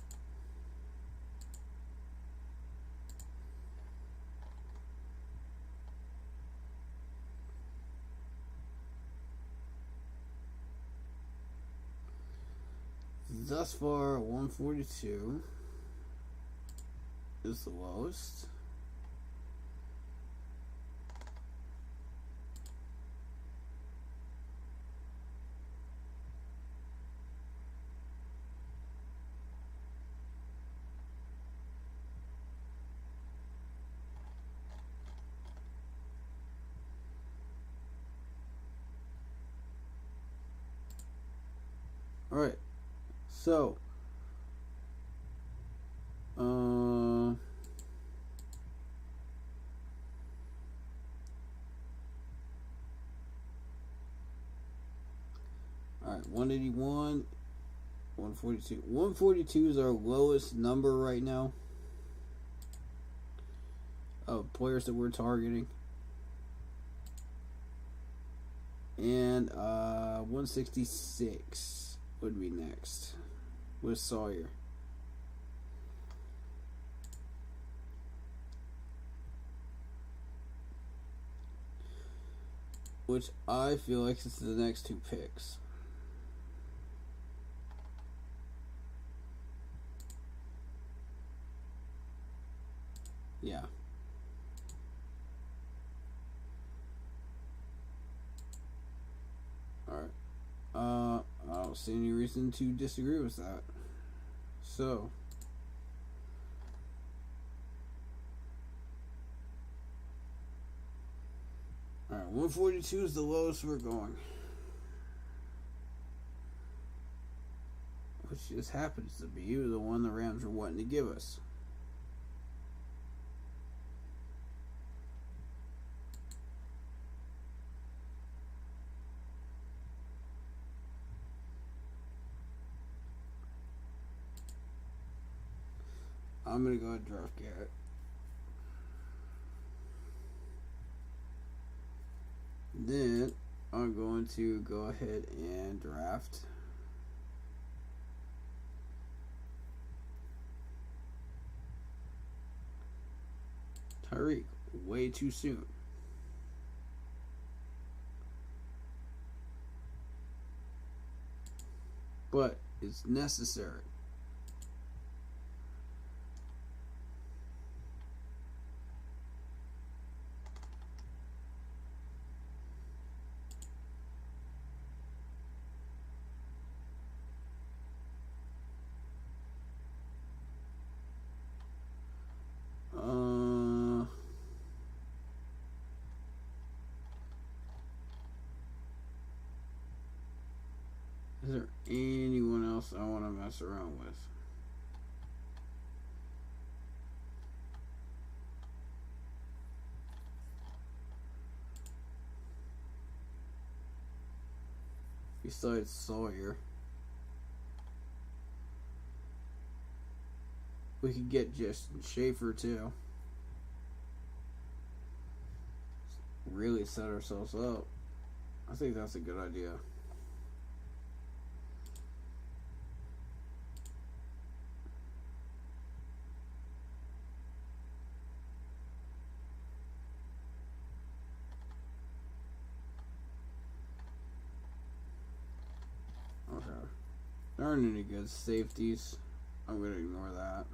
Thus far, 142 is the lowest. All right. So, alright, 181, 142. 142 is our lowest number right now of players that we're targeting. And 166 would be next with Sawyer. Which I feel like is the next two picks. Yeah. Alright. I don't see any reason to disagree with that. So, 142 is the lowest we're going. Which just happens to be the one the Rams are wanting to give us. I'm going to go ahead and draft Garrett. Then I'm going to go ahead and draft Tyreek way too soon. But it's necessary. Is there anyone else I want to mess around with? Besides Sawyer. We could get Justin Schaefer too. Really set ourselves up. I think that's a good idea. Okay. There aren't any good safeties. I'm going to ignore that.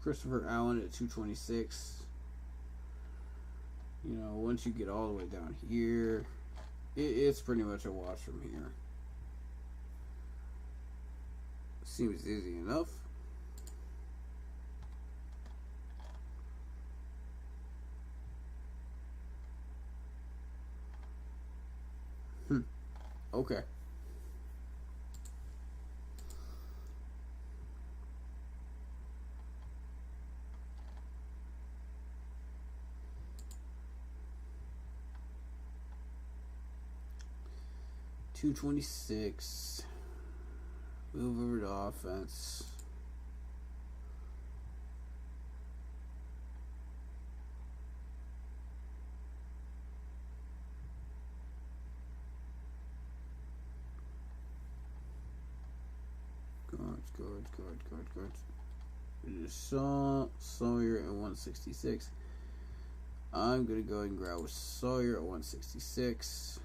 Christopher Allen at 226. You know, once you get all the way down here, it's pretty much a wash from here. Seems easy enough. Okay. $226. Move over to offense. Guards. It is Sawyer at 166. I'm gonna go ahead and grab with Sawyer at 166.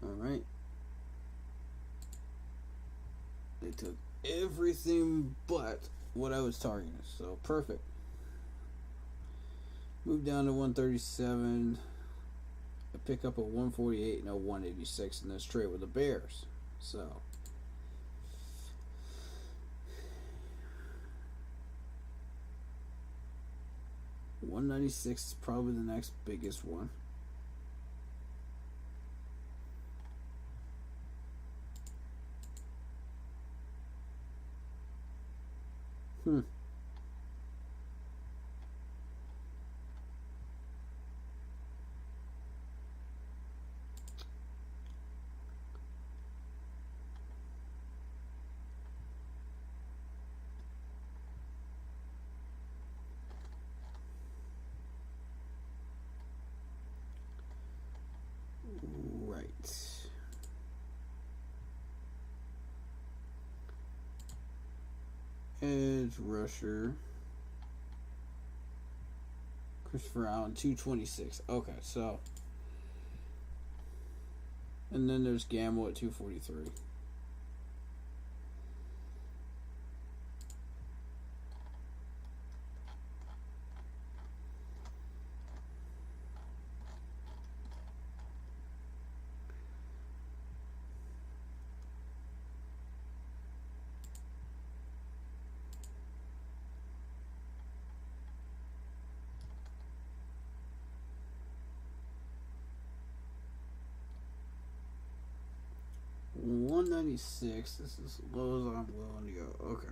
Alright. They took everything but what I was targeting, so perfect. Move down to 137. I pick up a 148 and a 186 in this trade with the Bears. So 196 is probably the next biggest one. Right. Edge rusher. Christopher Allen, 226. Okay, so. And then there's Gamble at 243. 196. This is as low as I'm willing to go. Okay.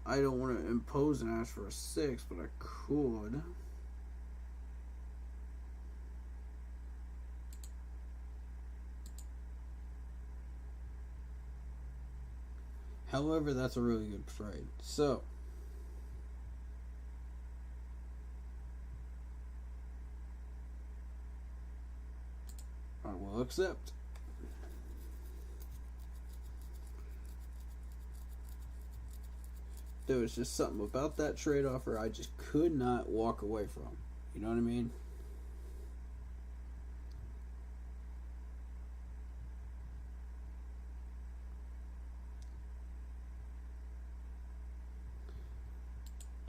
I don't want to impose and ask for a 6, but I could. However, that's a really good trade. So, I will accept. There was just something about that trade offer I just could not walk away from. You know what I mean?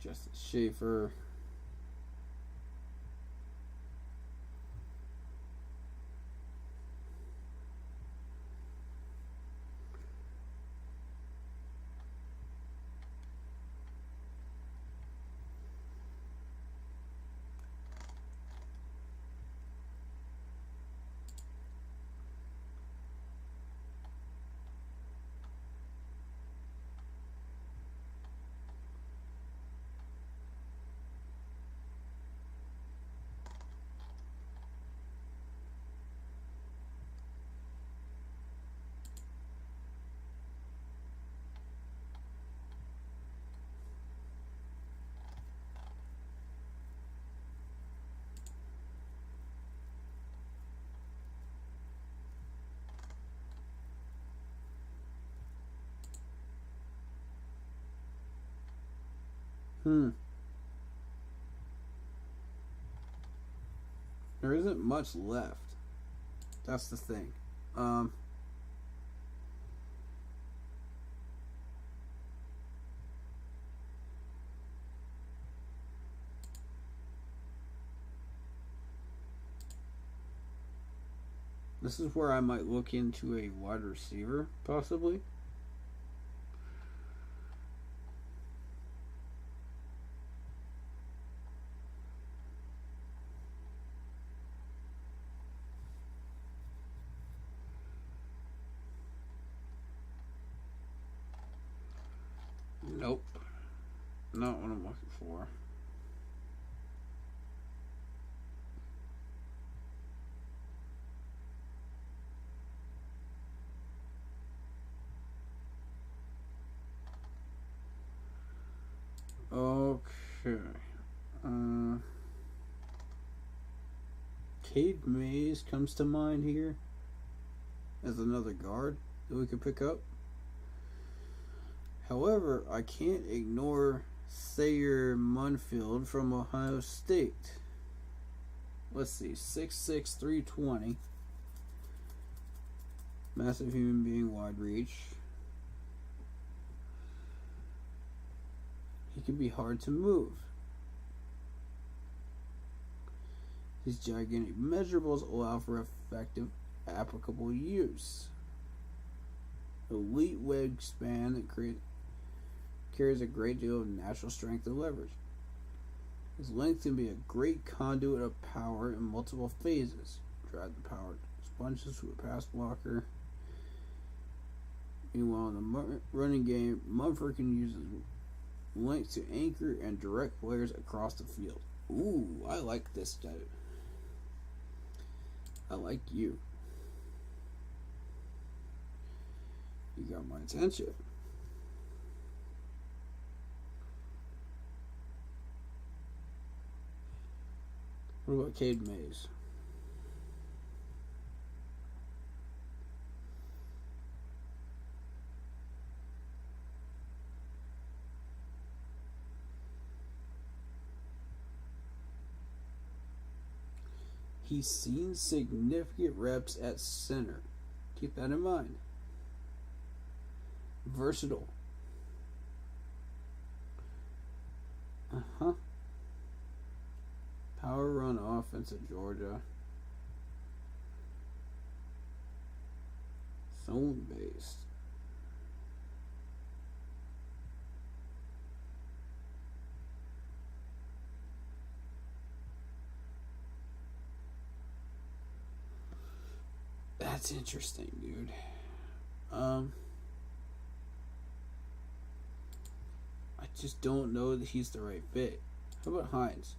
Justin Schaefer. There isn't much left. That's the thing. This is where I might look into a wide receiver, possibly. Nope. Not what I'm looking for. Okay. Cade Mays comes to mind here as another guard that we could pick up. However, I can't ignore Thayer Munfield from Ohio State. Let's see, 6'6", 320. Massive human being, wide reach. He can be hard to move. His gigantic measurables allow for effective, applicable use. Elite wingspan that carries a great deal of natural strength and leverage. His length can be a great conduit of power in multiple phases. Drive the power sponges to a pass blocker. Meanwhile, in the running game, Mumford can use his length to anchor and direct players across the field. Ooh, I like this dude. I like you. You got my attention. What about Cade Mays? He's seen significant reps at center. Keep that in mind. Versatile. Uh-huh. Power run offense of Georgia. Zone based. That's interesting, dude. I just don't know that he's the right fit. How about Hines?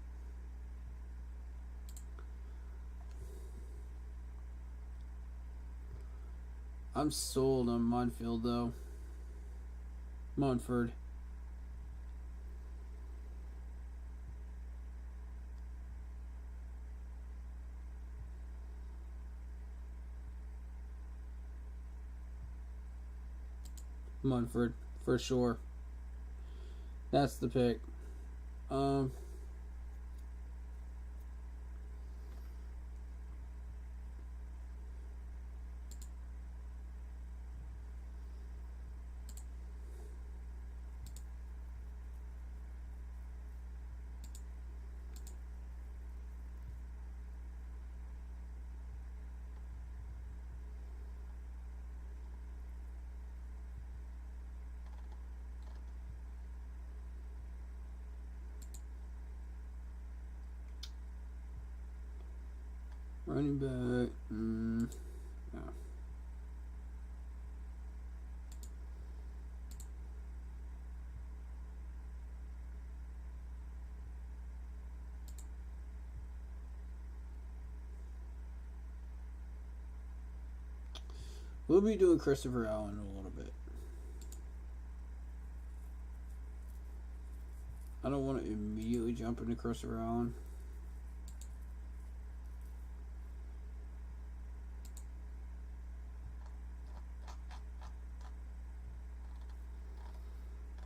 I'm sold on Monfield, though. Monford. Munford, for sure. That's the pick. Running back. Yeah. We'll be doing Christopher Allen in a little bit. I don't want to immediately jump into Christopher Allen.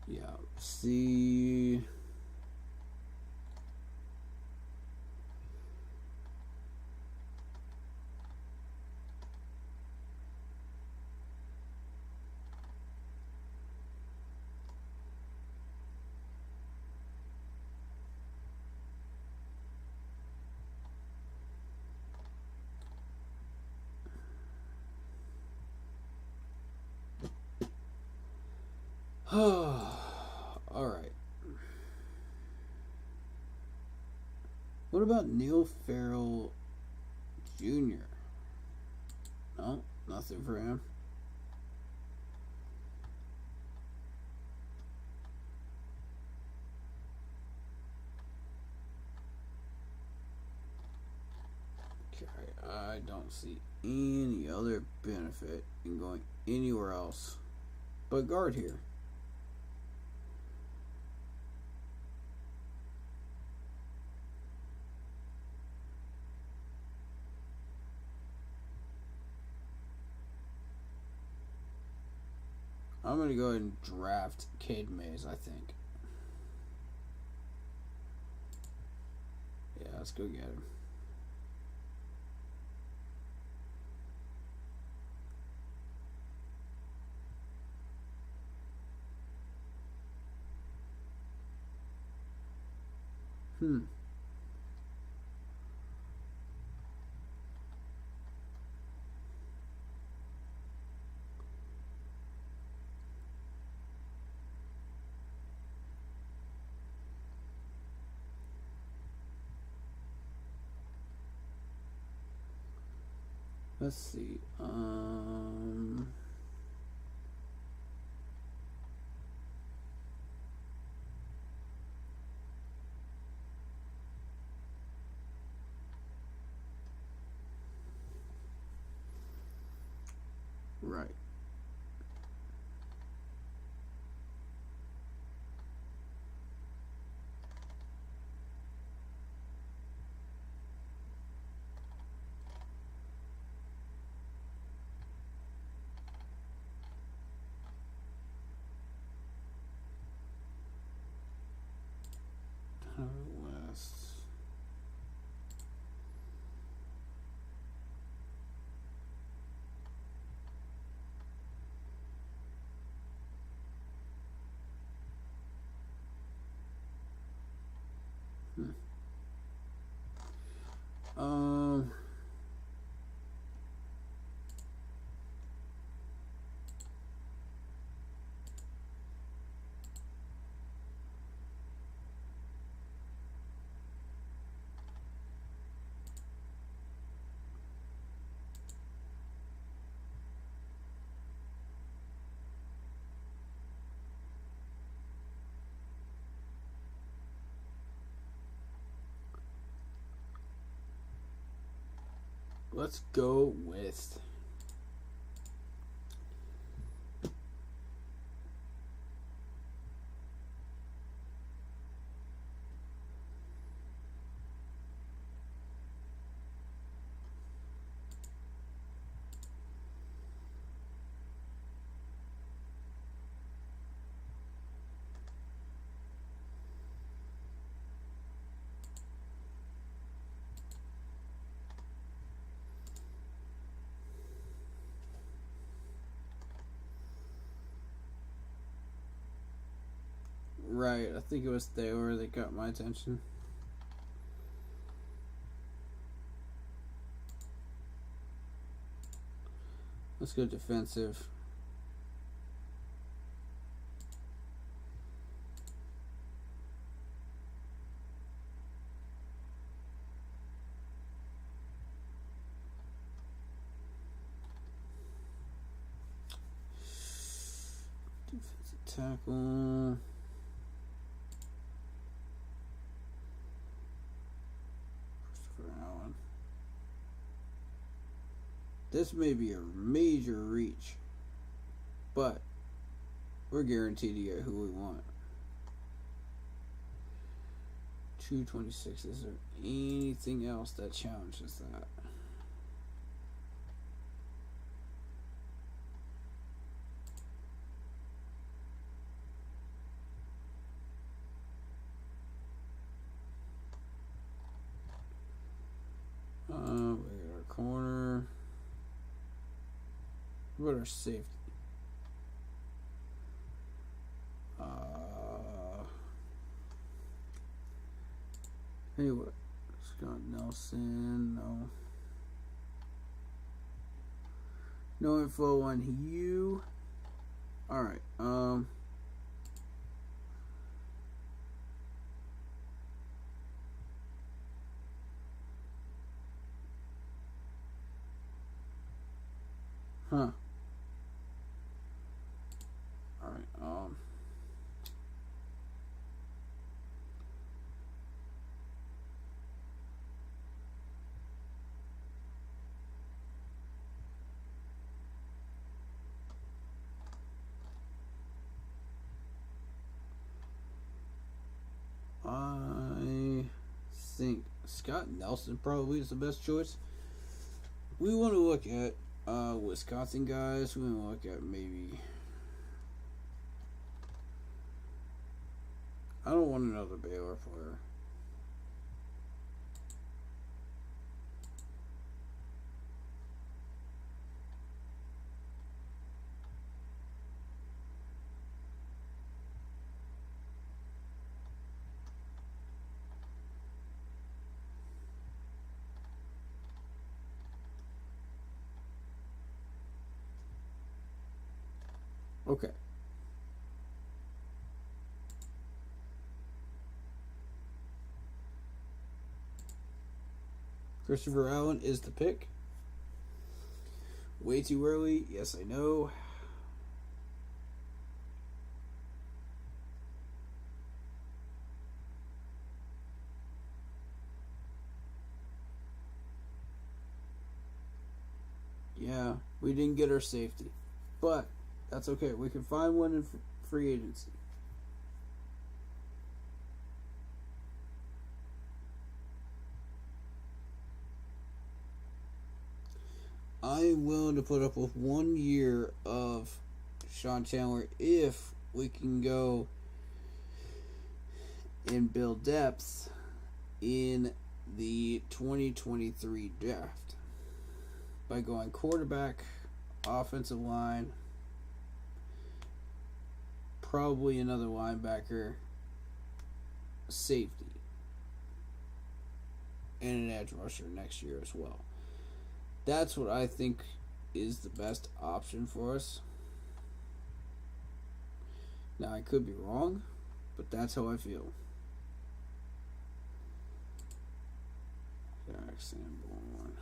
Yeah, see. Alright. What about Neil Farrell Jr.? No, nothing for him. Okay, I don't see any other benefit in going anywhere else but guard here. I'm going to go ahead and draft Cade Mays, I think. Yeah, let's go get him. Let's see. Right. West. Let's go with right. I think it was Thayer that got my attention. Let's go defensive. Defensive tackle. Christopher Allen. This may be a major reach, but we're guaranteed to get who we want. 226. Is there anything else that challenges that? We got our corner. What about our safety? Hey, what? Scott Nelson, no. No info on you. Alright, Huh. Alright, I think Scott Nelson probably is the best choice. We want to look at Wisconsin guys. We want to look at maybe. I don't want another Baylor player. Okay. Christopher Allen is the pick. Way too early. Yes, I know. Yeah, we didn't get our safety. But that's okay. We can find one in free agency. I'm willing to put up with 1 year of Sean Chandler if we can go and build depth in the 2023 draft by going quarterback, offensive line, probably another linebacker, safety, and an edge rusher next year as well. That's what I think is the best option for us. Now, I could be wrong, but that's how I feel. Jack Sanborn.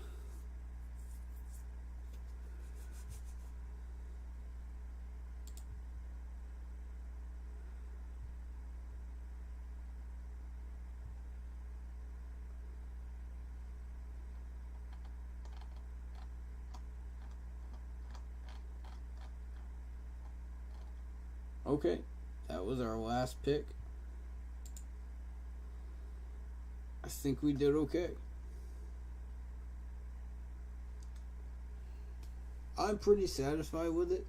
Okay, that was our last pick. I think we did okay. I'm pretty satisfied with it.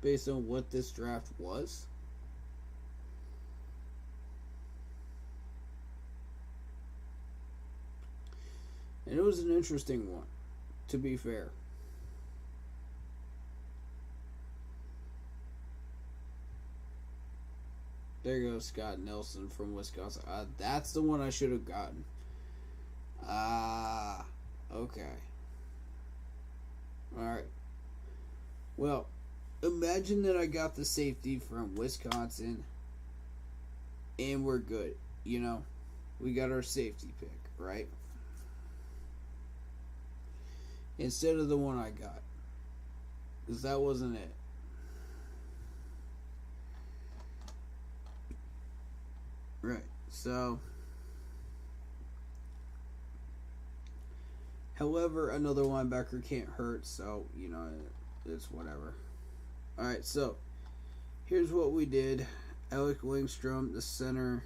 Based on what this draft was. And it was an interesting one, to be fair. There goes Scott Nelson from Wisconsin. That's the one I should have gotten. Okay. Alright. Well, imagine that I got the safety from Wisconsin and we're good. You know, we got our safety pick, right? Instead of the one I got. Because that wasn't it. Right, so however, another linebacker can't hurt, so, you know, it's whatever. Alright, so here's what we did. Alec Lindstrom, the center,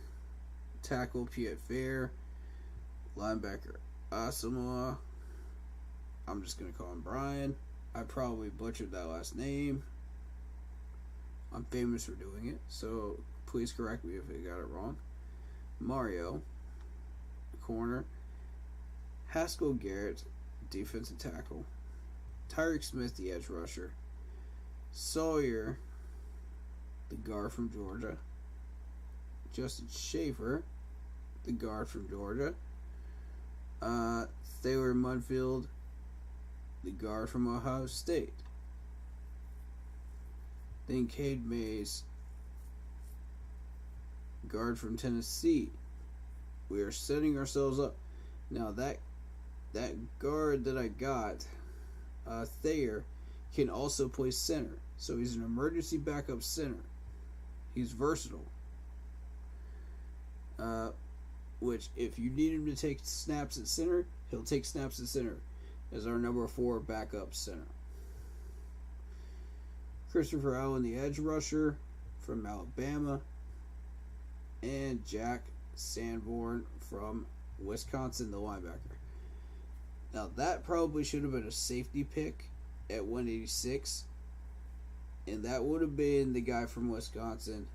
tackle Piet Fair, linebacker Asamoah. I'm just going to call him Brian. I probably butchered that last name. I'm famous for doing it, so please correct me if I got it wrong. Mario, corner. Haskell Garrett, defensive tackle. Tyreek Smith, the edge rusher. Sawyer, the guard from Georgia. Justin Schaefer, the guard from Georgia. Thayer Munfield, the guard from Ohio State. Then Cade Mays, guard from Tennessee. We are setting ourselves up. Now that guard that I got, Thayer, can also play center. So he's an emergency backup center. He's versatile. Which, if you need him to take snaps at center, he'll take snaps at center as our number 4 backup center. Christopher Allen, the edge rusher from Alabama. And Jack Sanborn from Wisconsin, the linebacker. Now, that probably should have been a safety pick at 186. And that would have been the guy from Wisconsin,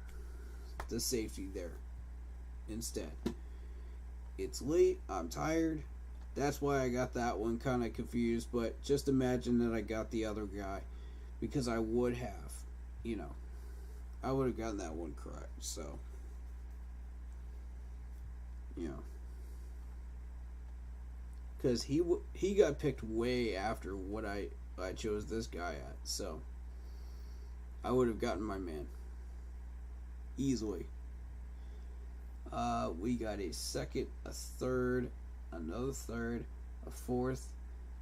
the safety there, instead. It's late. I'm tired. That's why I got that one kind of confused. But just imagine that I got the other guy. Because I would have, you know, I would have gotten that one correct. So, you know, because he got picked way after what I chose this guy at. So, I would have gotten my man easily. We got a second, a third, another third, a fourth,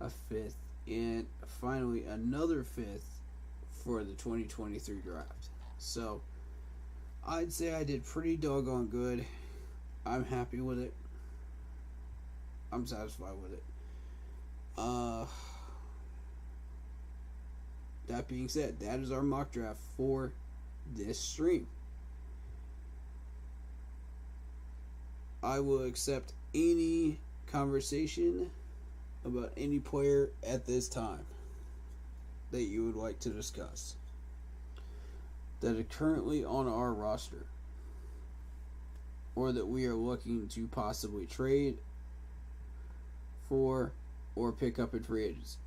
a fifth, and finally another fifth for the 2023 draft. So, I'd say I did pretty doggone good. I'm happy with it. I'm satisfied with it. That being said, that is our mock draft for this stream. I will accept any conversation about any player at this time that you would like to discuss that are currently on our roster or that we are looking to possibly trade for or pick up in free agency.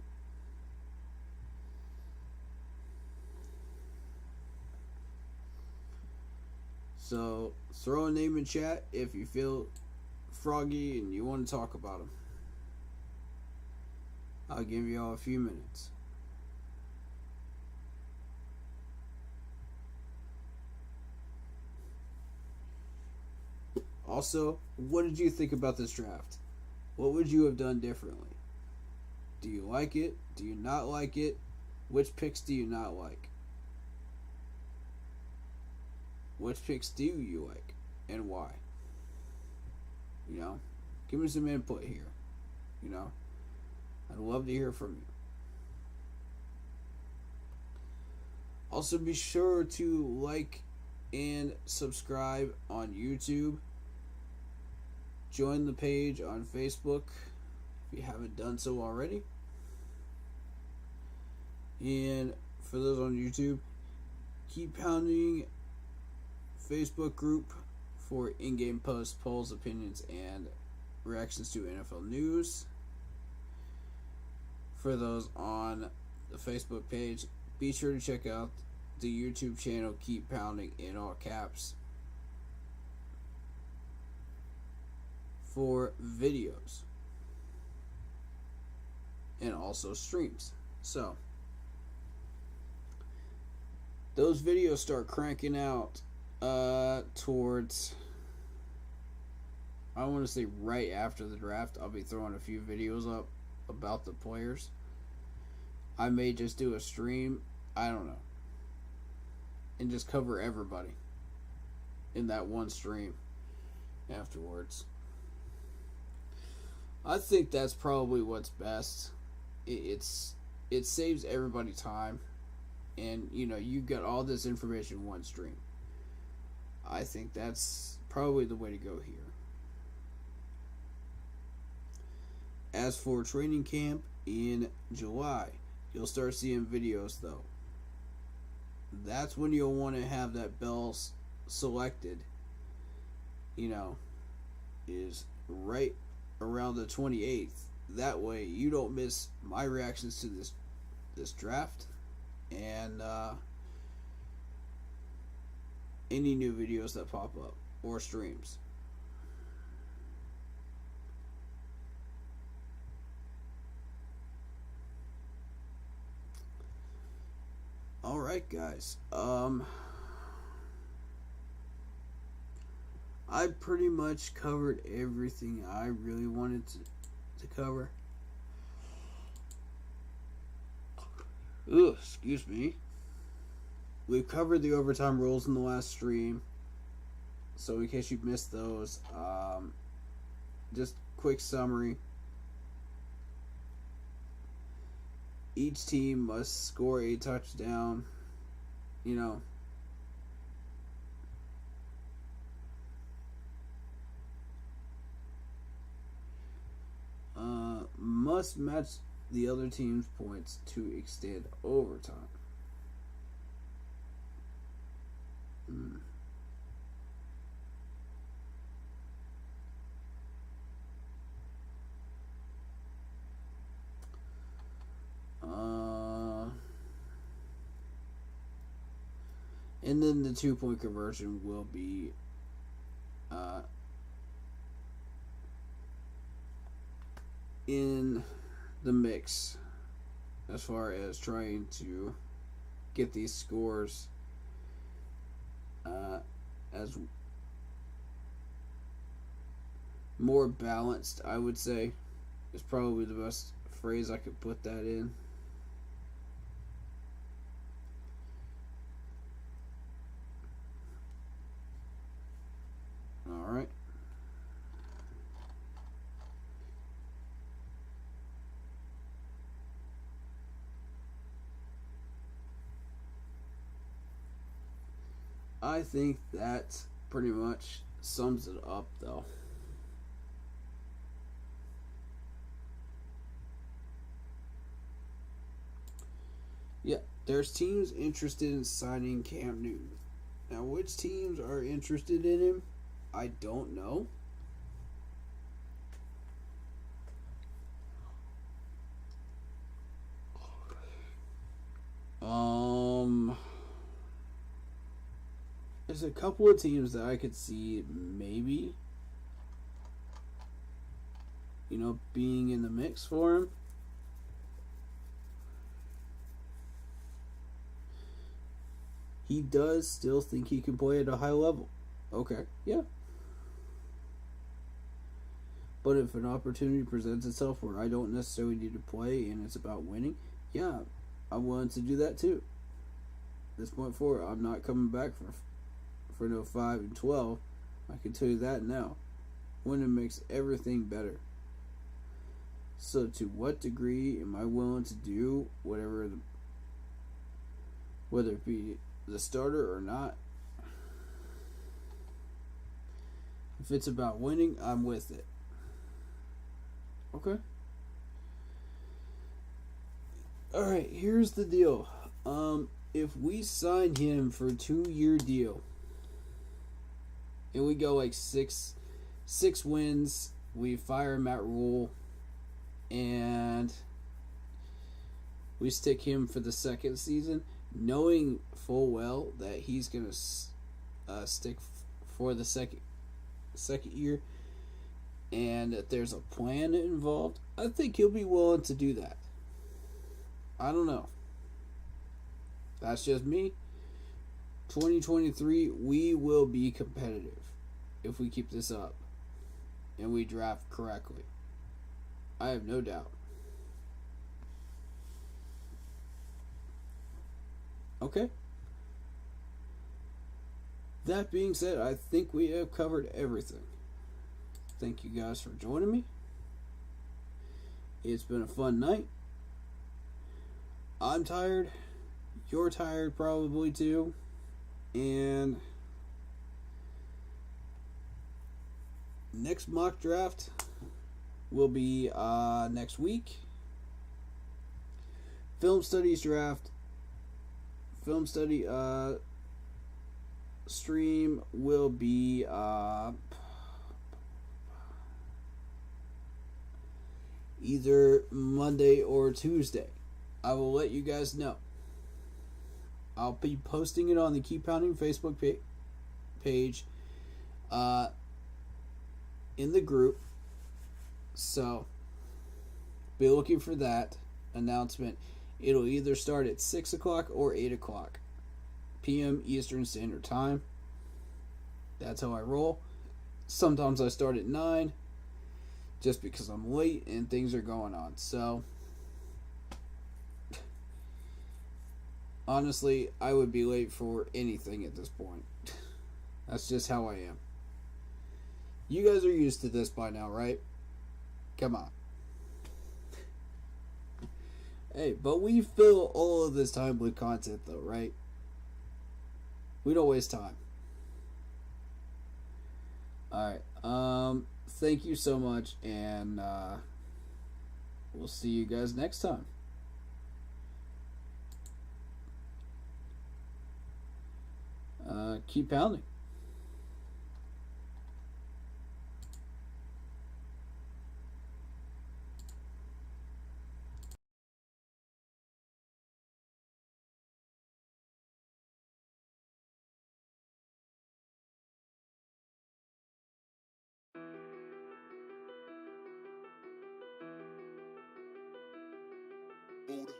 So throw a name in chat if you feel froggy and you want to talk about them. I'll give you all a few minutes. Also, what did you think about this draft? What would you have done differently? Do you like it? Do you not like it? Which picks do you not like? Which picks do you like? And why? You know? Give me some input here. You know? I'd love to hear from you. Also, be sure to like and subscribe on YouTube. Join the page on Facebook if you haven't done so already. And for those on YouTube, keep pounding Facebook group for in-game posts, polls, opinions, and reactions to NFL news. For those on the Facebook page, be sure to check out the YouTube channel Keep Pounding in all caps for videos and also streams. So those videos start cranking out towards, I want to say right after the draft. I'll be throwing a few videos up about the players. I may just do a stream, I don't know, and just cover everybody in that one stream afterwards. I think that's probably what's best. It saves everybody time, and you got all this information in one stream. I think that's probably the way to go here. As for training camp in July, you'll start seeing videos though. That's when you'll want to have that bell selected, is right around the 28th. That way you don't miss my reactions to this draft and any new videos that pop up or streams. Alright guys, I pretty much covered everything I really wanted to cover. Ugh, excuse me. We've covered the overtime rules in the last stream, so in case you've missed those, just quick summary. Each team must score a touchdown, must match the other team's points to extend overtime. And then the 2-point conversion will be in the mix as far as trying to get these scores as more balanced, I would say, is probably the best phrase I could put that in. Alright. I think that pretty much sums it up, though. Yeah, there's teams interested in signing Cam Newton. Now, which teams are interested in him, I don't know. There's a couple of teams that I could see maybe, being in the mix for him. He does still think he can play at a high level. Okay, yeah. But if an opportunity presents itself where I don't necessarily need to play and it's about winning, yeah, I'm willing to do that too. At this point forward, I'm not coming back for no 5-12. I can tell you that now. Winning makes everything better. So to what degree am I willing to do whatever whether it be the starter or not. If it's about winning, I'm with it. Okay. Alright, here's the deal. If we sign him for a 2-year deal and we go like six wins, we fire Matt Rule and we stick him for the second season, knowing full well that he's gonna stick for the second year, and that there's a plan involved, I think he'll be willing to do that. I don't know. That's just me. 2023, we will be competitive if we keep this up and we draft correctly. I have no doubt. Okay. That being said, I think we have covered everything. Thank you guys for joining me. It's been a fun night. I'm tired. You're tired probably too. And next mock draft will be next week. Film studies draft. Film study stream will be either Monday or Tuesday. I will let you guys know. I'll be posting it on the Keep Pounding Facebook page in the group. So be looking for that announcement. It'll either start at 6 o'clock or 8 o'clock p.m. Eastern Standard Time. That's how I roll. Sometimes I start at 9 just because I'm late and things are going on. So honestly, I would be late for anything at this point. That's just how I am. You guys are used to this by now, right? Come on. Hey, but we fill all of this time with content though, right? We don't waste time. Alright, thank you so much, and we'll see you guys next time. Keep pounding. Buddha.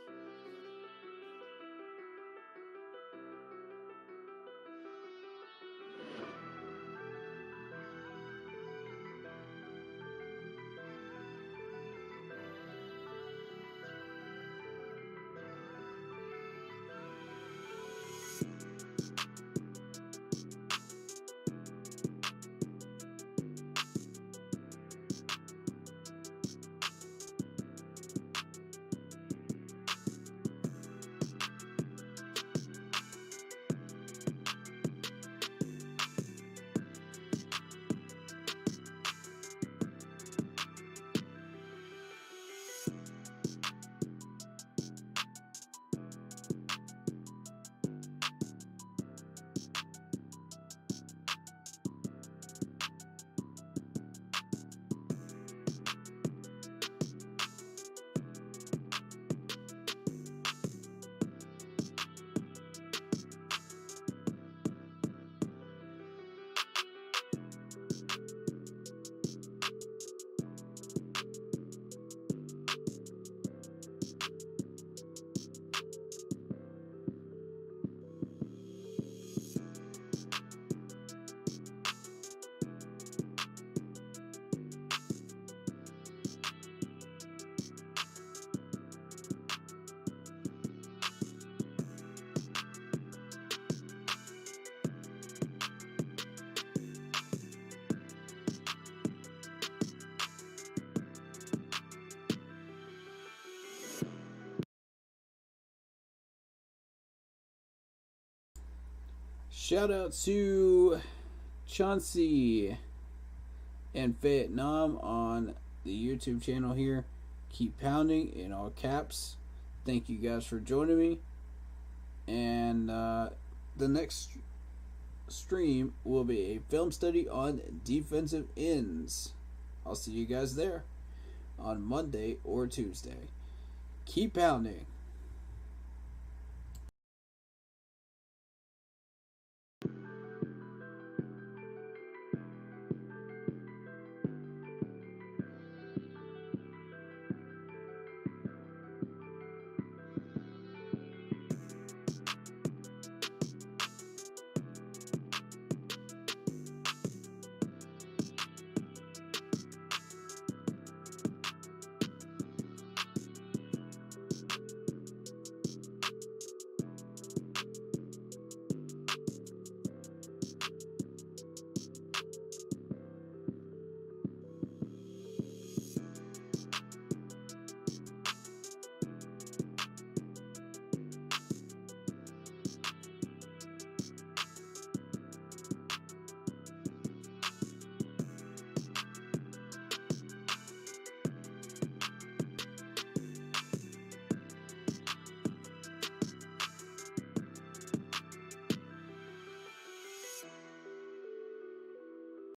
Shout out to Chauncey and Vietnam on the YouTube channel here. Keep pounding in all caps. Thank you guys for joining me. And the next stream will be a film study on defensive ends. I'll see you guys there on Monday or Tuesday. Keep pounding.